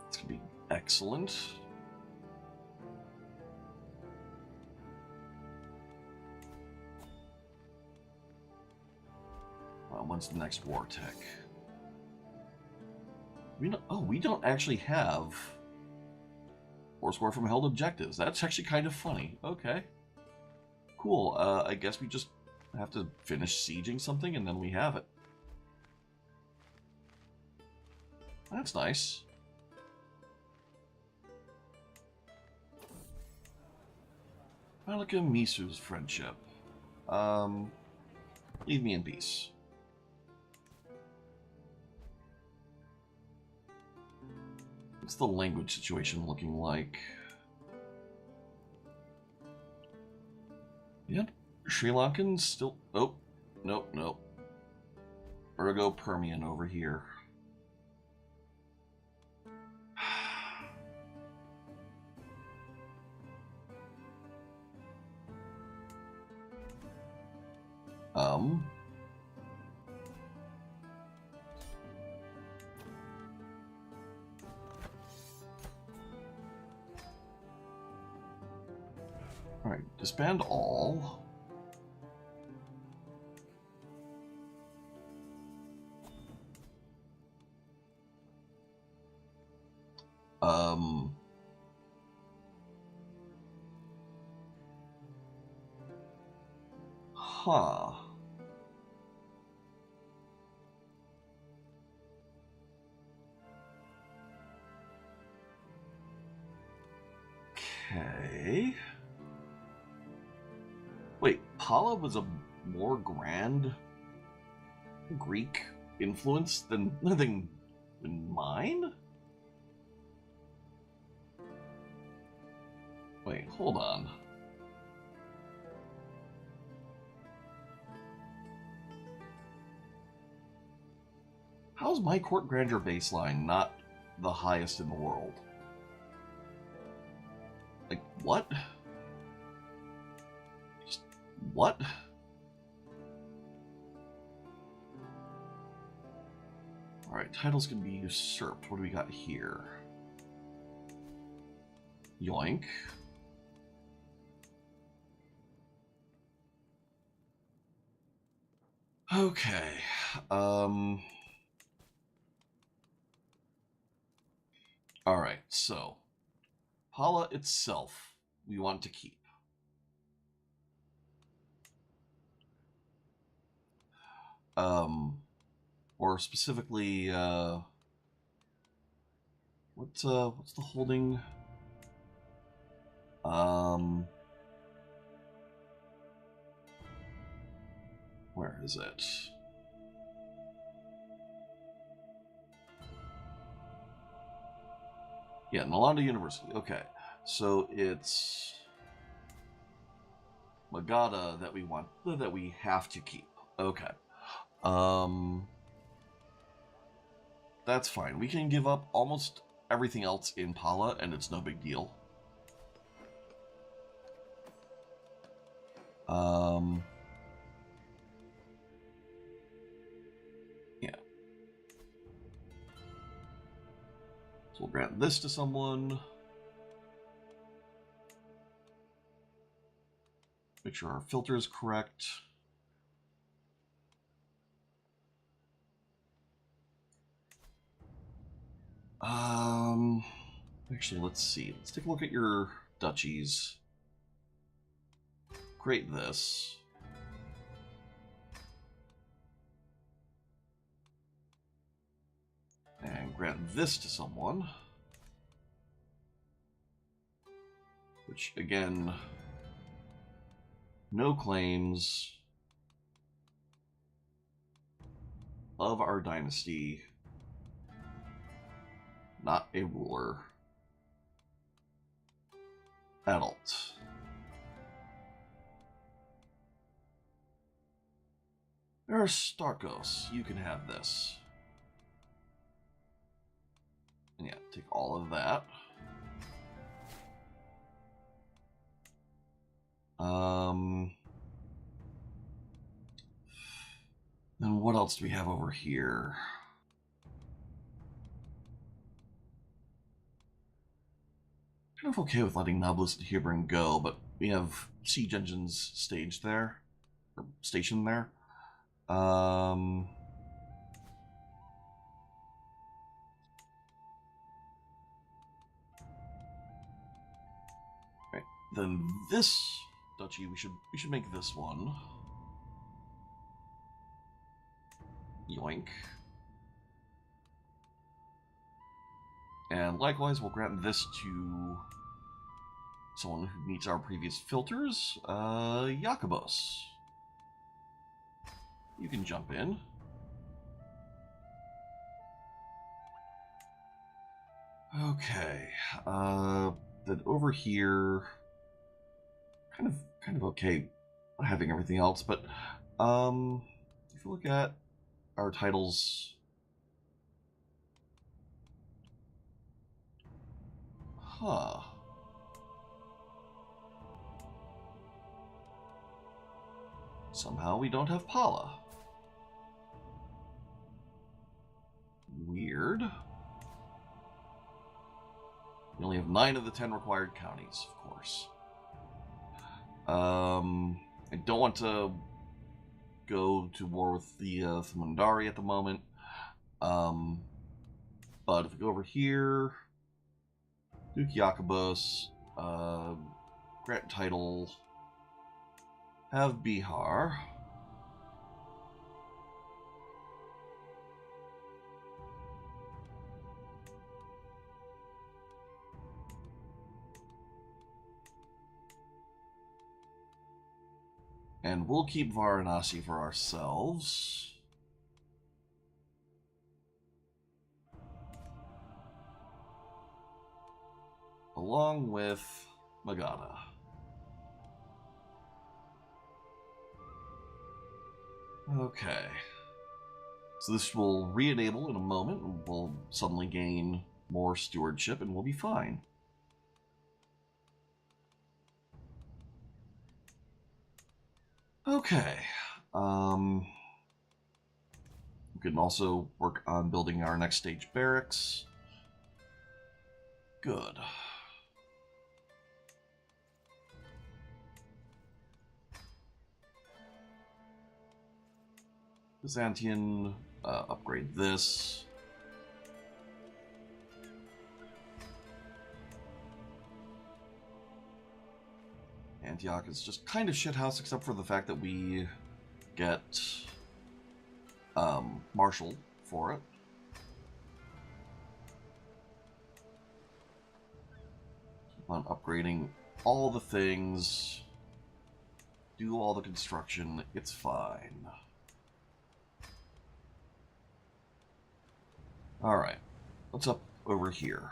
It's going to be excellent. When's the next war tech? We don't actually have war score from held objectives. That's actually kind of funny. Okay. Cool. I guess we just have to finish sieging something and then we have it. That's nice. Malika Misu's friendship. Leave me in peace. What's the language situation looking like? Yep. Sri Lankans still... Oh. Nope, nope. Ergo Permian over here. Alright, disband all. Huh. Okay. Wait, Pala was a more grand Greek influence than mine? Wait, hold on. How's my court grandeur baseline not the highest in the world? Like, what? Just, what? titles can be usurped. What do we got here? Yoink. Okay. Alright, so Pala itself we want to keep. Or specifically, what's the holding? Where is it? Yeah, Nalanda University. Okay, so it's Magada that we have to keep. Okay. That's fine. We can give up almost everything else in Pala, and it's no big deal. Yeah. So we'll grant this to someone. Make sure our filter is correct. Actually, let's see. Let's take a look at your duchies. Create this. And grant this to someone. Which, again, no claims of our dynasty. Not a ruler. Adult. Aristarchos, you can have this. And yeah, take all of that. Then what else do we have over here? Kind of okay with letting Nablus and Hebron go, but we have siege engines staged there, or stationed there. Right. Then this duchy, we should make this one. Yoink. And likewise, we'll grant this to someone who meets our previous filters, Jakobos. You can jump in. Okay. Then over here, kind of okay having everything else, but if you look at our titles, somehow we don't have Pala. Weird. We only have 9 of the 10 required counties, of course. I don't want to go to war with the Thamundari at the moment. But if we go over here, Duke Jakobos, grant title, have Bihar. And we'll keep Varanasi for ourselves. Along with Magadha. Okay. So this will re-enable in a moment, and we'll suddenly gain more stewardship, and we'll be fine. Okay. can also work on building our next stage barracks. Good. Byzantium, upgrade this. Antioch is just kind of shithouse, except for the fact that we get Marshall for it. Keep on upgrading all the things. Do all the construction. It's fine. Alright. What's up over here?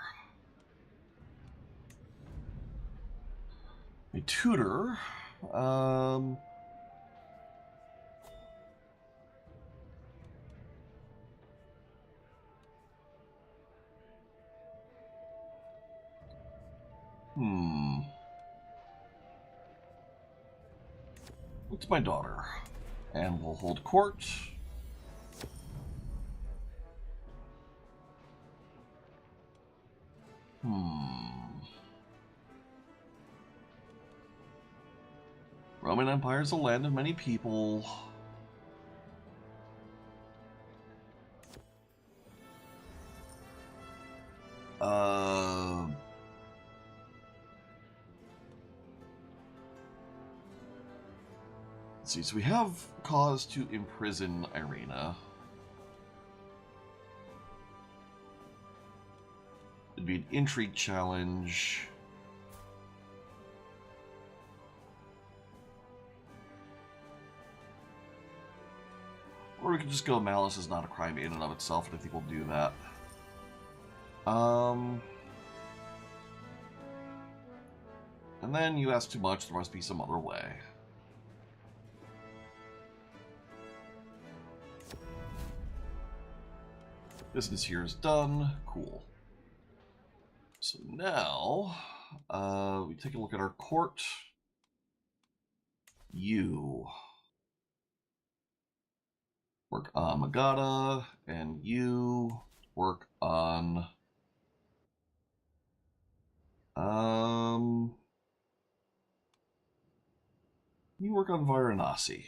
A tutor. What's my daughter? And we'll hold court. Roman Empire is a land of many people. Let's see, so we have cause to imprison Irina. It'd be an intrigue challenge. Or we could just go malice is not a crime in and of itself, and I think we'll do that. And then you ask too much, there must be some other way. Business here is done. Cool. So now, we take a look at our court. You work on Magada, and you work on Varanasi.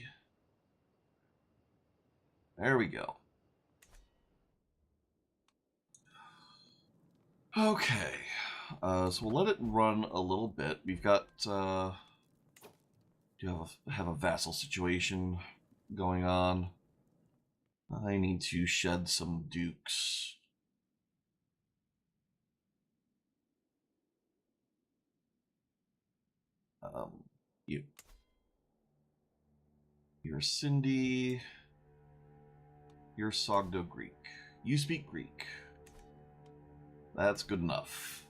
There we go. Okay, so we'll let it run a little bit. We've got do have a vassal situation going on. I need to shed some dukes. You're Cindy. You're Sogdo Greek. You speak Greek. That's good enough.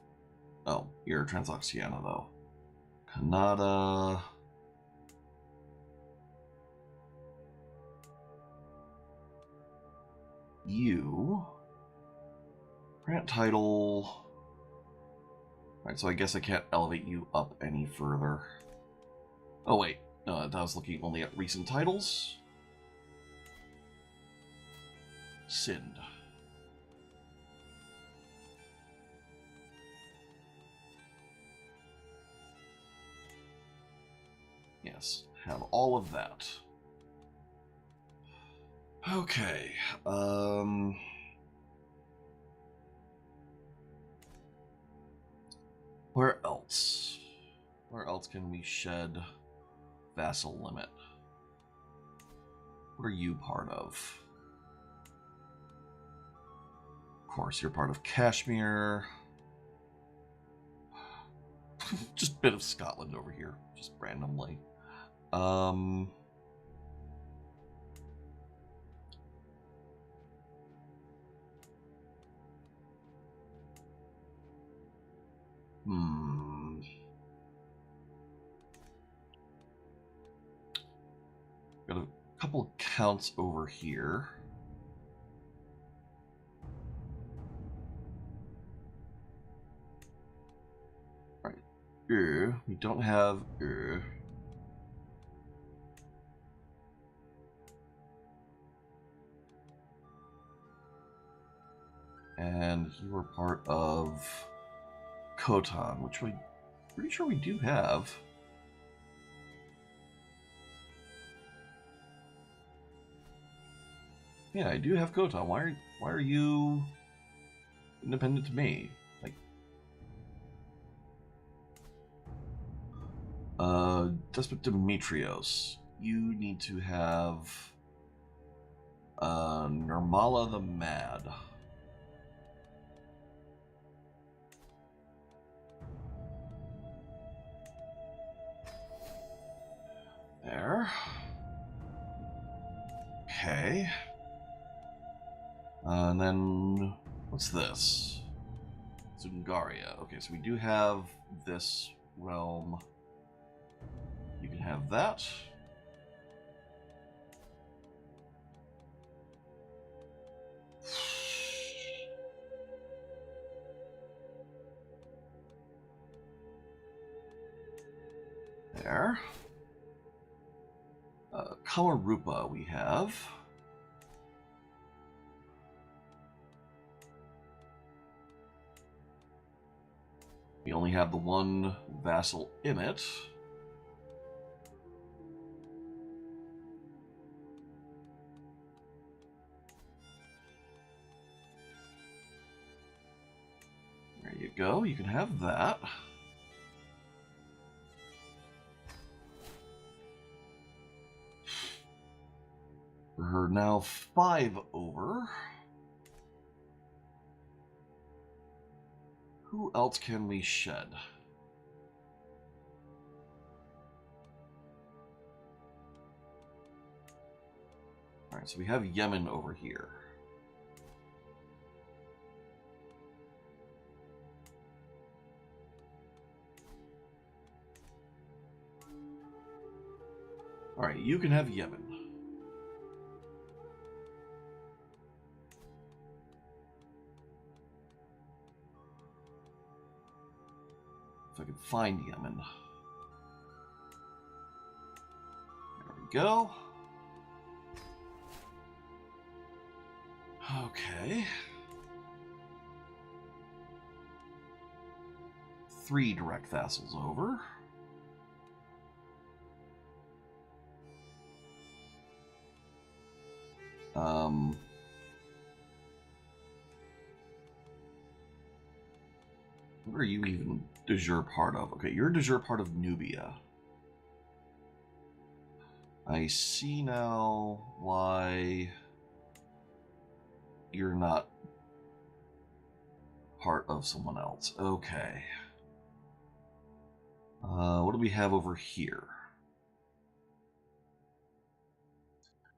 Oh, you're Transoxiana, though. Kannada. You. Grant title. Alright, so I guess I can't elevate you up any further. Oh, wait. No, I was looking only at recent titles. Sind. Yes, have all of that. Okay, where else? Where else can we shed vassal limit? What are you part of? Of course, you're part of Kashmir. Just a bit of Scotland over here, just randomly. Got a couple counts over here. Right. We don't have And you were part of Khotan, which we're pretty sure we do have. Yeah, I do have Khotan. Why are you independent to me? Like, Despot Demetrios, you need to have Nirmala the Mad. There. Okay. And then, what's this? Zungaria. Okay, so we do have this realm. You can have that. There. Kamarupa we have. We only have the one vassal in it. There you go, you can have that. We're now 5 over. Who else can we shed? Alright, so we have Yemen over here. Alright, you can have Yemen. If I could find Yemen. There we go. Okay. 3 direct vassals over. What are you even de jure part of? Okay, you're de jure part of Nubia. I see now why you're not part of someone else. Okay. What do we have over here?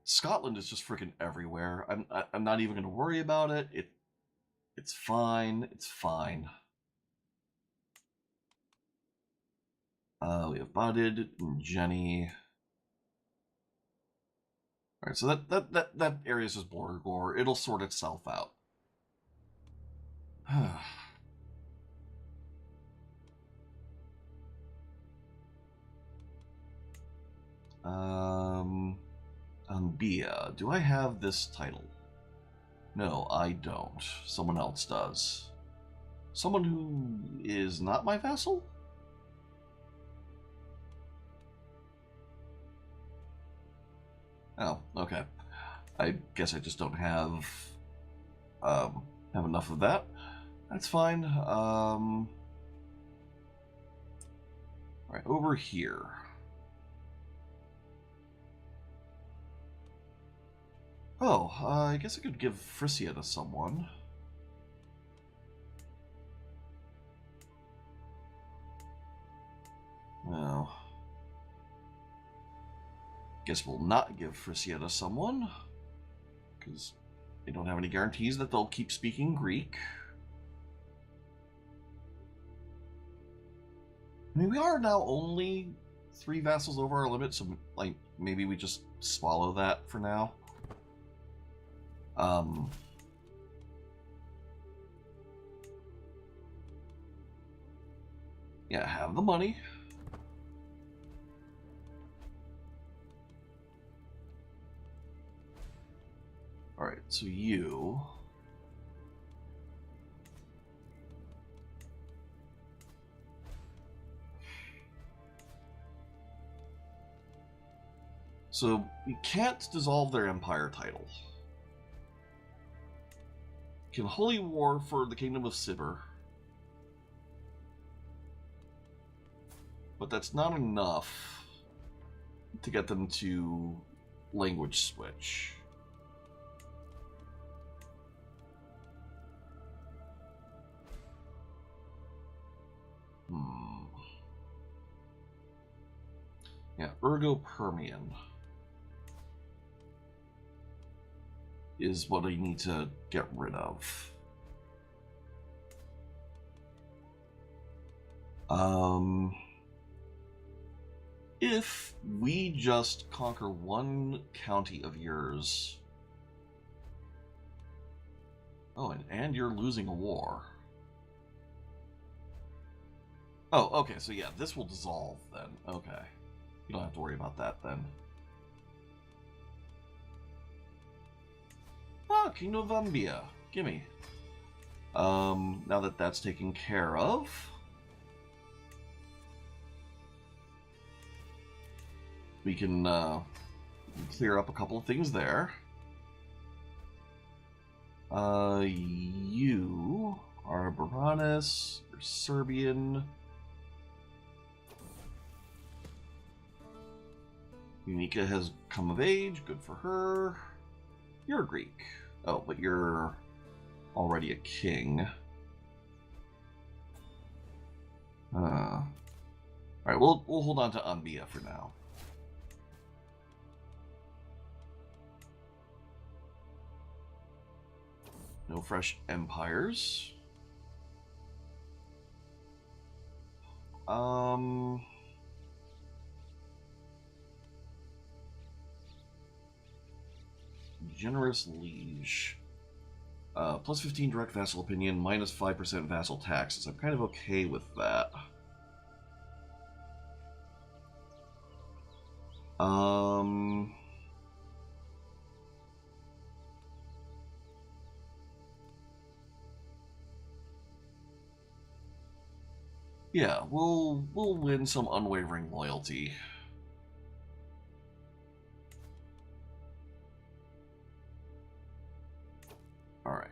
Scotland is just freaking everywhere. I'm not even going to worry about it. It's fine. It's fine. We have Bodid and Jenny. All right, so that area is just border gore. It'll sort itself out. Ambia, do I have this title? No, I don't. Someone else does. Someone who is not my vassal? Oh, okay. I guess I just don't have enough of that. That's fine. All right, over here. Oh, I guess I could give Frisia to someone. No. Guess we'll not give Frisia to someone, because they don't have any guarantees that they'll keep speaking Greek. I mean, we are now only 3 vassals over our limit, so like maybe we just swallow that for now. Yeah, have the money. Alright, so you So we can't dissolve their empire title. Can holy war for the Kingdom of Sibir. But that's not enough to get them to language switch. Yeah, Ergo-Permian is what I need to get rid of. If we just conquer one county of yours... Oh, and you're losing a war. Oh, okay, so yeah, this will dissolve then. Okay. You don't have to worry about that then. Ah, Kingdom of Ambia. Gimme. Now that that's taken care of... we can clear up a couple of things there. You are Baranus, you're Serbian. Unica has come of age, good for her. You're Greek. Oh, but you're already a king. Alright, we'll hold on to Ambia for now. No fresh empires. Generous liege. Plus 15 direct vassal opinion, minus 5% vassal taxes. I'm kind of okay with that. Yeah, we'll win some unwavering loyalty. Alright.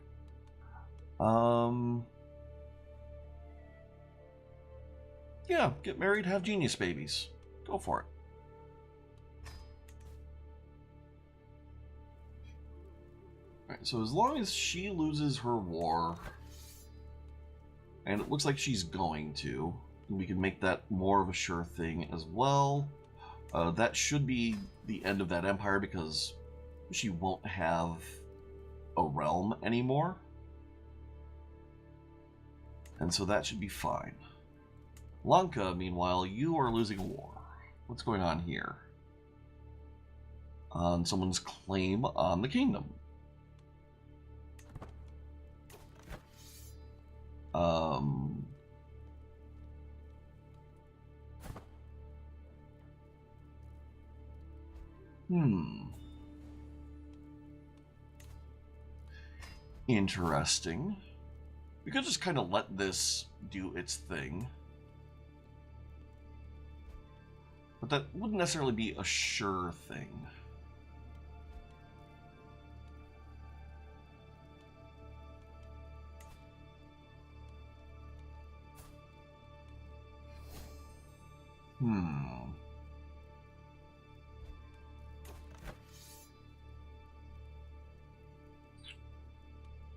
Yeah, get married, have genius babies. Go for it. Alright, so as long as she loses her war, and it looks like she's going to, we can make that more of a sure thing as well. That should be the end of that empire because she won't have a realm anymore. And so that should be fine. Lanka, meanwhile, you are losing a war. What's going on here? On someone's claim on the kingdom. Interesting. We could just kind of let this do its thing. But that wouldn't necessarily be a sure thing.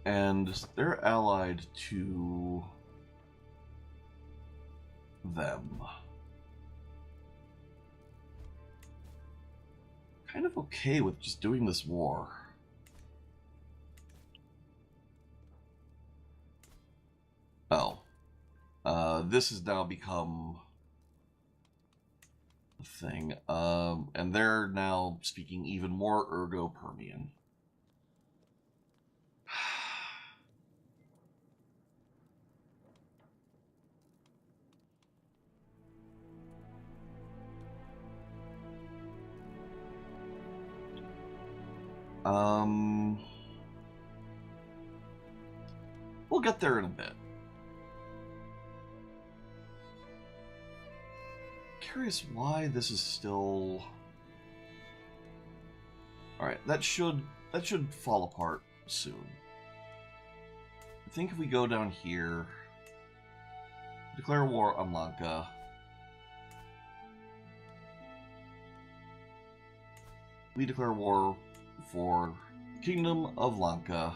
And they're allied to them. Kind of okay with just doing this war. Oh. This has now become a thing. And they're now speaking even more Ergo-Permian. We'll get there in a bit. Curious why this is still Alright, that should fall apart soon. I think if we go down here, declare war on Lanka. We declare war for the Kingdom of Lanka.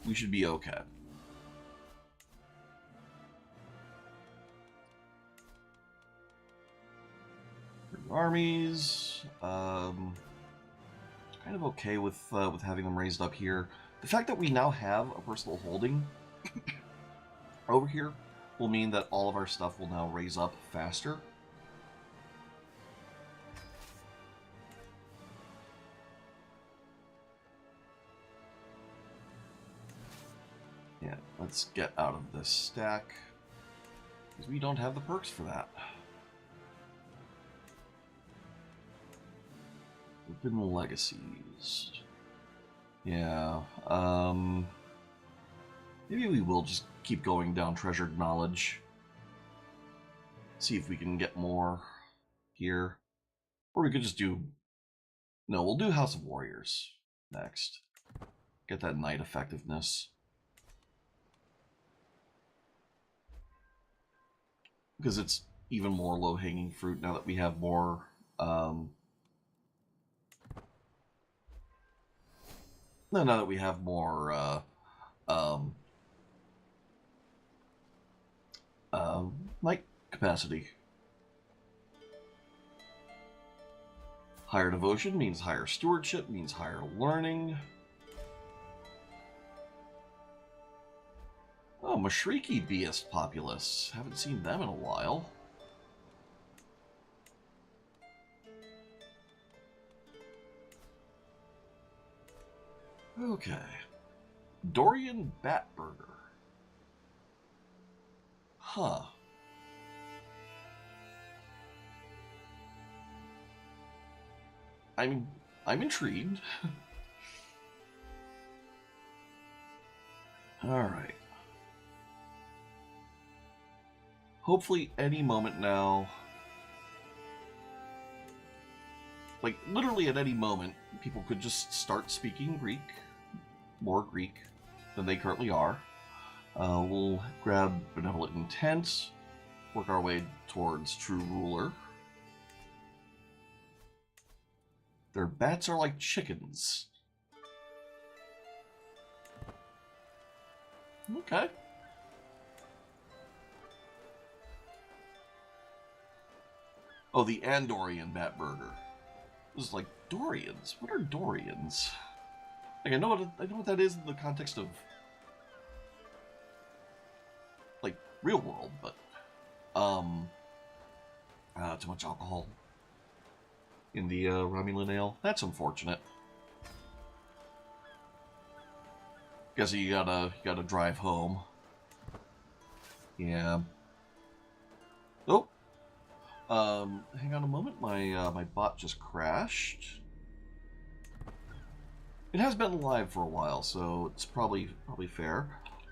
We should be okay. Armies, kind of okay with having them raised up here. The fact that we now have a personal holding over here will mean that all of our stuff will now raise up faster. Yeah, let's get out of this stack, because we don't have the perks for that. Open legacies. Yeah, maybe we will just keep going down treasured knowledge. See if we can get more here. Or we could just do... No, we'll do House of Warriors next. Get that knight effectiveness. Because it's even more low-hanging fruit now that we have more... now that we have more knight capacity. Higher devotion means higher stewardship, means higher learning. Oh, Mashriki Beist populace. Haven't seen them in a while. Okay. Dorian Batburger. Huh. I'm intrigued. Alright. Hopefully any moment now, like literally at any moment, people could just start speaking Greek, more Greek than they currently are. We'll grab Benevolent Intent, work our way towards True Ruler. Their bats are like chickens. Okay. Oh, the Andorian Batburger. This is like Dorians. What are Dorians? Like I know what that is in the context of like real world, but too much alcohol in the Romulan ale. That's unfortunate. Guess you gotta drive home. Yeah. Oh. Hang on a moment. My bot just crashed. It has been live for a while, so it's probably fair.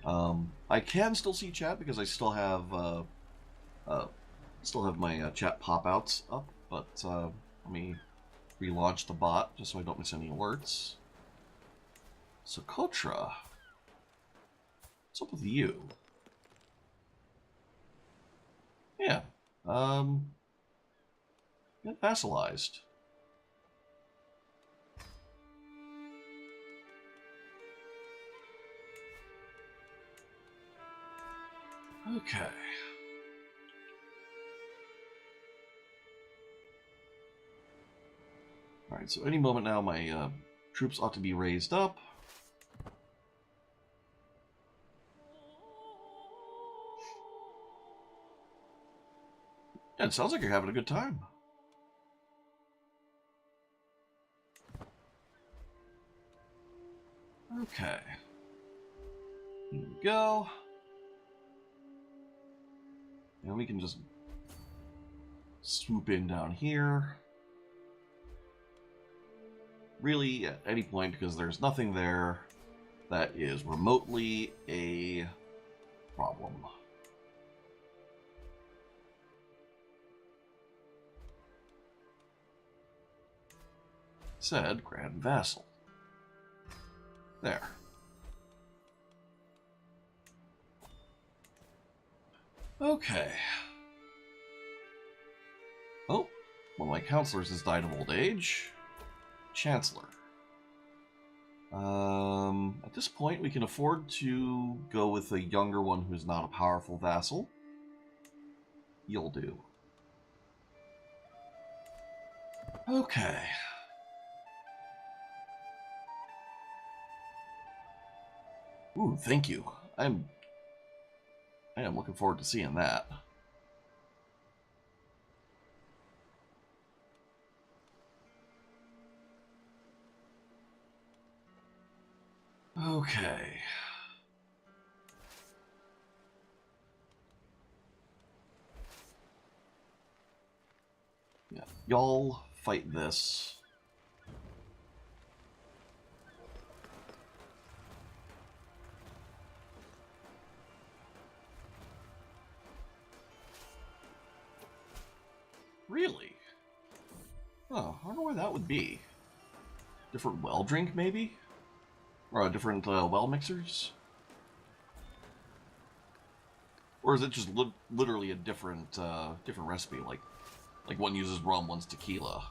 I can still see chat because I still have my chat pop-outs up, but let me relaunch the bot just so I don't miss any alerts. Socotra, what's up with you? Yeah, get vassalized. Okay. Alright, so any moment now my troops ought to be raised up. Yeah, it sounds like you're having a good time. Okay. Here we go. And we can just swoop in down here. Really, at any point, because there's nothing there that is remotely a problem. said Grand Vassal. There. Okay. Oh, one of my counselors has died of old age. Chancellor. At this point, we can afford to go with a younger one who's not a powerful vassal. You'll do. Okay. Ooh, thank you. I am looking forward to seeing that. Okay. Yeah, y'all fight this. Really? Oh, I wonder why that would be. Different well drink, maybe? Or different well mixers? Or is it just literally a different different recipe? Like one uses rum, one's tequila.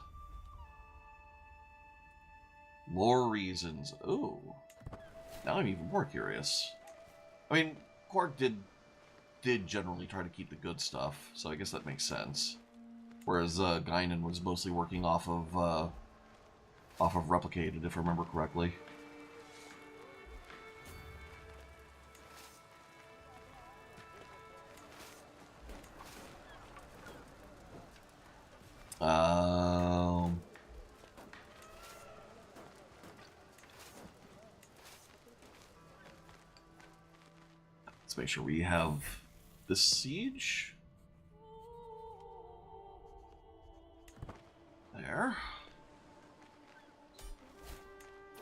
More reasons. Oh, now I'm even more curious. I mean, Quark did generally try to keep the good stuff, so I guess that makes sense. Whereas Guinan was mostly working off of replicated, if I remember correctly. Let's make sure we have this siege. There.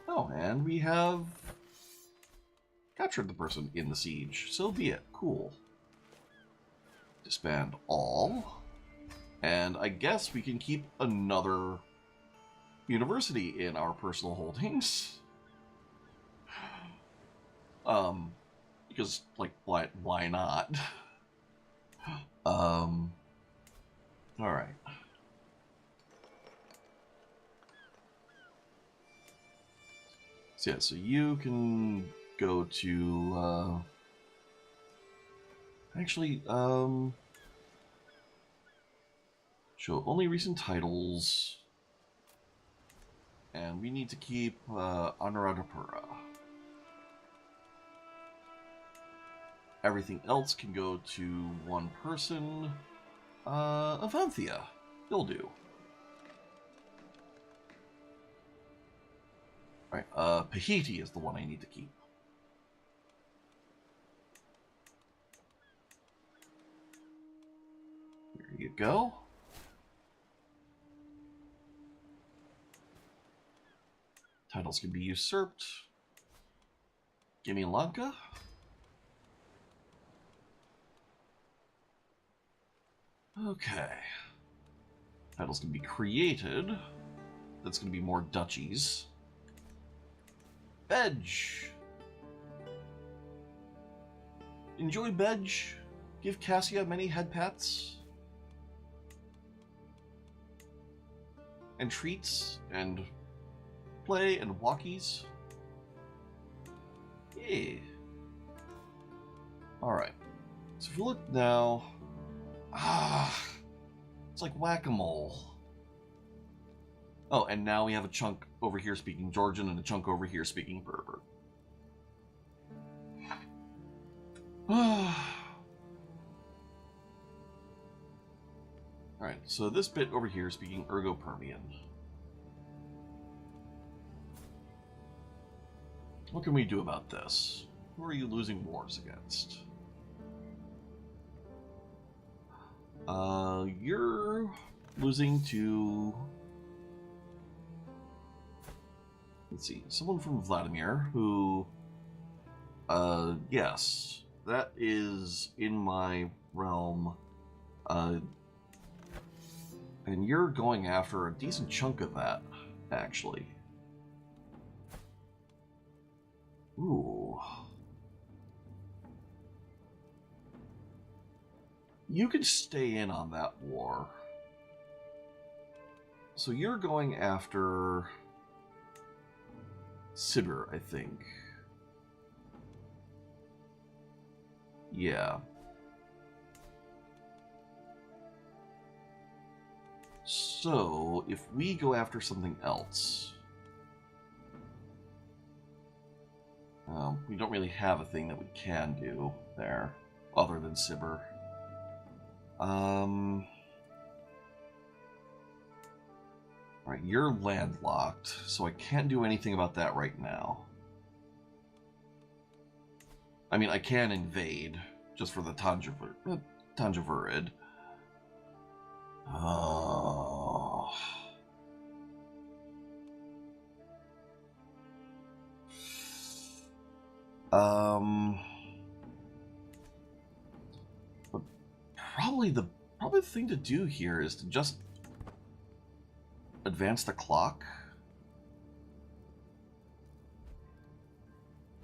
Oh, and we have captured the person in the siege. So be it. Cool. Disband all. And I guess we can keep another university in our personal holdings. Because, like, why not? Alright. So yeah, so you can go to, actually, show only recent titles, and we need to keep, Anuradhapura. Everything else can go to one person. Avanthia. You'll do. Alright, Pahiti is the one I need to keep. Here you go. Titles can be usurped. Gimme Lanka. Okay. Titles can be created. That's going to be more duchies. Bedge. Enjoy Bedge. Give Cassia many head pats. And treats. And play and walkies. Yeah. Alright. So if you look now... it's like whack-a-mole. Oh, and now we have a chunk over here speaking Georgian and a chunk over here speaking Berber. Alright, so this bit over here speaking Ergo-Permian. What can we do about this? Who are you losing wars against? You're losing to... Let's see, someone from Vladimir, who... yes, that is in my realm. And you're going after a decent chunk of that. actually. Ooh. You can stay in on that war. So you're going after Sibir, I think. Yeah. So, if we go after something else... we don't really have a thing that we can do there, other than Sibir. Right, you're landlocked, so I can't do anything about that right now. I mean, I can invade, just for the Tanjavourid. Oh... But probably the thing to do here is to just advance the clock.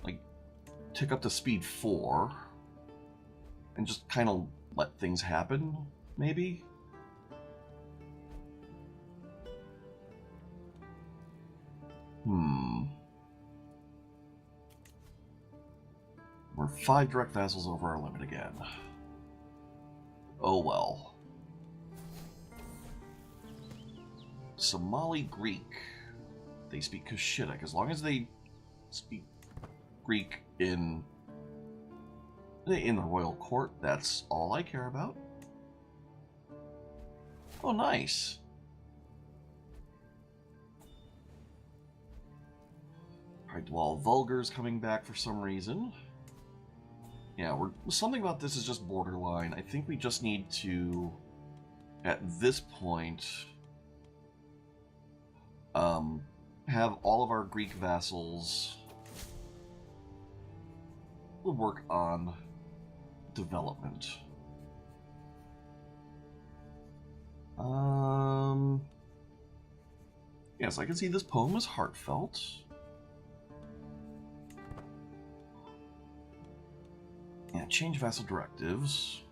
Like, tick up to speed 4 and just kind of let things happen, maybe? We're 5 direct vassals over our limit again. Oh well. Somali Greek. They speak Cushitic. As long as they speak Greek in the royal court, that's all I care about. Oh, nice. Alright, well, Vulgar's coming back for some reason. Yeah, something about this is just borderline. I think we just need to, at this point, have all of our Greek vassals work on development. Yes, I can see this poem is heartfelt. Yeah, change vassal directives.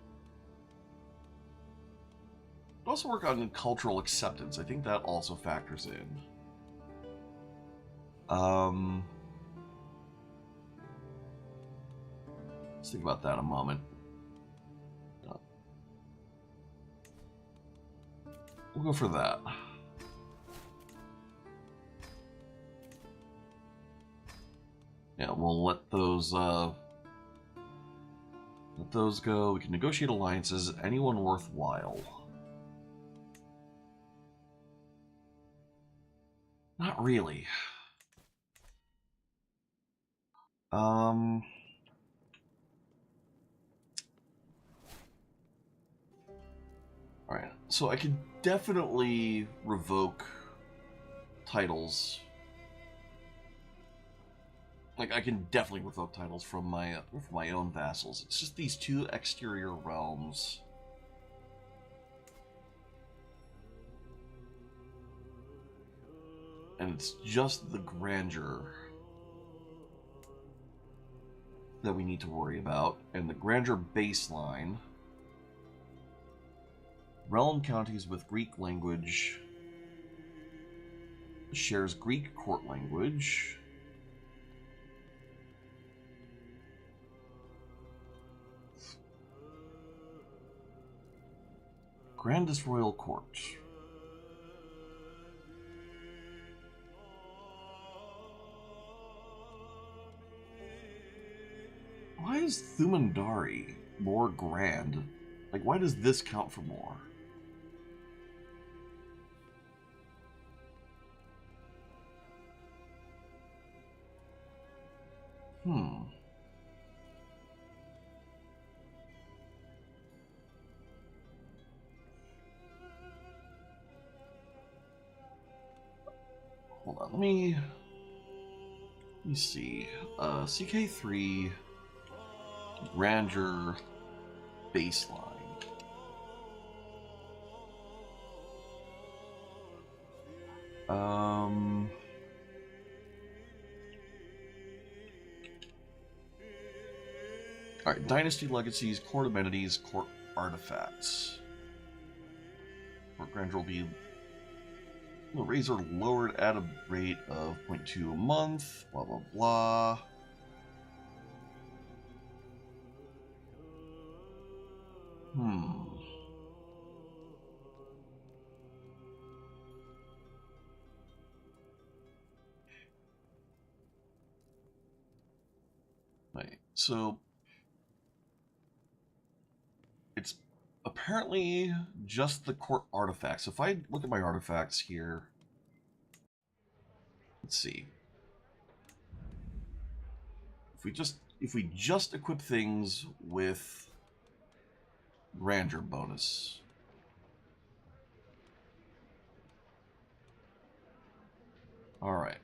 Also work on cultural acceptance. I think that also factors in. Let's think about that a moment. We'll go for that. Yeah, we'll let those go. We can negotiate alliances. Anyone worthwhile? Not really. Alright, so I could definitely revoke titles. Like, I can definitely revoke titles from my own vassals. It's just these 2 exterior realms. And it's just the grandeur that we need to worry about. And the grandeur baseline. Realm counties with Greek language. Shares Greek court language. Grandest Royal Court. Why is Thumandari more grand? Like, why does this count for more? Hold on, let me see. CK3 grandeur baseline. Alright, Dynasty Legacies, Court Amenities, Court Artifacts. Court Grandeur will be raised or lowered at a rate of 0.2 a month, blah blah blah. Right, so it's apparently just the court artifacts. If I look at my artifacts here, let's see. If we just equip things with grandeur bonus. All right.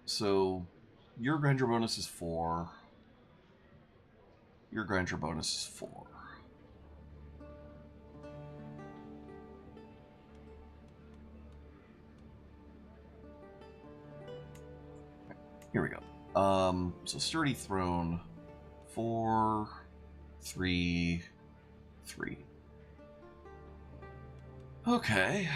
So your grandeur bonus is 4. Your grandeur bonus is 4. Here we go. So sturdy throne, 4, 3, 3. Okay.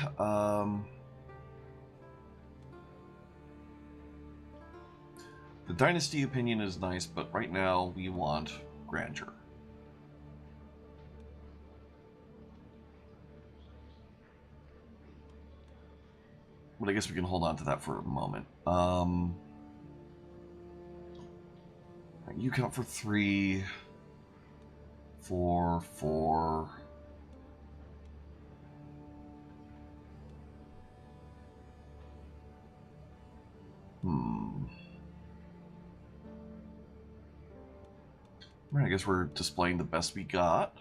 The dynasty opinion is nice, but right now we want grandeur. But I guess we can hold on to that for a moment. You count for 3, 4, 4. I guess we're displaying the best we got.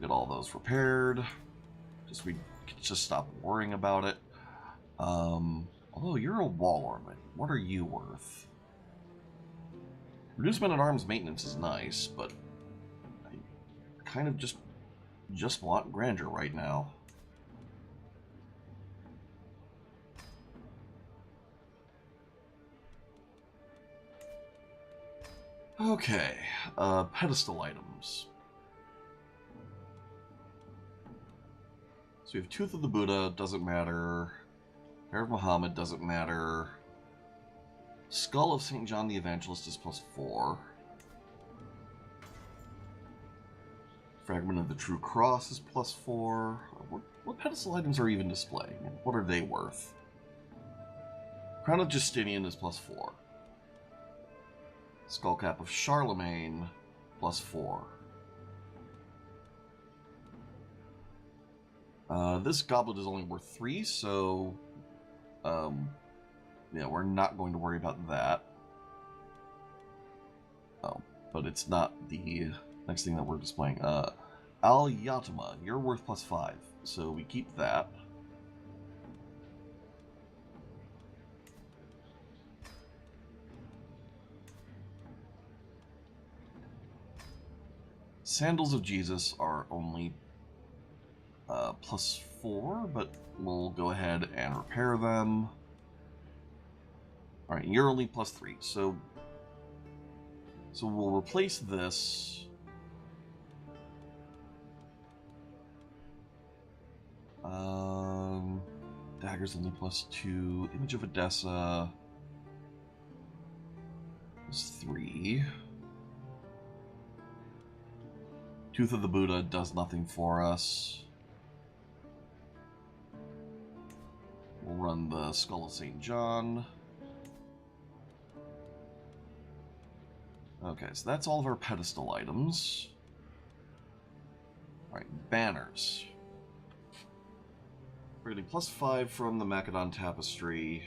Get all those repaired. We can just stop worrying about it. Although you're a wall ornament, what are you worth? Reduced men-at-arms maintenance is nice, but I kind of just want grandeur right now. Okay, pedestal items. So we have Tooth of the Buddha, doesn't matter. Hair of Muhammad, doesn't matter. Skull of St. John the Evangelist is +4. Fragment of the True Cross is +4. What pedestal items are even displaying? What are they worth? Crown of Justinian is +4. Skullcap of Charlemagne, +4. This goblet is only worth 3, so yeah, we're not going to worry about that. Oh, but it's not the next thing that we're displaying. Al Yatama, you're worth +5, so we keep that. Sandals of Jesus are only +4, but we'll go ahead and repair them. Alright, you're only +3, so we'll replace this. Dagger's only +2. Image of Edessa +3. Tooth of the Buddha does nothing for us. We'll run the Skull of St. John. Okay, so that's all of our pedestal items. Alright, banners. We're getting +5 from the Macedon Tapestry.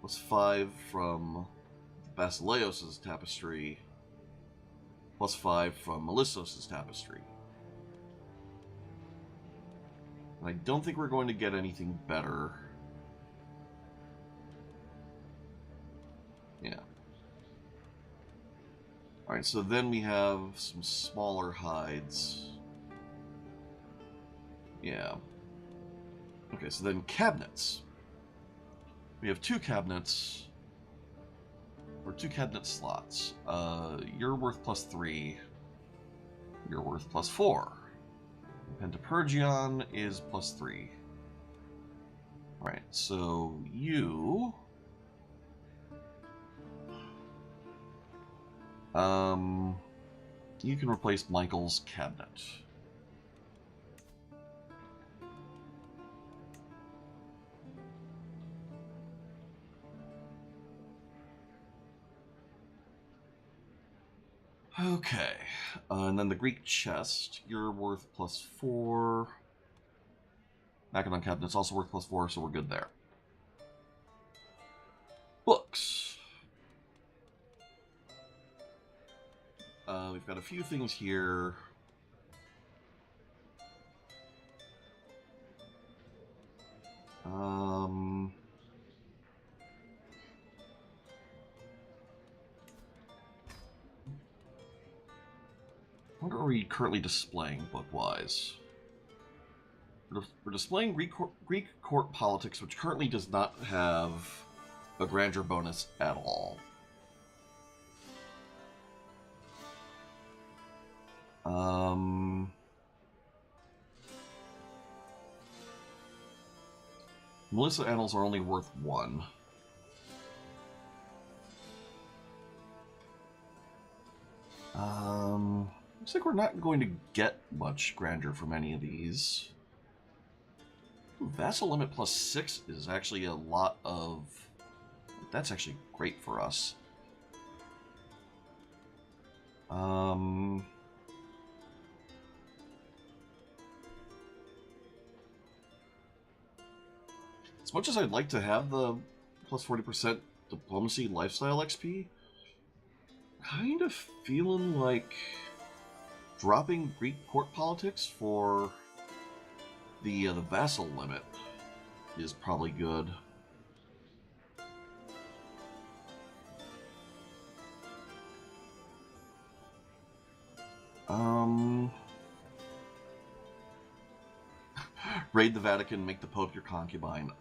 +5 from Basileos' Tapestry. +5 from Melissos' Tapestry. And I don't think we're going to get anything better. Yeah. Alright, so then we have some smaller hides. Yeah. Okay, so then cabinets. We have 2 cabinets, or 2 cabinet slots. You're worth +3. You're worth +4. Pentapurgion is +3. Right, so you... you can replace Michael's cabinet. Okay, and then the Greek chest, you're worth +4. Macedon cabinet's also worth +4, so we're good there. Books. We've got a few things here. What are we currently displaying book-wise? We're displaying Greek court politics, which currently does not have a grandeur bonus at all. Melissa Annals are only worth 1. Looks like we're not going to get much grandeur from any of these. Ooh, Vassal limit +6 is actually a lot of... That's actually great for us. As much as I'd like to have the +40% diplomacy lifestyle XP, kind of feeling like dropping Greek court politics for the vassal limit is probably good. Raid the Vatican, make the Pope your concubine.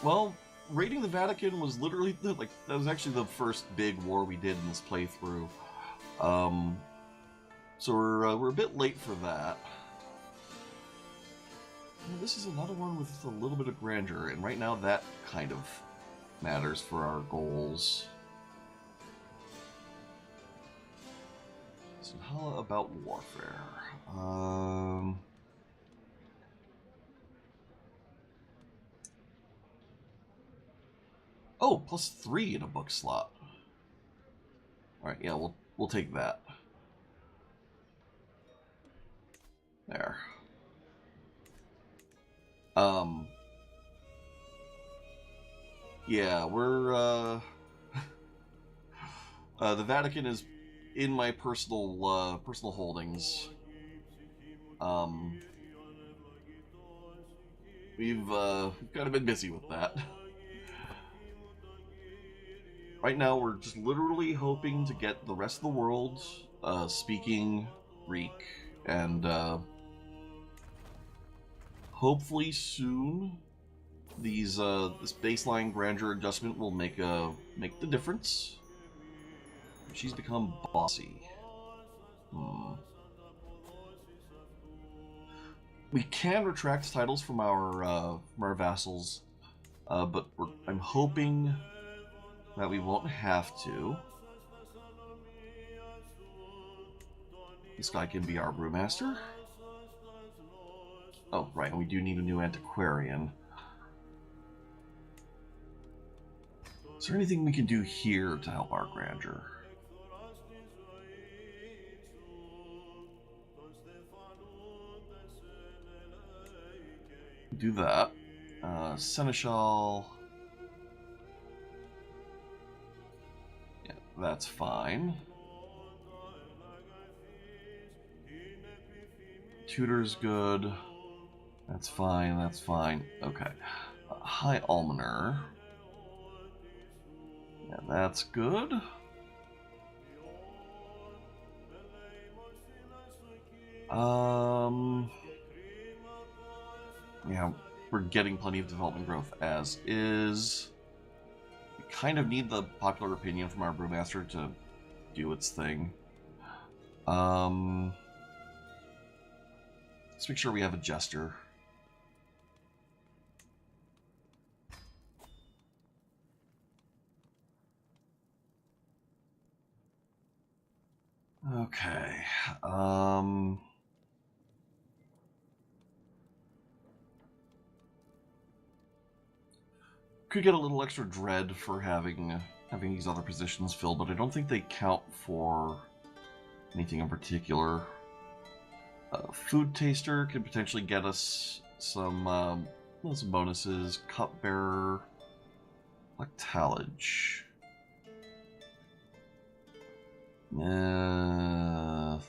Well, raiding the Vatican was literally that was actually the first big war we did in this playthrough. So we're a bit late for that. And this is another one with a little bit of grandeur, and right now that kind of matters for our goals. So how about warfare? Oh, +3 in a book slot. All right, yeah, we'll take that. There. Yeah, we're the Vatican is in my personal holdings. We've kind of been busy with that. Right now, we're just literally hoping to get the rest of the world speaking Greek, and hopefully soon these this baseline grandeur adjustment will make the difference. She's become bossy. We can retract titles from our vassals, but I'm hoping that we won't have to. This guy can be our brewmaster. Oh, right, and we do need a new antiquarian. Is there anything we can do here to help our grandeur? Do that. Seneschal. Yeah, that's fine. Tutor's good. That's fine, that's fine. Okay. High Almoner. Yeah, that's good. Yeah, we're getting plenty of development growth as is. We kind of need the popular opinion from our brewmaster to do its thing. Let's make sure we have a jester. Okay. Could get a little extra dread for having these other positions filled, but I don't think they count for anything in particular. Food taster could potentially get us some bonuses. Cupbearer, lactalage. No.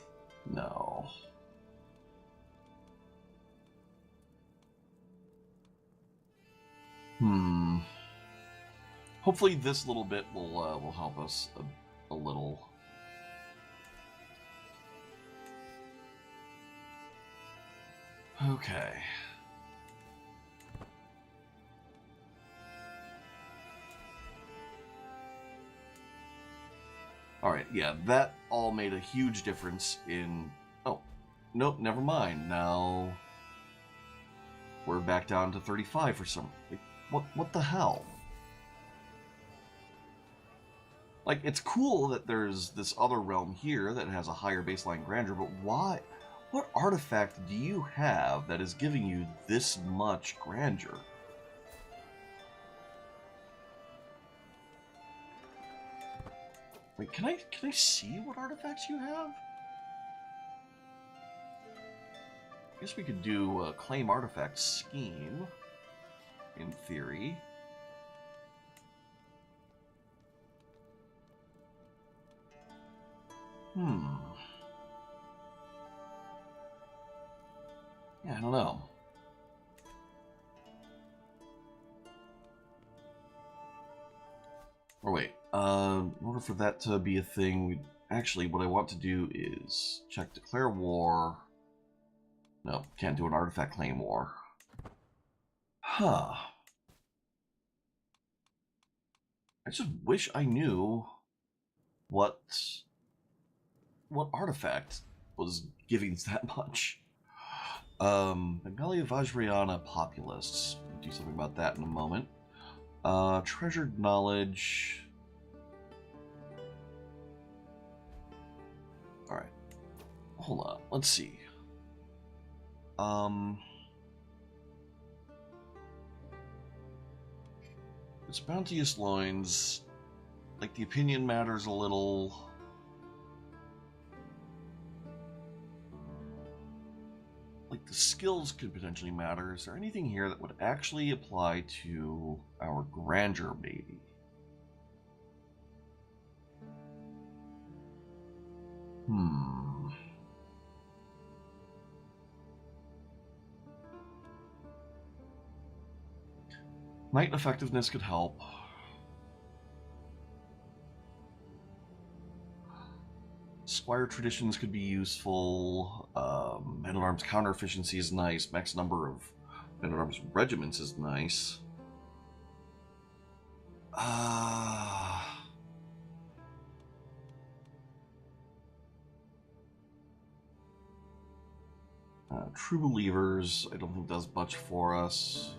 Hopefully this little bit will help us a little. Okay. Alright, yeah, that all made a huge difference in... Oh, nope, never mind. Now we're back down to 35 for some... What the hell? Like, it's cool that there's this other realm here that has a higher baseline grandeur, but why? What artifact do you have that is giving you this much grandeur? Wait, can I see what artifacts you have? I guess we could do a claim artifact scheme, in theory. Yeah, I don't know. Or wait, in order for that to be a thing, actually what I want to do is check declare war. No, can't do an artifact claim war. Huh. I just wish I knew what artifact was giving that much. Magalia Vajrayana Populists. We'll do something about that in a moment. Treasured knowledge. Alright. Hold on. Let's see. It's bounteous loins. Like, the opinion matters a little. Like, the skills could potentially matter. Is there anything here that would actually apply to our grandeur, maybe? Knight effectiveness could help. Squire traditions could be useful. Men-at-arms counter efficiency is nice. Max number of men-at-arms regiments is nice. True Believers, I don't think does much for us.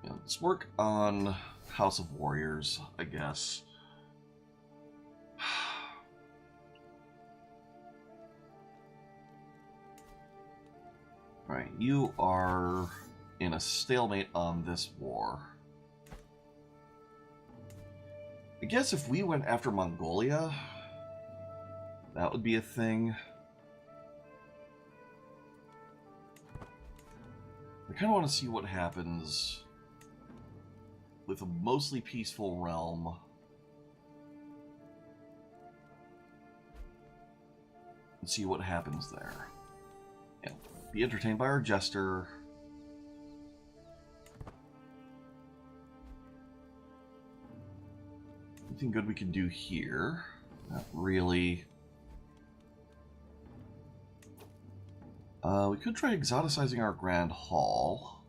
Yeah, let's work on House of Warriors, I guess. Alright, you are in a stalemate on this war. I guess if we went after Mongolia, that would be a thing. I kind of want to see what happens with a mostly peaceful realm. and see what happens there. Yeah. Be entertained by our jester. Anything good we can do here? Not really. We could try exoticizing our Grand Hall.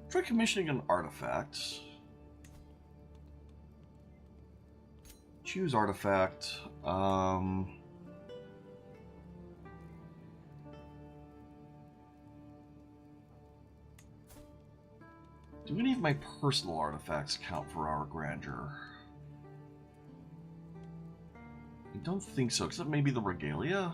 Try commissioning an artifact. Choose artifact. Do any of my personal artifacts count for our grandeur? I don't think so, except maybe the regalia?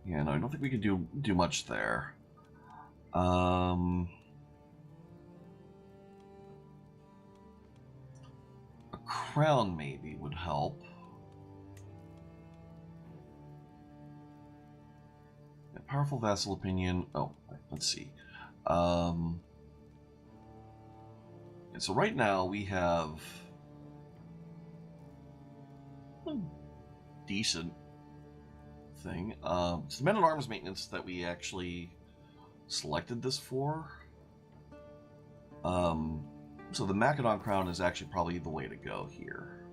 Yeah, no, I don't think we can do much there. A crown maybe would help. A powerful vassal opinion. Oh, let's see. And so right now we have a decent thing. It's the men-at-arms maintenance that we actually selected this for. So the Macedon crown is actually probably the way to go here,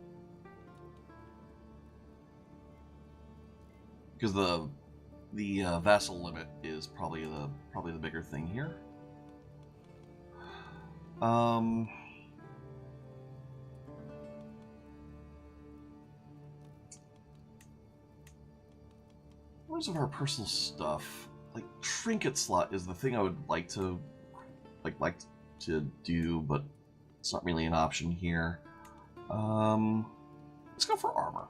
because the vassal limit is probably the bigger thing here. What of our personal stuff? Like trinket slot is the thing I would like to do, but it's not really an option here. Let's go for armor.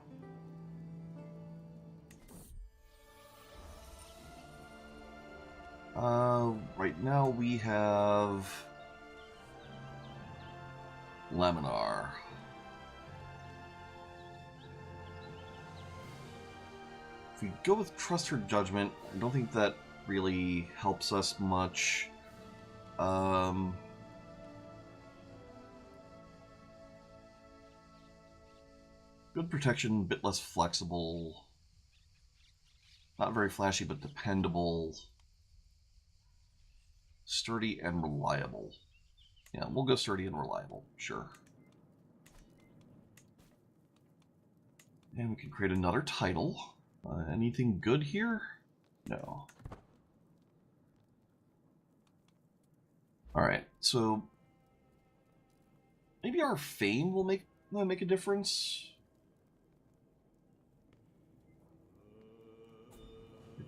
Right now we have Laminar. If we go with Trust Her Judgment, I don't think that really helps us much. Good protection, a bit less flexible. Not very flashy, but dependable. Sturdy and reliable. Yeah, we'll go sturdy and reliable, sure. And we can create another title. Anything good here? No. Alright, so maybe our fame will make a difference.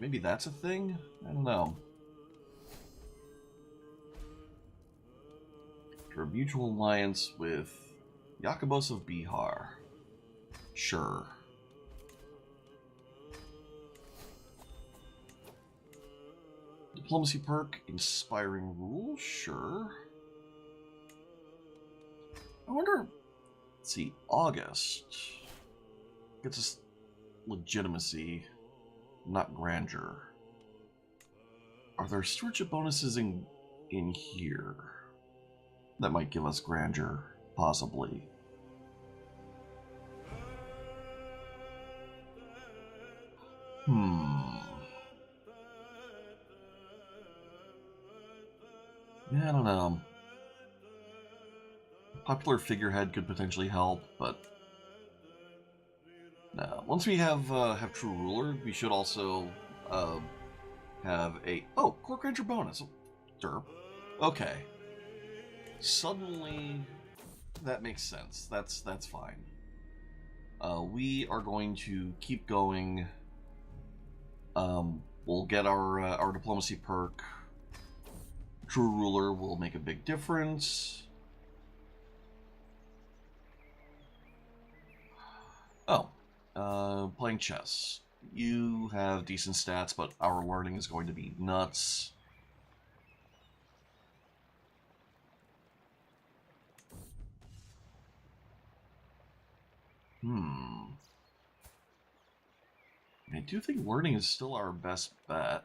Maybe that's a thing? I don't know. For a mutual alliance with Jakobos of Bihar. Sure. Diplomacy perk, inspiring rule, sure. I wonder, let's see, August gets us legitimacy, not grandeur. Are there stewardship bonuses in here that might give us grandeur, possibly? Yeah, I don't know. Popular figurehead could potentially help, but no. Once we have true ruler, we should also have a court grandeur bonus. Derp. Okay. Suddenly, that makes sense. That's fine. We are going to keep going. We'll get our diplomacy perk. True ruler will make a big difference. Playing chess. You have decent stats, but our learning is going to be nuts. I do think learning is still our best bet.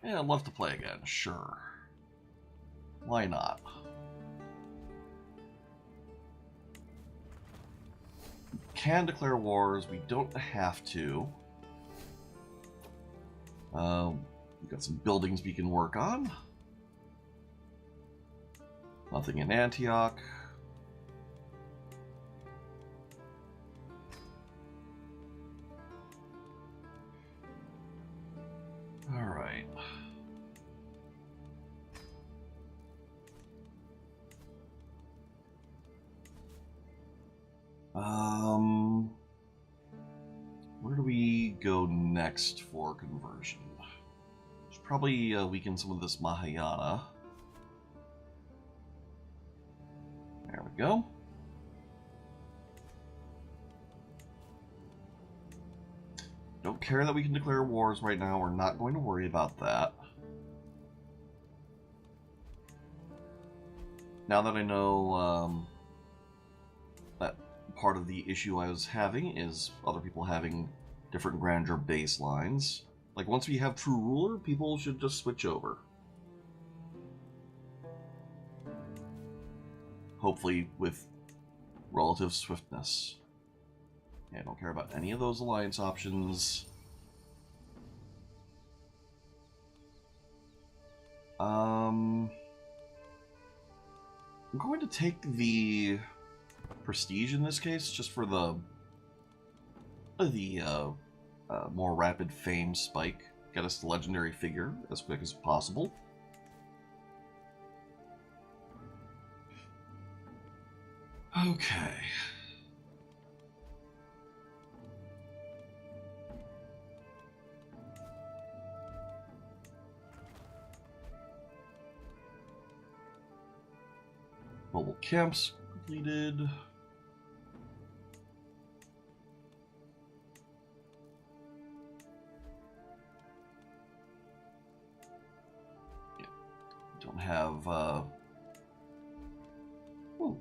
Yeah, I'd love to play again, sure. Why not? Can declare wars, we don't have to. We've got some buildings we can work on. Nothing in Antioch. Alright. Where do we go next for conversion? Should probably weaken some of this Mahayana. There we go. Don't care that we can declare wars right now. We're not going to worry about that. Now that I know that part of the issue I was having is other people having different grandeur baselines. Like, once we have true ruler, people should just switch over. Hopefully with relative swiftness. Yeah, I don't care about any of those alliance options. I'm going to take the prestige in this case, just for the more rapid fame spike. Get us the legendary figure as quick as possible. Okay. Mobile camps completed. Yeah. Don't have oh,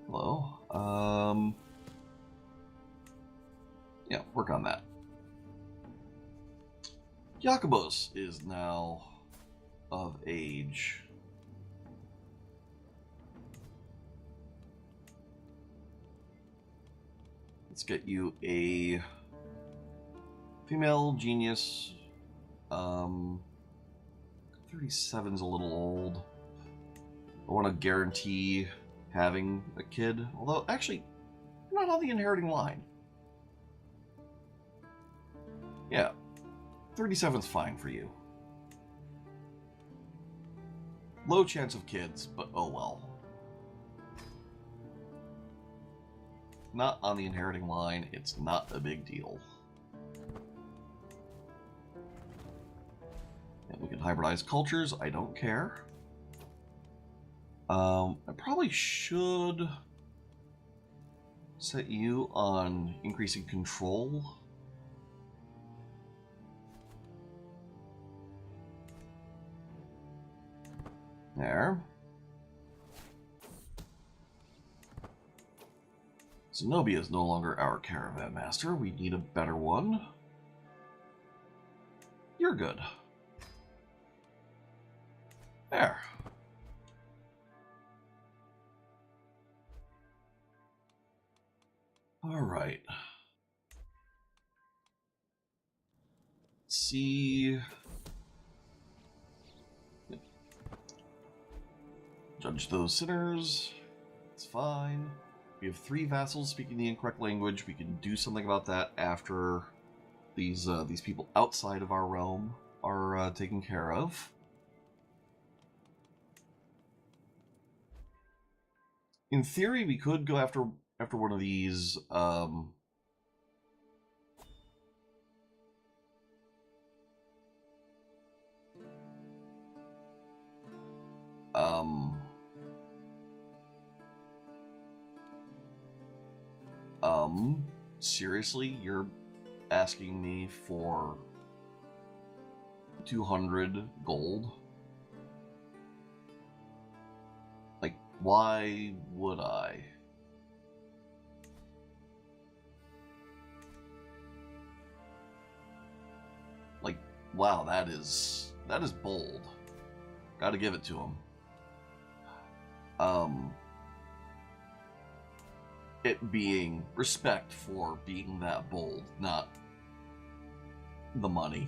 hello. Yeah, work on that. Jakobos is now of age. Let's get you a female genius. 37's a little old. I want to guarantee having a kid. Although, actually, you're not on the inheriting line. Yeah, 37's fine for you. Low chance of kids, but oh well. Not on the inheriting line, it's not a big deal. And we can hybridize cultures, I don't care. I probably should set you on increasing control. There. Zenobia is no longer our caravan master. We need a better one. You're good. There. All right. Let's see. Judge those sinners. It's fine. We have 3 vassals speaking the incorrect language. We can do something about that after these people outside of our realm are taken care of. In theory, we could go after one of these. Seriously, you're asking me for 200 gold? Like, why would I? wow, that is bold. Gotta give it to him. It being respect for being that bold, not the money.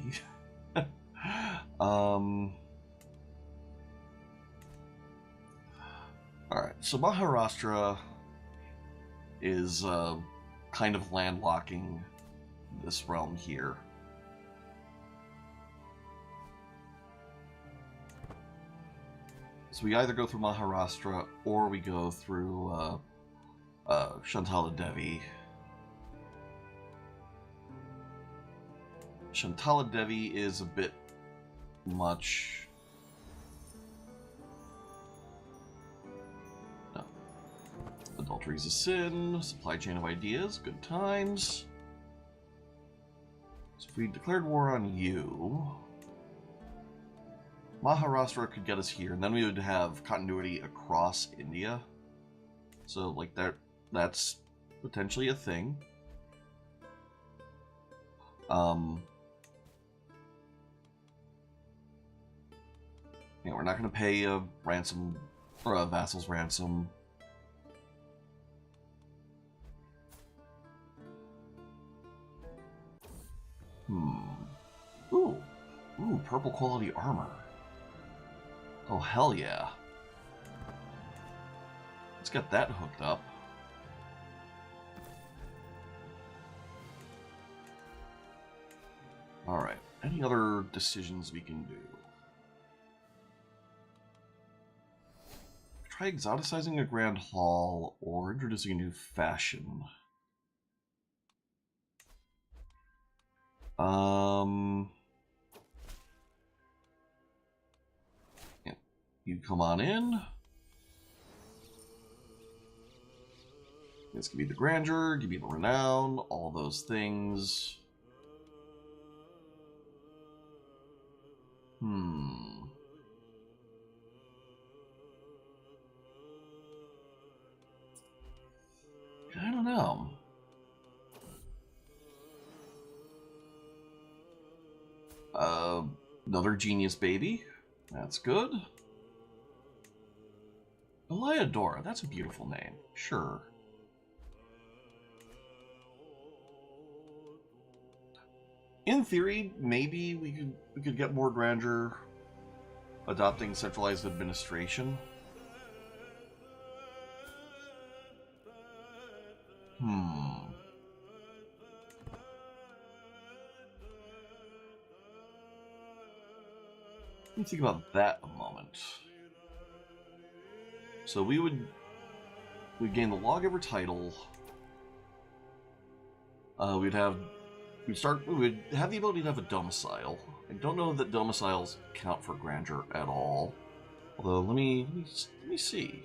Alright, so Maharashtra is kind of landlocking this realm here. So we either go through Maharashtra or we go through Shantala Devi. Shantala Devi is a bit much. No. Adultery is a sin. Supply chain of ideas. Good times. So if we declared war on you, Maharashtra could get us here, and then we would have continuity across India. So, like, that's potentially a thing. Yeah, we're not going to pay a ransom, or a vassal's ransom. Ooh, purple quality armor. Oh, hell yeah. Let's get that hooked up. Alright, any other decisions we can do? Try exoticizing a grand hall or introducing a new fashion. Yeah, you come on in. This could be the grandeur, give me the renown, all those things. I don't know. Another genius baby. That's good. Eliadora, that's a beautiful name. Sure. In theory, maybe we could get more grandeur adopting centralized administration. Let me think about that a moment. So we'd gain the lawgiver title. We'd have the ability to have a domicile. I don't know that domiciles count for grandeur at all. Although let me see.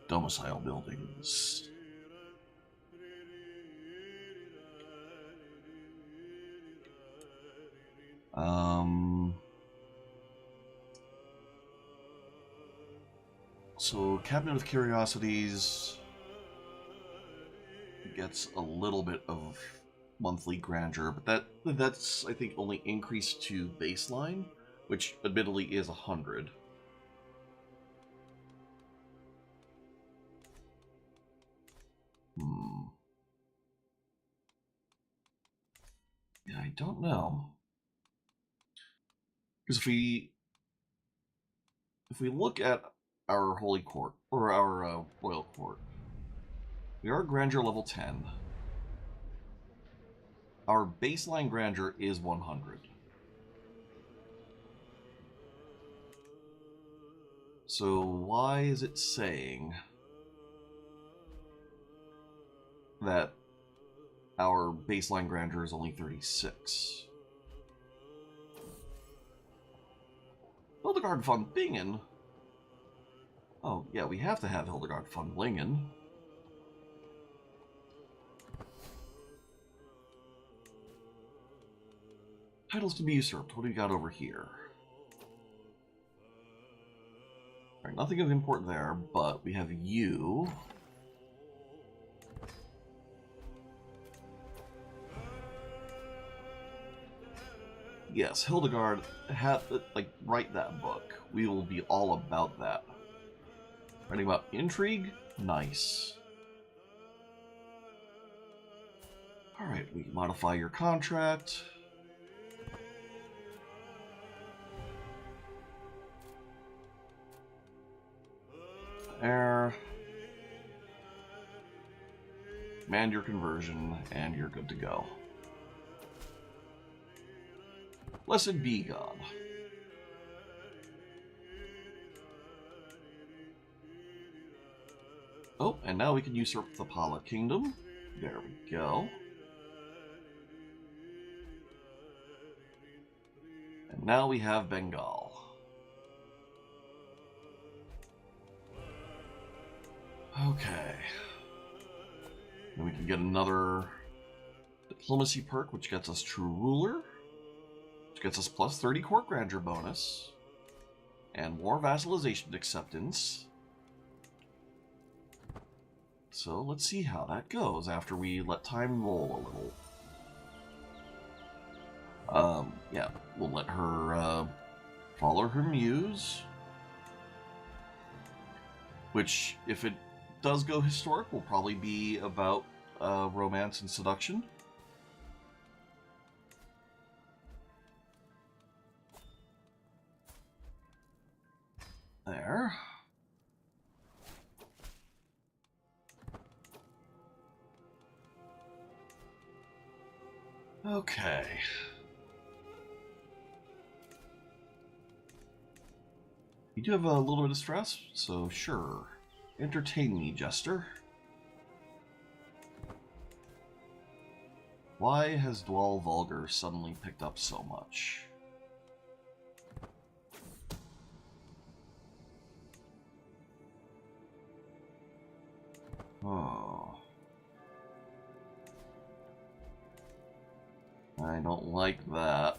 Domicile buildings. So Cabinet of Curiosities gets a little bit of monthly grandeur, but that's I think only increased to baseline, which admittedly is 100. Yeah, I don't know. Because if we look at our holy court or our royal court, we are grandeur level 10. Our baseline grandeur is 100. So why is it saying that our baseline grandeur is only 36? Hildegard von Bingen? Oh, yeah, we have to have Hildegard von Bingen. Titles to be usurped. What do we got over here? Alright, nothing of import there, but we have you. yes, Hildegard had like write that book. We will be all about that. Writing about intrigue, nice. All right, we can modify your contract. There. Command your conversion, and you're good to go. Blessed be God. Oh, and now we can usurp the Pala Kingdom. There we go. And now we have Bengal. Okay. Then we can get another diplomacy perk, which gets us True Ruler, which gets us plus 30 court grandeur bonus, and more vassalization acceptance. So let's see how that goes after we let time roll a little. Yeah, we'll let her follow her muse, which, if it does go historic, will probably be about romance and seduction. There. Okay. You do have a little bit of stress, so sure. Entertain me, Jester. Why has Dwell Vulgar suddenly picked up so much? Oh. I don't like that.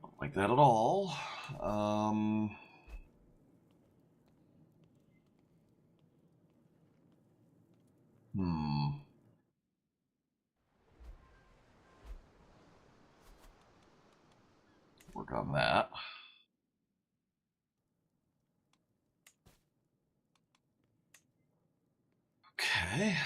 Don't like that at all. Work on that. Okay.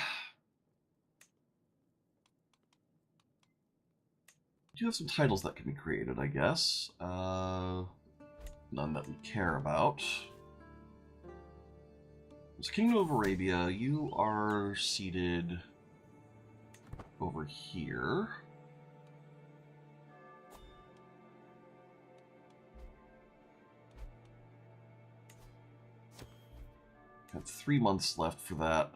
We do have some titles that can be created, I guess. None that we care about. As Kingdom of Arabia, you are seated over here. Got 3 months left for that.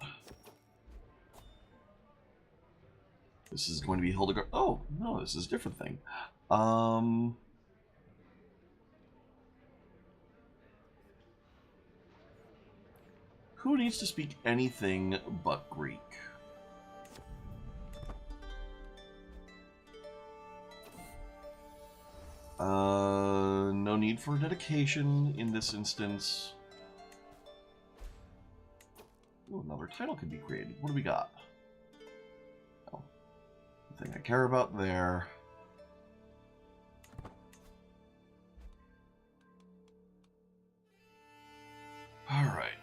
This is going to be Hildegard. Oh, no, this is a different thing. Who needs to speak anything but Greek? No need for dedication in this instance. Ooh, another title could be created. What do we got? Oh, nothing I care about there. Alright.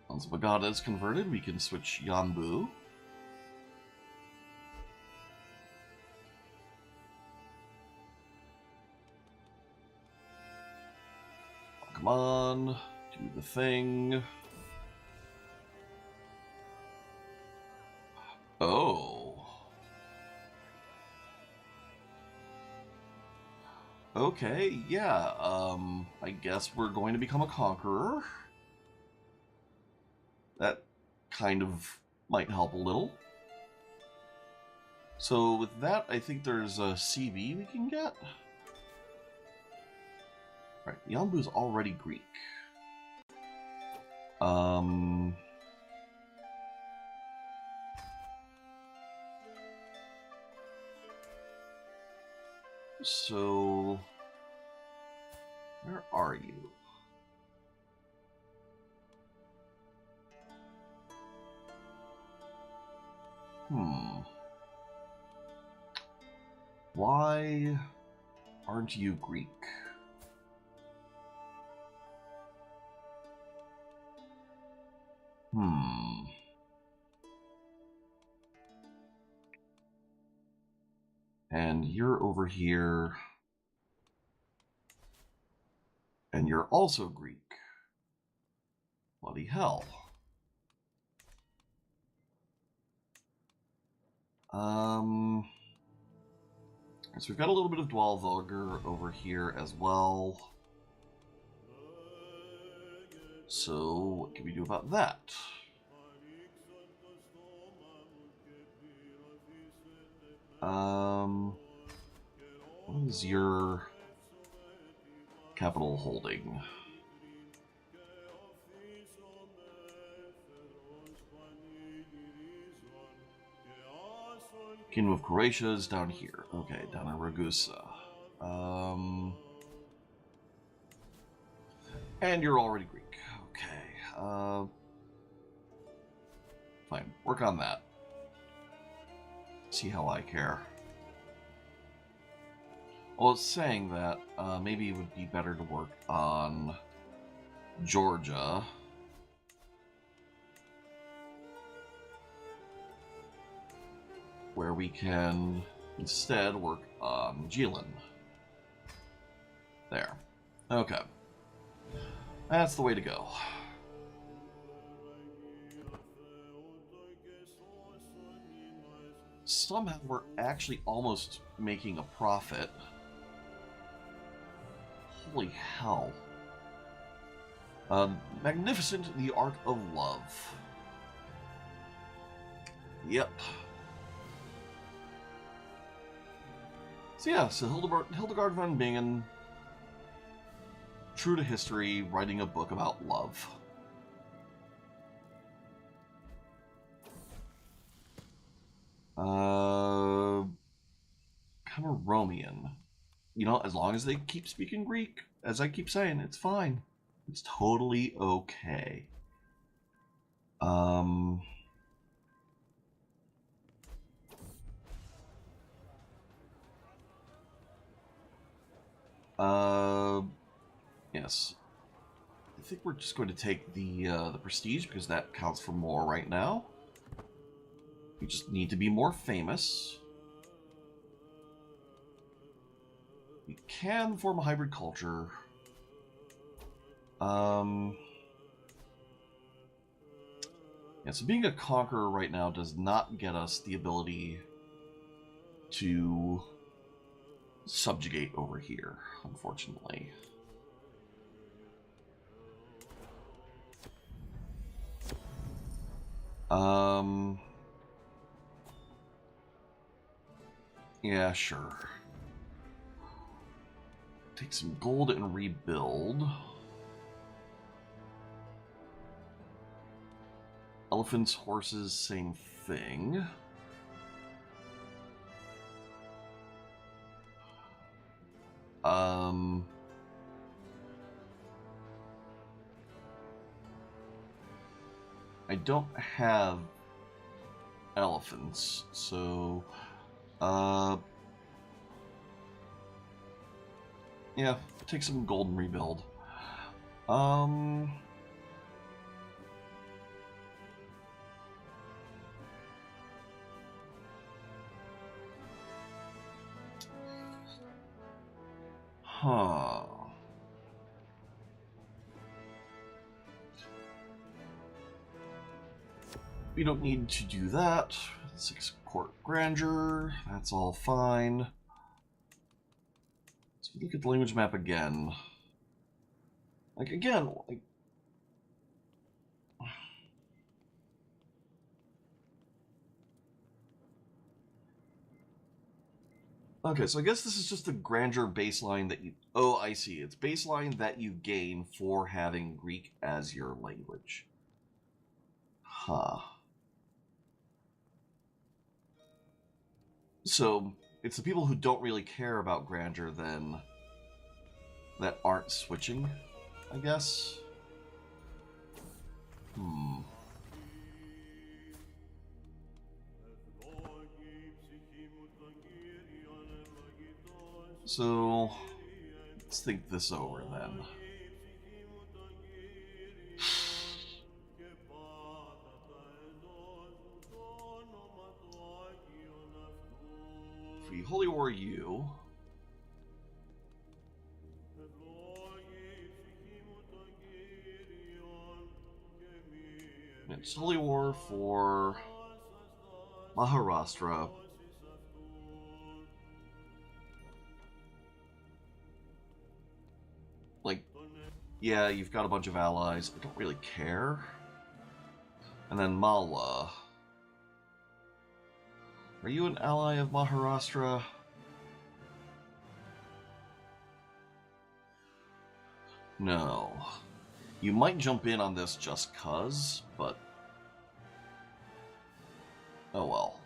Once Bagada is converted, we can switch Yanbu. Come on, do the thing. Oh. Okay, yeah, I guess we're going to become a conqueror. That kind of might help a little. So with that, I think there's a CB we can get. Alright, Yambu's already Greek. So where are you? Hmm. Why aren't you Greek? Hmm. And you're over here. And you're also Greek. Bloody hell. So we've got a little bit of Dwalvogr over here as well. So what can we do about that? What is your capital holding? Kingdom of Croatia is down here. Okay, down in Ragusa. And you're already Greek. Okay. Fine. Work on that. See how I care. Well, it's saying that maybe it would be better to work on Georgia. Where we can instead work on Jilin. There. Okay. That's the way to go. Somehow we're actually almost making a profit. Holy hell. Magnificent, the Art of Love. Yep. So yeah, so Hildegard von Bingen, true to history, writing a book about love. Cameroonian. You know, as long as they keep speaking Greek, as I keep saying, it's fine. It's totally okay. Yes. I think we're just going to take the prestige because that counts for more right now. We just need to be more famous. We can form a hybrid culture. Yeah, so being a conqueror right now does not get us the ability to subjugate over here, unfortunately. Yeah, sure. Take some gold and rebuild. Elephants, horses, same thing. I don't have elephants, so yeah, take some gold and rebuild. Huh. We don't need to do that. 6 court grandeur, that's all fine. So look at the language map again. Like, again, like... Okay, so I guess this is just the grandeur baseline that you... Oh, I see. It's baseline that you gain for having Greek as your language. Huh. So, it's the people who don't really care about grandeur then that aren't switching, I guess. So, let's think this over then. If we Holy War you... It's Holy War for Maharashtra. Like, yeah, you've got a bunch of allies. I don't really care. And then Malwa. Are you an ally of Maharashtra? No. You might jump in on this just cuz, but... oh well.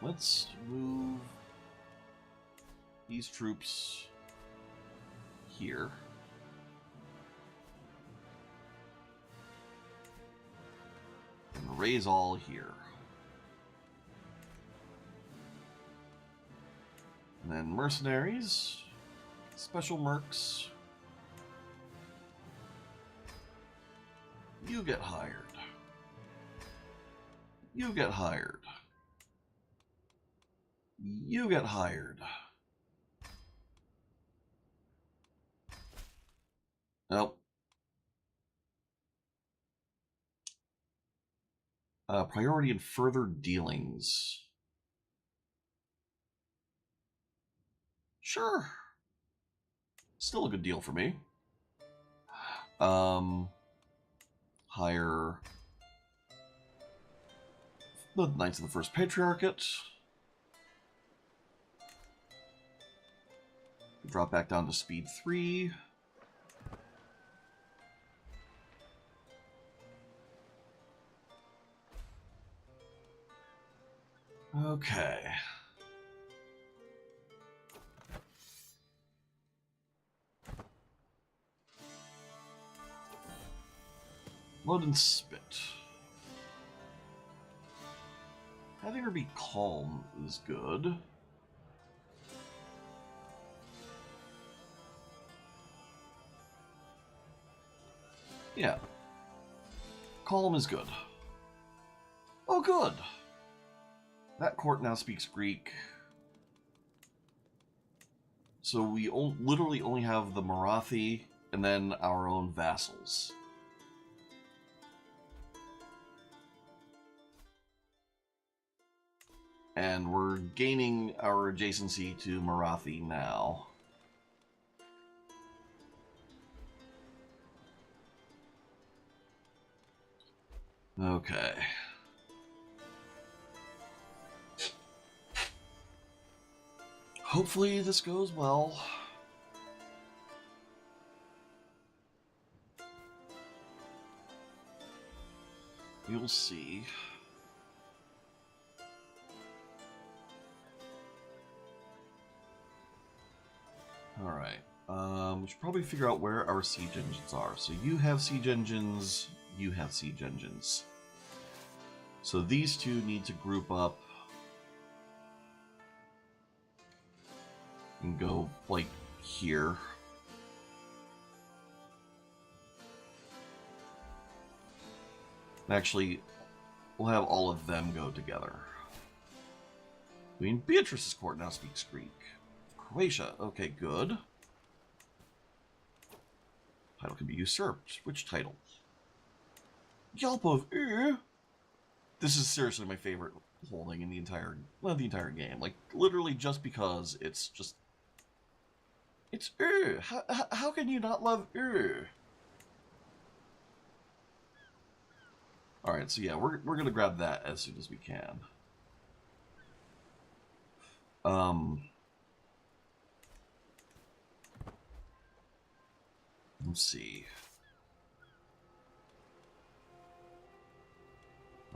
Let's move these troops here. And raise all here. And then mercenaries, special mercs. You get hired. You get hired. You get hired. Nope. Priority in further dealings. Sure. Still a good deal for me. Hire the Knights of the First Patriarchate. Drop back down to speed 3. Okay. Load and spit. Having her be calm is good. Yeah. Calm is good. Oh, good! That court now speaks Greek. So we literally only have the Marathi and then our own vassals. And we're gaining our adjacency to Marathi now. Okay. Hopefully this goes well. You'll see. Alright. We should probably figure out where our siege engines are. So you have siege engines, you have siege engines. So these two need to group up and go, like, here. Actually, we'll have all of them go together. Queen Beatrice's court now speaks Greek. Croatia, okay, good. Title can be usurped. Which title? Yelp of This is seriously my favorite holding in the entire, well, the entire game. Like, literally just because it's just... it's How can you not love Alright, so yeah, we're gonna grab that as soon as we can. Let's see.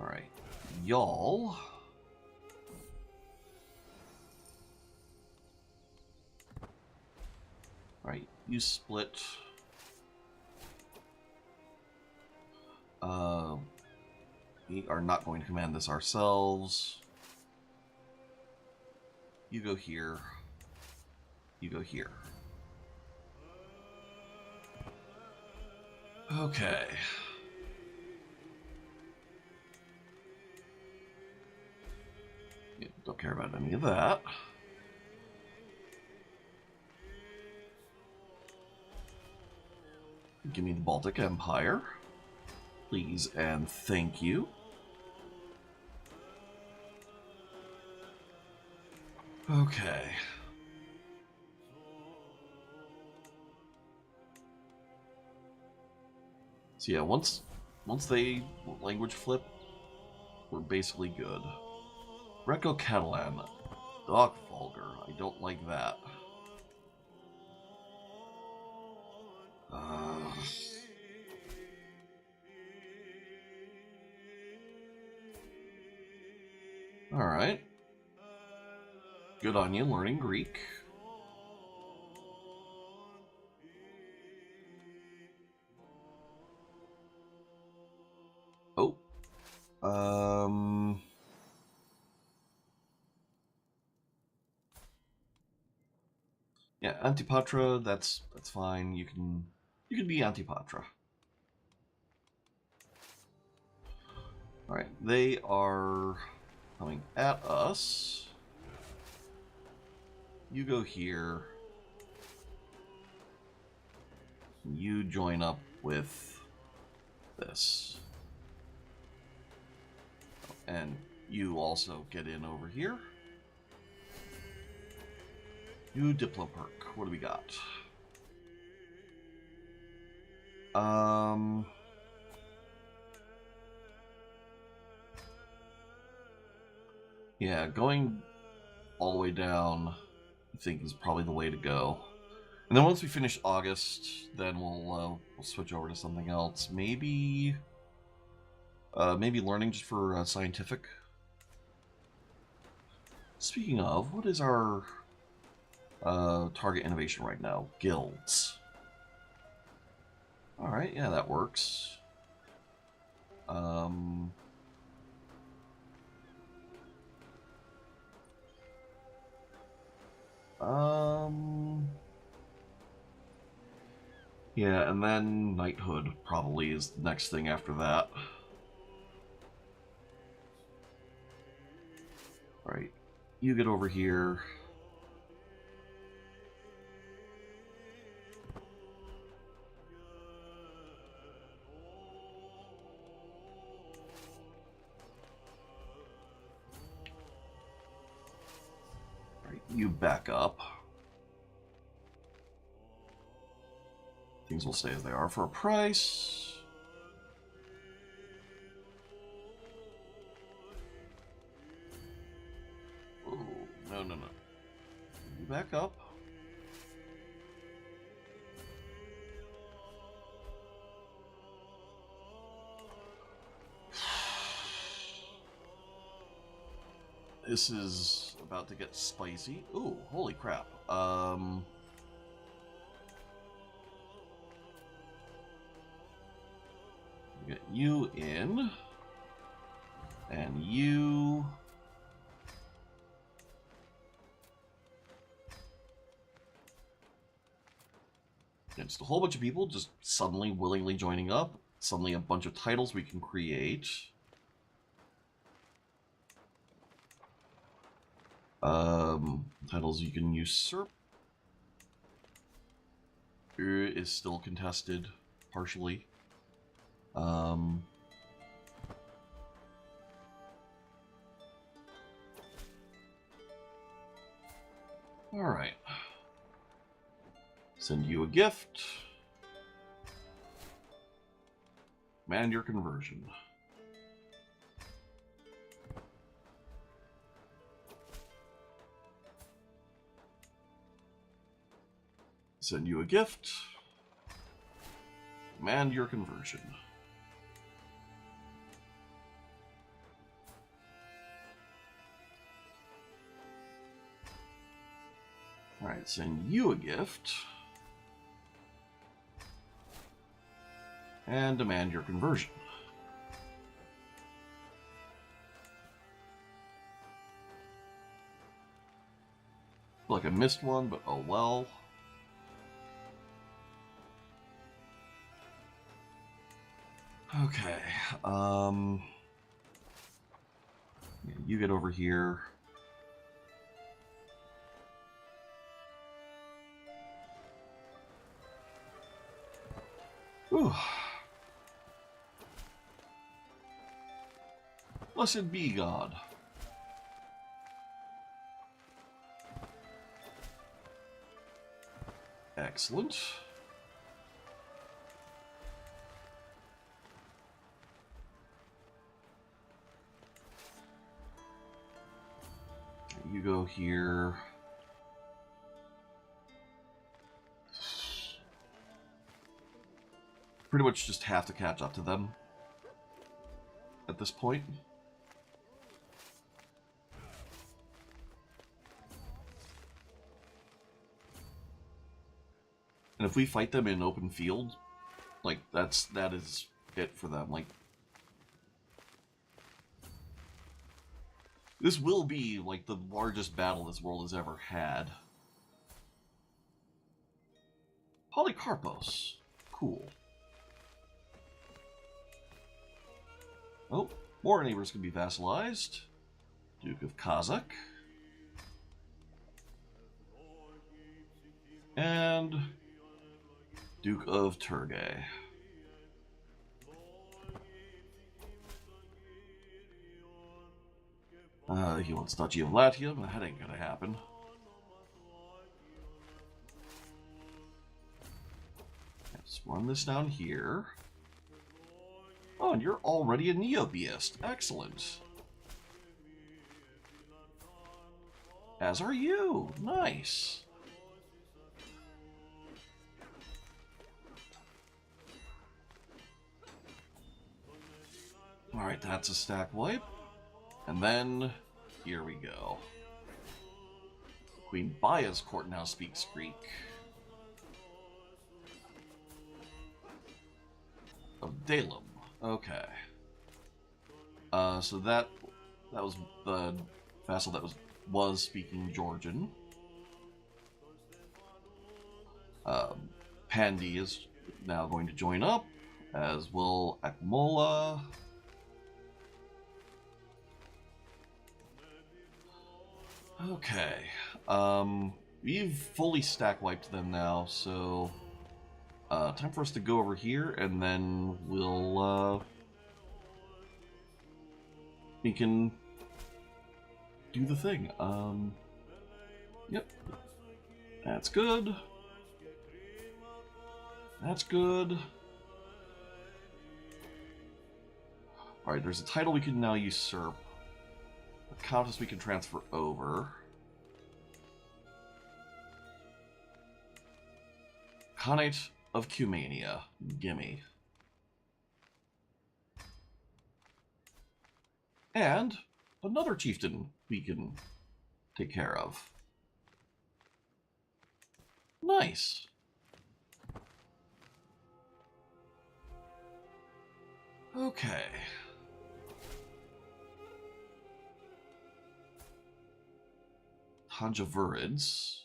Alright. Y'all. Alright, you split. We are not going to command this ourselves. You go here. You go here. Okay. Yeah, don't care about any of that. Give me the Baltic Empire. Please and thank you. Okay. So yeah, once they language flip, we're basically good. Greco-Catalan. Doc Vulgar. I don't like that. Alright. Good on you, learning Greek. Oh. Yeah, Antipatra, that's fine. You can be Antipatra. Alright, they are coming at us. You go here. You join up with this. And you also get in over here. You Diplo perk. What do we got? Yeah, going all the way down, I think, is probably the way to go. And then once we finish August, then we'll switch over to something else. Maybe learning just for scientific. Speaking of, what is our target innovation right now? Guilds. All right, yeah, that works. Yeah, and then knighthood probably is the next thing after that. Alright, you get over here. Alright, you back up. Things will stay as they are for a price. Oh, no. You back up. This is about to get spicy. Ooh, holy crap. Get you in. And you... Just a whole bunch of people just suddenly willingly joining up. Suddenly a bunch of titles we can create. Titles you can usurp. Is still contested, partially. Alright. Send you a gift. Command your conversion. Send you a gift. Command your conversion. Alright, send you a gift. And demand your conversion. I missed one, but oh well. Okay, yeah, you get over here. Whew. Blessed be God. Excellent. You go here. Pretty much just have to catch up to them at this point. And if we fight them in open field, like that is it for them. Like this will be like the largest battle this world has ever had. Polycarpos. Cool. Oh, more neighbors can be vassalized. Duke of Kazakh. And Duke of Turgay. He wants Duchy of Latium, but that ain't gonna happen. Let's run this down here. Oh, and you're already a Neobeist. Excellent. As are you. Nice. Alright, that's a stack wipe. And then, here we go. Queen Baya's court now speaks Greek. Of Dalem. Okay. So that was the vassal that was speaking Georgian. Pandy is now going to join up, as will Akmola. Okay. We've fully stack wiped them now, so time for us to go over here, and then we can do the thing. Yep. That's good. That's good. Alright, there's a title we can now usurp. A countess we can transfer over. Khanate of Cumania. Gimme. And another chieftain we can take care of. Nice. Okay. Tanjavurids.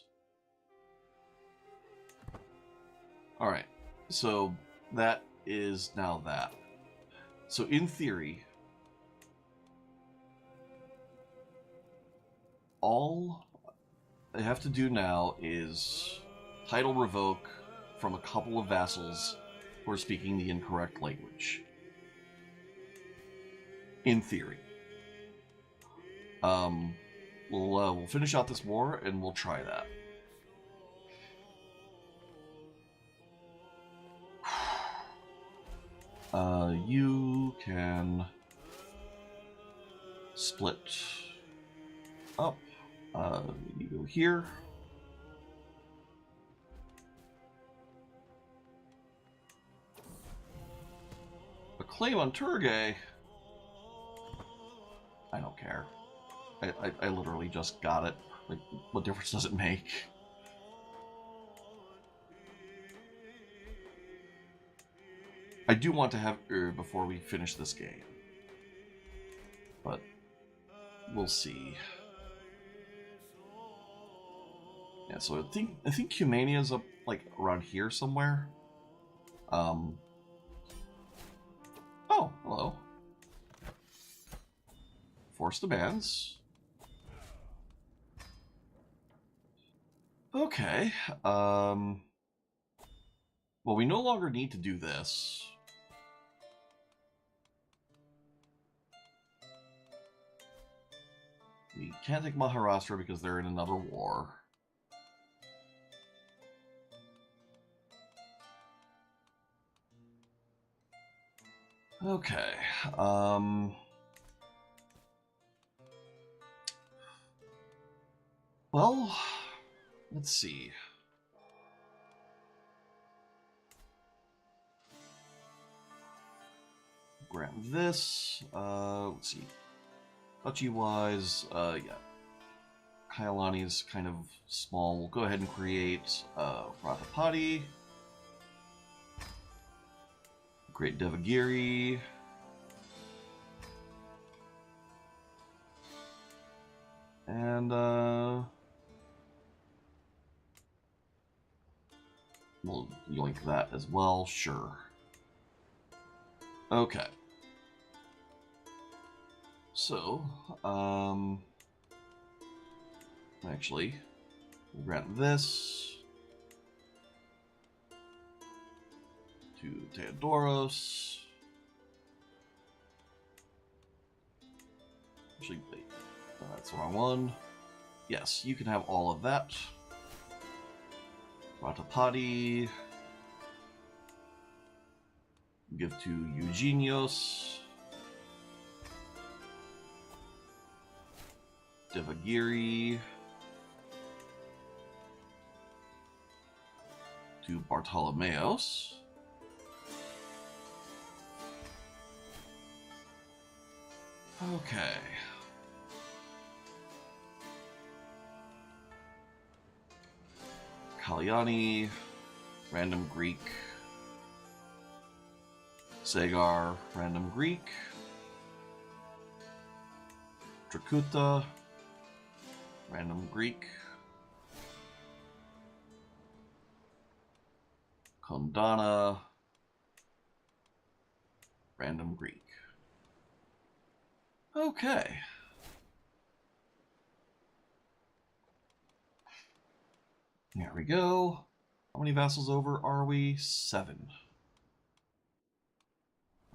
Alright, so that is now that. So in theory, all they have to do now is title revoke from a couple of vassals who are speaking the incorrect language. In theory. We'll finish out this war and we'll try that. You can split up. You go here. A claim on Turgay. I don't care. I literally just got it. Like, what difference does it make? I do want to have before we finish this game. But we'll see. Yeah, so I think Humania's up like around here somewhere. Oh, hello. Force demands. Okay. Well, we no longer need to do this. We can't take Maharashtra because they're in another war. Okay. Well, let's see. Grant this. Let's see. Duchy-wise, yeah. Kailani's kind of small. We'll go ahead and create Ratapati. Create Devagiri. And we'll yoink that as well, sure. Okay. So, actually, we'll grant this to Theodoros. Actually, wait, that's the wrong one. Yes, you can have all of that. Ratapati. Give to Eugenios. Devagiri. To Bartolomeos. Okay. Kalyani, random Greek. Sagar, random Greek. Drakuta, random Greek. Kondana, random Greek. Okay. There we go. How many vassals over are we? 7.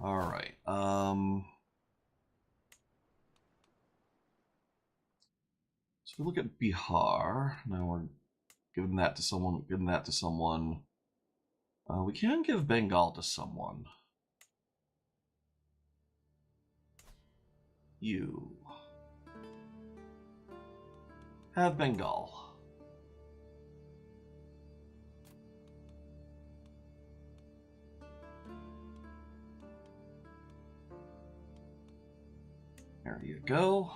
Alright. So if we look at Bihar, now we're giving that to someone, giving that to someone. We can give Bengal to someone. You have Bengal. There you go.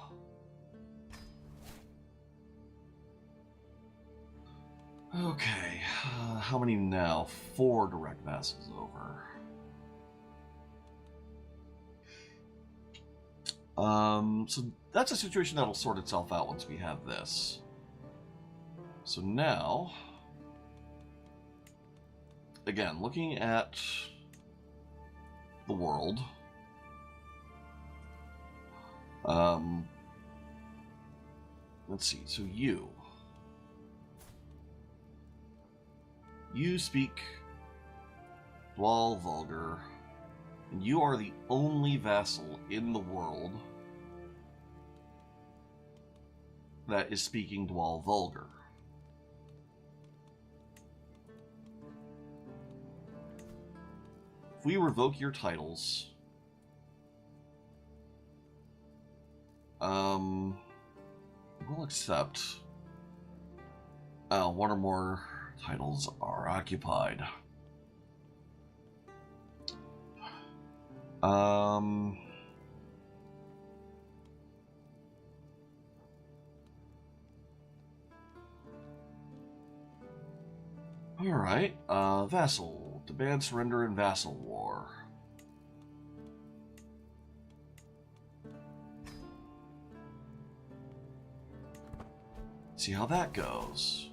Okay, how many now? 4 direct vassals over. So that's a situation that'll sort itself out once we have this. So now, again, looking at the world, let's see, so you speak Dwal Vulgar, and you are the only vassal in the world that is speaking Dwal Vulgar. If we revoke your titles, we'll accept 1 or more titles are occupied. Alright, vassal. Demand surrender in vassal war. See how that goes.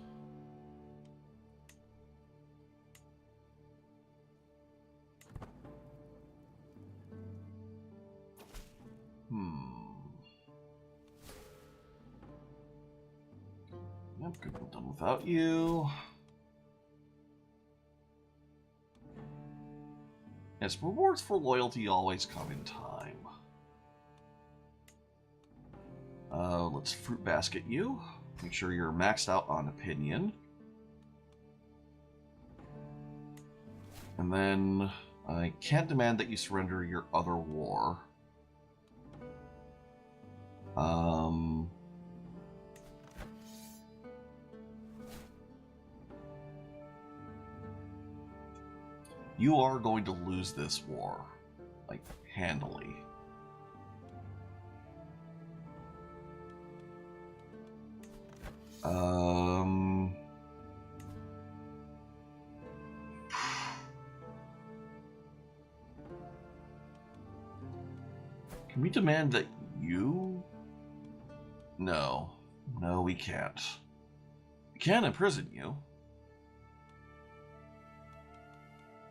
Could have done without you. Yes, rewards for loyalty always come in time. Let's fruit basket you. Make sure you're maxed out on opinion. And then I can't demand that you surrender your other war. You are going to lose this war, like, handily. Can we demand that you? No. No, we can't. We can imprison you.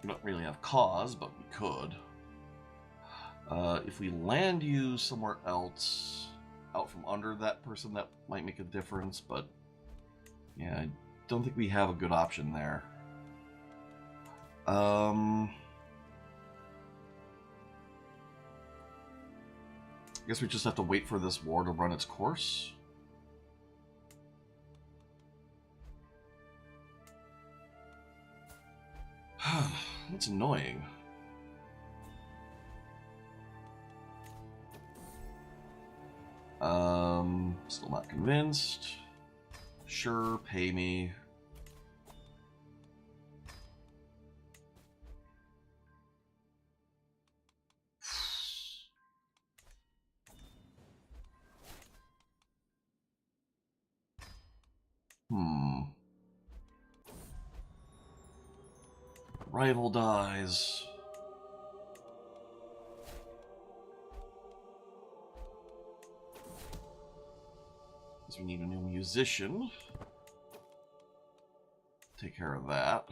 We don't really have cause, but we could. If we land you somewhere else, out from under that person, that might make a difference, but yeah, I don't think we have a good option there. I guess we just have to wait for this war to run its course. That's annoying. Still not convinced. Sure, pay me. Rival dies. Guess we need a new musician. Take care of that.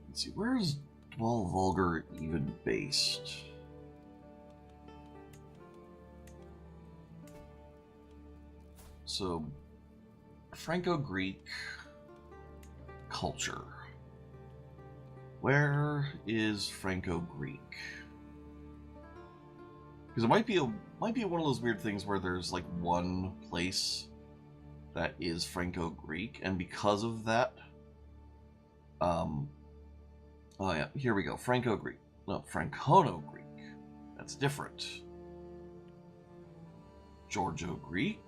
Let's see, where's Dwell Vulgar even based? So, Franco-Greek culture. Where is Franco-Greek? Because it might be one of those weird things where there's like one place that is Franco-Greek, and because of that, oh yeah, here we go. Franco-Greek. No, Francono-Greek. That's different. Georgio-Greek.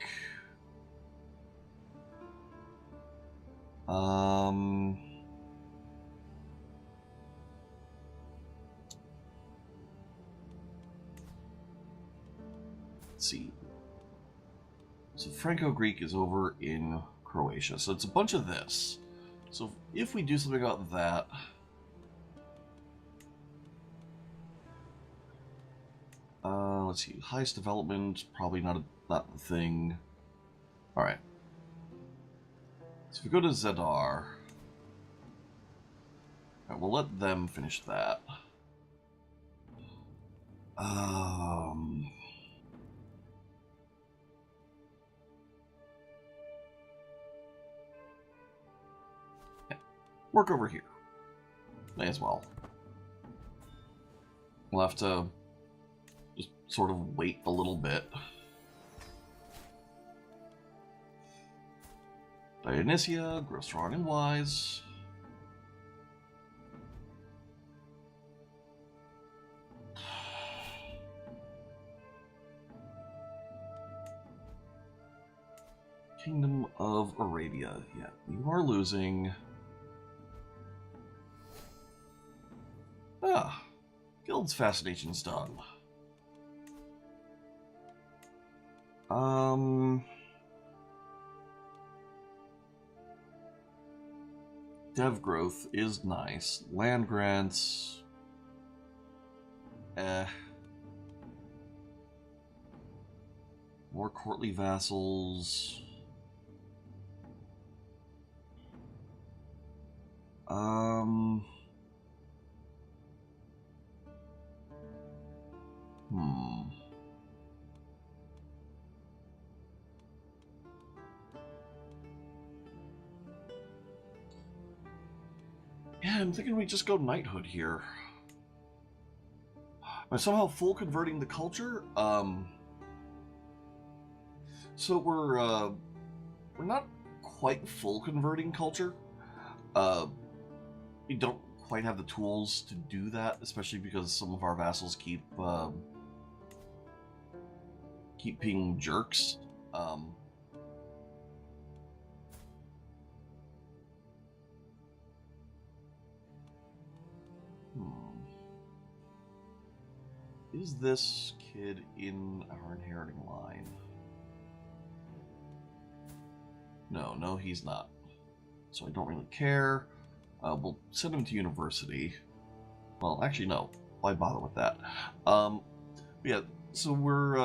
Let's see. So Franco-Greek is over in Croatia. So it's a bunch of this. So if we do something about that... let's see. Highest development, probably not the thing. Alright. So if we go to Zedar... Alright, we'll let them finish that. Yeah. Work over here. May as well. We'll have to just sort of wait a little bit. Dionysia, grow strong and wise. Kingdom of Arabia. Yeah, you are losing. Ah, Guild's Fascination's done. Dev growth is nice. Land grants. More courtly vassals. Um... Hmm. Yeah, I'm thinking we just go knighthood here. I'm somehow full converting the culture. So we're not quite full converting culture. We don't quite have the tools to do that, especially because some of our vassals keep being jerks. Is this kid in our inheriting line? No, he's not. So I don't really care. We'll send him to university. Well, actually, no. Why bother with that? Yeah. So we're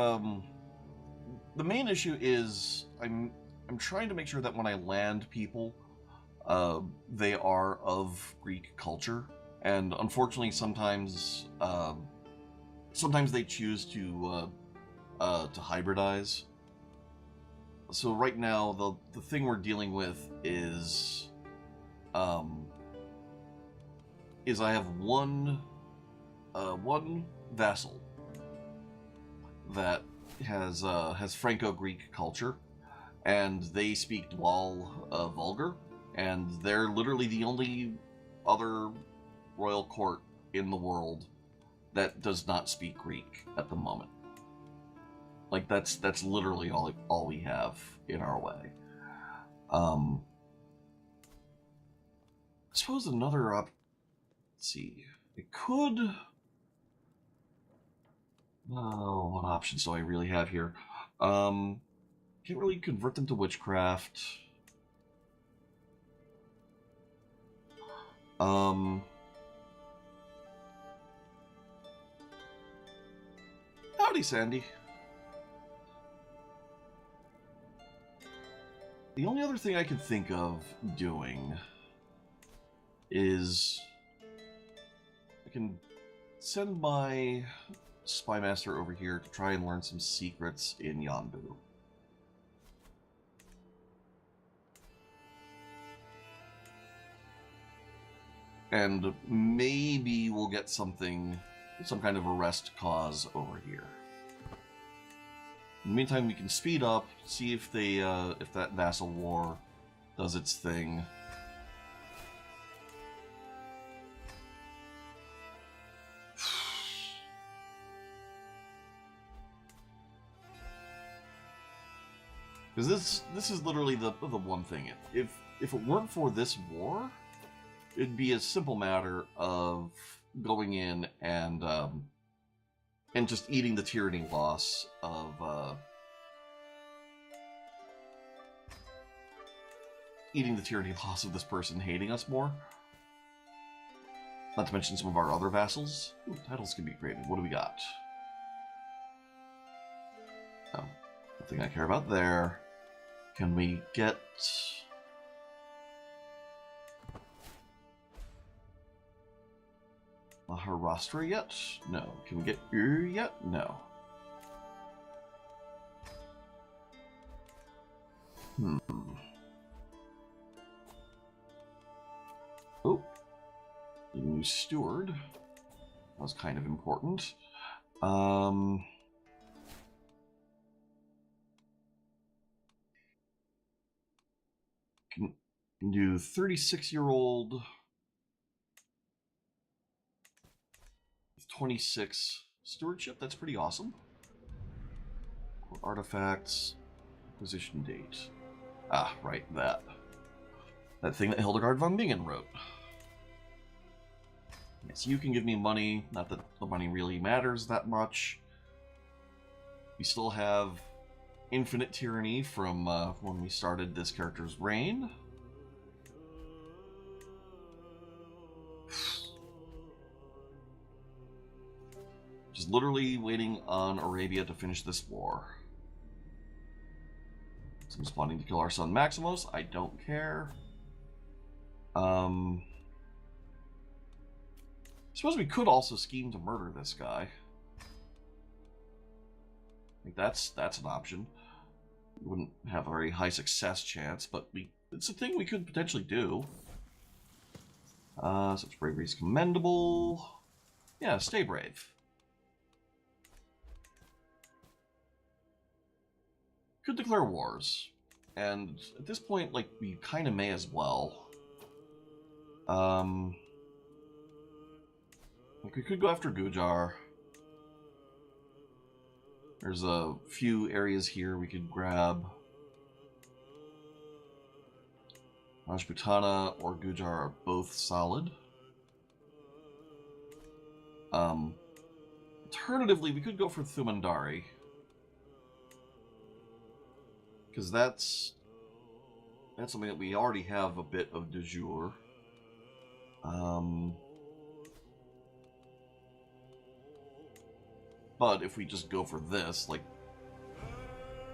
the main issue is I'm trying to make sure that when I land people, they are of Greek culture, and unfortunately, sometimes they choose to hybridize. So right now, the thing we're dealing with is I have one vassal that has Franco-Greek culture, and they speak Dwal vulgar, and they're literally the only other royal court in the world that does not speak Greek at the moment. Like that's literally all we have in our way. I suppose another let's see. It could. Oh, what options do I really have here? Can't really convert them to witchcraft. Howdy, Sandy. The only other thing I can think of doing is I can send my spy master over here to try and learn some secrets in Yanbu. And maybe we'll get some kind of arrest cause over here. In the meantime, we can speed up, see if if that vassal war does its thing. Because this is literally the one thing. If it weren't for this war, it'd be a simple matter of going in and just eating the tyranny loss of this person hating us more. Not to mention some of our other vassals. Ooh, titles can be created. What do we got? Oh, nothing I care about there. Can we get Maharashtra yet? No. Can we get Ur yet? No. Oh. New steward. That was kind of important. Can do 36-year-old with 26 stewardship. That's pretty awesome. Artifacts, acquisition date. Ah, right, that thing that Hildegard von Bingen wrote. Yes, you can give me money. Not that the money really matters that much. We still have infinite tyranny from when we started this character's reign. Just literally waiting on Arabia to finish this war. Someone's planning to kill our son Maximus. I don't care. Suppose we could also scheme to murder this guy. I think that's an option. We wouldn't have a very high success chance, but it's a thing we could potentially do. Such bravery is commendable. Yeah, stay brave. Could declare wars. And at this point, like, we kind of may as well. Like, we could go after Gujar. There's a few areas here we could grab. Rajputana or Gujar are both solid. Alternatively, we could go for Thumandari. Because that's something that we already have a bit of de jure. But if we just go for this, like,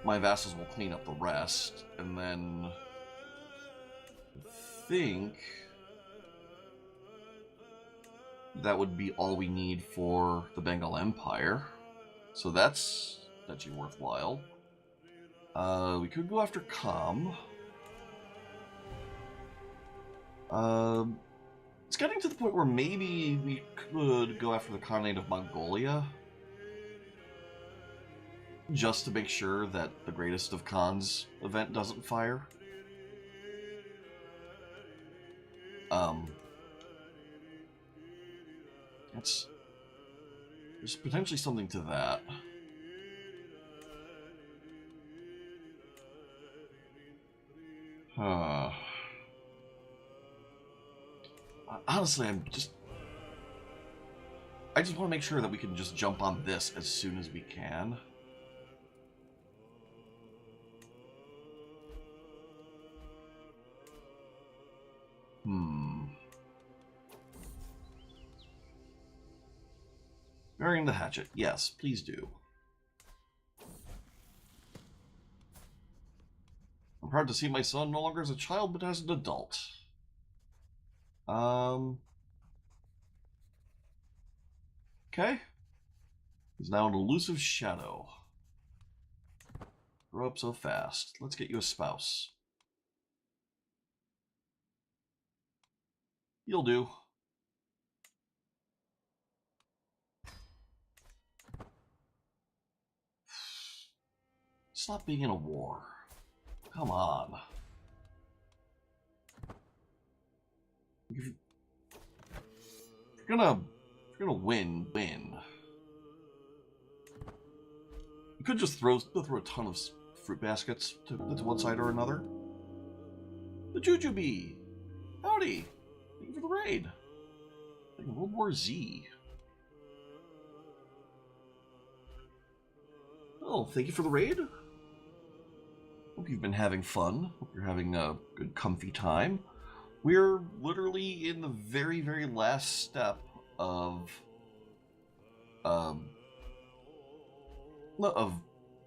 my vassals will clean up the rest, and then I think that would be all we need for the Bengal Empire. So that's actually worthwhile. We could go after Kham. It's getting to the point where maybe we could go after the Khanate of Mongolia. Just to make sure that the Greatest of Khans event doesn't fire. There's potentially something to that. Honestly, I just want to make sure that we can just jump on this as soon as we can. Burying the hatchet. Yes, please do. I'm proud to see my son no longer as a child, but as an adult. Okay. He's now an elusive shadow. Grow up so fast. Let's get you a spouse. You'll do. Stop being in a war. Come on. If you're gonna win. You could just throw a ton of fruit baskets to one side or another. The Jujubee! Howdy! Thank you for the raid. Like World War Z. Oh, thank you for the raid. Hope you've been having fun. Hope you're having a good, comfy time. We're literally in the very, very last step of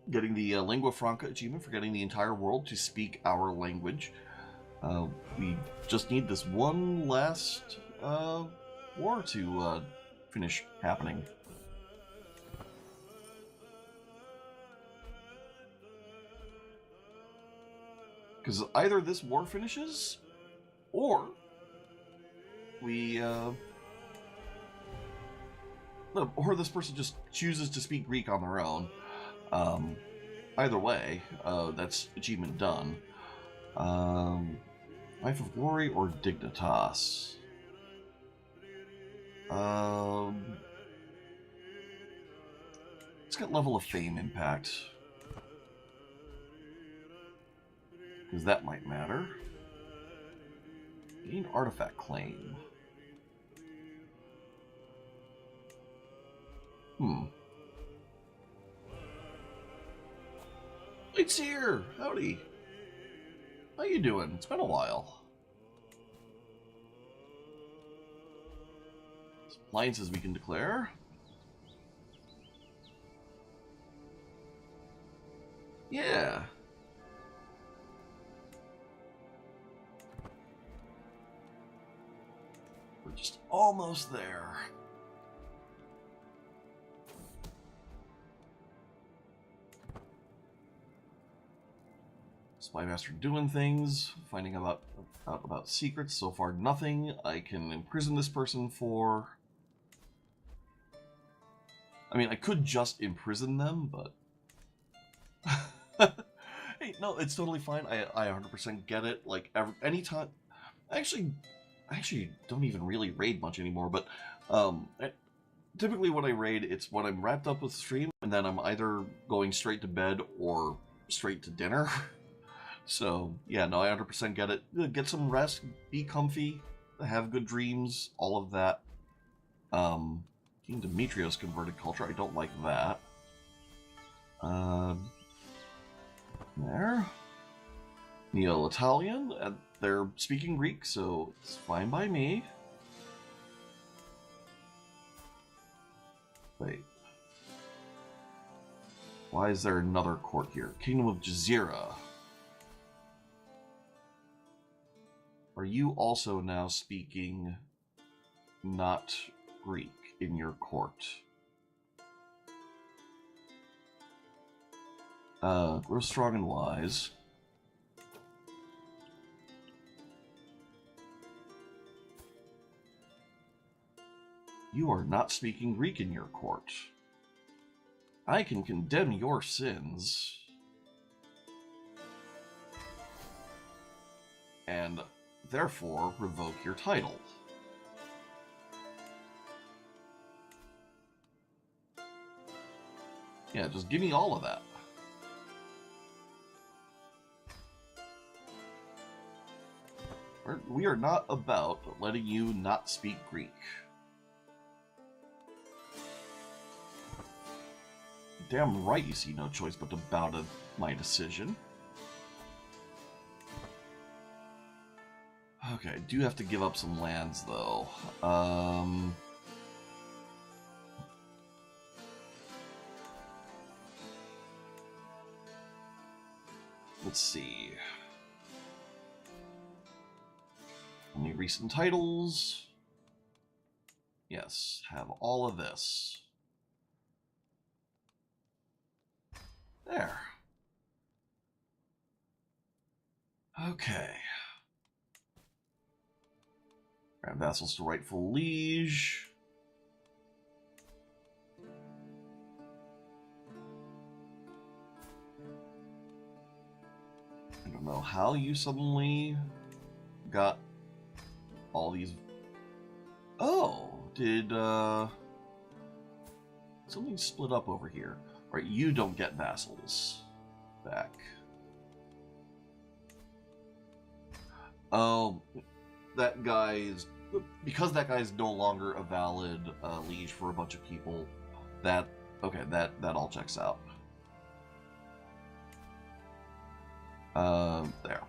getting the Lingua Franca achievement for getting the entire world to speak our language. We just need this one last war to finish happening. Because either this war finishes, or or this person just chooses to speak Greek on their own. Either way, that's achievement done. Life of Glory or Dignitas? It's got level of fame impact. Because that might matter. Gain artifact claim. It's here! Howdy! How you doing? It's been a while. Alliances we can declare. Yeah. We're just almost there. Spy Master doing things, finding out about secrets. So far, nothing. I can imprison this person for... I mean, I could just imprison them, but... Hey, no, it's totally fine. I 100% get it. Like, anytime... I actually don't even really raid much anymore, but typically when I raid, it's when I'm wrapped up with stream, and then I'm either going straight to bed or straight to dinner. So, yeah, no, I 100% get it. Get some rest, be comfy, have good dreams, all of that. King Demetrios converted culture, I don't like that. There. Neo-Italian, they're speaking Greek, so it's fine by me. Wait. Why is there another court here? Kingdom of Jazeera. Are you also now speaking not Greek in your court? Grow strong and wise. You are not speaking Greek in your court. I can condemn your sins. And therefore revoke your title. Yeah, just give me all of that. We are not about letting you not speak Greek. Damn right you see no choice but to bow to my decision. Okay, I do have to give up some lands, though. Let's see. Any recent titles? Yes, have all of this. There. Okay. Grant vassals to rightful liege. I don't know how you suddenly got all these... Oh, did something split up over here? Right, you don't get vassals back. Oh, that guy's... Because that guy's no longer a valid liege for a bunch of people, that... Okay, that all checks out. There.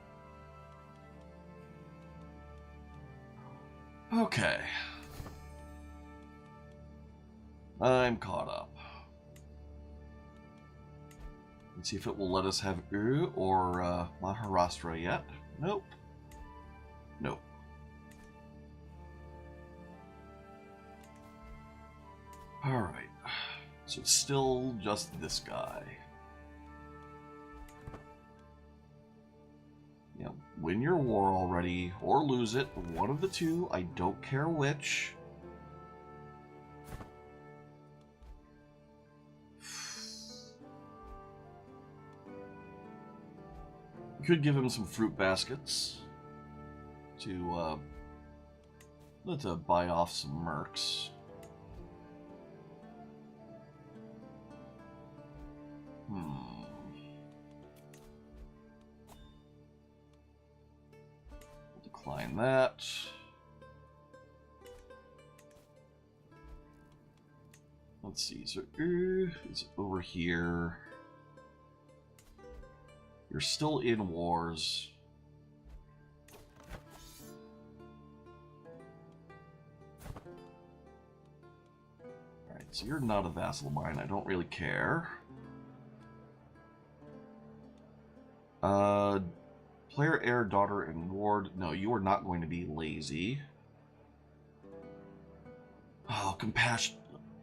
Okay. I'm caught up. Let's see if it will let us have or Maharashtra yet. Nope. Nope. Alright. So it's still just this guy. Yeah, win your war already, or lose it. One of the two. I don't care which. You could give him some fruit baskets to buy off some mercs. Decline that. Let's see, so it's over here. You're still in wars. Alright, so you're not a vassal of mine. I don't really care. Player, heir, daughter, and ward. No, you are not going to be lazy. Oh, compassion.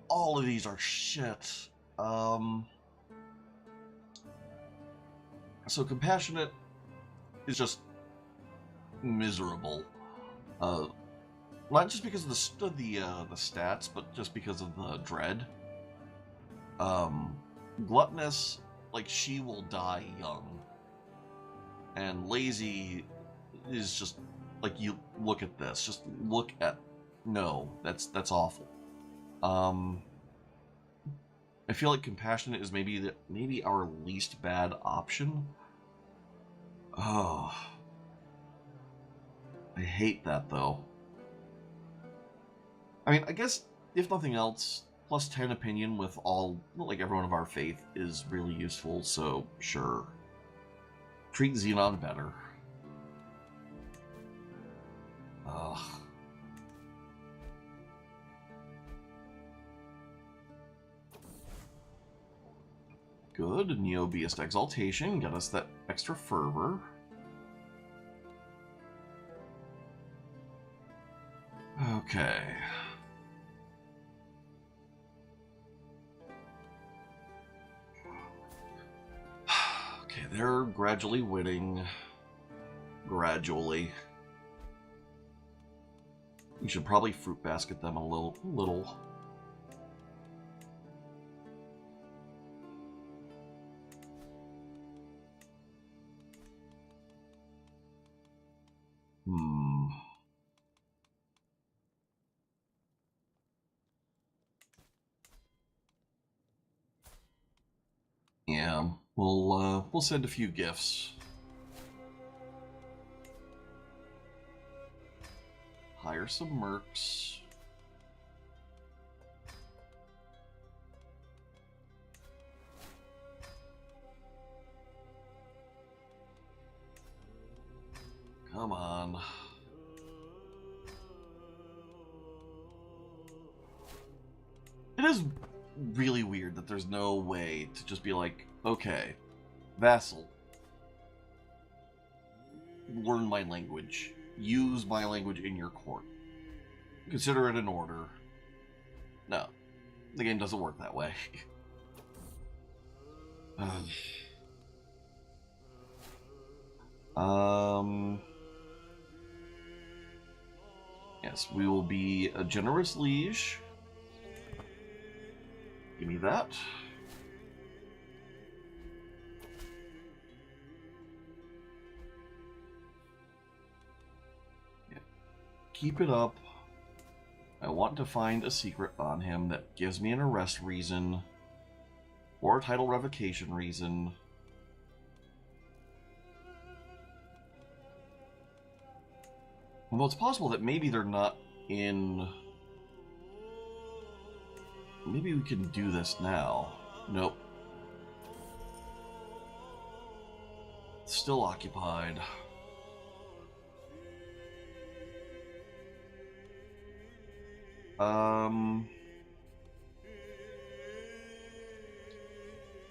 All of these are shit. So compassionate is just miserable. Not just because of the stats, but just because of the dread. Gluttonous, like, she will die young, and lazy is just like, you look at this. Just look at, no, that's awful. I feel like compassionate is maybe our least bad option. Oh, I hate that though. I mean, I guess if nothing else, plus 10 opinion with everyone of our faith is really useful. So sure, treat Xenon better. Ugh. Good. Neobeist Exaltation. Get us that extra fervor. Okay. Okay, they're gradually winning. Gradually. We should probably fruit basket them a little. Yeah, we'll send a few gifts. Hire some mercs. Come on. It is really weird that there's no way to just be like, okay, vassal, learn my language. Use my language in your court. Consider it an order. No, the game doesn't work that way. Yes, we will be a generous liege. Give me that. Yeah. Keep it up. I want to find a secret on him that gives me an arrest reason or a title revocation reason. Well, it's possible that maybe they're not in... Maybe we can do this now. Nope. Still occupied.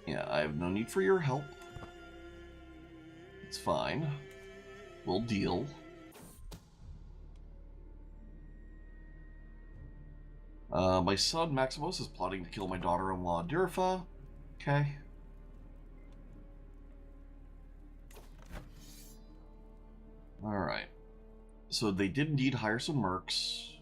Yeah, I have no need for your help. It's fine. We'll deal. My son Maximus is plotting to kill my daughter-in-law Dirfa. Okay. Alright. So they did indeed hire some mercs.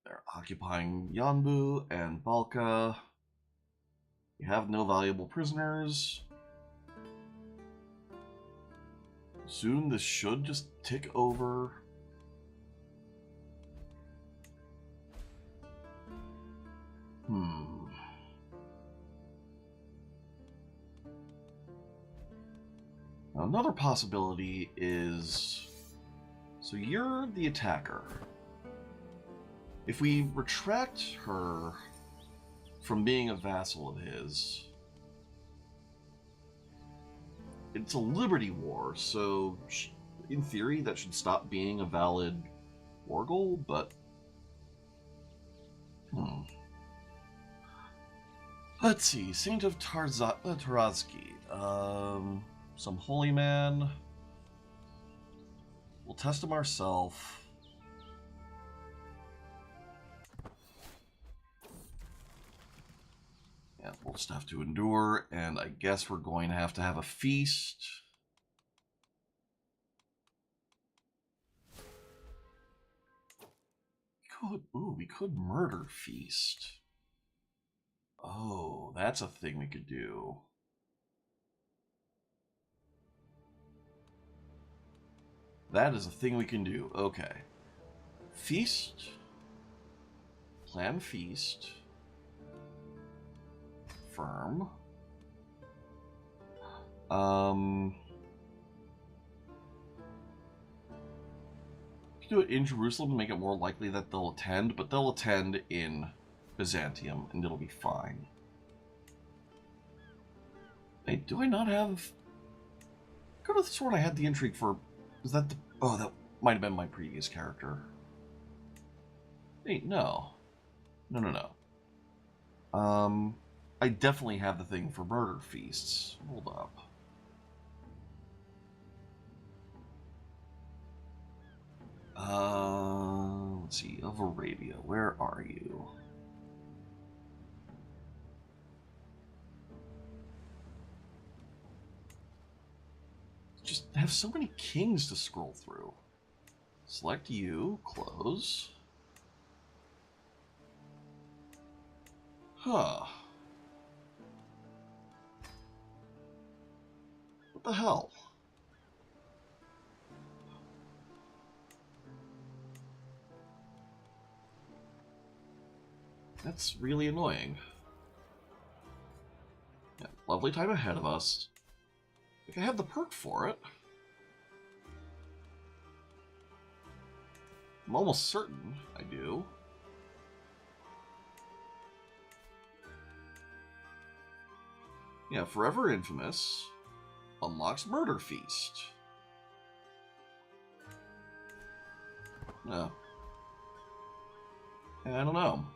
They're occupying Yanbu and Balka. We have no valuable prisoners. Soon this should just tick over. Another possibility is... So you're the attacker. If we retract her from being a vassal of his... It's a liberty war, so in theory that should stop being a valid war goal, but... Let's see, Saint of Tarazki. Some holy man. We'll test him ourselves. Yeah, we'll just have to endure, and I guess we're going to have a feast. We could murder feast. Oh, that's a thing we could do. That is a thing we can do. Okay. Feast. Plan feast. Firm. Do it in Jerusalem to make it more likely that they'll attend, but they'll attend in Byzantium, and it'll be fine. Wait, do I not have... Go to this one I had the intrigue for... Is that the... Oh, that might have been my previous character. Wait, no. No. I definitely have the thing for murder feasts. Hold up. Let's see, of Arabia, where are you? Just have so many kings to scroll through. Select you, close. Huh. What the hell? That's really annoying. Yeah, lovely time ahead of us. I think I have the perk for it. I'm almost certain I do. Yeah, Forever Infamous unlocks Murder Feast. No. I don't know.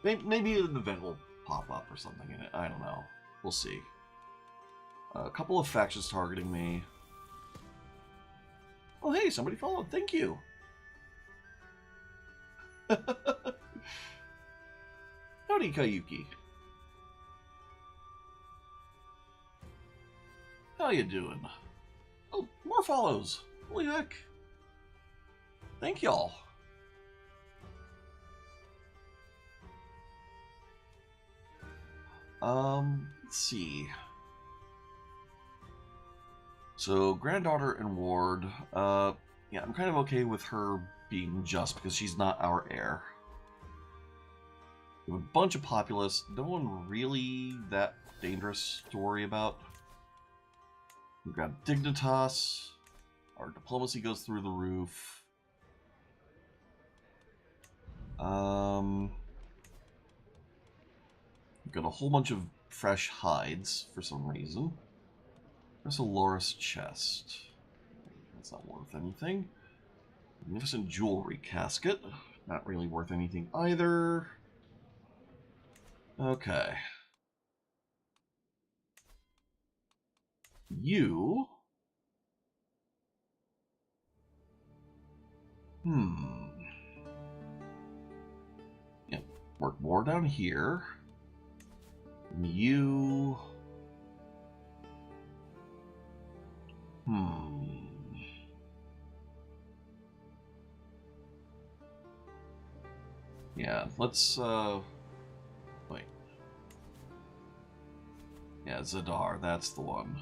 Maybe an event will pop up or something in it. I don't know. We'll see. A couple of factions targeting me. Oh, hey, somebody followed. Thank you. Howdy, Kayuki. How you doing? Oh, more follows. Holy heck. Thank y'all. Let's see. So, granddaughter and ward, yeah, I'm kind of okay with her being just because she's not our heir. We have a bunch of populace, no one really that dangerous to worry about. We've got Dignitas, our diplomacy goes through the roof. We've got a whole bunch of fresh hides for some reason. There's a Loris chest. That's not worth anything. Magnificent jewelry casket. Not really worth anything either. Okay. You... Yeah, work more down here. You... Yeah, let's, wait. Yeah, Zadar, that's the one.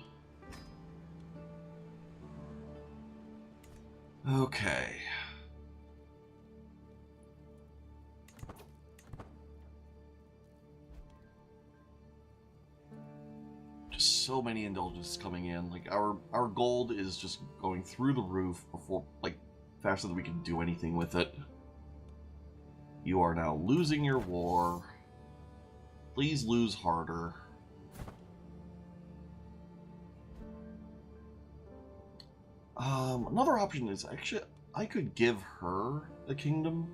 Okay. Just so many indulgences coming in. Like, our gold is just going through the roof before, like, faster than we can do anything with it. You are now losing your war. Please lose harder. Another option is actually I could give her the kingdom.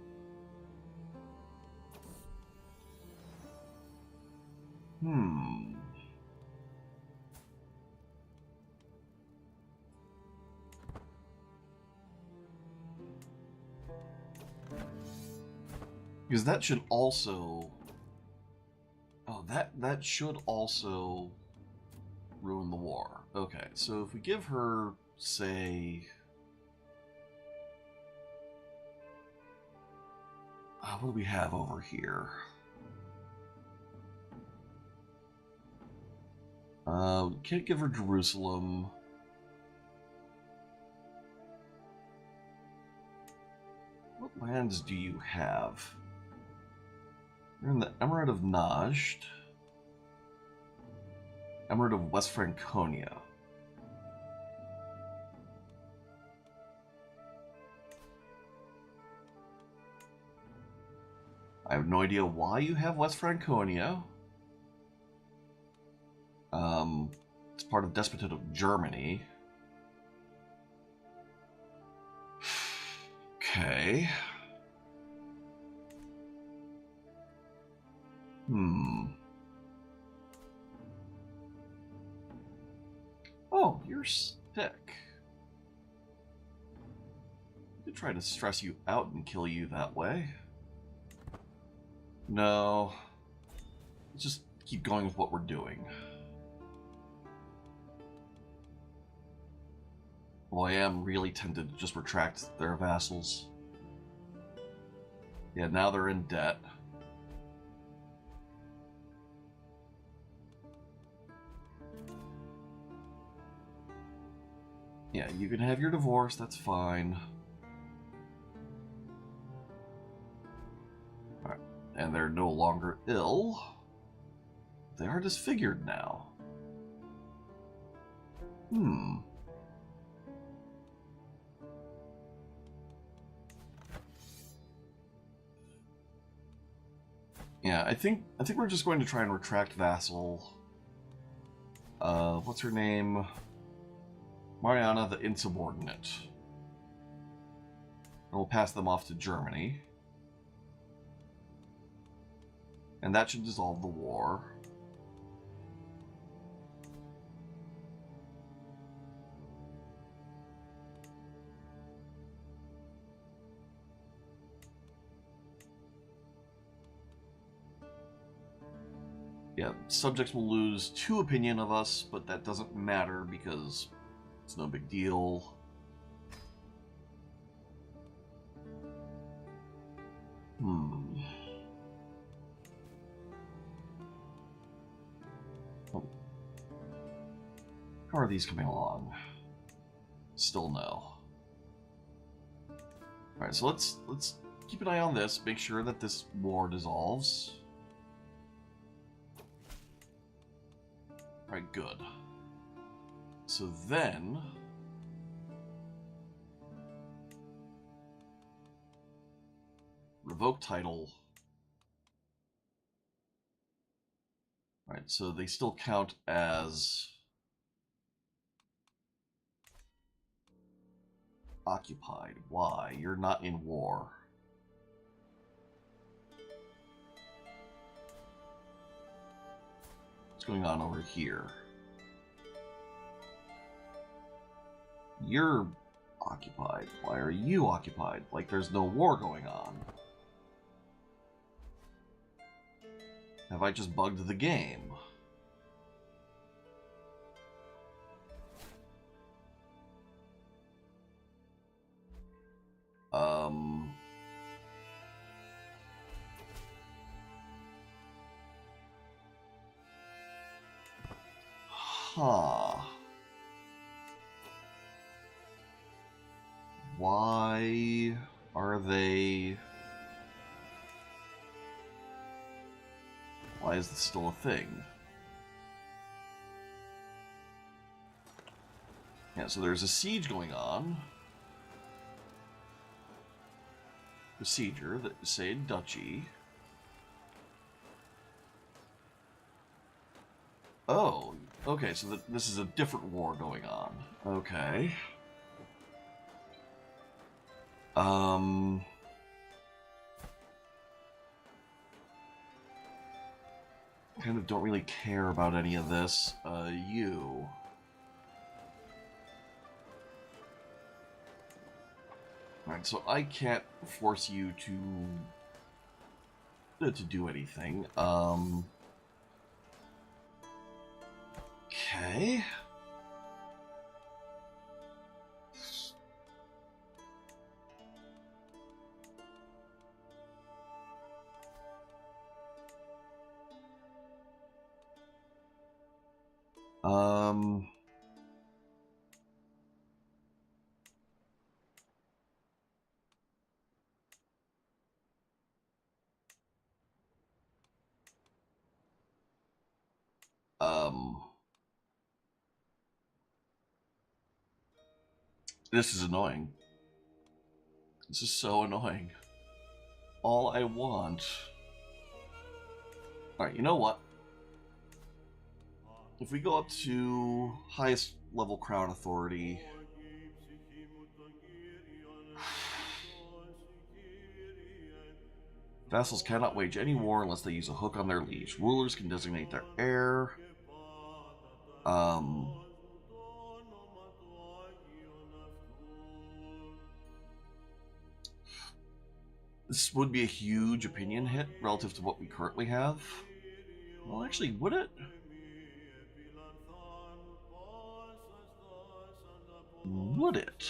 Because that should also... Oh, that should also ruin the war. Okay, so if we give her, say... what do we have over here? Can't give her Jerusalem. What lands do you have? You're in the Emirate of Najd. Emirate of West Franconia. I have no idea why you have West Franconia. It's part of Despotate of Germany. Okay. Oh, you're sick. I could try to stress you out and kill you that way. No. Let's just keep going with what we're doing. Well, I am really tempted to just retract their vassals. Yeah, now they're in debt. Yeah, you can have your divorce, that's fine. Alright, and they're no longer ill. They are disfigured now. Yeah, I think we're just going to try and retract vassal. What's her name? Mariana the Insubordinate. And we'll pass them off to Germany. And that should dissolve the war. Yeah, subjects will lose 2 opinion of us, but that doesn't matter because it's no big deal. How are these coming along? Still no. Alright, so let's keep an eye on this, make sure that this war dissolves. Alright, good. So then... revoke title. Alright, so they still count as... occupied. Why? You're not in war. What's going on over here? You're occupied. Why are you occupied? Like there's no war going on. Have I just bugged the game? Huh. Why are they... Why is this still a thing? Yeah, so there's a siege going on. Procedure that say duchy. Oh, okay, so this is a different war going on. Okay. Kind of don't really care about any of this. You. Alright, so I can't force you to do anything. Okay. Um... Um... This is annoying. This is so annoying. All I want... Alright, you know what? If we go up to highest level crown authority... Vassals cannot wage any war unless they use a hook on their liege. Rulers can designate their heir. This would be a huge opinion hit relative to what we currently have. Well, actually, would it? Would it?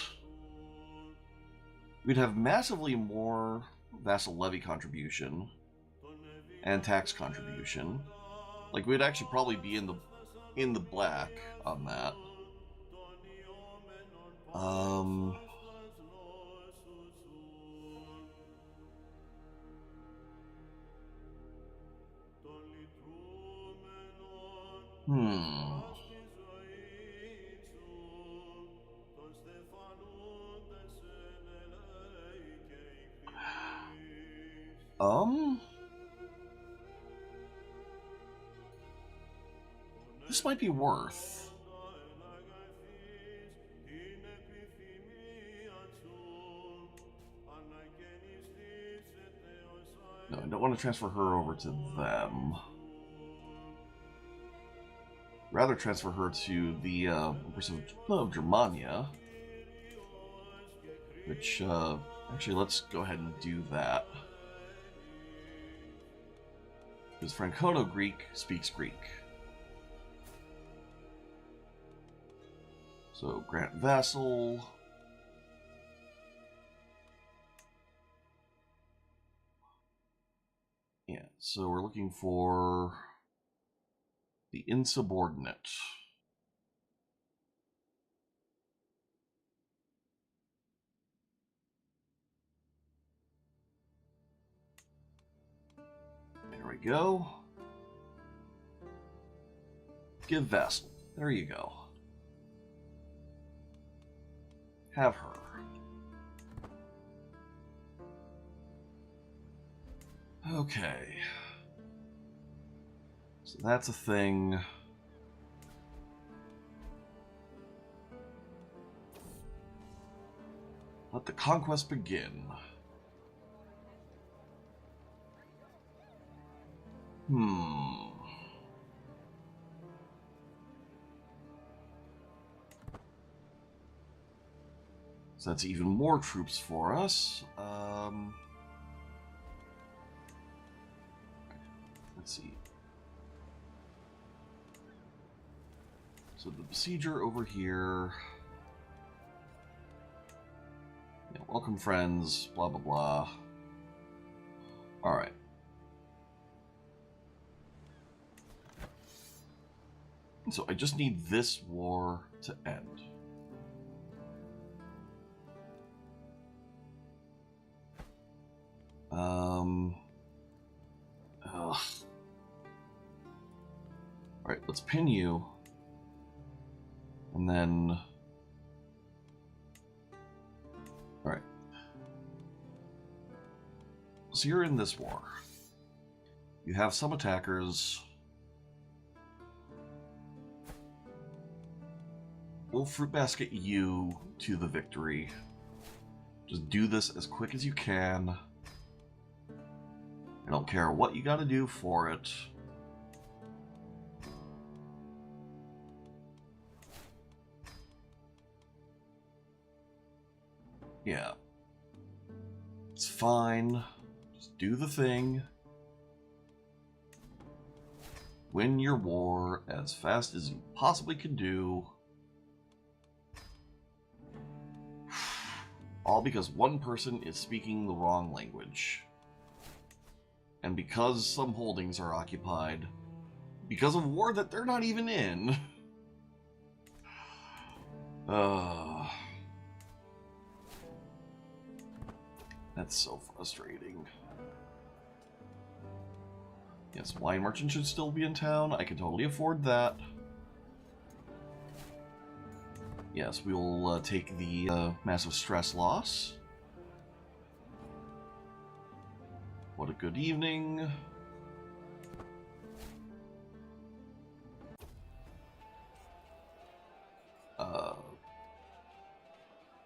We'd have massively more vassal levy contribution and tax contribution. Like, we'd actually probably be in the black on that. Hmm. This might be worth. No, I don't want to transfer her over to them. Rather transfer her to the Empress of Germania. Which, actually, let's go ahead and do that. Because Francono-Greek speaks Greek. So, grant vassal. Yeah, so we're looking for the insubordinate. There we go. Give vassal. There you go. Have her. Okay. So that's a thing. Let the conquest begin. So that's even more troops for us. Let's see. So the besieger over here. Yeah, welcome friends, blah blah blah. Alright. So I just need this war to end. Alright, let's pin you. And then... Alright. So you're in this war. You have some attackers. We'll fruit basket you to the victory. Just do this as quick as you can. I don't care what you gotta do for it. Yeah. It's fine. Just do the thing. Win your war as fast as you possibly can do. All because one person is speaking the wrong language. And because some holdings are occupied, because of war that they're not even in. That's so frustrating. Yes, wine merchant should still be in town. I can totally afford that. Yes, we will take the massive stress loss. What a good evening.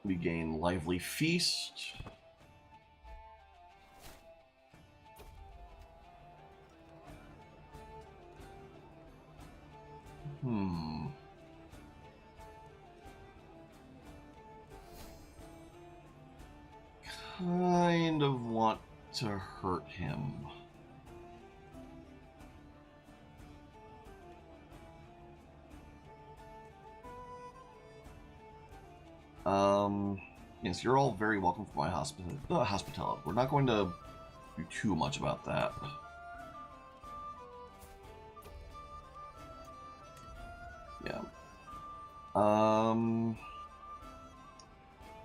We gain lively feast. Kind of want to hurt him. Yes, you're all very welcome for my hospitality. We're not going to do too much about that. Yeah.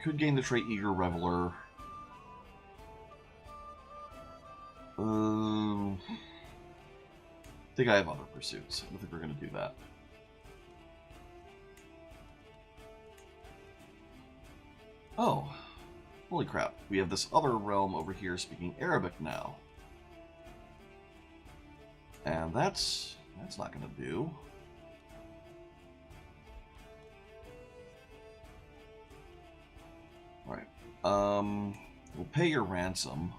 Could gain the trait Eager Reveler. I think I have other pursuits. I don't think we're going to do that. Oh, holy crap. We have this other realm over here speaking Arabic now. And that's not going to do. Alright. We'll pay your ransom.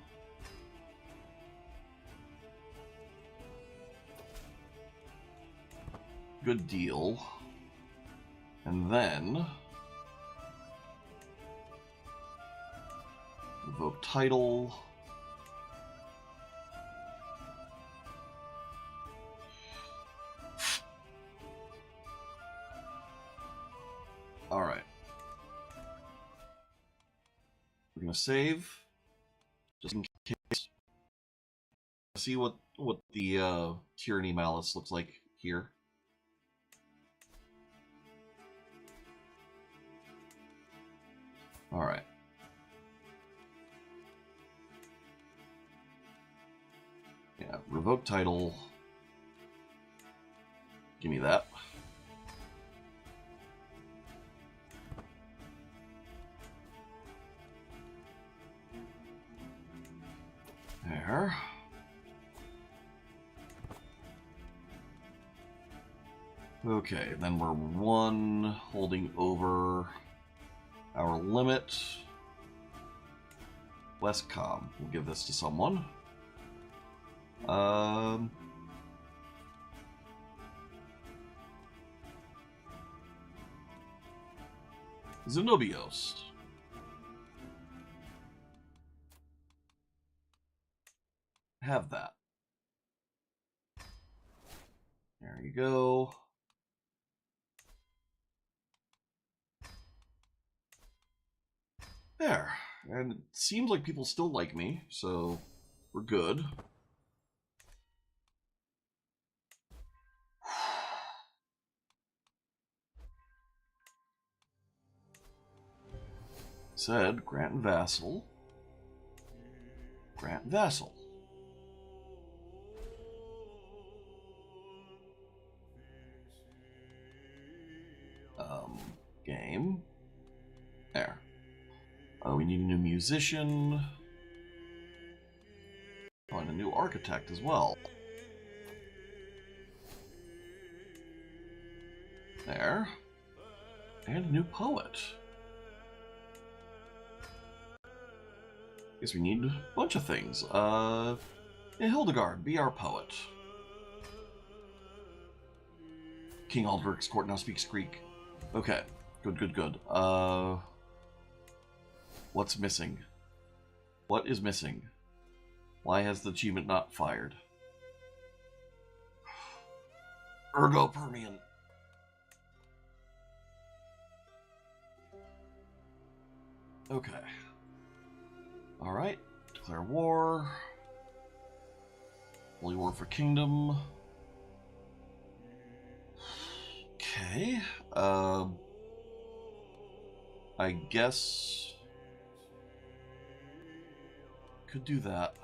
Good deal. And then revoke title. Alright. We're gonna save. Just in case. See what the Tyranny Malice looks like here. Alright. Yeah, revoke title. Give me that. There. Okay, then we're one holding over our limit. Westcom. We'll give this to someone. Zenobios. Have that. There you go. There. And it seems like people still like me, so we're good. Said, grant vassal. Grant vassal. Game. There. We need a new musician. Oh, and a new architect as well. There. And a new poet. Guess we need a bunch of things. Yeah, Hildegard, be our poet. King Aldrich's court now speaks Greek. Okay. Good, good, good. What's missing? What is missing? Why has the achievement not fired? Ergo Permian. Okay. Alright. Declare war. Holy War for Kingdom. Okay. I guess could do that.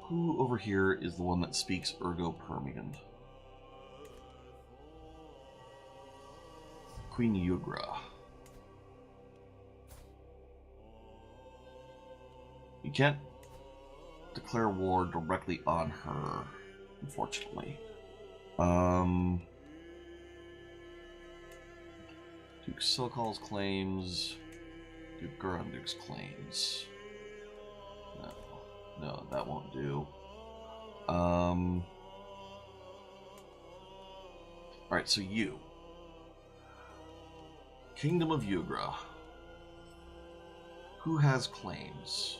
Who over here is the one that speaks Ergo Permian? Queen Yugra. You can't declare war directly on her, unfortunately. Duke Silkal's claims. Duke Gurunduk's claims. No, that won't do. Alright, so you. Kingdom of Yugra. Who has claims?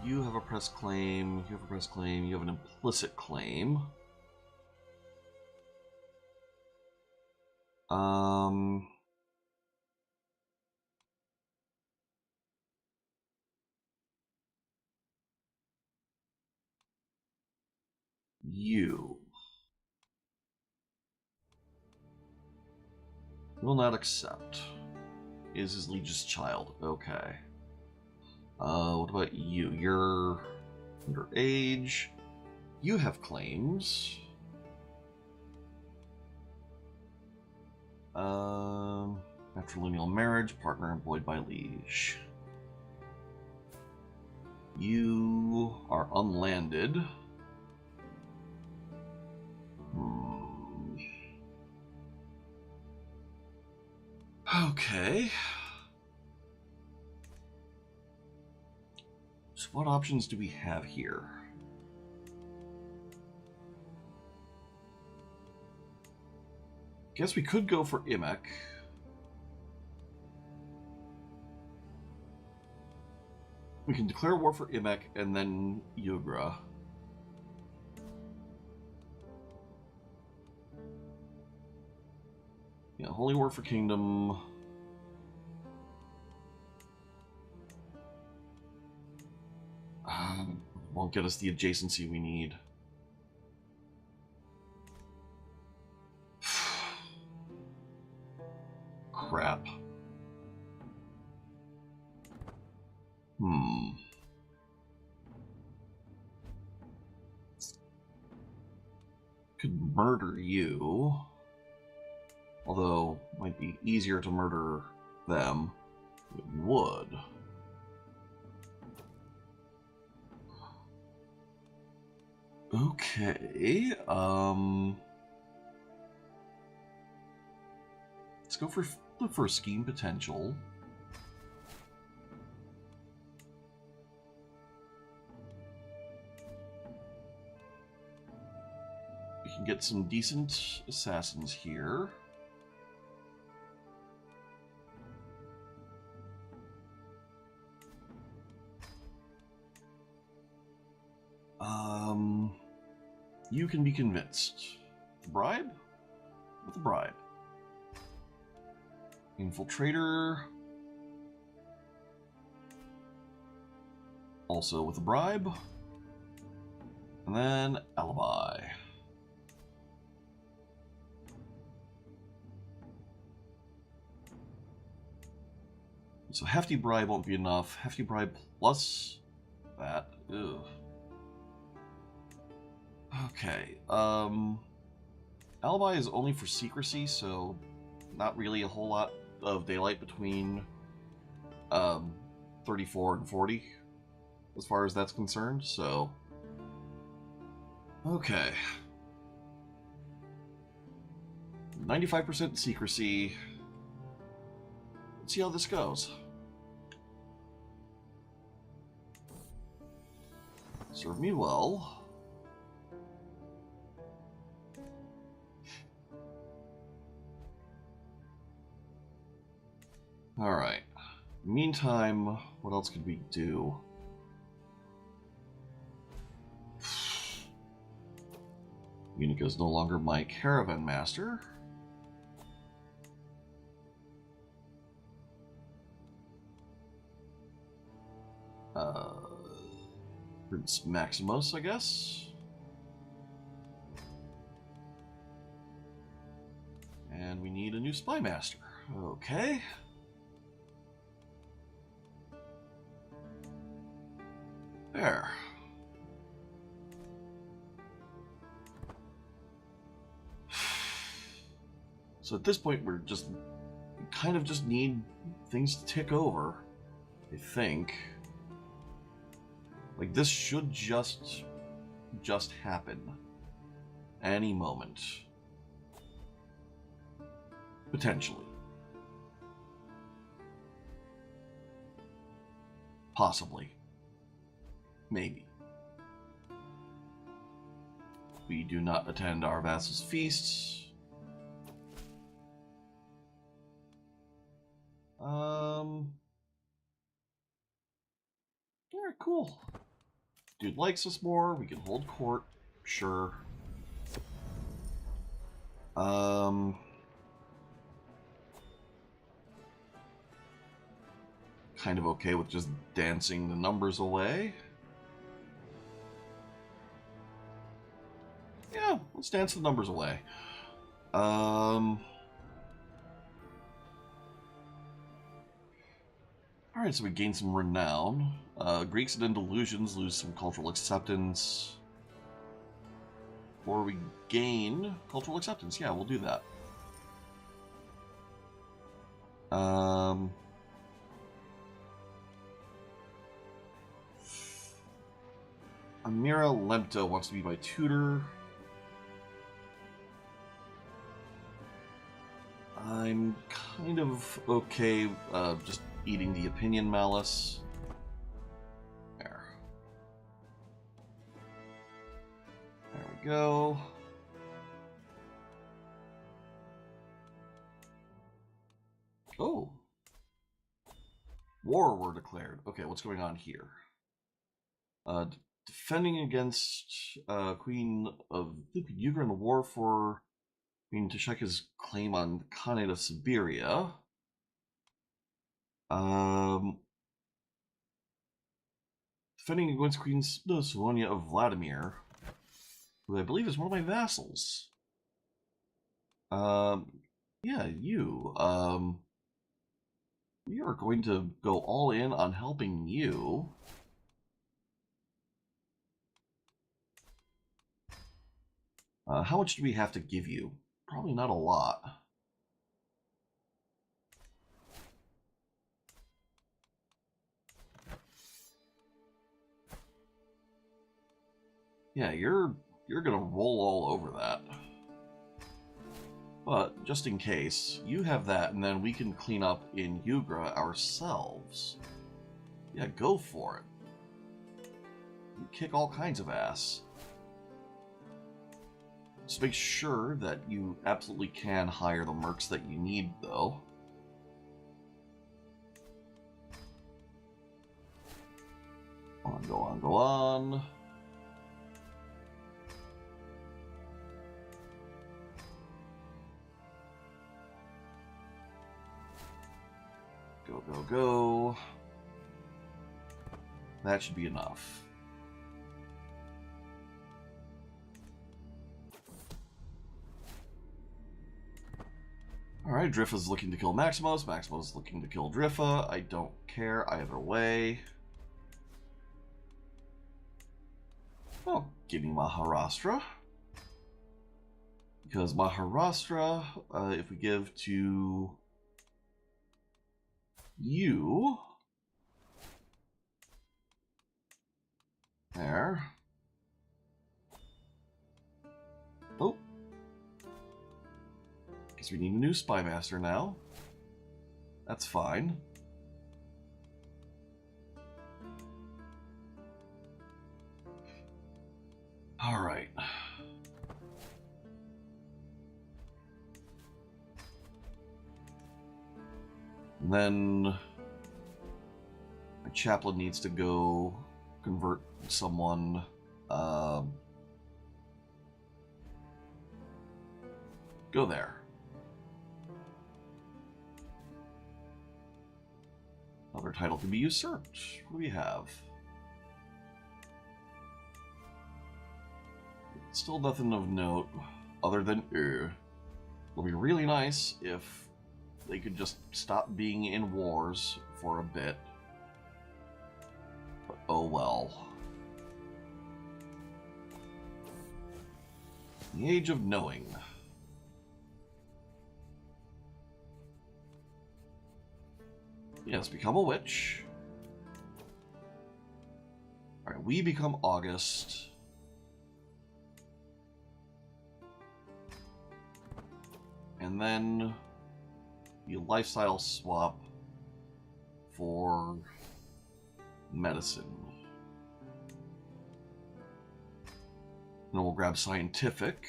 You have a press claim, you have a press claim, you have an implicit claim. You will not accept. Is his liege's child. Okay. What about you? You're underage. You have claims. Matrilineal marriage, partner employed by liege. You are unlanded. Okay. So what options do we have here? Guess we could go for Imek. We can declare war for Imek and then Yugra. Yeah, Holy War for Kingdom. Won't get us the adjacency we need. Crap. Could murder you. Although, it might be easier to murder them. It would. Okay, let's go for the first scheme potential. We can get some decent assassins here. You can be convinced. Bribe? With a bribe. Infiltrator. Also with a bribe. And then alibi. So hefty bribe won't be enough. Hefty bribe plus that. Ugh. Okay, alibi is only for secrecy, so not really a whole lot of daylight between 34 and 40 as far as that's concerned, so okay. 95% secrecy. Let's see how this goes. Serve me well. meantime, what else could we do? Unica is no longer my caravan master. Prince Maximus, I guess. And we need a new spy master. Okay. There. So at this point, we kind of just need things to tick over, I think. Like, this should just happen. Any moment. Potentially. Possibly. Maybe. We do not attend our vassals' feasts. Alright, cool. Dude likes us more, we can hold court, sure. Kind of okay with just dancing the numbers away. Yeah, let's dance the numbers away. Alright, so we gain some renown. Greeks and Andalusians lose some cultural acceptance. Or we gain cultural acceptance. Yeah, we'll do that. Amira Lemta wants to be my tutor. I'm kind of okay just eating the opinion malice. There. There we go. Oh. War were declared. Okay, what's going on here? Defending against Queen of Yugra in the war for Queen Tasheka's claim on the Khanate of Siberia. Defending against Queen Savonia of Vladimir, who I believe is one of my vassals. Yeah, you. We are going to go all in on helping you. How much do we have to give you? Probably not a lot. Yeah, you're gonna roll all over that. But just in case, you have that, and then we can clean up in Yugra ourselves. Yeah, go for it. You kick all kinds of ass. Just make sure that you absolutely can hire the mercs that you need, though. Go on, go on. Go, go, go. That should be enough. Alright, Driffa's looking to kill Maximus. Maximus is looking to kill Driffa. I don't care either way. Oh, give me Maharashtra. Because Maharashtra, if we give to you, there. Oh. Guess we need a new spy master now. That's fine. All right. And then chaplain needs to go convert someone. Go there. Another title can be usurped. What do we have? Still nothing of note, other than it would be really nice if they could just stop being in wars for a bit. But oh well. The Age of Knowing. Yes, become a witch. Alright, we become August. And then you lifestyle swap for medicine. And we'll grab scientific.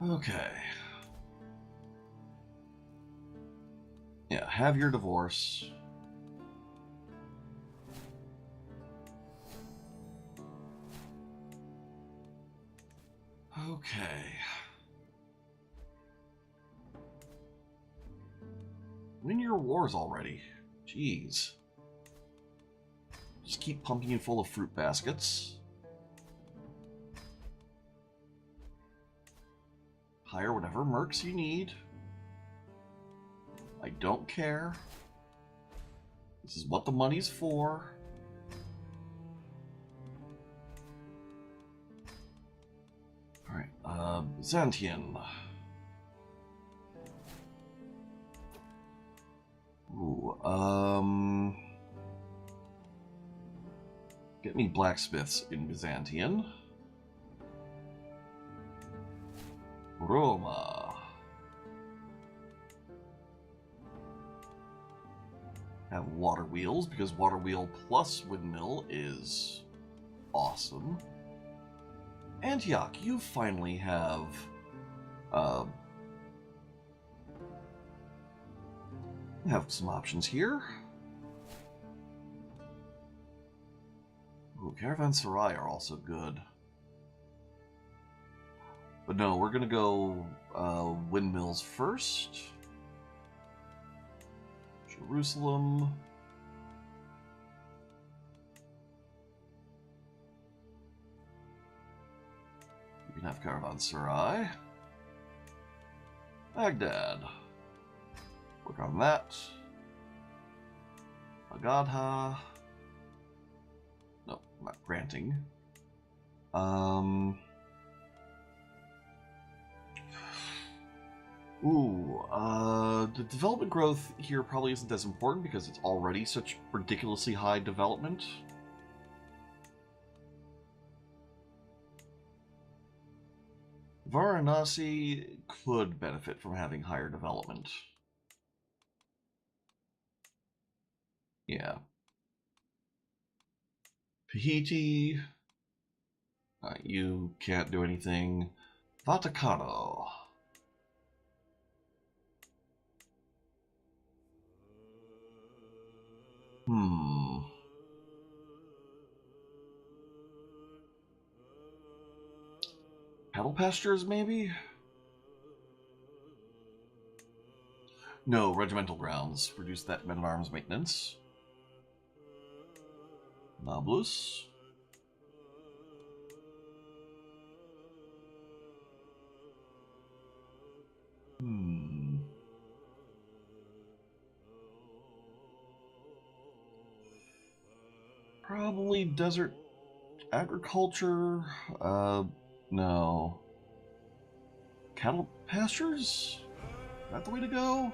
Okay. Yeah, have your divorce. Okay. Win your wars already. Jeez. Just keep pumping you full of fruit baskets. Hire whatever mercs you need. I don't care. This is what the money's for. Alright, Byzantium. Ooh, get me blacksmiths in Byzantium. Roma. Have water wheels, because water wheel plus windmill is awesome. Antioch, you finally have some options here. Ooh, Caravanserai are also good. But no, we're gonna go windmills first. Jerusalem. You can have Caravanserai. Baghdad. Work on that. Agadha. No, not granting. The development growth here probably isn't as important because it's already such ridiculously high development. Varanasi could benefit from having higher development. Yeah. Tahiti. You can't do anything. Vaticano. Cattle pastures, maybe? No, regimental grounds. Reduce that men-at-arms maintenance. Nablus. Probably desert agriculture. No. Cattle pastures? Is that the way to go?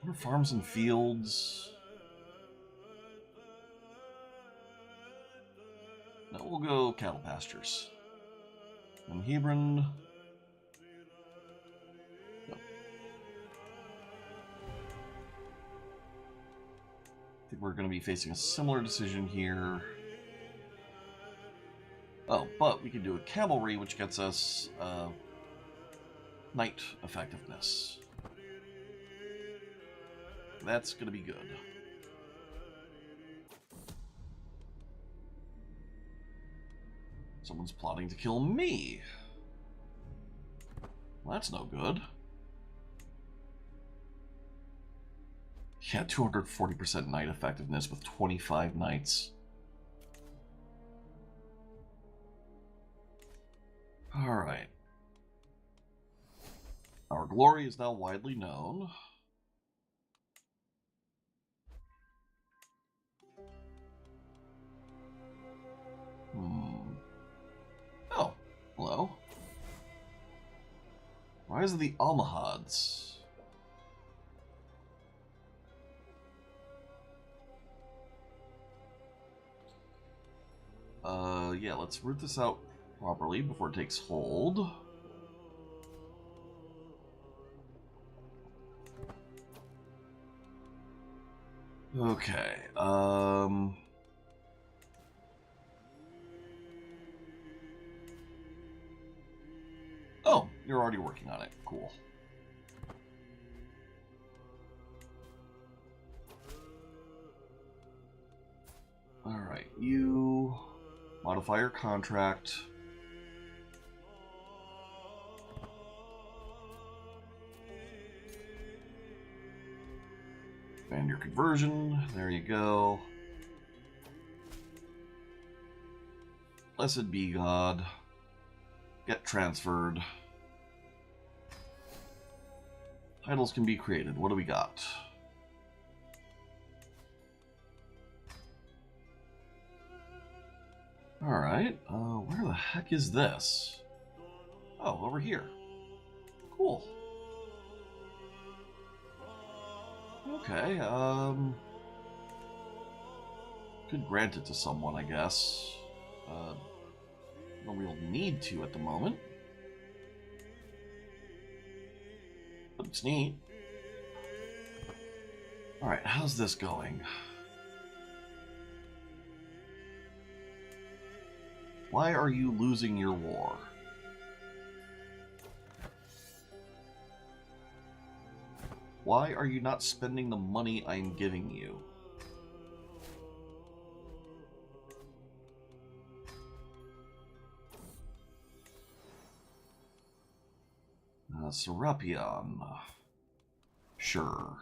What are farms and fields? No, we'll go cattle pastures. And Hebron. Nope. I think we're going to be facing a similar decision here. Oh, But we can do a cavalry, which gets us knight effectiveness. That's going to be good. Someone's plotting to kill me. Well, that's no good. Yeah, 240% knight effectiveness with 25 knights. Alright. Our glory is now widely known. Oh, hello. Rise of the Almohads. Yeah, let's root this out properly before it takes hold. Okay, Oh, you're already working on it. Cool. Alright, you modify your contract. And your conversion. There you go. Blessed be God. Get transferred. Titles can be created. What do we got? Alright, where the heck is this? Oh, over here. Cool. Okay, could grant it to someone, I guess. No real need to at the moment. But it's neat. Alright, how's this going? Why are you losing your war? Why are you not spending the money I'm giving you? Serapion. Sure.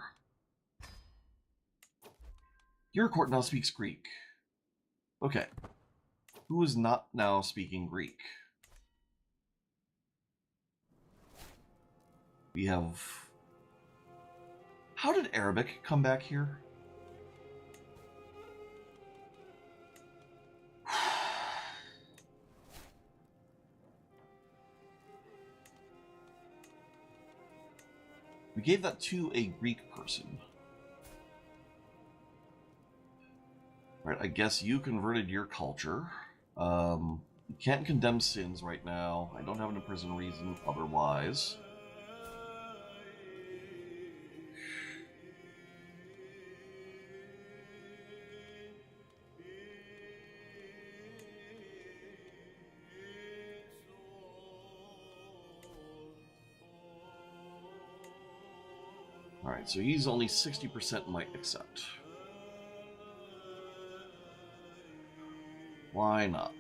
Your court now speaks Greek. Okay. Who is not now speaking Greek? We have... How did Arabic come back here? We gave that to a Greek person. Right, I guess you converted your culture. You can't condemn sins right now. I don't have an imprison reason otherwise. Alright, so he's only 60% might accept. Why not?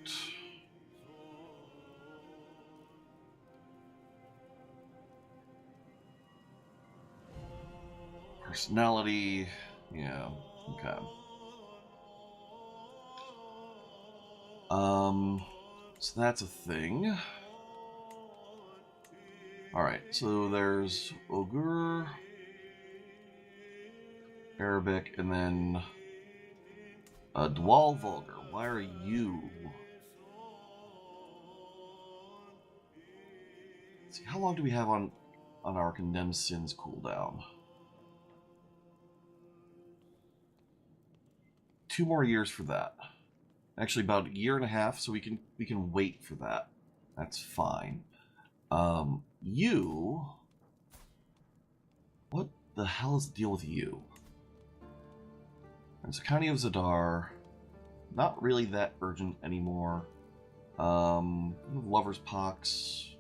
Personality, yeah, okay. So that's a thing. Alright, so there's Ogur, Arabic, and then Dwal Vulgar. Why are you? Let's see, how long do we have on our condemned sins cooldown? 2 more years for that. Actually, about 1.5 years, so we can wait for that. That's fine. You. What the hell is the deal with you? There's the County of Zadar. Not really that urgent anymore. Lover's Pox.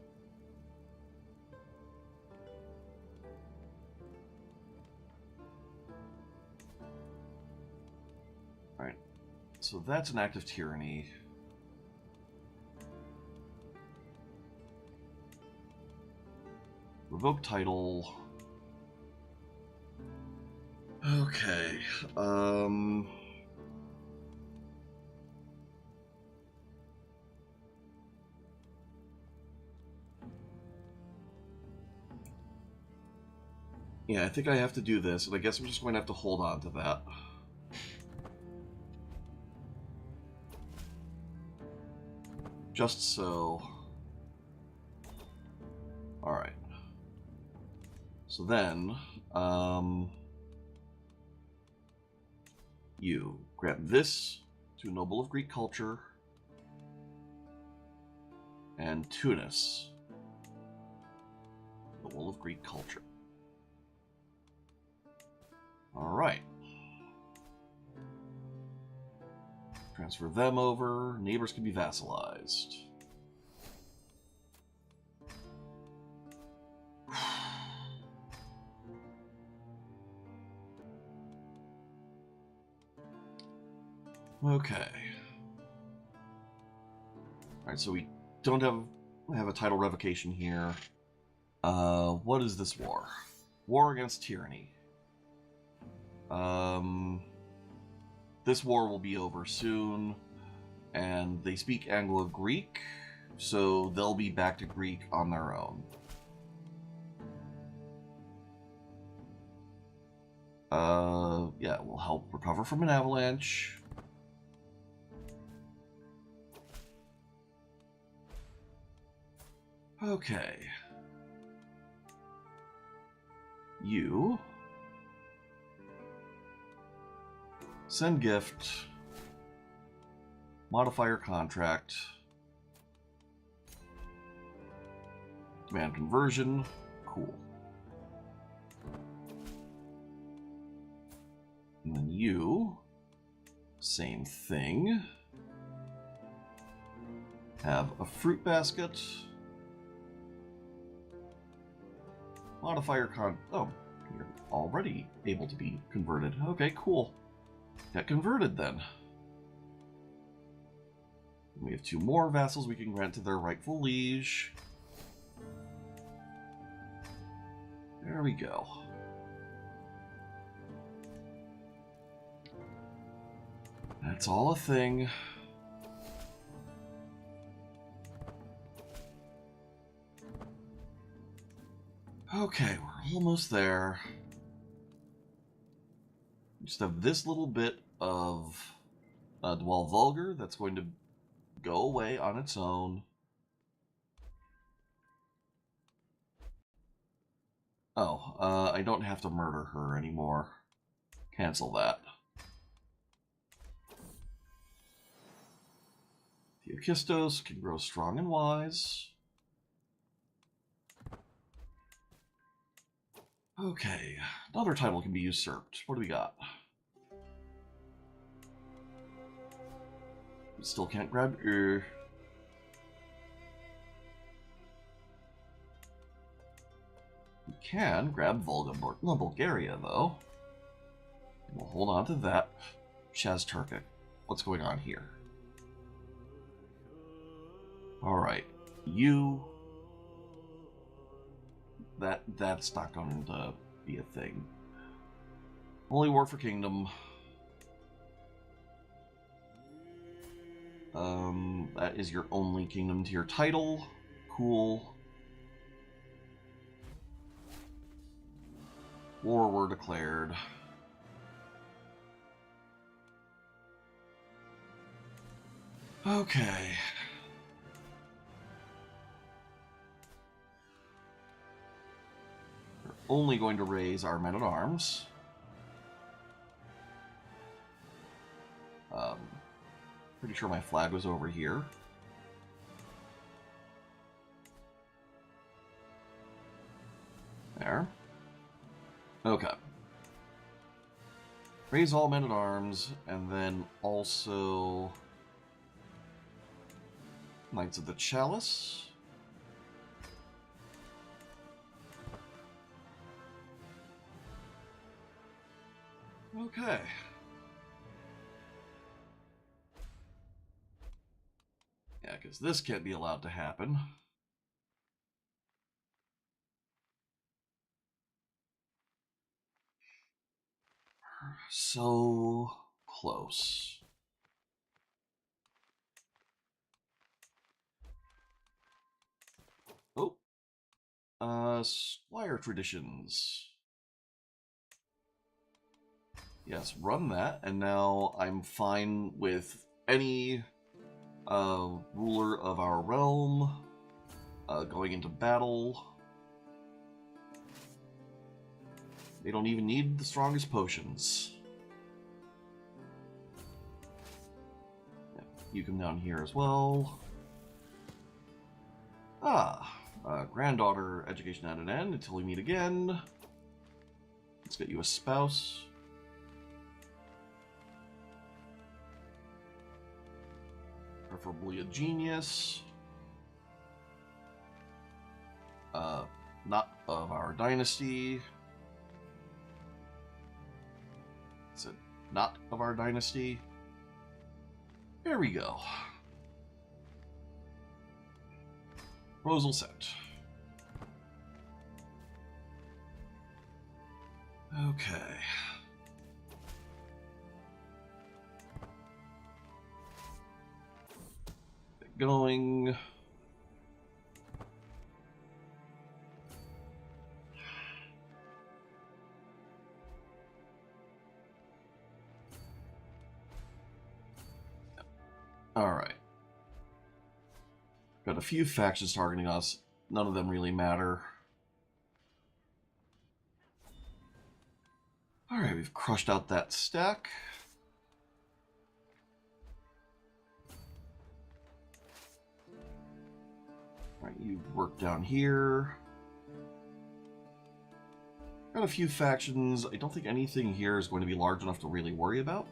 Alright, so that's an act of tyranny. Revoke title. Okay, yeah, I think I have to do this, and I guess I'm just going to have to hold on to that. Just so. Alright. So then, you grant this to a noble of Greek culture, and Tunis, noble of Greek culture. Alright. Transfer them over. Neighbors can be vassalized. Okay. Alright, so we don't have a title revocation here. What is this war? War against tyranny. This war will be over soon, and they speak Anglo-Greek, so they'll be back to Greek on their own. Yeah, we'll help recover from an avalanche. Okay. You send gift, modify your contract, demand conversion, cool. And then you, same thing, have a fruit basket, modify your oh, you're already able to be converted. Okay, cool. Get converted then. We have 2 more vassals we can grant to their rightful liege. There we go. That's all a thing. Okay, we're almost there. Just have this little bit of Dwell Vulgar that's going to go away on its own. Oh, I don't have to murder her anymore. Cancel that. Theokistos can grow strong and wise. Okay, another title can be usurped. What do we got? We still can't grab We can grab Bulgaria, though. We'll hold on to that. Shaz Turkic. What's going on here? Alright. You... That's not going to be a thing. Only War for Kingdom. That is your only kingdom to your title. Cool. War were declared. Okay. We're only going to raise our men-at-arms. Pretty sure my flag was over here. There. Okay. Raise all men-at-arms, and then also... Knights of the Chalice. Okay. Yeah, because this can't be allowed to happen. So close. Oh. Squire traditions. Yes, run that, and now I'm fine with any ruler of our realm going into battle. They don't even need the strongest potions. Yeah, you come down here as well. Granddaughter education at an end until we meet again. Let's get you a spouse. Preferably a genius. Not of our dynasty. Is it not of our dynasty? There we go. Proposal sent. Okay. Get going. Alright. Got a few factions targeting us. None of them really matter. Alright, we've crushed out that stack. Alright, you work down here. Got a few factions. I don't think anything here is going to be large enough to really worry about.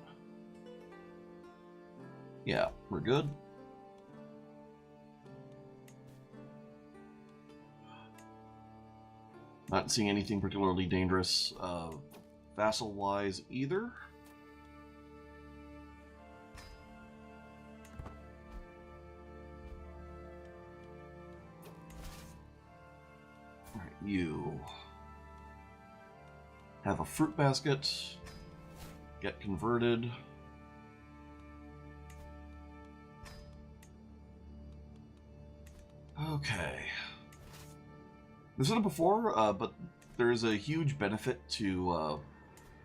Yeah, we're good. Not seeing anything particularly dangerous vassal-wise either. Alright, you have a fruit basket. Get converted. Okay. I've said it before, but there's a huge benefit to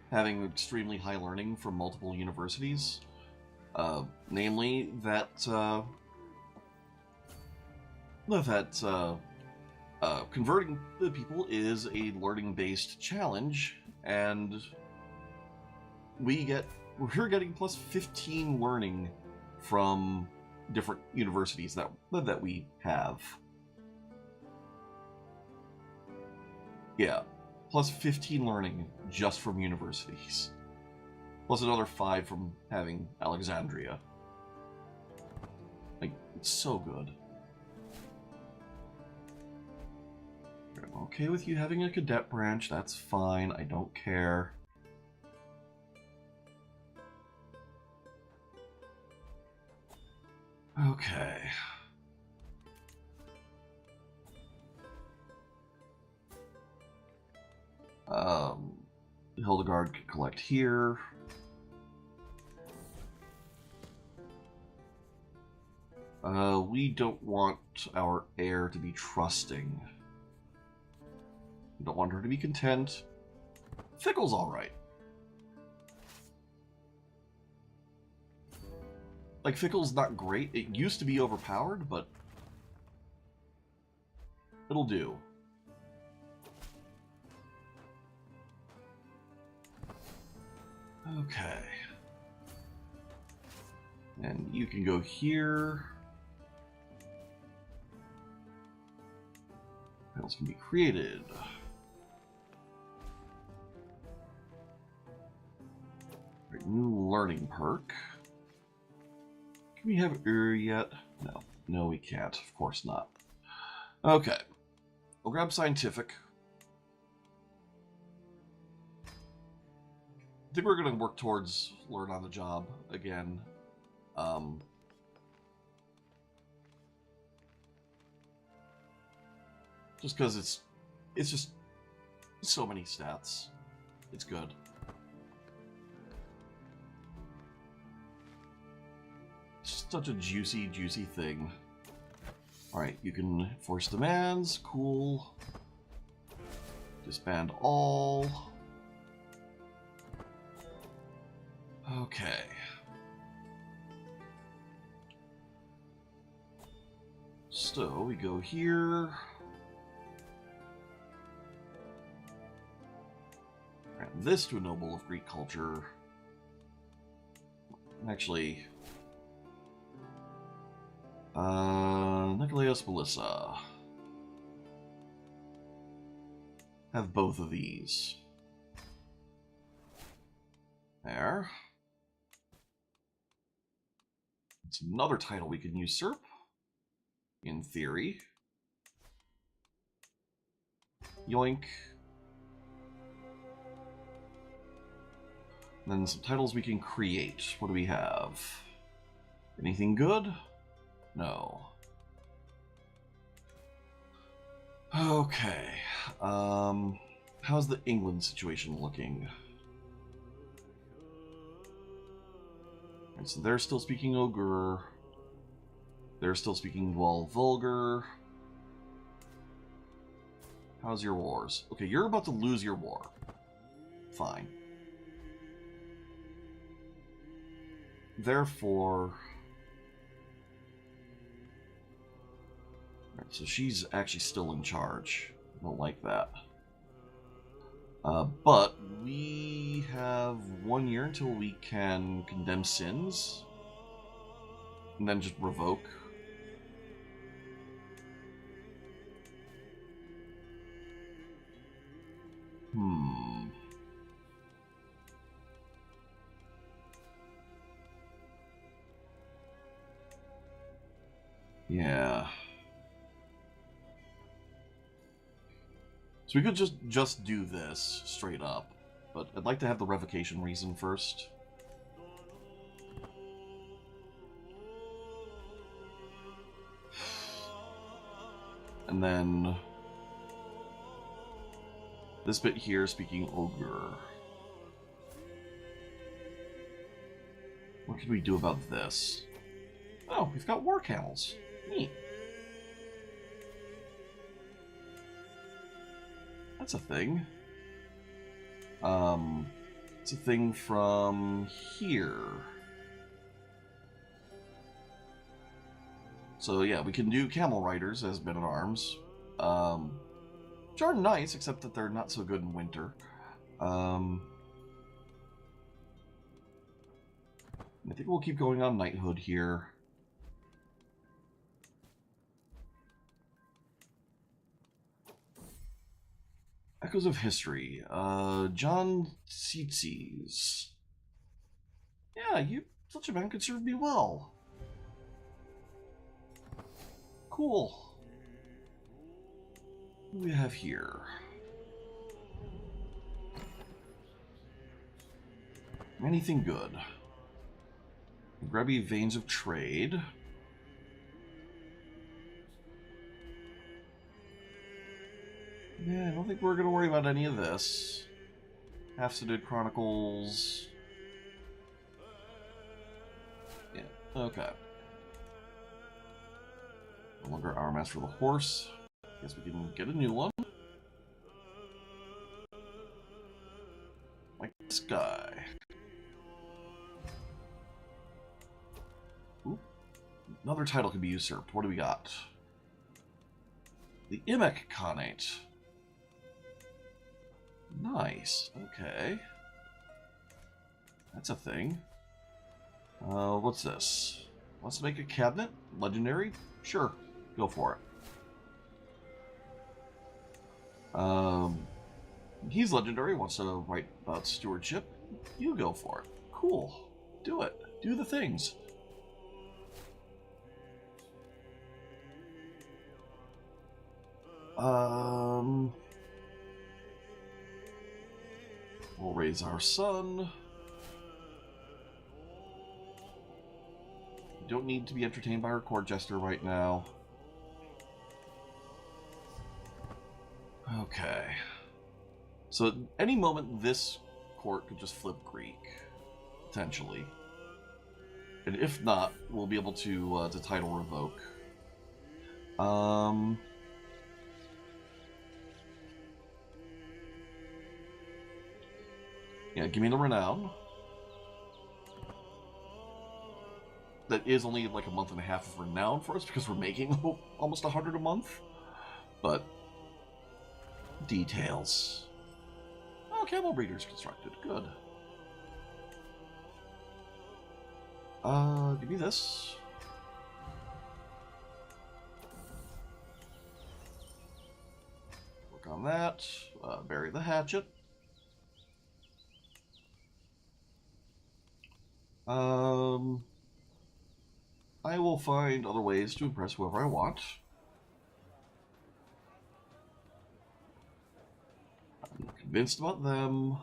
having extremely high learning from multiple universities. Namely, that converting the people is a learning-based challenge, and we're getting plus 15 learning from different universities that we have. Yeah, plus 15 learning just from universities. Plus another 5 from having Alexandria. Like, it's so good. I'm okay with you having a cadet branch, that's fine, I don't care. Okay. Hildegard can collect here. We don't want our heir to be trusting. We don't want her to be content. Fickle's alright. Like, Fickle's not great. It used to be overpowered, but it'll do. Okay. And you can go here. What else can be created? Right, new learning perk. Can we have yet? No. No, we can't. Of course not. Okay. We'll grab scientific. I think we're going to work towards learn on the job again. Just because it's just so many stats. It's good. It's such a juicy, juicy thing. Alright, you can force demands. Cool. Disband all. Okay. So we go here. Grant this to a noble of Greek culture. Actually, Nikolaos Melissa. Have both of these. There. It's another title we can usurp. In theory. Yoink. And then some titles we can create. What do we have? Anything good? No. Okay. How's the England situation looking? Right, so they're still speaking Ogre. They're still speaking, well, Vulgar. How's your wars? Okay, you're about to lose your war. Fine. Therefore... Right, so she's actually still in charge. I don't like that. But we have 1 year until we can condemn sins. And then just revoke. Yeah. So we could just do this straight up, but I'd like to have the revocation reason first. And then this bit here, speaking Ogre. What can we do about this? Oh, we've got war camels. Neat. That's a thing. It's a thing from here. So yeah, we can do camel riders as men-at-arms. Which are nice, except that they're not so good in winter. I think we'll keep going on knighthood here. Echoes of History. John Tzitzis. Yeah, such a man could serve me well. Cool. What do we have here? Anything good? Grubby Veins of Trade. Yeah, I don't think we're going to worry about any of this. Half-Studded Chronicles. Yeah, okay. No longer Armas for the Horse. Guess we can get a new one. Like this guy. Ooh. Another title can be usurped. What do we got? The Imek Khanate. Nice. Okay. That's a thing. What's this? Wants to make a cabinet? Legendary? Sure. Go for it. He's legendary. Wants to write about stewardship. You go for it. Cool. Do it. Do the things. We'll raise our son. You don't need to be entertained by our court jester right now. Okay. So at any moment, this court could just flip Greek, potentially. And if not, we'll be able to title revoke. Yeah, give me the renown. That is only like a month and a half of renown for us because we're making almost 100 a month. But details. Oh, camel breeders constructed. Good. Give me this. Work on that. Bury the hatchet. I will find other ways to impress whoever I want. I'm convinced about them.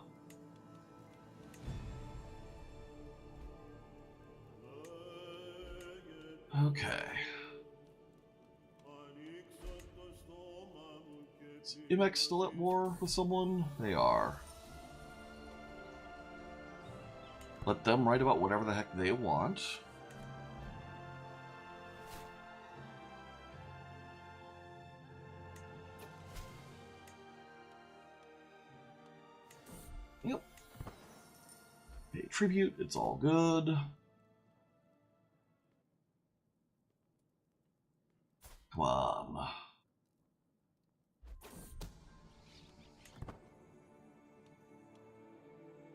Okay. Is Imex still at war with someone? They are. Let them write about whatever the heck they want. Yep. Pay tribute, it's all good. Come on.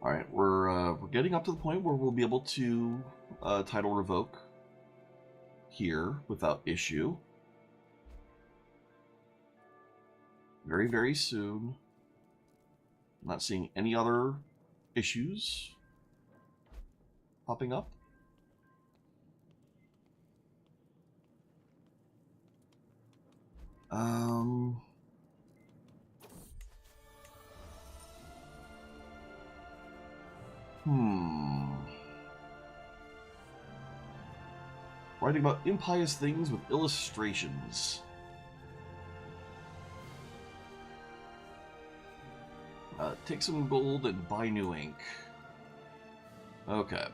Alright, we're getting up to the point where we'll be able to title revoke here without issue. Very, very soon. I'm not seeing any other issues popping up. Writing about impious things with illustrations. Take some gold and buy new ink. Okay.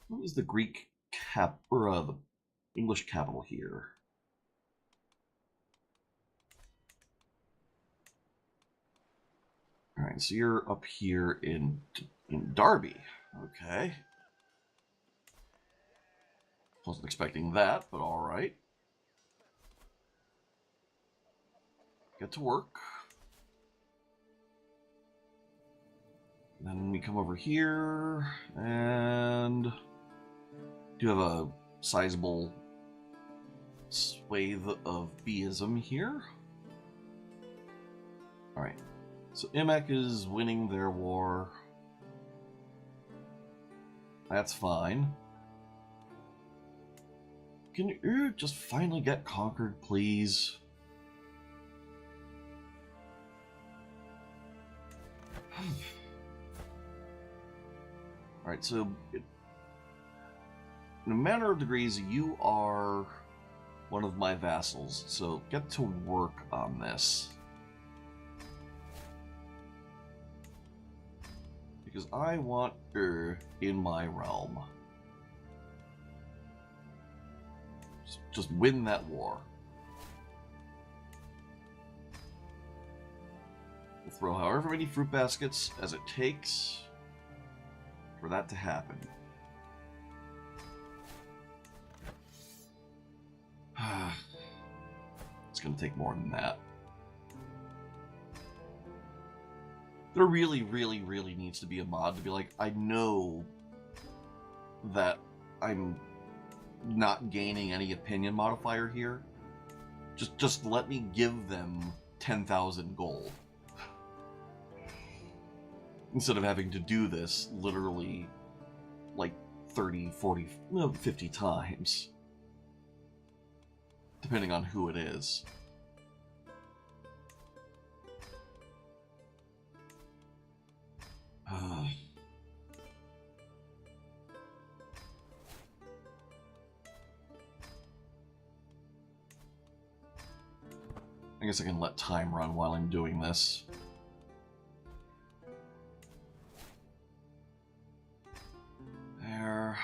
What is the Greek the English capital here? All right, so you're up here in Derby. Okay. Wasn't expecting that, but all right. Get to work. Then we come over here and do have a sizable swathe of B'ism here. All right. So Imek is winning their war. That's fine. Can you just finally get conquered, please? Alright, so in a matter of degrees, you are one of my vassals, so get to work on this. Because I want in my realm. Just win that war. We'll throw however many fruit baskets as it takes for that to happen. It's going to take more than that. There really, really, really needs to be a mod to be like, I know that I'm not gaining any opinion modifier here. Just let me give them 10,000 gold. Instead of having to do this literally like 30, 40, no, 50 times. Depending on who it is. I guess I can let time run while I'm doing this. There.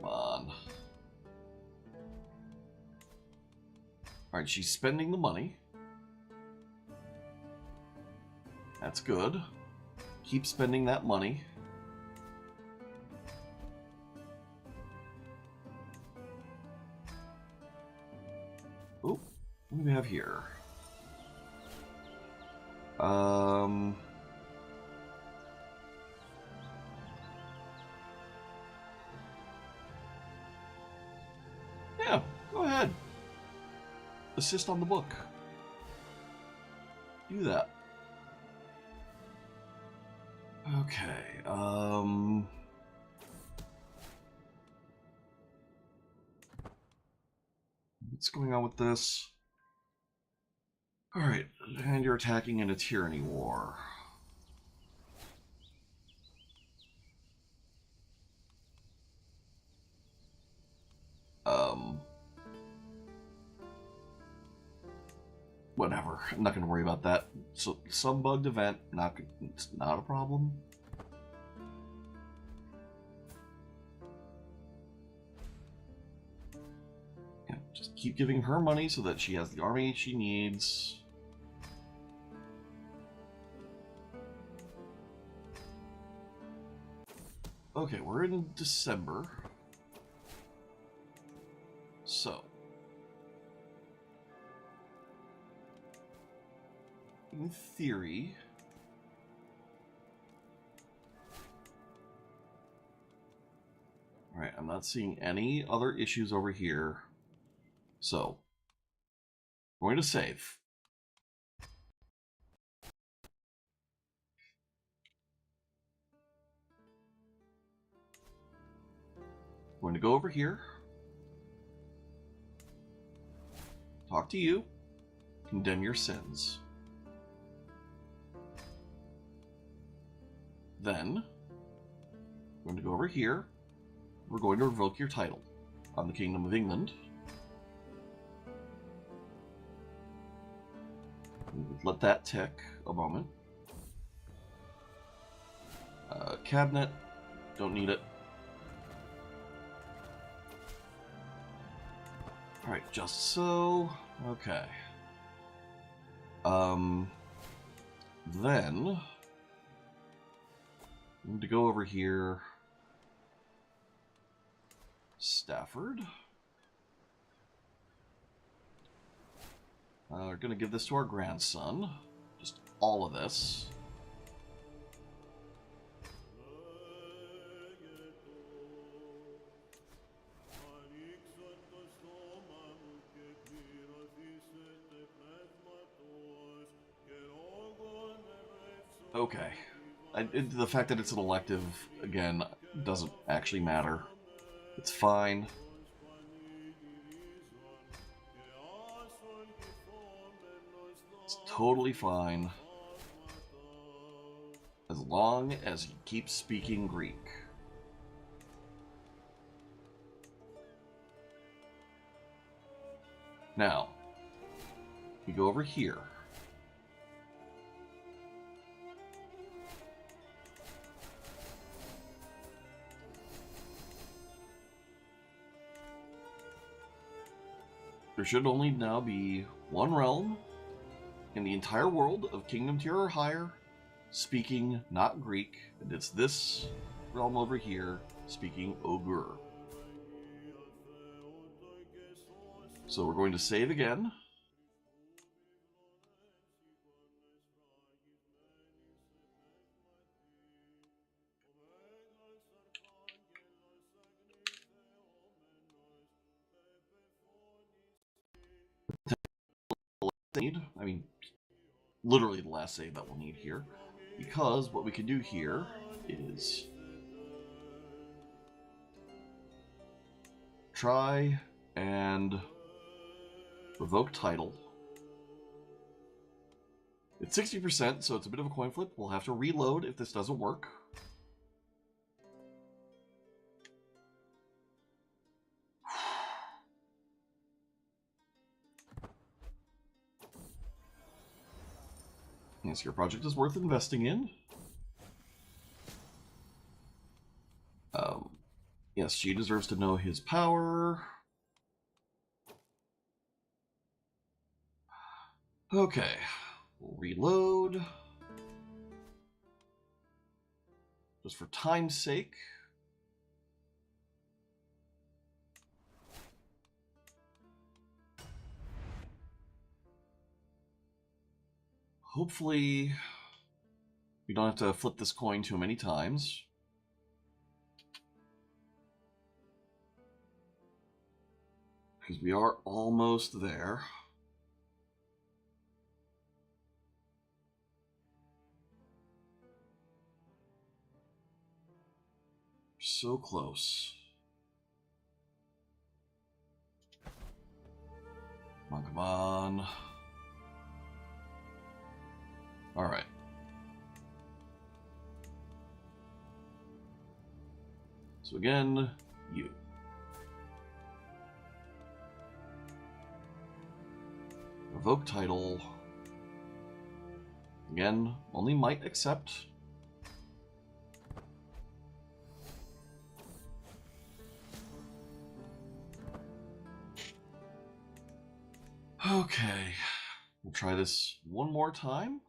Come on. Alright, she's spending the money. That's good. Keep spending that money. Oh, what do we have here? Yeah, go ahead. Assist on the book. Do that. Okay, what's going on with this? Alright, and you're attacking in a tyranny war. Whatever. I'm not going to worry about that. So, some bugged event, it's not a problem. Yeah, just keep giving her money so that she has the army she needs. Okay, we're in December. So, in theory, alright, I'm not seeing any other issues over here. So, I'm going to save. I'm going to go over here. Talk to you. Condemn your sins. Then, I'm going to go over here. We're going to revoke your title on the Kingdom of England. Let that tick a moment. Cabinet, don't need it. Alright, just so. Okay. Then I need to go over here. Stafford. We're going to give this to our grandson. Just all of this. Okay. The fact that it's an elective, again, doesn't actually matter. It's fine. It's totally fine. As long as he keeps speaking Greek. Now, we go over here. There should only now be one realm in the entire world of Kingdom tier or higher speaking not Greek, and it's this realm over here speaking Ogre. So we're going to save again. need, I mean, literally the last save that we'll need here, because what we can do here is try and revoke title. It's 60%, so it's a bit of a coin flip. We'll have to reload if this doesn't work. Yes, your project is worth investing in. Yes, she deserves to know his power. Okay, we'll reload. Just for time's sake. Hopefully, we don't have to flip this coin too many times. Because we are almost there. So close. Come on, come on. All right. So again, you. Revoke title. Again, only might accept. Okay, we'll try this one more time.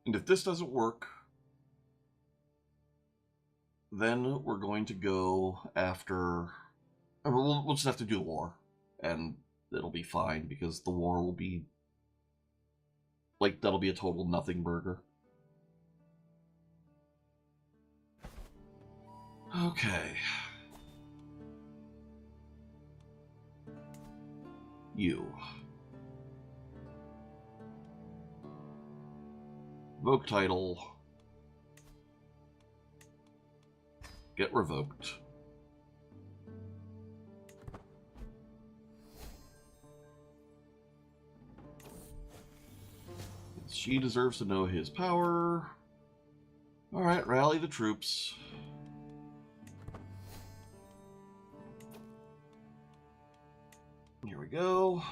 And if this doesn't work, then we're going to go after... We'll just have to do the war, and it'll be fine, because the war will be... Like, that'll be a total nothing burger. Okay. You. Revoke title. Get revoked. She deserves to know his power. Alright, rally the troops. Here we go.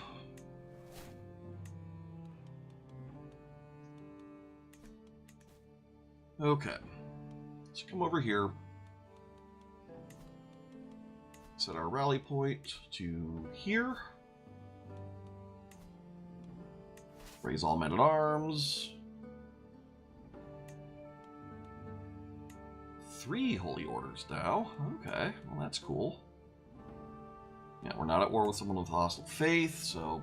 Okay. Let's come over here. Set our rally point to here. Raise all men at arms. 3 holy orders now. Okay, well that's cool. Yeah, we're not at war with someone with hostile faith, so...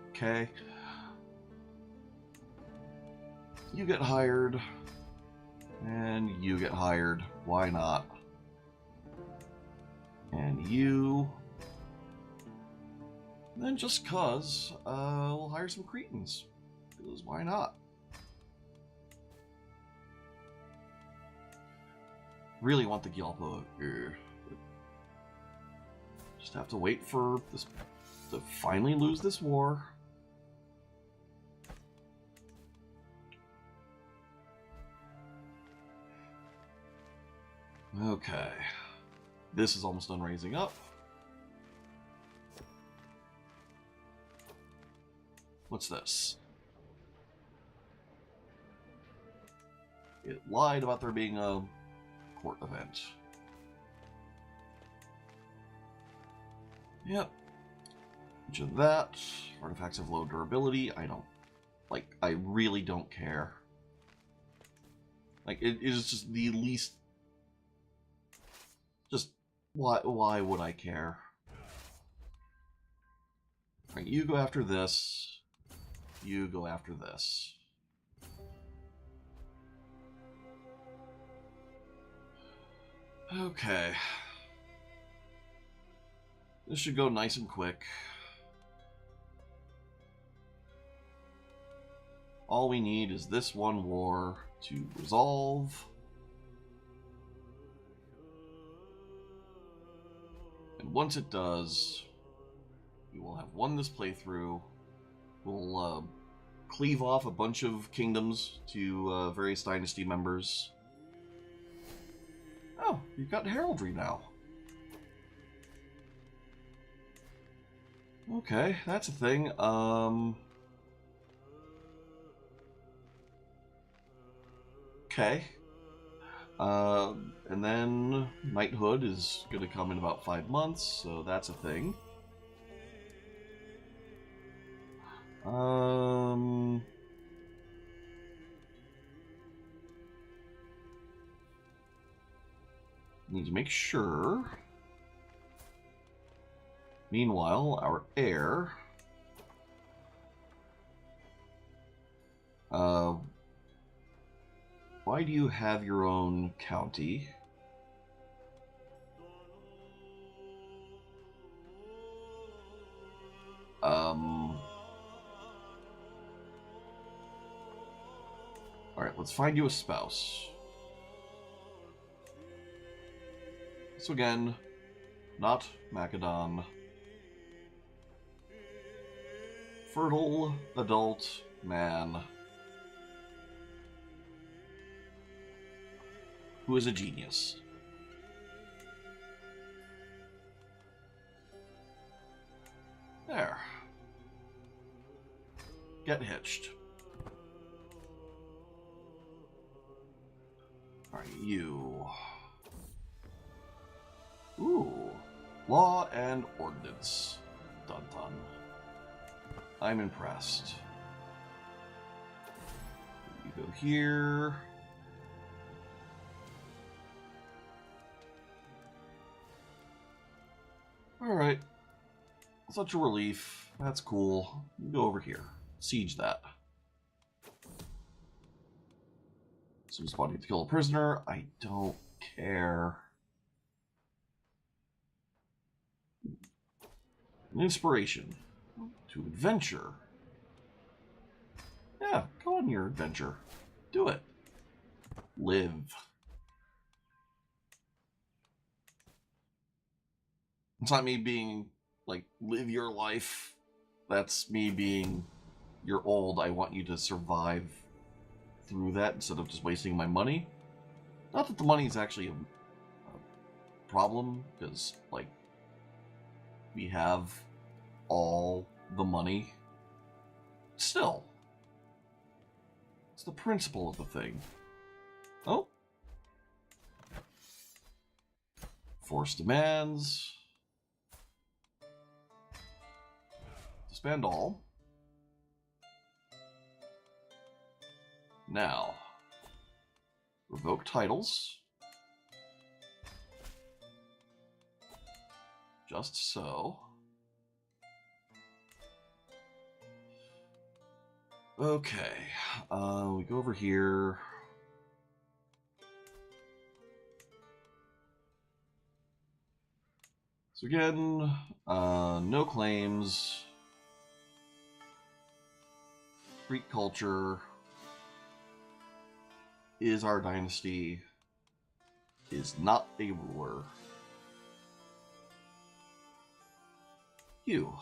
Okay. You get hired. And you get hired. Why not? And you... Then just cause, we'll hire some Cretans. Because why not? Really want the Gyalpo here. Just have to wait for this to finally lose this war. Okay. This is almost done raising up. What's this? It lied about there being a court event. Yep. Each of that. Artifacts have low durability. I don't... Like, I really don't care. Like, it is just the least... Just, why would I care? Right, you go after this. You go after this. Okay. This should go nice and quick. All we need is this one war to resolve. And once it does, we will have won this playthrough. We'll cleave off a bunch of kingdoms to various dynasty members. Oh, you've got heraldry now. Okay, that's a thing. Okay. And then knighthood is going to come in about 5 months, so that's a thing. Need to make sure. Meanwhile, our heir. Why do you have your own county? Alright, let's find you a spouse. So again, not Macedon. Fertile adult man who is a genius. There. Get hitched. Alright, you. Ooh. Law and ordinance. Dun dun. I'm impressed. You go here. Alright. Such a relief. That's cool. You go over here. Siege that. Some spawning to kill a prisoner. I don't care. An inspiration. To adventure. Yeah, go on your adventure. Do it. Live. It's not me being like, live your life. That's me being, you're old, I want you to survive through that instead of just wasting my money. Not that the money is actually a problem, because, like, we have all the money. Still, it's the principle of the thing. Oh. Force demands. Disband all. Now, revoke titles. Just so. Okay, we go over here. So again, no claims. Greek culture is our dynasty, is not a ruler. You.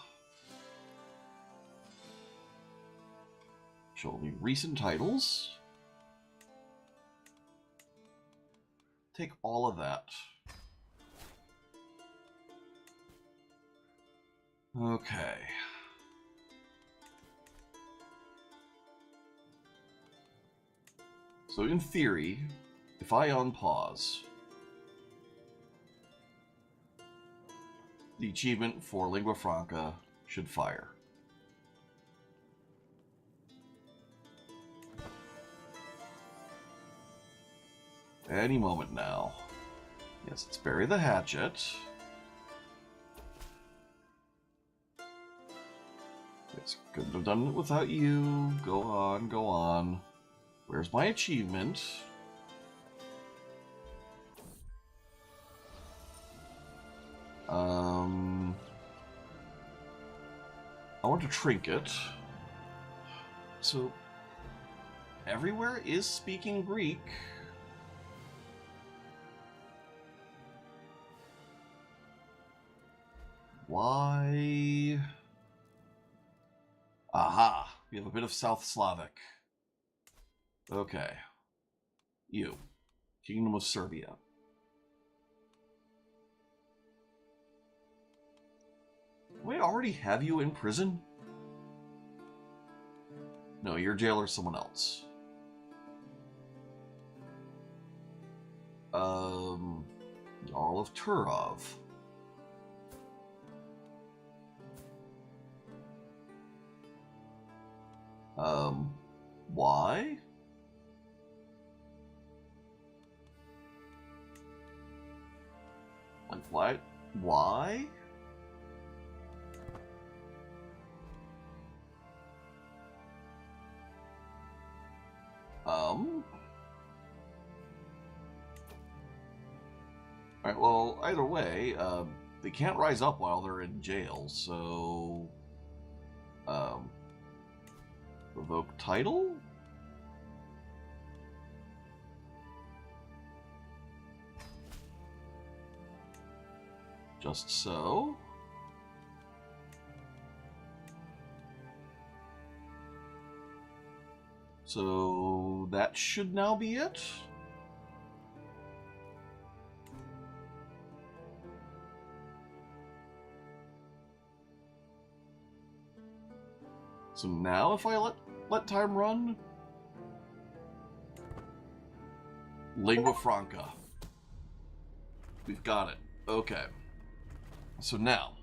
Show me recent titles. Take all of that. Okay. So in theory, if I unpause, the achievement for Lingua Franca should fire. Any moment now. Yes, let's bury the hatchet. Yes, couldn't have done it without you. Go on, go on. Where's my achievement? I want to trinket. So, everywhere is speaking Greek. Why? Aha! We have a bit of South Slavic. Okay. You. Kingdom of Serbia. Do I already have you in prison? No, your jailer's someone else. Jarl of Turov. Why? Like, what? Why? Alright, well, either way, they can't rise up while they're in jail, so... Revoke title? Just so. So that should now be it. So now if I let time run, Lingua Franca. We've got it. Okay. So now,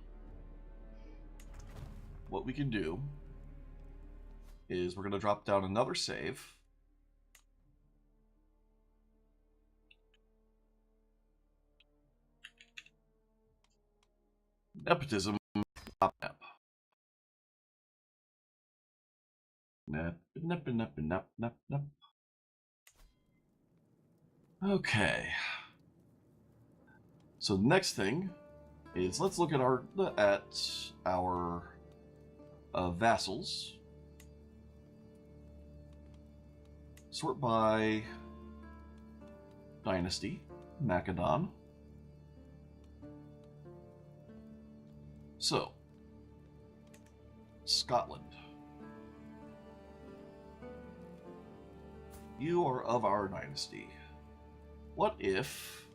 what we can do is we're going to drop down another save. Nepotism. Nep. Nep. Okay. So the next thing is let's look at our vassals. Sort by dynasty, Macedon. So, Scotland. You are of our dynasty. What if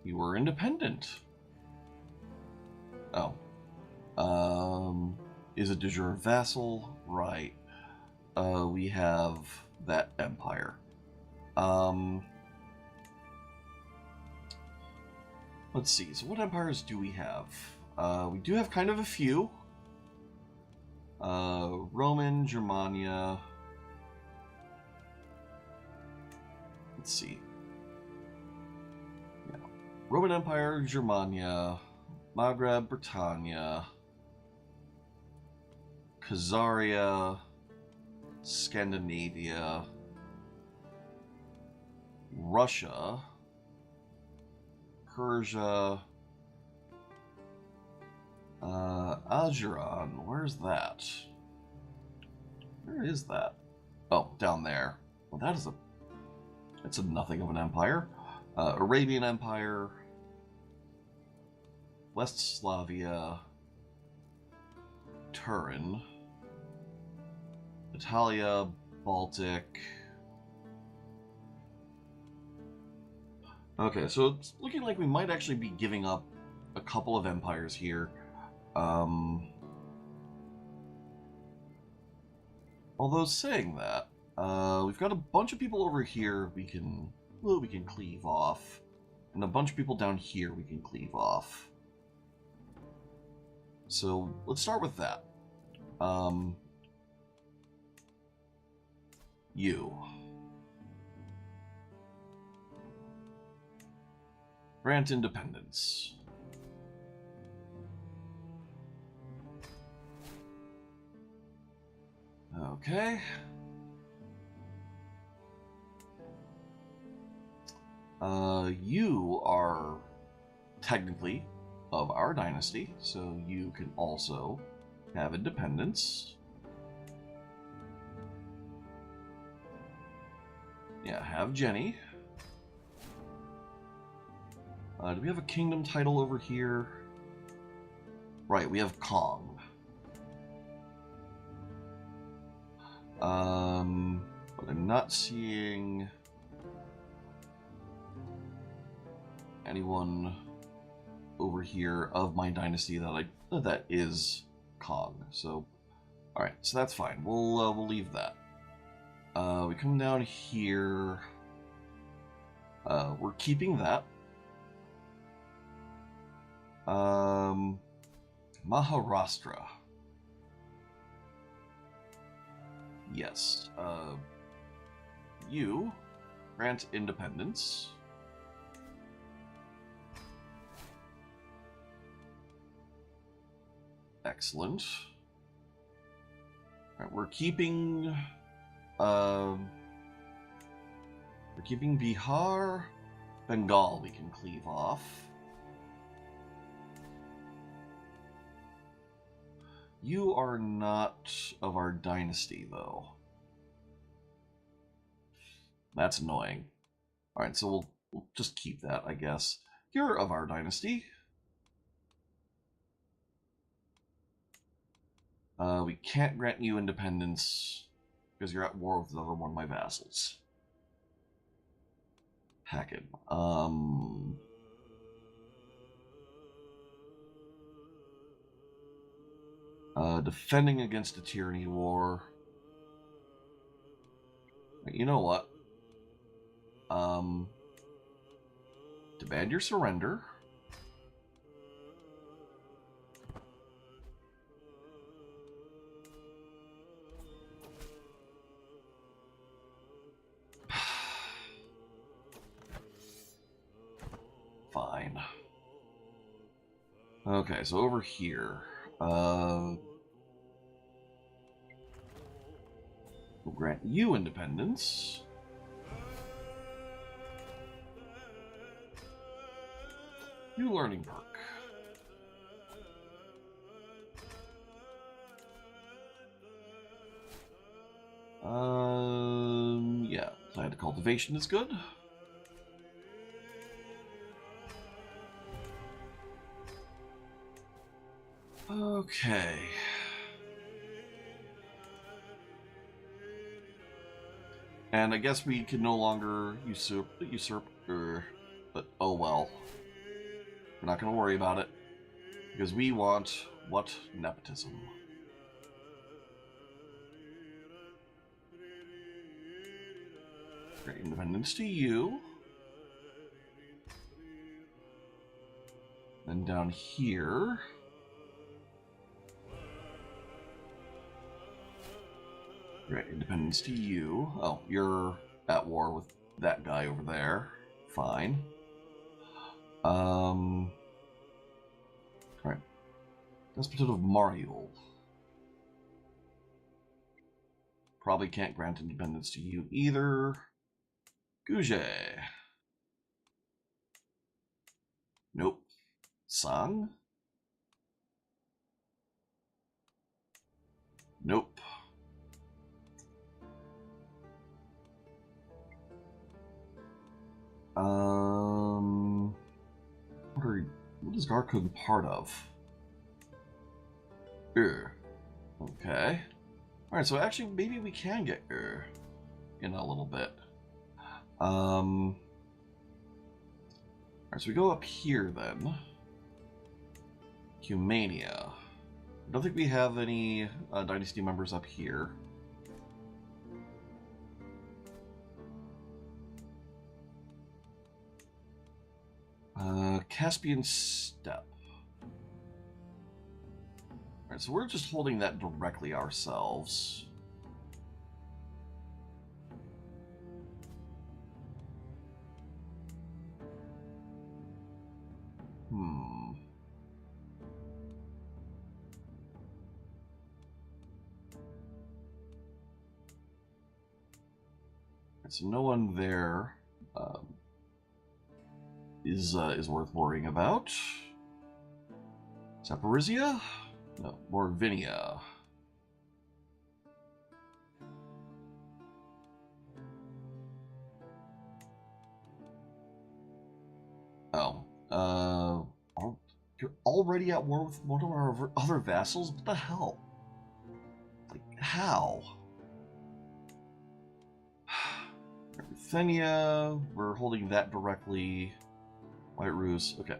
you were independent? Oh. Is it de jure vassal? Right. We have that empire. Let's see. So what empires do we have? We do have kind of a few. Roman, Germania. Let's see. Yeah. Roman Empire, Germania, Maghreb, Britannia, Khazaria, Scandinavia, Russia, Persia, Ajuran. Where's that? Where is that? Oh, down there. Well, that's a nothing of an empire. Arabian Empire, West Slavia, Turin, Italia, Baltic. Okay, so it's looking like we might actually be giving up a couple of empires here. Although saying that, we've got a bunch of people over here we can cleave off, and a bunch of people down here we can cleave off. So let's start with that. You. Grant independence. Okay. You are technically of our dynasty, so you can also have independence. Yeah, have Jenny. Do we have a kingdom title over here? Right, we have Kong. But I'm not seeing anyone over here of my dynasty that is Kong. So, all right, so that's fine. We'll leave that. We come down here. We're keeping that. Maharashtra. Yes. You grant independence. Excellent. All right, we're keeping Bihar. Bengal we can cleave off. You are not of our dynasty, though. That's annoying. Alright, so we'll just keep that, I guess. You're of our dynasty. We can't grant you independence because you're at war with another one of my vassals. Hackett. Defending against a tyranny war. You know what? Demand your surrender. Fine. Okay, so over here. We'll grant you independence. New learning perk. Yeah, plant of cultivation is good. Okay. And I guess we can no longer usurp, but oh well. We're not going to worry about it, because we want, what, nepotism. Great independence to you. Then down here... Great independence to you. Oh, you're at war with that guy over there. Fine. Alright. Despotate of Mariul. Probably can't grant independence to you either. Gouge. Nope. Sang? Nope. What is Garkung part of? Okay. Alright, so actually maybe we can get in a little bit. Alright, so we go up here then. Humania. I don't think we have any dynasty members up here. Caspian Steppe. Alright, so we're just holding that directly ourselves. So no one there is worth worrying about. Zaporizhia? No, Morvinia. Oh, you're already at war with one of our other vassals? What the hell? Like, how? Ruthenia, we're holding that directly. White Ruse, okay.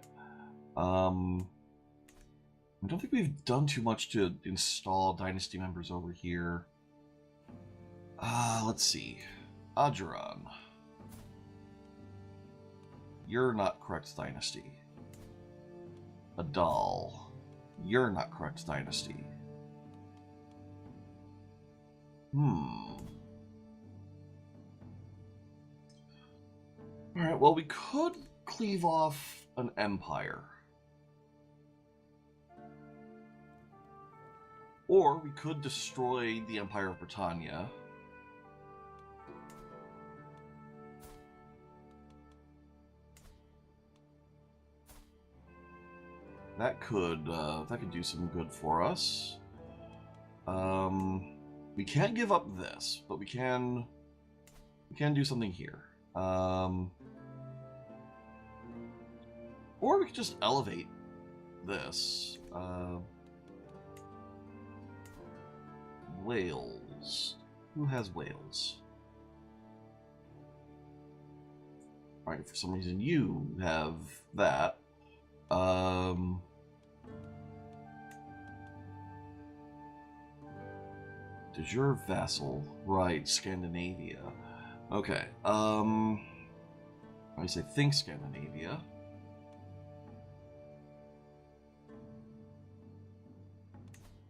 I don't think we've done too much to install dynasty members over here. Let's see. Ajuran. You're not correct dynasty. Adal. You're not correct dynasty. Alright, well, we could cleave off an empire. Or we could destroy the Empire of Britannia. That could do some good for us. We can't give up this, but we can do something here. Or we could just elevate this. Wales. Who has Wales? Alright, for some reason you have that. Does your vassal? Right, Scandinavia. Okay, I say think Scandinavia.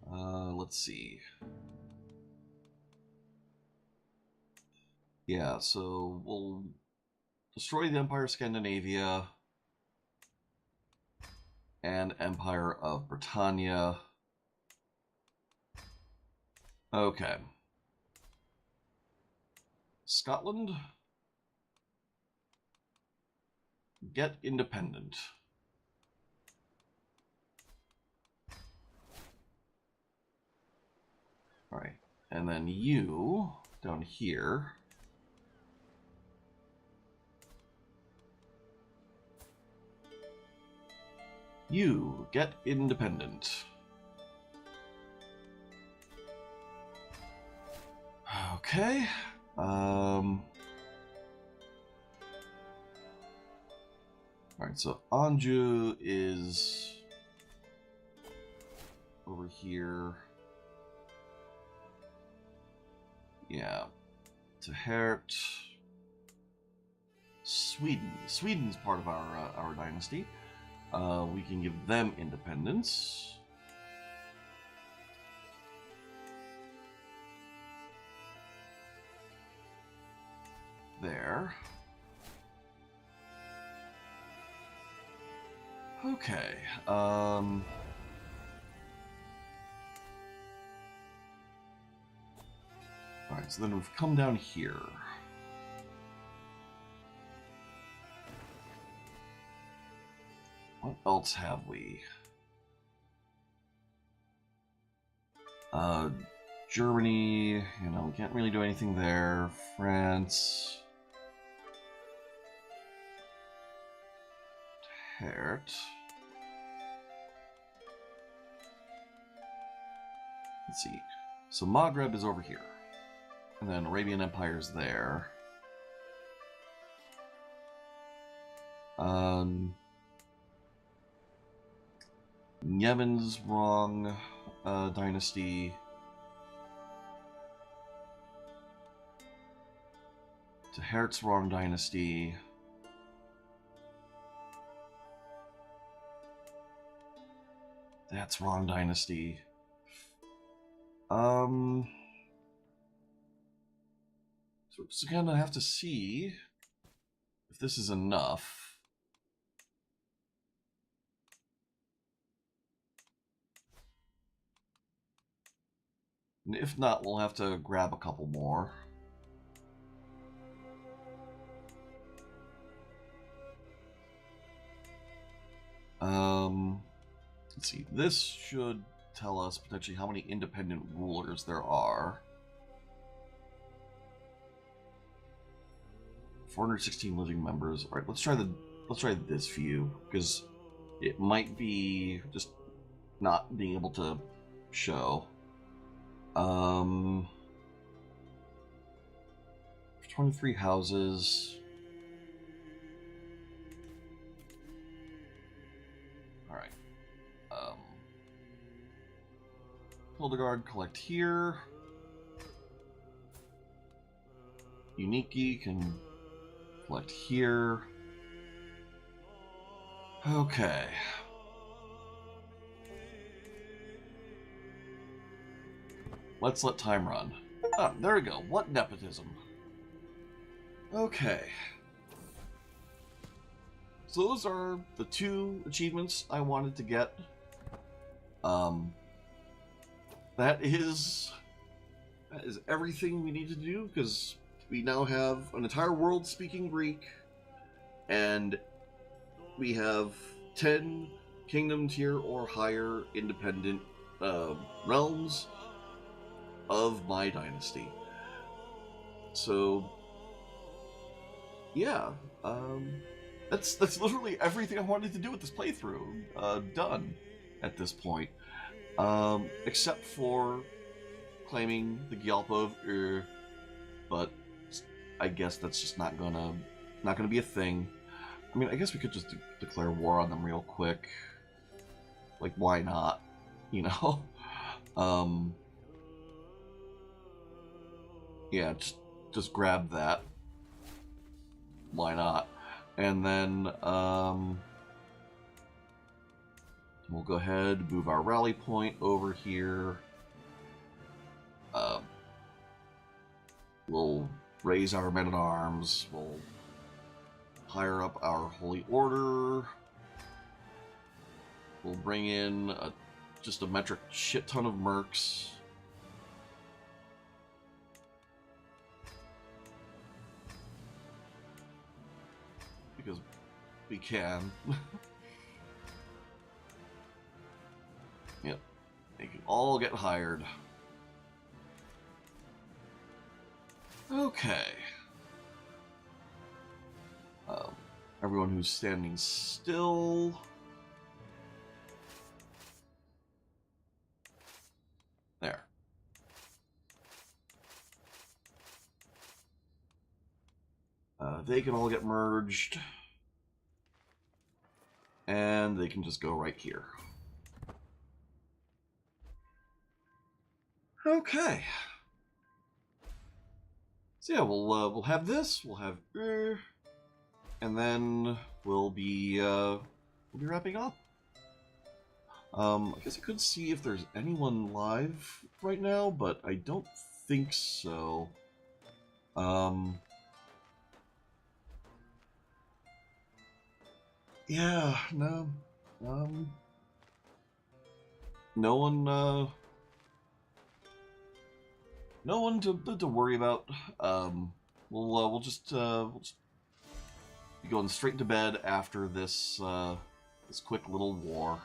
Let's see. Yeah, so we'll destroy the Empire of Scandinavia and Empire of Britannia. Okay. Scotland, get independent. Alright, and then you, down here, you get independent. Okay. Alright, so Anjou is over here. Yeah. Tahert. Sweden. Sweden's part of our dynasty. We can give them independence. There. Okay. Alright, so then we've come down here. What else have we? Germany, you know, we can't really do anything there. France. Tahert. Let's see. So Maghreb is over here. And then Arabian Empire's there. Yemen's wrong dynasty. Tahert's wrong dynasty. That's wrong dynasty. So we're just gonna have to see if this is enough. And if not, we'll have to grab a couple more. Let's see. This should tell us potentially how many independent rulers there are. 416 living members. All right, let's try this view because it might be just not being able to show. 23 houses. All right. Hildegard, collect here. Uniki can collect here. Okay. Let's let time run. Ah, there we go. What nepotism? Okay. So those are the 2 achievements I wanted to get. That is everything we need to do, because we now have an entire world speaking Greek, and we have 10 kingdom tier or higher independent realms of my dynasty. So yeah, that's literally everything I wanted to do with this playthrough done at this point, except for claiming the Gyalpa of but I guess that's just not gonna be a thing. I mean, I guess we could just declare war on them real quick. Like, why not? You know? Yeah, just grab that. Why not? And then we'll go ahead, move our rally point over here. We'll raise our men-at-arms. We'll hire up our Holy Order. We'll bring in just a metric shit ton of mercs. Because we can. Yep. They can all get hired. Okay. Everyone who's standing still. There. They can all get merged. And they can just go right here. Okay. So yeah, we'll have this. We'll have, and then we'll be wrapping up. I guess I could see if there's anyone live right now, but I don't think so. Yeah, no, no one, no one to worry about. We'll just be going straight to bed after this this quick little war.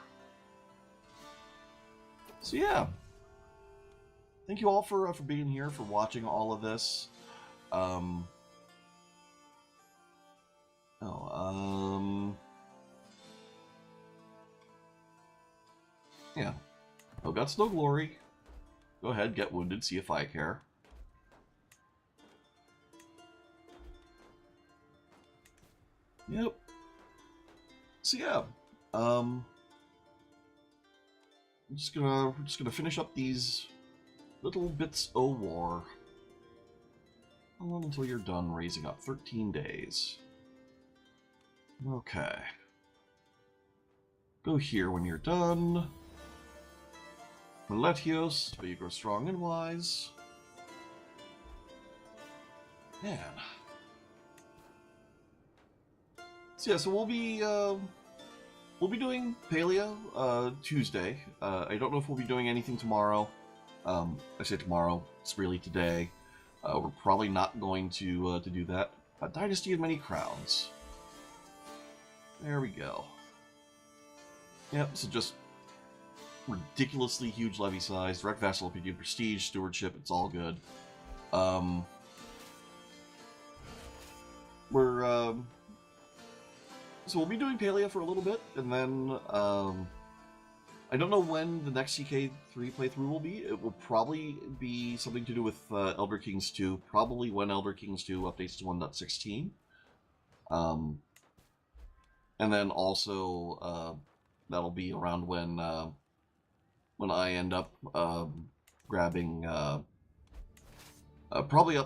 So yeah, thank you all for being here, for watching all of this. Yeah. No guts, no glory. Go ahead, get wounded, see if I care. Yep. So yeah, we're just gonna finish up these little bits of war. How long until you're done raising up? 13 days. Okay. Go here when you're done. Meletios, but you grow strong and wise. Man. So yeah, so we'll be doing Paleo Tuesday. I don't know if we'll be doing anything tomorrow. I say tomorrow. It's really today. We're probably not going to do that. Dynasty of Many Crowns. There we go. Yep. So just ridiculously huge levy size, direct vassal opinion, prestige, stewardship, it's all good. So we'll be doing Palea for a little bit, and then I don't know when the next CK3 playthrough will be. It will probably be something to do with Elder Kings 2, probably when Elder Kings 2 updates to 1.16. And then also that'll be around when I end up grabbing I'll probably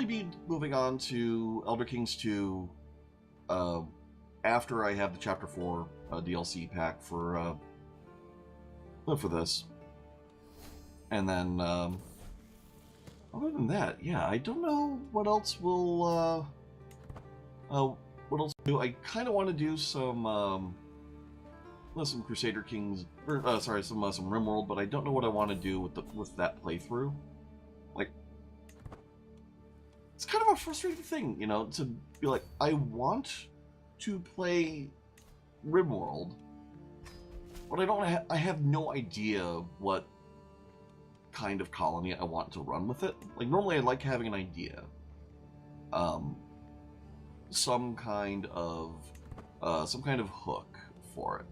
be moving on to Elder Kings 2 after I have the Chapter 4 DLC pack for this. And then other than that, yeah, I don't know what else we'll do. I kind of want to do some Crusader Kings, or some RimWorld, but I don't know what I want to do with that playthrough. Like, it's kind of a frustrating thing, you know, to be like, I want to play RimWorld, but I have no idea what kind of colony I want to run with it. Like, normally I like having an idea. Some kind of hook for it.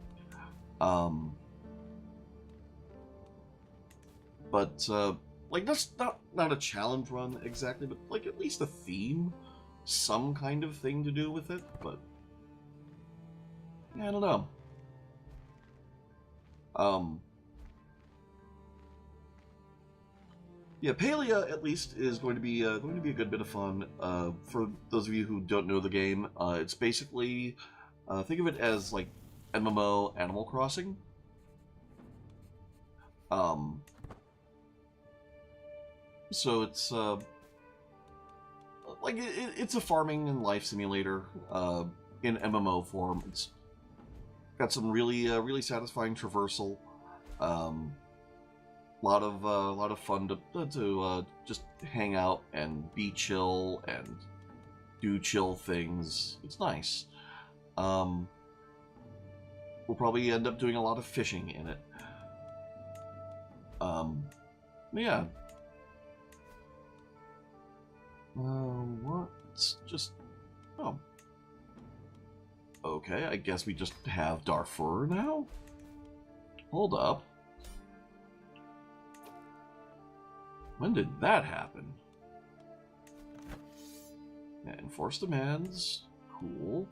But like, that's not a challenge run exactly, but like at least a theme, some kind of thing to do with it. But yeah, I don't know. Yeah, Palea at least is going to be a good bit of fun. For those of you who don't know the game, it's basically think of it as like MMO Animal Crossing. So it's like it's a farming and life simulator in MMO form. It's got some really satisfying traversal. Lot of fun to just hang out and be chill and do chill things. It's nice. We'll probably end up doing a lot of fishing in it. Yeah. What? Just... Oh. Okay, I guess we just have Darfur now? Hold up. When did that happen? Yeah, enforce demands. Cool.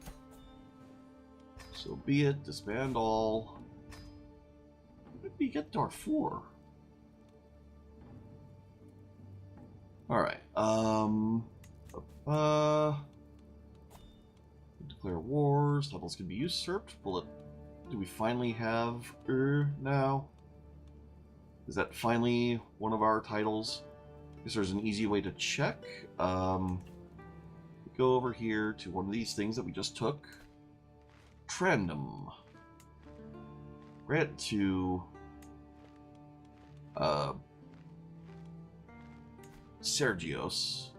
So be it. Disband all. When did we get Darfur? Alright. Declare wars. Titles can be usurped. Do we finally have now? Is that finally one of our titles? I guess there's an easy way to check. Go over here to one of these things that we just took. Trandom. Grant to Sergios.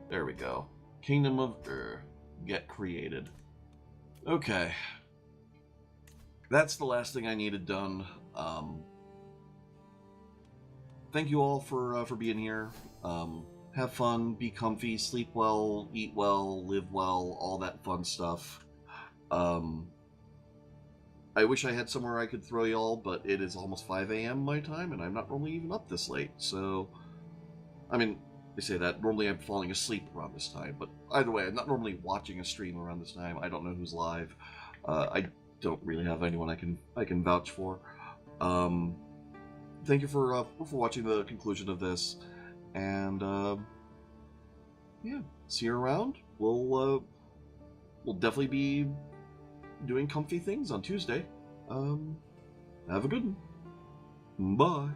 There we go. Kingdom of get created. Okay. That's the last thing I needed done. Thank you all for being here. Have fun, be comfy, sleep well, eat well, live well, all that fun stuff. I wish I had somewhere I could throw y'all, but it is almost 5 a.m. my time, and I'm not normally even up this late, so... I mean, they say that normally I'm falling asleep around this time, but either way, I'm not normally watching a stream around this time. I don't know who's live. I don't really have anyone I can vouch for. Thank you for watching the conclusion of this, and yeah, see you around. We'll definitely be doing comfy things on Tuesday. Have a good one. Bye.